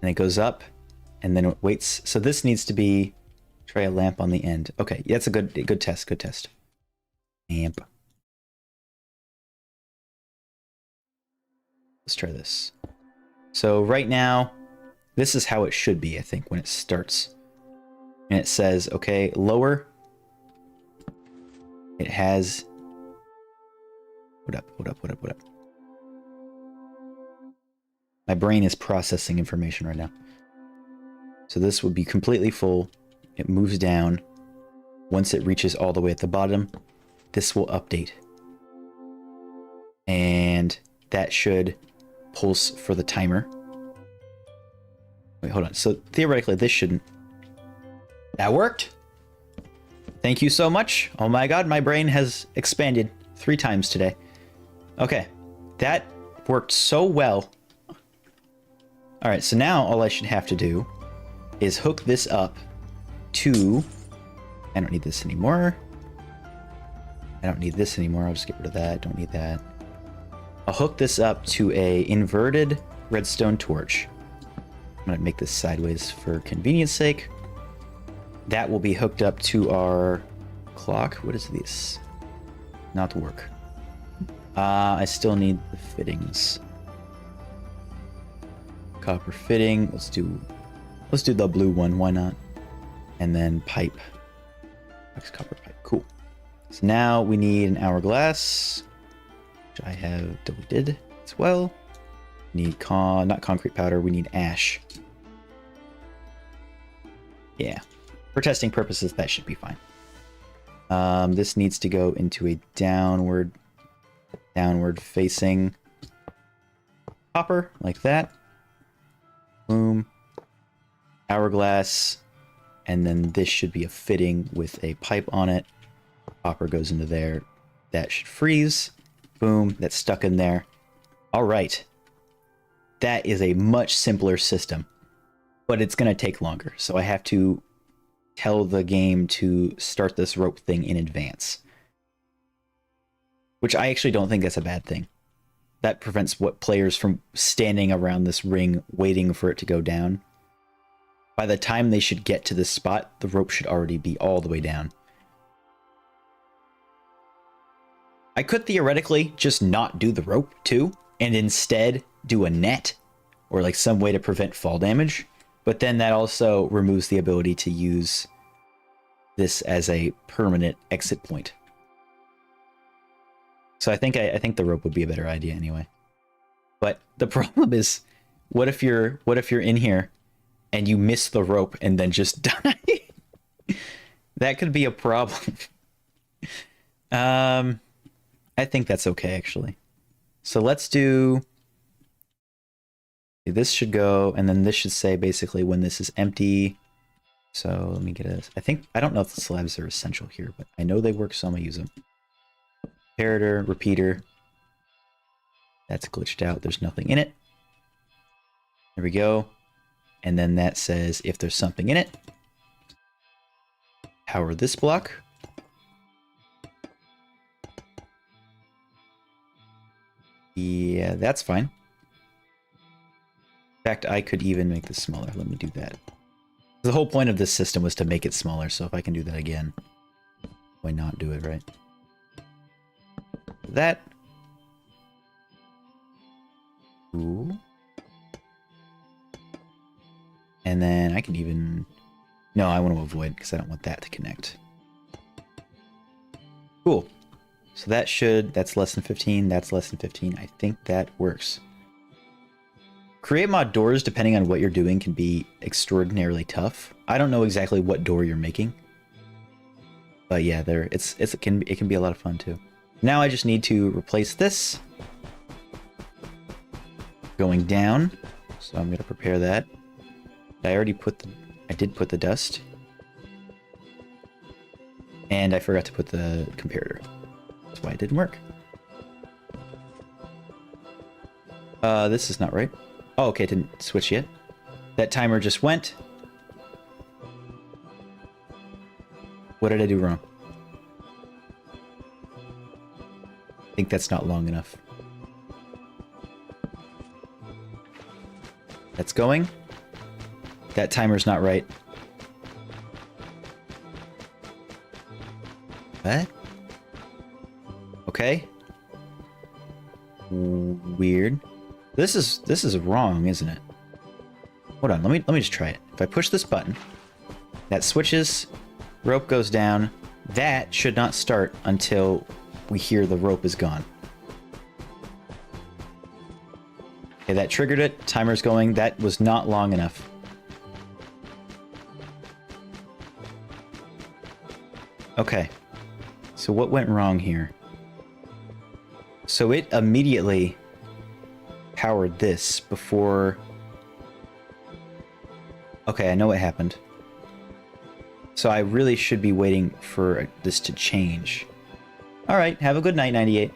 and it goes up and then it waits. So this needs to be try a lamp on the end. Okay, yeah, that's a good test. Good test. Lamp. Let's try this. So right now, this is how it should be, I think, when it starts. And it says, okay, lower. It has... What up? My brain is processing information right now. So this would be completely full. It moves down. Once it reaches all the way at the bottom, this will update. And that should pulse for the timer. Wait, hold on. So theoretically, this shouldn't... That worked! Thank you so much. Oh my god, my brain has expanded 3 times today. Okay, that worked so well. Alright, so now all I should have to do is hook this up to... I don't need this anymore. I don't need this anymore. I'll just get rid of that. Don't need that. I'll hook this up to a inverted redstone torch. I'm going to make this sideways for convenience sake. That will be hooked up to our clock. What is this? Not work. I still need the fittings. Copper fitting. Let's do the blue one. Why not? And then pipe. Copper pipe. Cool. So now we need an hourglass, which I have did as well. Need not concrete powder. We need ash. Yeah. For testing purposes, that should be fine. This needs to go into a downward facing copper, like that. Boom. Hourglass. And then this should be a fitting with a pipe on it. Copper goes into there. That should freeze. Boom. That's stuck in there. All right. That is a much simpler system. But it's going to take longer. So I have to tell the game to start this rope thing in advance. Which I actually don't think that's a bad thing. That prevents players from standing around this ring waiting for it to go down. By the time they should get to this spot, the rope should already be all the way down. I could theoretically just not do the rope too, and instead do a net, or like some way to prevent fall damage. But then that also removes the ability to use this as a permanent exit point. So I think the rope would be a better idea anyway. But the problem is, what if you're in here and you miss the rope and then just die? That could be a problem. I think that's okay, actually. So let's do... This should go, and then this should say basically when this is empty. So let me get a... I don't know if the slabs are essential here, but I know they work, so I'm gonna use them. Comparator, repeater. That's glitched out. There's nothing in it. There we go. And then that says if there's something in it, power this block. Yeah, that's fine. In fact, I could even make this smaller. Let me do that. The whole point of this system was to make it smaller, so if I can do that again, why not do it, right? That. Ooh. And then I can even... No, I want to avoid because I don't want that to connect. Cool. So that should... That's less than 15. That's less than 15. I think that works. Create mod doors, depending on what you're doing, can be extraordinarily tough. I don't know exactly what door you're making. But yeah, it can be a lot of fun too. Now I just need to replace this. Going down. So I'm going to prepare that. I already put the... I did put the dust. And I forgot to put the comparator. That's why it didn't work. This is not right. Oh, okay, it didn't switch yet. That timer just went. What did I do wrong? I think that's not long enough. That's going. That timer's not right. What? Okay. Weird. This is wrong, isn't it? Hold on, let me just try it. If I push this button, that switches, rope goes down. That should not start until we hear the rope is gone. Okay, that triggered it. Timer's going. That was not long enough. Okay. So what went wrong here? So it immediately powered this before... Okay, I know what happened. So I really should be waiting for this to change. Alright, have a good night, 98.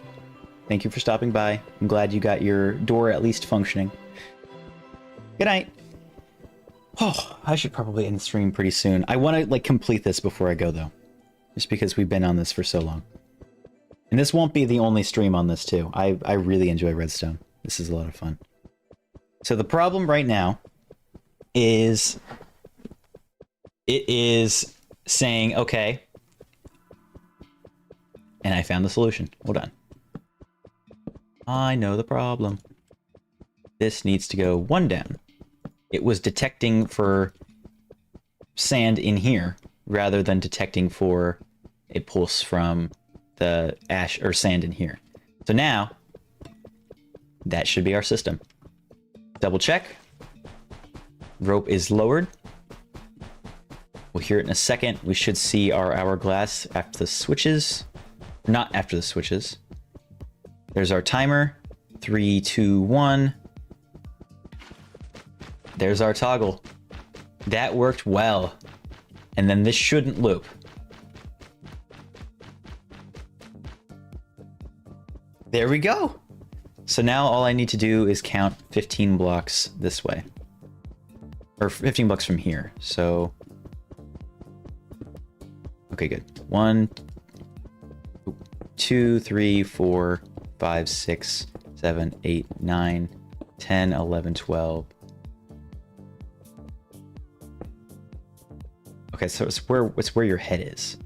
Thank you for stopping by. I'm glad you got your door at least functioning. Good night. Oh, I should probably end the stream pretty soon. I want to, like, complete this before I go, though. Just because we've been on this for so long. And this won't be the only stream on this, too. I really enjoy Redstone. This is a lot of fun. So the problem right now is... It is saying, okay... And I found the solution. Hold on. I know the problem. This needs to go one down. It was detecting for sand in here rather than detecting for a pulse from the ash or sand in here. So now that should be our system. Double check. Rope is lowered. We'll hear it in a second. We should see our hourglass after the switches. Not after the switches. There's our timer. 3, 2, 1. There's our toggle. That worked well. And then this shouldn't loop. There we go. So now all I need to do is count 15 blocks this way. Or 15 blocks from here. So... Okay, good. 1, 2, 3, 4, 5, 6, 7, 8, 9, 10, 11, 12. Okay, so it's where your head is.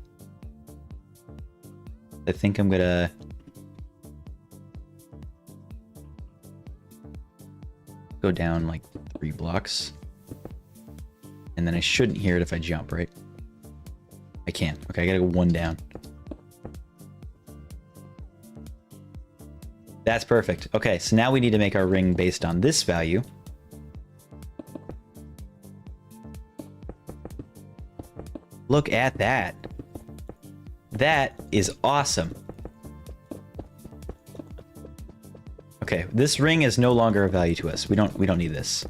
I think I'm gonna... go down like 3 blocks. And then I shouldn't hear it if I jump, right? I can. Okay, I gotta go 1 down. That's perfect. Okay, so now we need to make our ring based on this value. Look at that. That is awesome. Okay, this ring is no longer of value to us. We don't need this.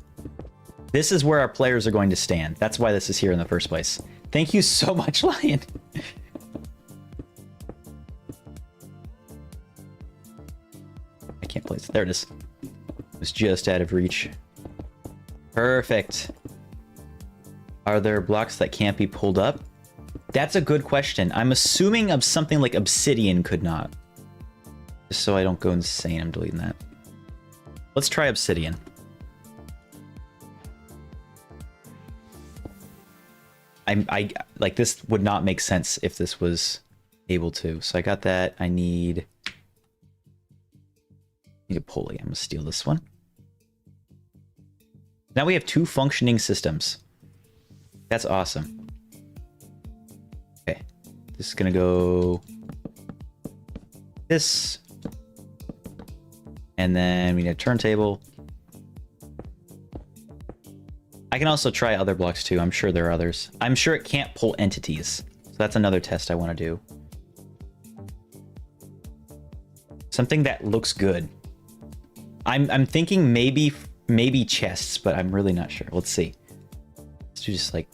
This is where our players are going to stand. That's why this is here in the first place. Thank you so much, Lion. I can't place it. There it is. It was just out of reach. Perfect. Are there blocks that can't be pulled up? That's a good question. I'm assuming of something like obsidian could not. Just so I don't go insane, I'm deleting that. Let's try obsidian. I like, this would not make sense if this was able to. So I got that. I need a pulley. I'm gonna steal this one. Now we have 2 functioning systems. That's awesome. Okay, this is gonna go this, and then we need a turntable. I can also try other blocks too. I'm sure there are others. I'm sure it can't pull entities. So that's another test I want to do. Something that looks good. I'm thinking maybe chests, but I'm really not sure. Let's see. Let's do just like,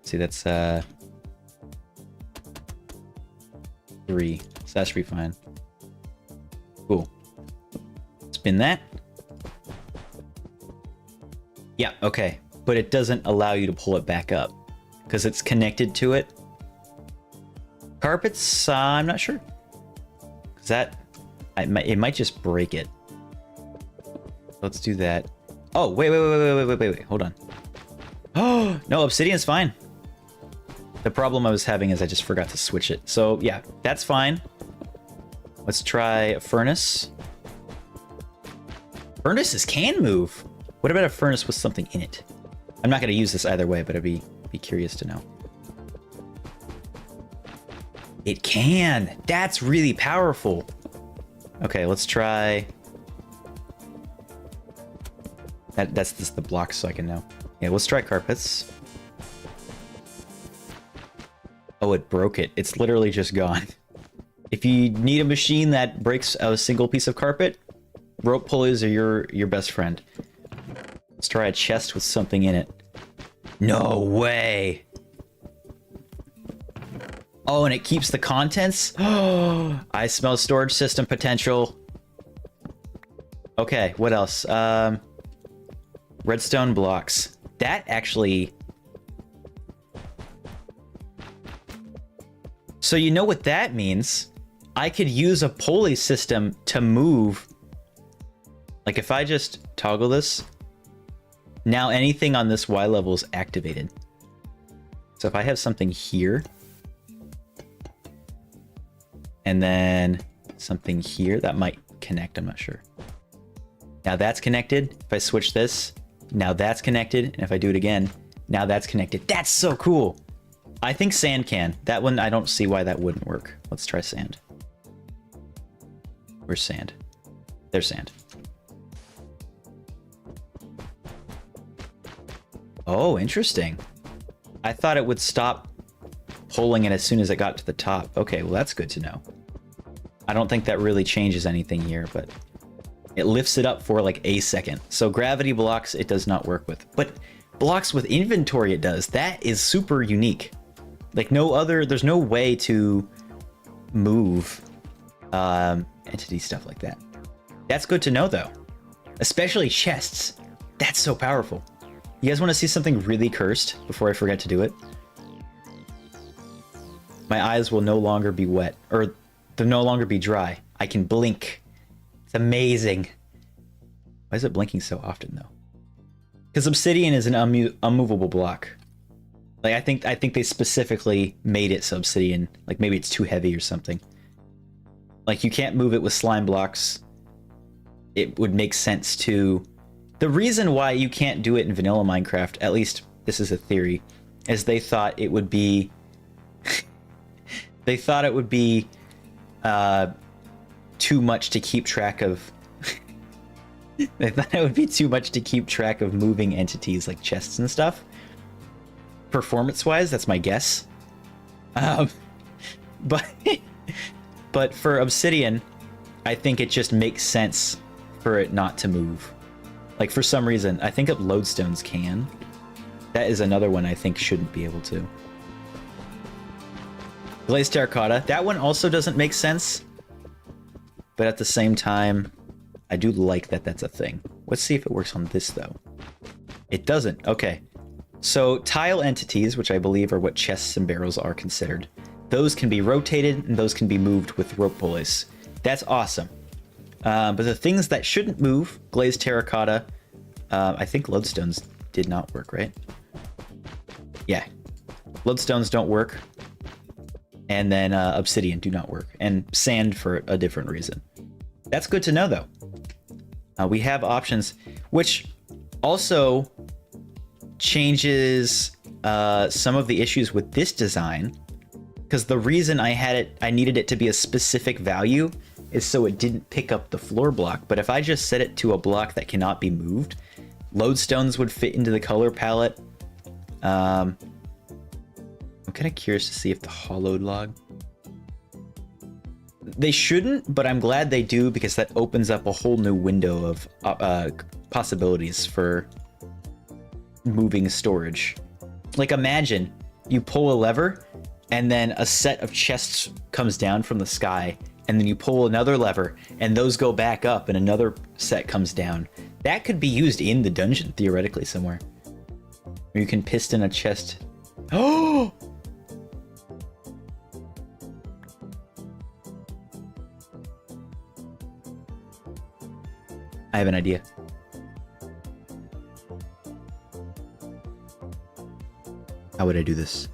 see, that's 3. So that should be fine. Cool. Spin that. Yeah, okay. But it doesn't allow you to pull it back up because it's connected to it. Carpets, I'm not sure. Because that, it might just break it. Let's do that. Oh, wait. Hold on. Oh, no, obsidian's fine. The problem I was having is I just forgot to switch it. So yeah, that's fine. Let's try a furnace. Furnaces can move. What about a furnace with something in it? I'm not going to use this either way, but I'd be curious to know. It can. That's really powerful. Okay, let's try. That's just the blocks, so I can know. Yeah, let's try carpets. Oh, it broke it. It's literally just gone. If you need a machine that breaks a single piece of carpet, rope pulleys are your best friend. Let's try a chest with something in it. No way. Oh, and it keeps the contents? Oh, I smell storage system potential. Okay, what else? Redstone blocks. That actually... So you know what that means? I could use a pulley system to move. Like if I just toggle this, now anything on this Y level is activated. So if I have something here, and then something here, that might connect, I'm not sure. Now that's connected. If I switch this, now that's connected. And if I do it again, now that's connected. That's so cool. I think sand can. That one, I don't see why that wouldn't work. Let's try sand. Where's sand? There's sand. Oh, interesting. I thought it would stop pulling it as soon as it got to the top. Okay, well, that's good to know. I don't think that really changes anything here, but it lifts it up for like a second. So gravity blocks, it does not work with. But blocks with inventory, it does. That is super unique. Like no other, there's no way to move entity stuff like that. That's good to know though. Especially chests. That's so powerful. You guys want to see something really cursed before I forget to do it? My eyes will no longer be wet, or they'll no longer be dry. I can blink. It's amazing. Why is it blinking so often though? Because obsidian is an unmovable block. Like I think they specifically made it so obsidian, like maybe it's too heavy or something. Like you can't move it with slime blocks. It would make sense to... The reason why you can't do it in vanilla Minecraft, at least this is a theory, is they thought it would be... they thought it would be too much to keep track of... they thought it would be too much to keep track of moving entities like chests and stuff. Performance-wise, that's my guess. But for obsidian, I think it just makes sense for it not to move. Like, for some reason, I think lodestones can. That is another one I think shouldn't be able to. Glazed terracotta. That one also doesn't make sense. But at the same time, I do like that that's a thing. Let's see if it works on this, though. It doesn't. Okay. So tile entities, which I believe are what chests and barrels are considered, those can be rotated and those can be moved with rope pulleys. That's awesome. But the things that shouldn't move, glazed terracotta, I think lodestones did not work, right? Yeah. Lodestones don't work. And then obsidian do not work. And sand for a different reason. That's good to know, though. We have options, which also changes some of the issues with this design. Because the reason I needed it to be a specific value is so it didn't pick up the floor block. But if I just set it to a block that cannot be moved, lodestones would fit into the color palette. I'm kind of curious to see if the hollowed log... They shouldn't, but I'm glad they do because that opens up a whole new window of possibilities for moving storage. Like, imagine you pull a lever and then a set of chests comes down from the sky, and then you pull another lever and those go back up and another set comes down. That could be used in the dungeon, theoretically, somewhere. Or you can piston a chest. Oh! I have an idea. How would I do this?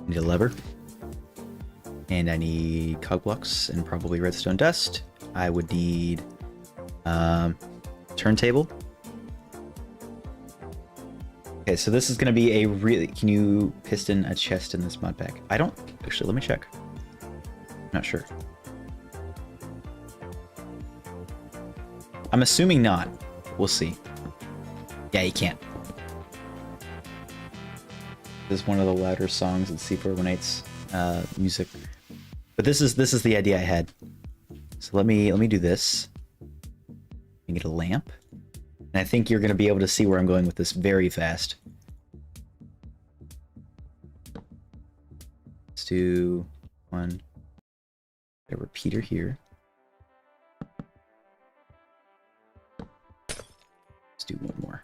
Need a lever. And I need cog blocks and probably redstone dust. I would need turntable. Okay, so this is going to be a really... Can you piston a chest in this mod pack? I don't... Actually, let me check. Not sure. I'm assuming not. We'll see. Yeah, you can't. This is one of the louder songs in C418's music. But this is the idea I had. So let me do this. And get a lamp. And I think you're going to be able to see where I'm going with this very fast. Let's do one. A repeater here. Let's do one more.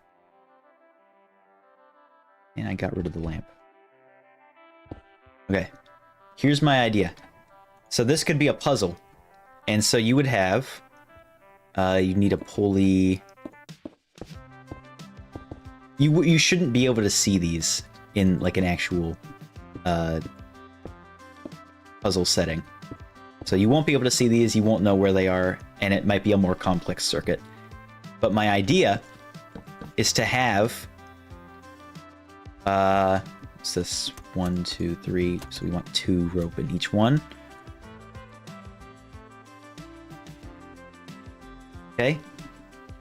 And I got rid of the lamp. Okay. Here's my idea. So this could be a puzzle. And so you would have... you need a pulley... You shouldn't be able to see these in like an actual puzzle setting. So you won't be able to see these, you won't know where they are, and it might be a more complex circuit. But my idea is to have what's this? 1, 2, 3. So we want 2 rope in each one. Okay.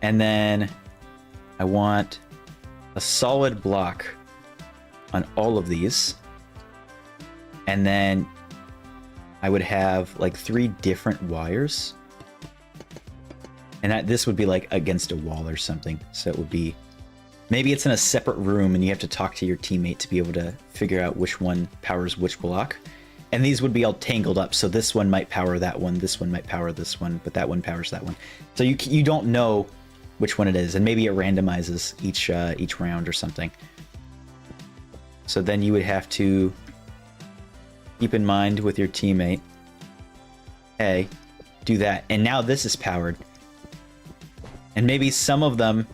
And then I want a solid block on all of these. And then I would have like 3 different wires. And this would be like against a wall or something. So it would be, maybe it's in a separate room and you have to talk to your teammate to be able to figure out which one powers which block. And these would be all tangled up. So this one might power that one, this one might power this one, but that one powers that one. So you don't know which one it is, and maybe it randomizes each round or something. So then you would have to keep in mind with your teammate, hey, do that. And now this is powered. And maybe some of them,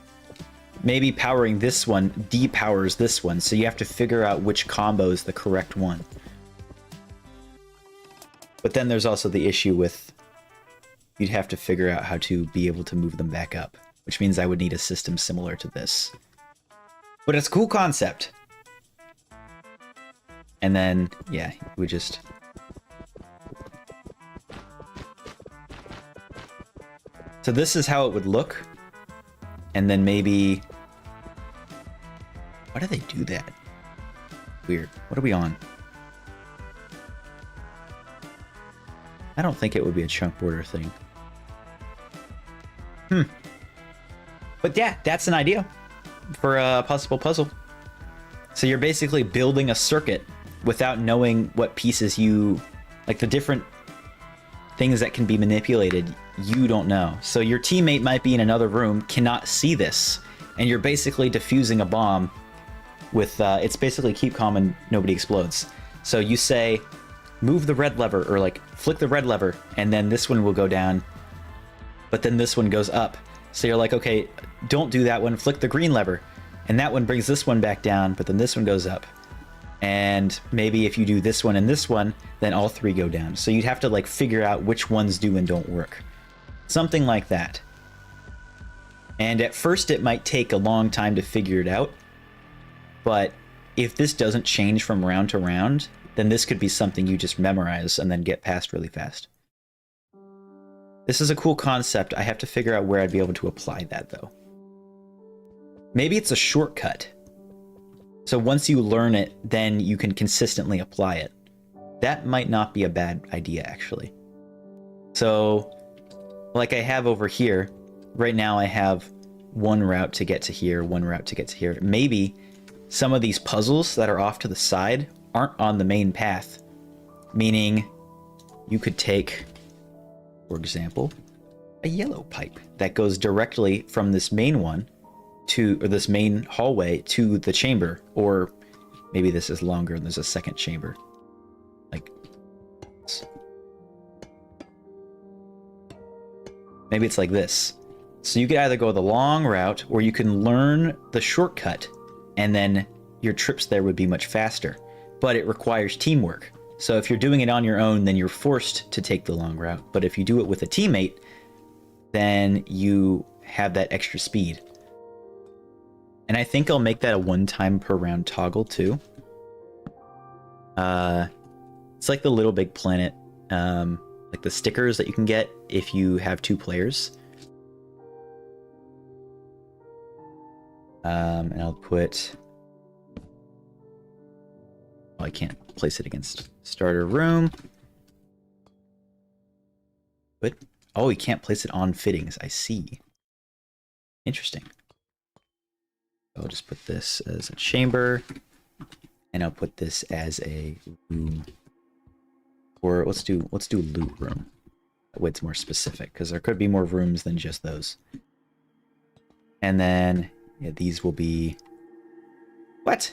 maybe powering this one depowers this one, so you have to figure out which combo is the correct one. But then there's also the issue with you'd have to figure out how to be able to move them back up, which means I would need a system similar to this. But it's a cool concept. And then, yeah, we just... So this is how it would look. And then maybe... Why do they do that? Weird. What are we on? I don't think it would be a chunk border thing. But yeah, that's an idea for a possible puzzle. So you're basically building a circuit without knowing what pieces you... Like the different things that can be manipulated, you don't know. So your teammate might be in another room, cannot see this, and you're basically defusing a bomb with... it's basically keep calm and nobody explodes. So you say, move the red lever, or like flick the red lever, and then this one will go down, but then this one goes up. So you're like, okay, don't do that one, flick the green lever, and that one brings this one back down, but then this one goes up. And maybe if you do this one and this one, then all three go down. So you'd have to like figure out which ones do and don't work. Something like that. And at first it might take a long time to figure it out, but if this doesn't change from round to round, then this could be something you just memorize and then get past really fast. This is a cool concept. I have to figure out where I'd be able to apply that, though. Maybe it's a shortcut. So once you learn it, then you can consistently apply it. That might not be a bad idea, actually. So, like I have over here, right now I have one route to get to here, one route to get to here. Maybe some of these puzzles that are off to the side aren't on the main path, meaning you could take, for example, a yellow pipe that goes directly from this main one to, or this main hallway to the chamber, or maybe this is longer and there's a second chamber. Like this. Maybe it's like this. So you could either go the long route, or you can learn the shortcut, and then your trips there would be much faster. But it requires teamwork. So if you're doing it on your own, then you're forced to take the long route. But if you do it with a teammate, then you have that extra speed. And I think I'll make that a 1 time per round toggle too. It's like the Little Big Planet, like the stickers that you can get if you have 2 players. And I'll put... Oh, I can't place it against starter room. But, oh, you can't place it on fittings. I see. Interesting. I'll just put this as a chamber, and I'll put this as a room. Or let's do loot room. That way it's more specific, because there could be more rooms than just those. And then yeah, these will be... What?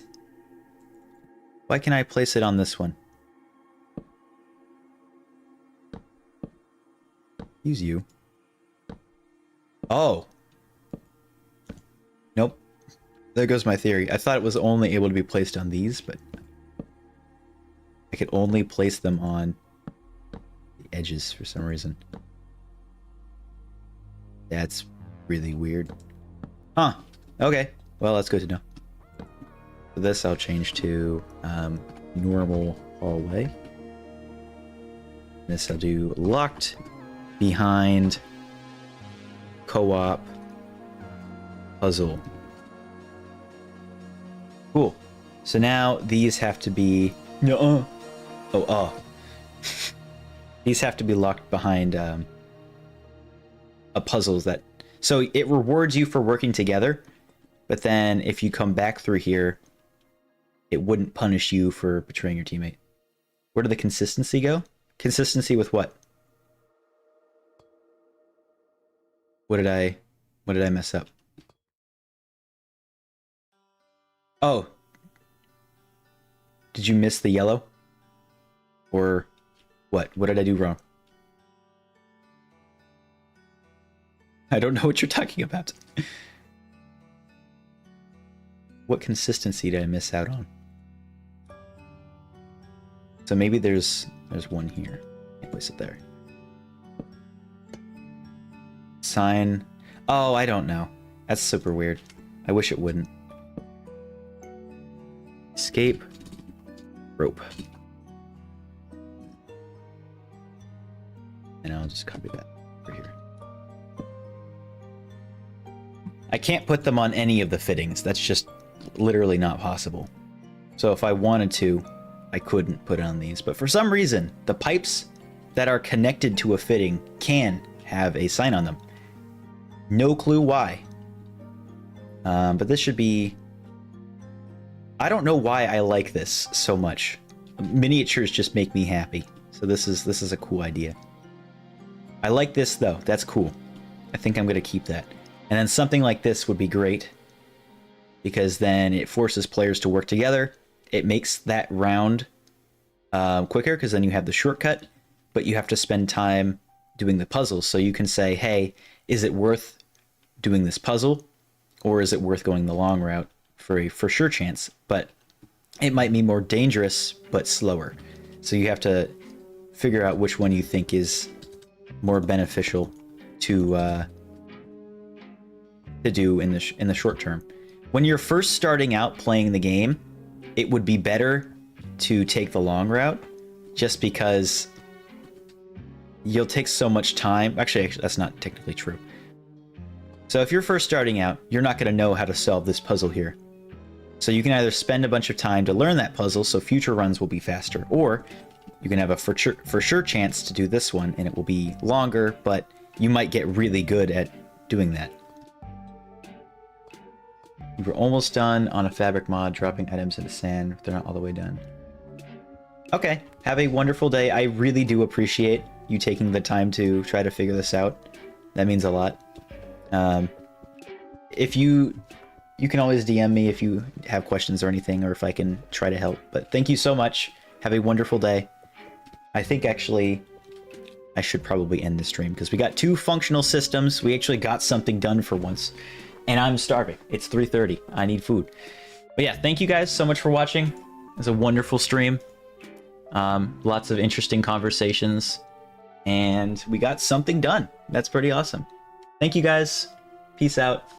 Why can I place it on this one? Use you. Oh. Nope. There goes my theory. I thought it was only able to be placed on these, but I could only place them on the edges for some reason. That's really weird. Huh. Okay. Well, that's good to know. For this, I'll change to normal hallway. This I'll do locked behind co-op puzzle. Cool. So now these have to be... These have to be locked behind a puzzles that... So it rewards you for working together, but then if you come back through here, it wouldn't punish you for betraying your teammate. Where did the consistency go? Consistency with what? What did I mess up? Oh. Did you miss the yellow? Or what? What did I do wrong? I don't know what you're talking about. What consistency did I miss out on? So maybe there's one here. Can't place it there. Sign. Oh, I don't know. That's super weird. I wish it wouldn't. Escape. Rope. And I'll just copy that over here. I can't put them on any of the fittings. That's just literally not possible. So if I wanted to, I couldn't put it on these. But for some reason, the pipes that are connected to a fitting can have a sign on them. No clue why. But this should be... I don't know why I like this so much. Miniatures just make me happy. So this is a cool idea. I like this though. That's cool. I think I'm going to keep that. And then something like this would be great, because then it forces players to work together. It makes that round quicker, because then you have the shortcut, but you have to spend time doing the puzzles. So you can say, hey, is it worth doing this puzzle, or is it worth going the long route for a for sure chance? But it might be more dangerous but slower. So you have to figure out which one you think is more beneficial to do in the short term. When you're first starting out playing the game, it would be better to take the long route, just because you'll take so much time. Actually, that's not technically true. So if you're first starting out, you're not going to know how to solve this puzzle here. So you can either spend a bunch of time to learn that puzzle so future runs will be faster, or you can have a for sure chance to do this one and it will be longer, but you might get really good at doing that. We were almost done on a fabric mod, dropping items into sand. They're not all the way done. Okay, have a wonderful day. I really do appreciate you taking the time to try to figure this out. That means a lot. If you can always DM me if you have questions or anything, or if I can try to help. But thank you so much. Have a wonderful day. I think actually I should probably end the stream, because we got 2 functional systems. We actually got something done for once. And I'm starving. It's 3:30. I need food. But yeah, thank you guys so much for watching. It was a wonderful stream. Lots of interesting conversations. And we got something done. That's pretty awesome. Thank you guys. Peace out.